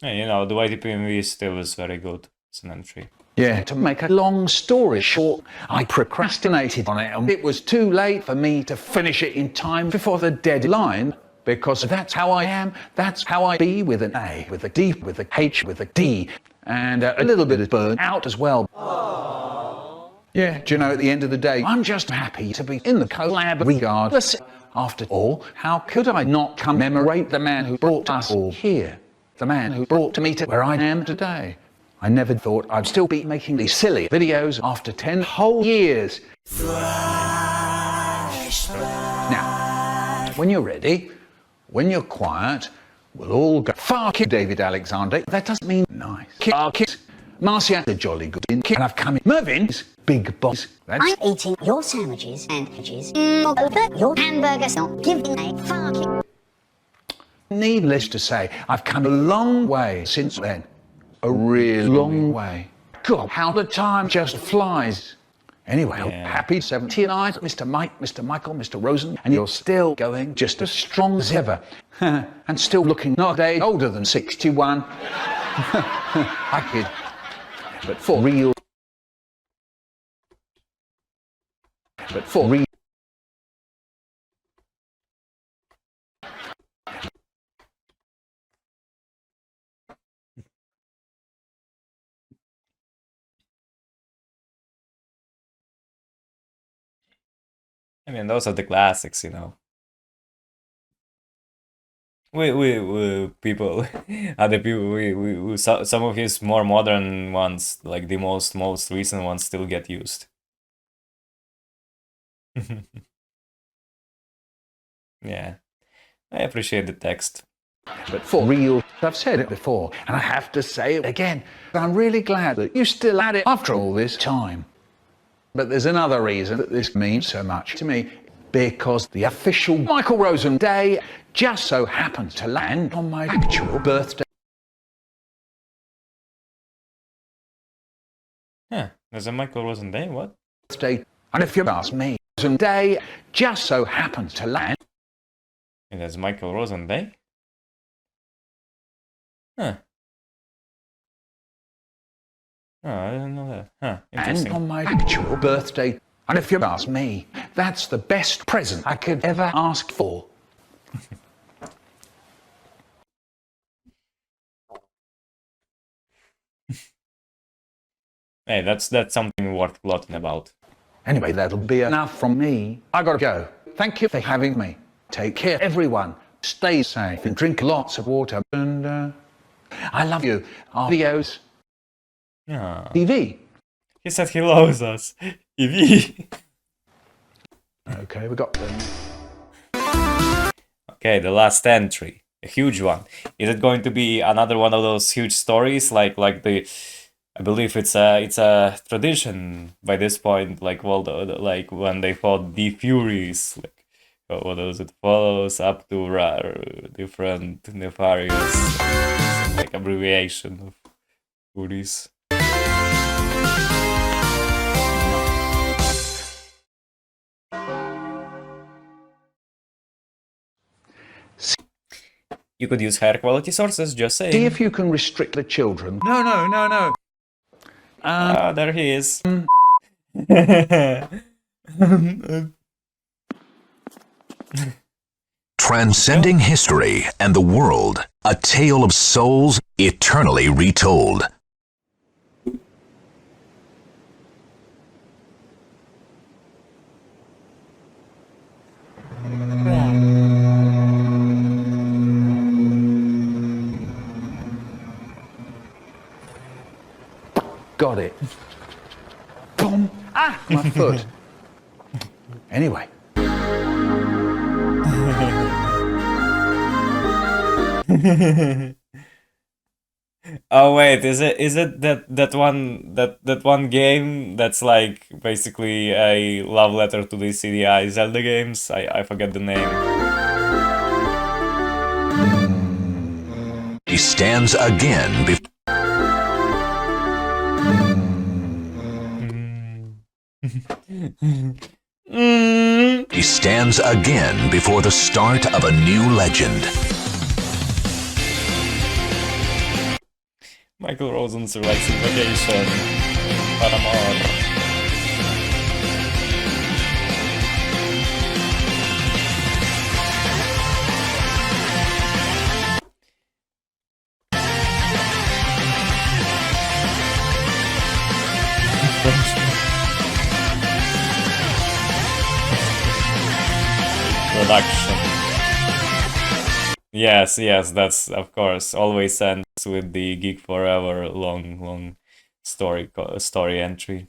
Hey, you know, the YTPMV still is very good. It's an entry. Yeah, to make a long story short, I procrastinated on it and it was too late for me to finish it in time before the deadline because that's how I am, that's how I be with an A, with a D, with a H, with a D, and a little bit of burn out as well. Aww. Yeah, do you know, at the end of the day, I'm just happy to be in the collab regardless. After all, how could I not commemorate the man who brought us all here? The man who brought me to where I am today. I never thought I'd still be making these silly videos after 10 whole years. Now, when you're ready, when you're quiet, we'll all go fuck it, David Alexander. That doesn't mean nice. Kick. Marcia, the jolly good in kick. And I've come in. Mervin's big boss. I'm eating your sandwiches and edges. Your hamburgers not giving a fucking. Needless to say, I've come a long way since then. A real long way. God, how the time just flies. Anyway, yeah. Happy 79, Mr. Mike, Mr. Michael, Mr. Rosen, and you're still going just as strong as ever. And still looking not a day older than 61. I kid. But for real. I mean, those are the classics, you know. We people, other people, some of his more modern ones, like the most recent ones, still get used. Yeah, I appreciate the text. But for real, I've said it before, and I have to say it again. I'm really glad that you're still at it after all this time. But there's another reason that this means so much to me, because the official Michael Rosen Day just so happens to land on my actual birthday. Huh, there's a Michael Rosen Day, what? And if you ask me, Rosen Day just so happens to land. And there's Michael Rosen Day? Huh. Oh, I didn't know that. Huh, interesting. And on my actual birthday. And if you ask me, that's the best present I could ever ask for. Hey, that's something worth plotting about. Anyway, that'll be enough from me. I gotta go. Thank you for having me. Take care, everyone. Stay safe and drink lots of water. And I love you. Adios. Yeah. TV. He said he loves us. EV. Okay, we got them. Okay, the last entry. A huge one. Is it going to be another one of those huge stories like the... I believe it's a tradition by this point, like like when they fought the Furies, like what was it, follows up to different nefarious, like abbreviation of Furies. You could use higher quality sources, just saying. See if you can restrict the children. No. There he is. Transcending history and the world, a tale of souls eternally retold. Got it. Boom. Ah, my foot. Anyway. Oh wait, is it that one game that's like basically a love letter to the CDI Zelda games? I forget the name. He stands again before. He stands again before the start of a new legend. Michael Rosen's relaxing vacation. Paramore. Production. Yes, that's of course always ends with the Geek Forever long story entry.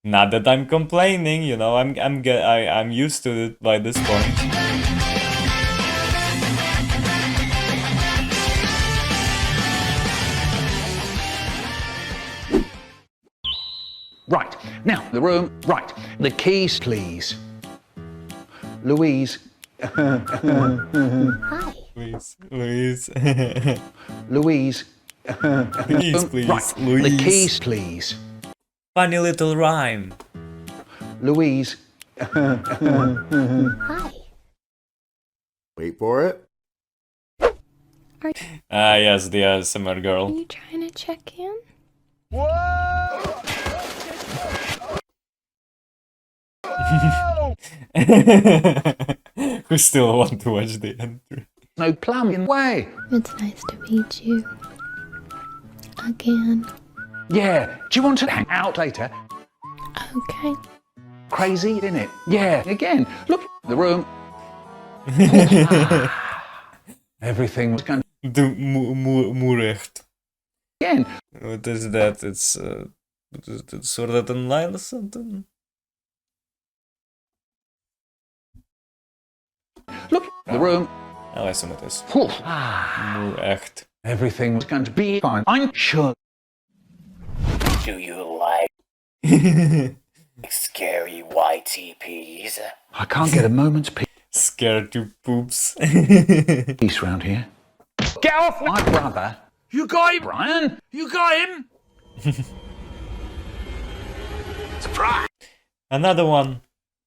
Not that I'm complaining, you know, I'm used to it by this point. Right, now, the room, right. The keys, please. Louise. Hi. Louise. Louise. Please, right. Louise. The keys, please. Funny little rhyme. Louise. Hi. Wait for it. Yes, the ASMR girl. Are you trying to check in? We still want to watch the entry. No plumbing way. It's nice to meet you. again. Yeah, do you want to hang out later? Okay. Crazy, isn't it? Yeah, again, look at the room. Everything was going De moerecht. again. What is that? It's soort uit een lijn of something? Look at the room. Oh, I assume it is. Moerecht. Everything was going to be fine. I'm sure. Do you like scary YTPs? I can't get a moment's peace. Scared to poops. Peace round here. Get off my brother. You got him, Brian. You got him. Surprise. Another one.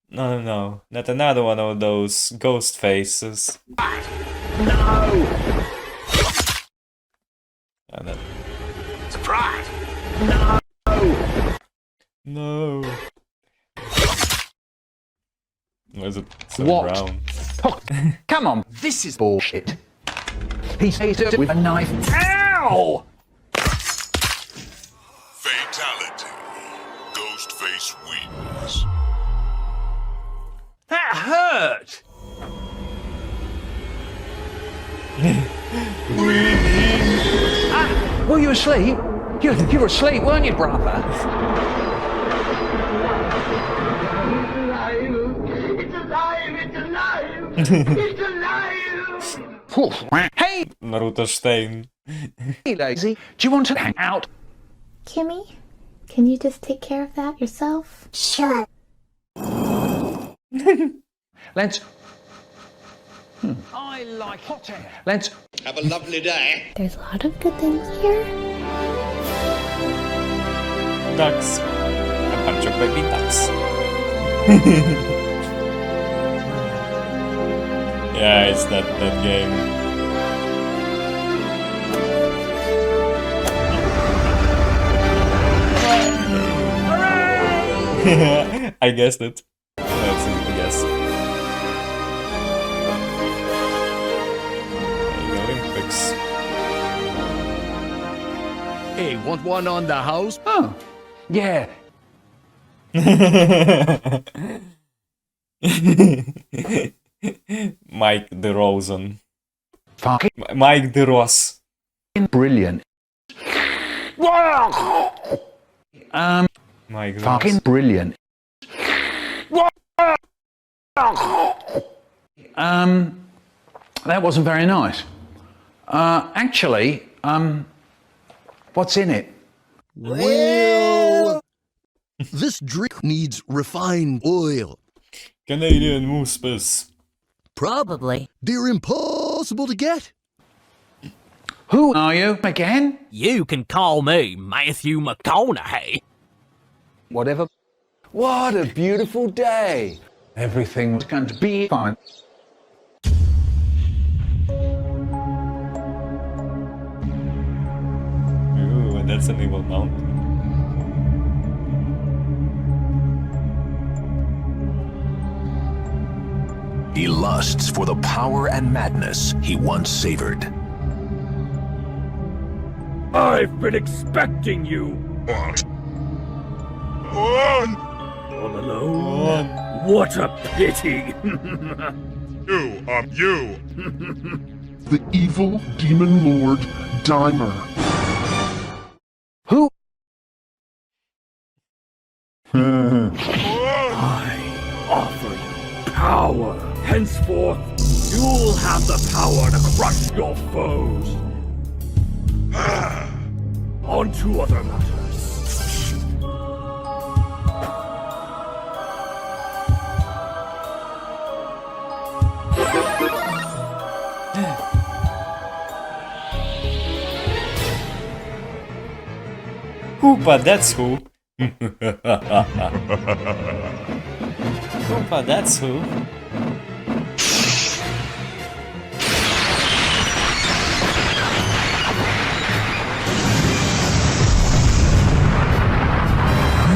No, not another one of those ghost faces. No. Surprise! No. No. Why is it so What? brown? Oh, come on, this is bullshit. He says it with a knife. Ow! Fatality. Ghostface wins. That hurt. Were you asleep? You were asleep, weren't you, brother? It's alive! It's alive! It's alive! Hey! Naruto Stein. Hey, lazy. Do you want to hang out? Kimmy, can you just take care of that yourself? Sure. Let's... I like hot air. Let's... Have a lovely day. There's a lot of good things here. Ducks. A bunch of baby ducks. Yeah, it's that game. Hooray! I guessed it. That's easy to guess. There you go, Olympics. Hey, want one on the house? Oh, yeah. Mike the Rosen. Fucking Mike the Ross. brilliant. Mike the Fucking Ross. brilliant. That wasn't very nice. Actually, what's in it? Well, this drink needs refined oil. Canadian moose. Probably. They're impossible to get. Who are you again? You can call me Matthew McConaughey. Whatever. What a beautiful day. Everything was going to be fine. Ooh, and that's an evil mount. He lusts for the power and madness he once savored. I've been expecting you. What? One. All alone? What a pity. You. The evil demon lord, Dimer. Who? I offer you power. Henceforth, you'll have the power to crush your foes. On to other matters. Koopa, that's who. Koopa, that's who.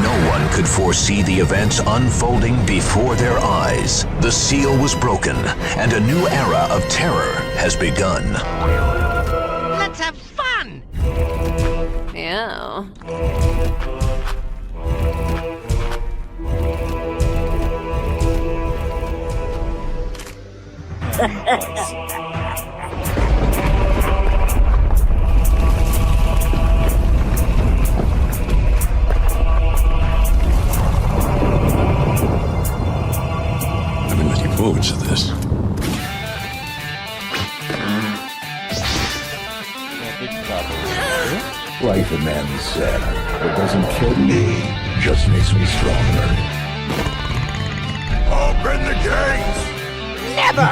No one could foresee the events unfolding before their eyes. The seal was broken, and a new era of terror has begun. Let's have fun. Yeah. I've been looking forward to this. Like the man said, what doesn't kill me just makes me stronger. Open the gates! Never!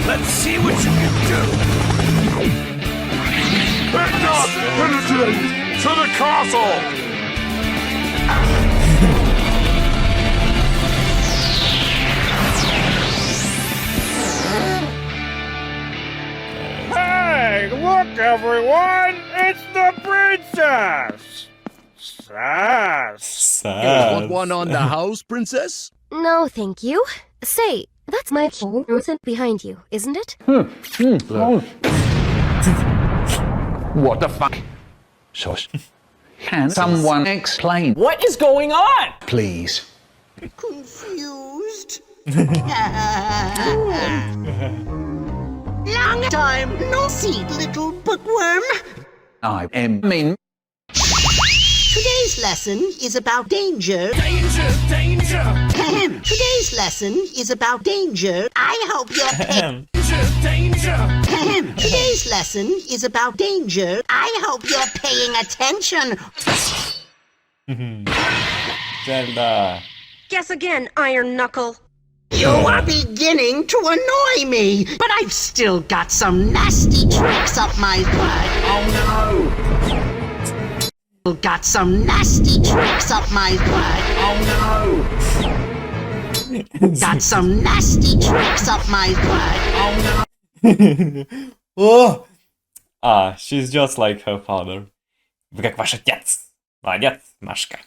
Let's see what you can do! Pick up! Penetrate! To the castle! Hey, look everyone! It's the princess! Sass! Want one on the house, princess? No, thank you. Say, that's Michael Rosen behind you, isn't it? What the fuck? Shush. Can someone explain? What is going on? Please. Confused. Long time no see, little bookworm. I mean... Today's lesson is about danger. Danger, danger. Today's lesson is about danger. I hope you're paying. Danger. Today's lesson is about danger. I hope you're paying attention. Zelda. Guess again, Iron Knuckle. You are beginning to annoy me, but I've still got some nasty tricks up my butt. Oh no! Got some nasty tricks up my butt. Oh no! Got some nasty tricks up my butt. Oh no! Oh! Ah, she's just like her father. Вы как ваш отец. Молодец, Машка.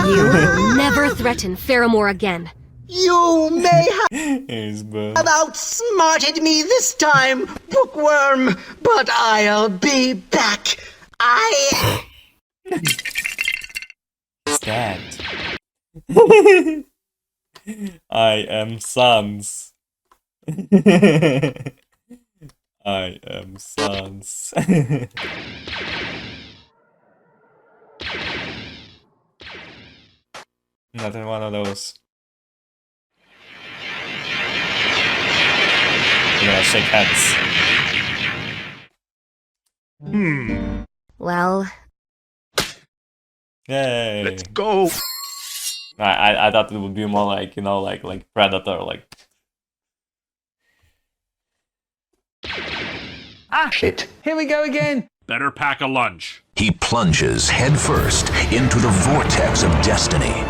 You will never threaten Faramore again. You may He's bad. have outsmarted me this time, bookworm, but I'll be back. Stand. I am Sans. I am Sans. Another one of those. We're gonna shake hands. Well... Yay! Let's go! I thought it would be more like, you know, like Predator, like... Ah, shit. Here we go again. Better pack a lunch. He plunges headfirst into the vortex of destiny.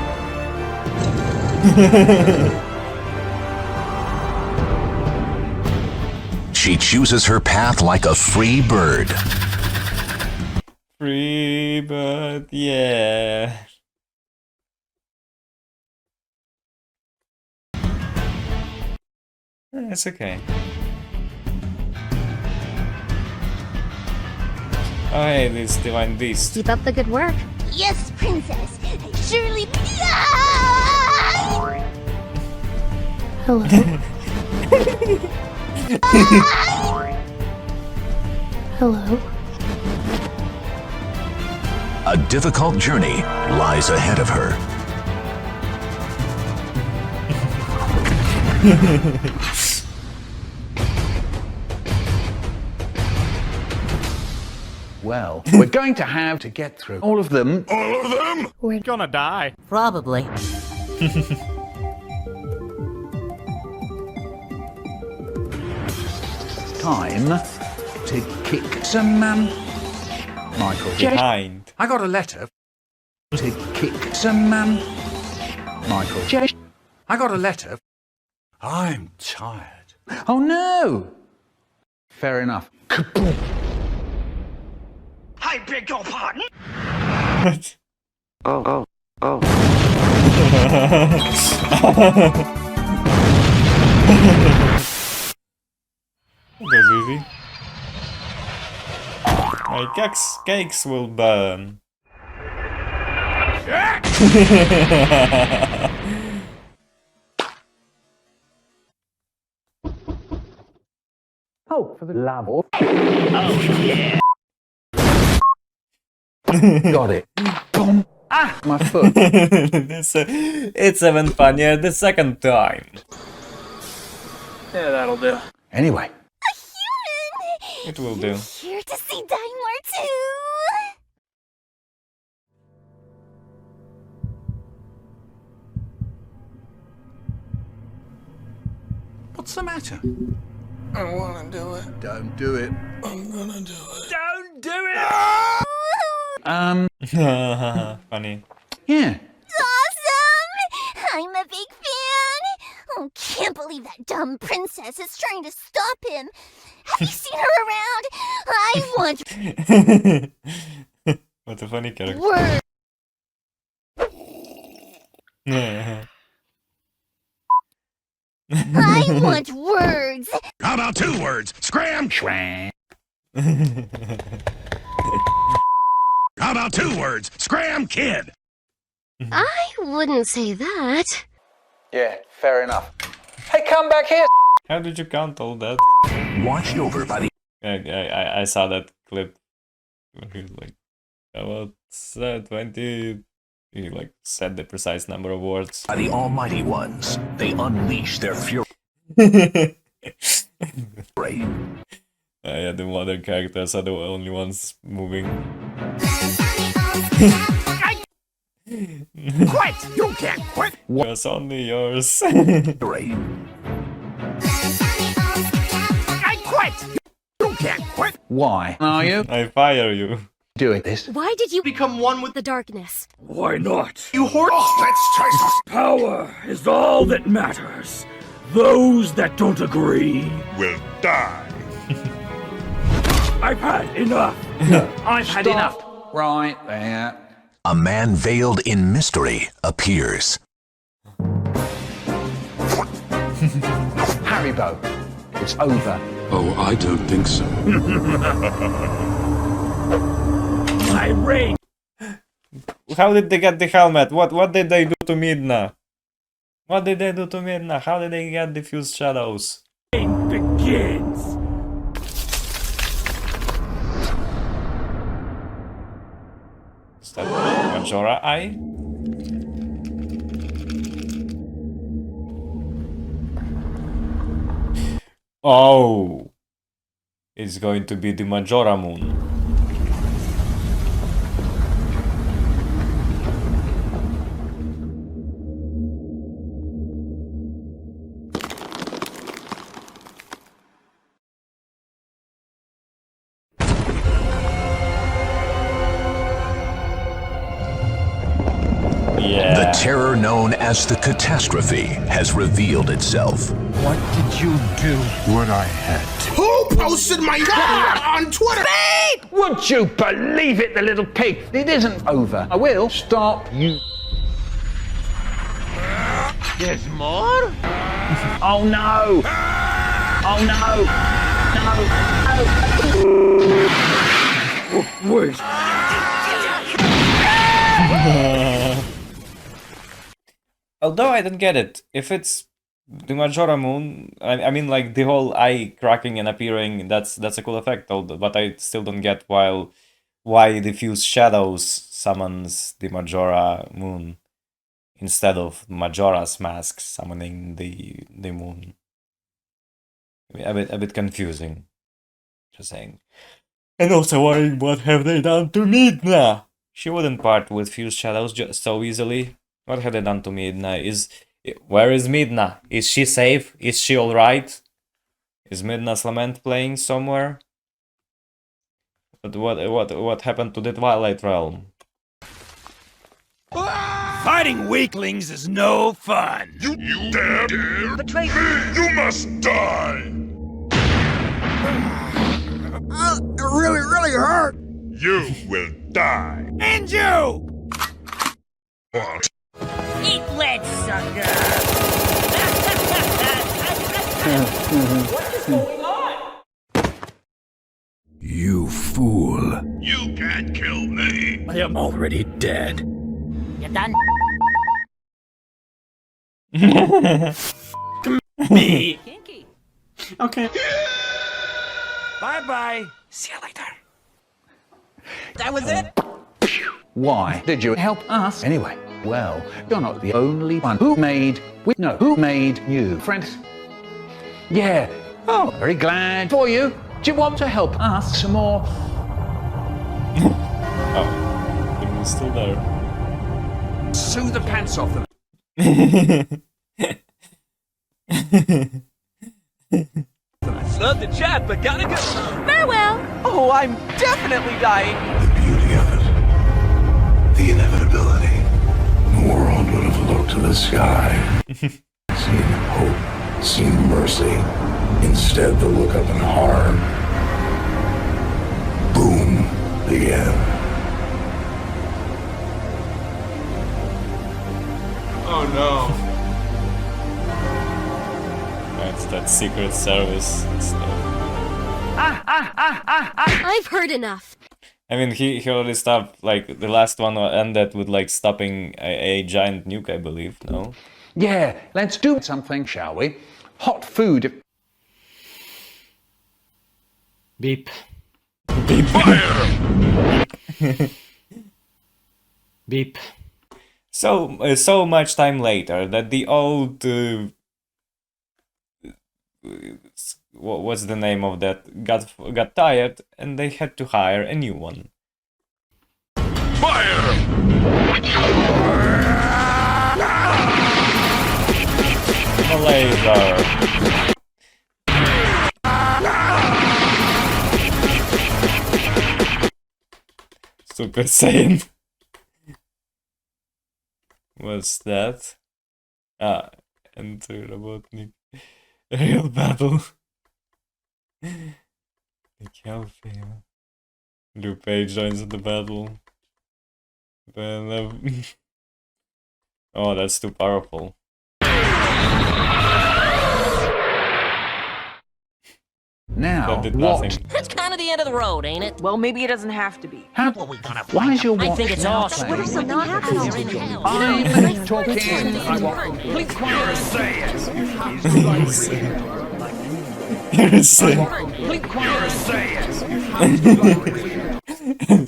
She chooses her path like a free bird. Free bird, yeah. It's okay. Oh hey, this divine beast. Keep up the good work. Yes, princess. Surely. Hello. Hello. A difficult journey lies ahead of her. Well, we're going to have to get through all of them. All of them? We're Gonna die. Probably. Time to kick some Michael. Behind. I got a letter to kick some Michael. I got a letter I'm tired. Oh no! Fair enough. I beg your pardon? What? Oh. That's easy. My cakes will burn. Oh, for the love of... Oh, yeah. Got it. Boom. Ah, my foot. It's even funnier the second time. Yeah, that'll do. Anyway. It will do. Here to see Daimler too. What's the matter? I wanna do it. Don't do it. I'm gonna do it. Don't do it! Funny. Yeah. Awesome! I'm a big fan. Oh, can't believe that dumb princess is trying to stop him. Have you seen her around? I want What a funny character. words. I want words. How about 2 words? Scram! Schwang. How about 2 words? Scram kid! I wouldn't say that. Yeah, fair enough. Hey, come back here. How did you count all that? Watched over by the I saw that clip. He was like, about 20. He like said the precise number of words. by the almighty ones. They unleash their fury. Yeah, the modern characters are the only ones moving. Quit! You can't quit! Just only yours. I quit! You can't quit! Why are you I fire you. doing this? Why did you become one with the darkness? Why not? You horse! Let's try some... Power is all that matters. Those that don't agree will die. I've had enough. I've had enough. Right there. A man veiled in mystery appears. Haribo. It's over. Oh, I don't think so. My ring. How did they get the helmet? What did they do to Midna? What did they do to Midna? How did they get diffused shadows? Begins. Is that Majora Eye? Oh, it's going to be the Majora Moon. The terror known as the catastrophe has revealed itself. What did you do? What I had to. Who posted my God on Twitter? Would you believe it, the little pig? It isn't over. I will stop you. There's more? Oh no! Oh no! No! Wait. Although I don't get it. If it's the Majora Moon, I mean like the whole eye cracking and appearing, that's a cool effect, but I still don't get why diffuse shadows summons the Majora Moon instead of Majora's mask summoning the moon. I mean, a bit confusing. Just saying. And also, what have they done to Midna? She wouldn't part with fused shadows just so easily. What have they done to Midna? Where is Midna? Is she safe? Is she alright? Is Midna's Lament playing somewhere? But what happened to the Twilight Realm? Fighting weaklings is no fun. You dare betray me? You must die. It really hurt. You will die. And you! What? Eat lead, sucker! What is going on? You fool. You can't kill me. I am already dead. You done? Me. Kinky. Okay. Bye-bye. See you later. That was it? Why did you help us anyway? Well, you're not the only one who made you, friends. Yeah. Oh, very glad for you. Do you want to help us some more? Oh, he was still there. Sue the pants off them. Love to chat, but gotta go. Farewell. Oh, I'm definitely dying. The inevitability. The world would have looked to the sky, seen hope, seen mercy, instead to look up in horror. Boom, the end. Oh no. That's that Secret Service stuff. I've heard enough. I mean, he already stopped, like, the last one ended with, like, stopping a giant nuke, I believe, no? Yeah, let's do something, shall we? Hot food. Beep. Beep. Fire! Beep. So much time later that the old... what's the name of that? Got tired and they had to hire a new one. Fire! A laser. Super Saiyan. What's that? Ah, enter Robotnik. Real battle. Kaleté. Liu Pei joins the battle. Then, oh, that's too powerful. Now, that did what? nothing. That's kind of the end of the road, ain't it? Well, maybe it doesn't have to be. How? Why is your watch? I think it's now awesome. playing? Something happens to you. I'm talking. I want complete quiet. Complete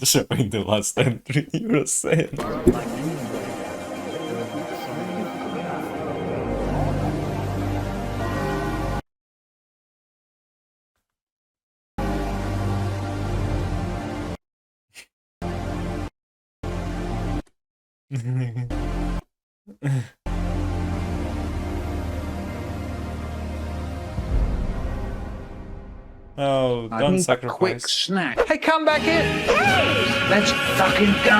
showing the last entry, RealSYA. Oh, I don't need a quick sacrifice. snack. Hey, come back here. Let's fucking go.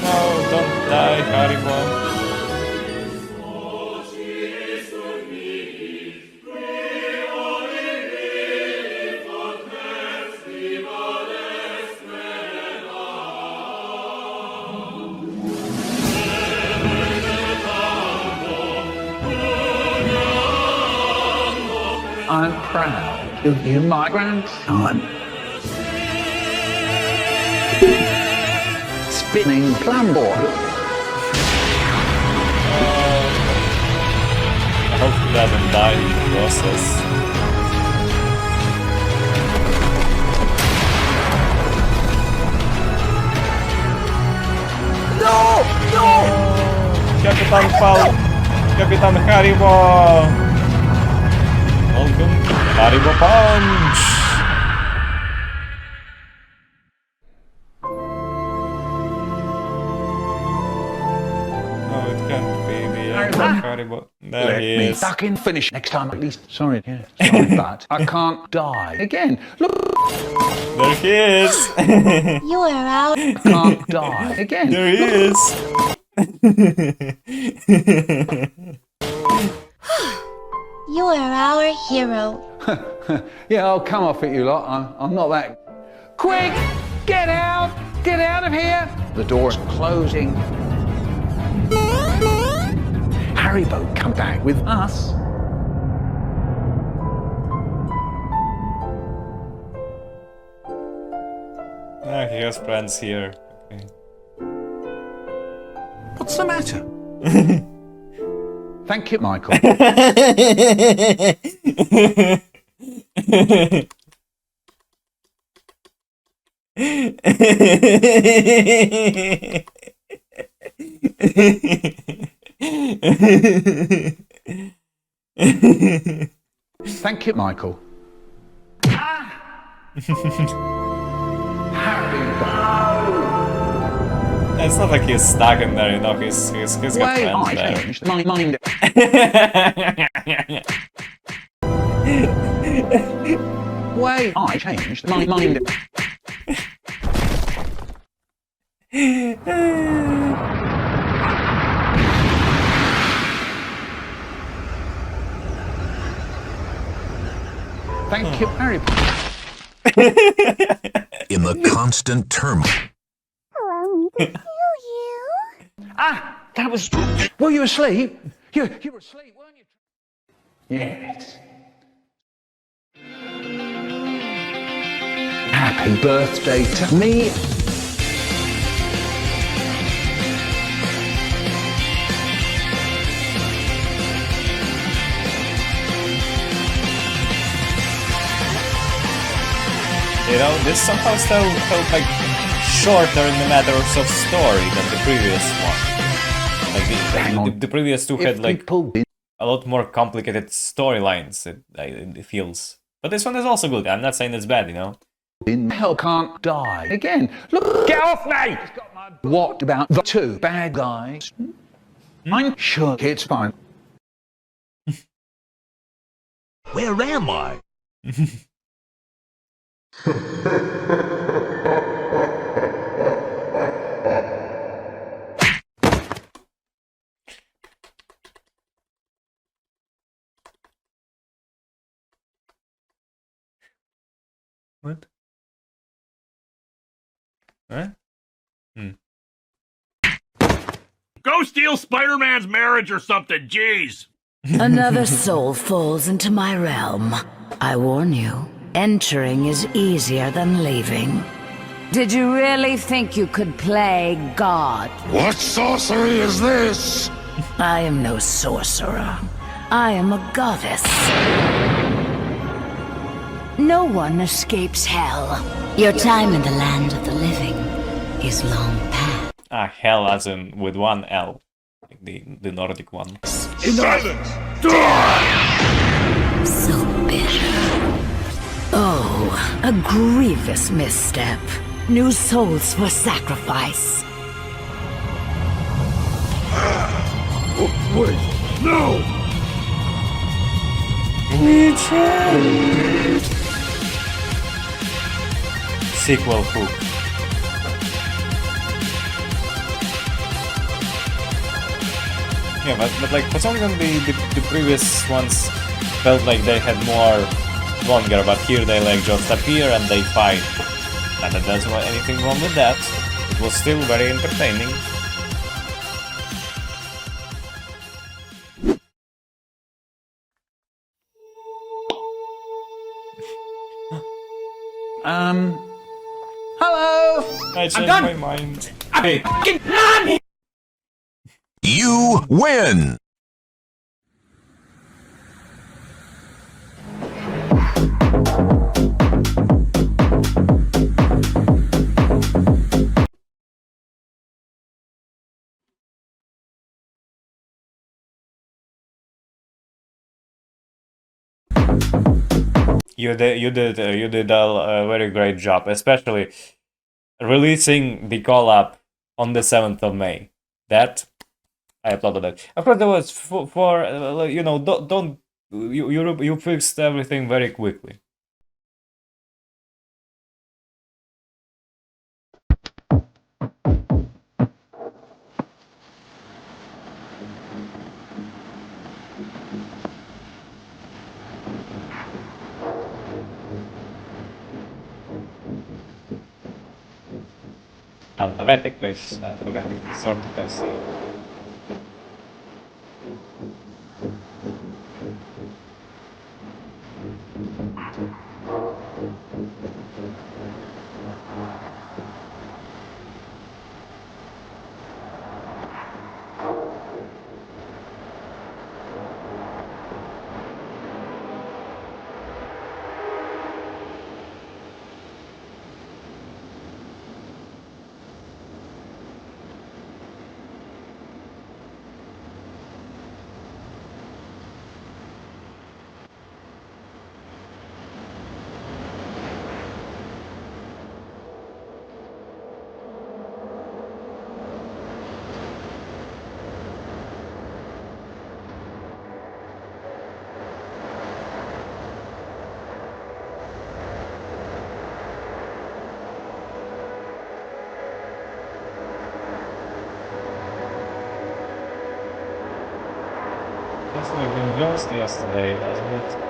No, don't die, Haribo. I'm proud of you, my grandson. Spinning plum board. I hope he doesn't die in the process. No! No! Kapitan Falk! Kapitan Haribo! Welcome to Haribo Punch! No, it can't be the end of Haribo. There he me is. fucking finish next time at least. Sorry, yeah. Sorry, but I can't die again. Look, There he is. You are out. I can't die again. There he is. You are our hero. Yeah, I'll come off it, you lot. I'm not that. Quick! Get out! Get out of here! The door's closing. Haribo, come back with us. Ah, he has friends here. Okay. What's the matter? Thank you, Michael. Thank you, Michael. It's not like he's stuck in there, you know, he's got Wait, friends I there. changed my mind. Wait, I changed my mind. Thank you, Harry. In the constant turmoil. Allow me to feel you. Ah, that was. Were you asleep? You were asleep, weren't you? Yes. Happy birthday to me. You know, this somehow still felt like shorter in the matters of story than the previous one. Like the previous two had like a lot more complicated storylines, it feels. But this one is also good. I'm not saying it's bad, you know. In hell can't die again. Look, get off me! What about the two bad guys? I'm sure it's fine. Where am I? What? Huh? Go steal Spider-Man's marriage or something, jeez! Another soul falls into my realm. I warn you, entering is easier than leaving. Did you really think you could play God? What sorcery is this? I am no sorcerer. I am a goddess. No one escapes hell. Your time in the land of the living is long past. Ah, hell as in with one L. Like the Nordic one. Silence! So bitter. Oh, a grievous misstep. New souls for sacrifice. Wait, no! Sequel hook. Yeah, but like for some reason the previous ones felt like they had more longer, but here they like just appear and they fight. And there's not anything wrong with that. It was still very entertaining. Hello? I changed my mind. You win! You did a very great job, especially releasing the collab on the 7th of May. That I uploaded it. Of course, there was for you know, don't you fixed everything very quickly. Alphabetic with alphabetic sort of test. That's like been just yesterday, hasn't it?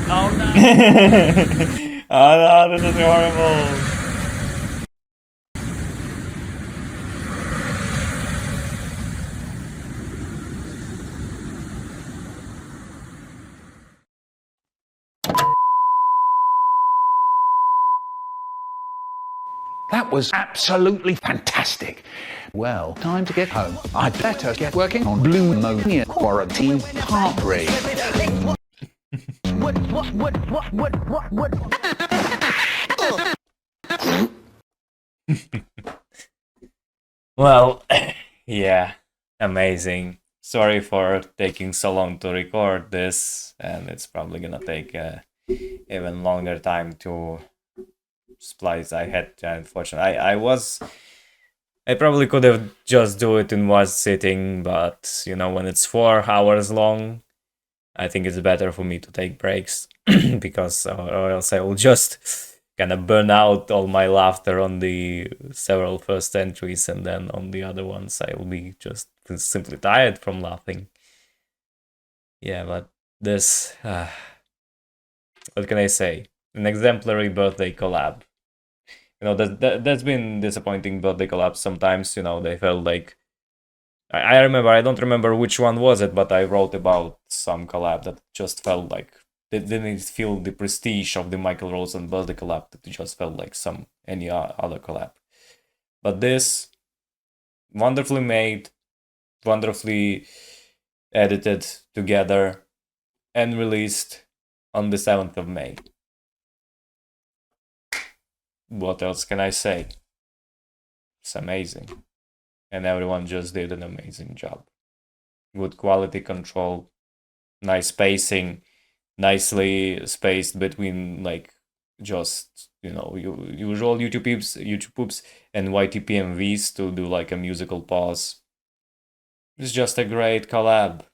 Oh no! Oh no, this is horrible! That was absolutely fantastic. Well, time to get home. I'd better get working on blue ammonia quarantine. Can't breathe. Well, yeah, amazing. Sorry for taking so long to record this, and it's probably gonna take even longer time to splice. I had, unfortunately, I probably could have just do it in one sitting, but you know, when it's 4 hours long, I think it's better for me to take breaks because or else I will just kind of burn out all my laughter on the several first entries, and then on the other ones I will be just simply tired from laughing. Yeah, but this, what can I say? An exemplary birthday collab. You know, that's been disappointing birthday collabs sometimes. You know, they felt like I remember, I don't remember which one was it, but I wrote about some collab that just felt like they didn't feel the prestige of the Michael Rosen birthday collab. It just felt like any other collab. But this, wonderfully made, wonderfully edited together, and released on the 7th of May. What else can I say? It's amazing. And everyone just did an amazing job. Good quality control, nice spacing, nicely spaced between like just, you know, usual YouTube poops and YTPMVs to do like a musical pause. It's just a great collab.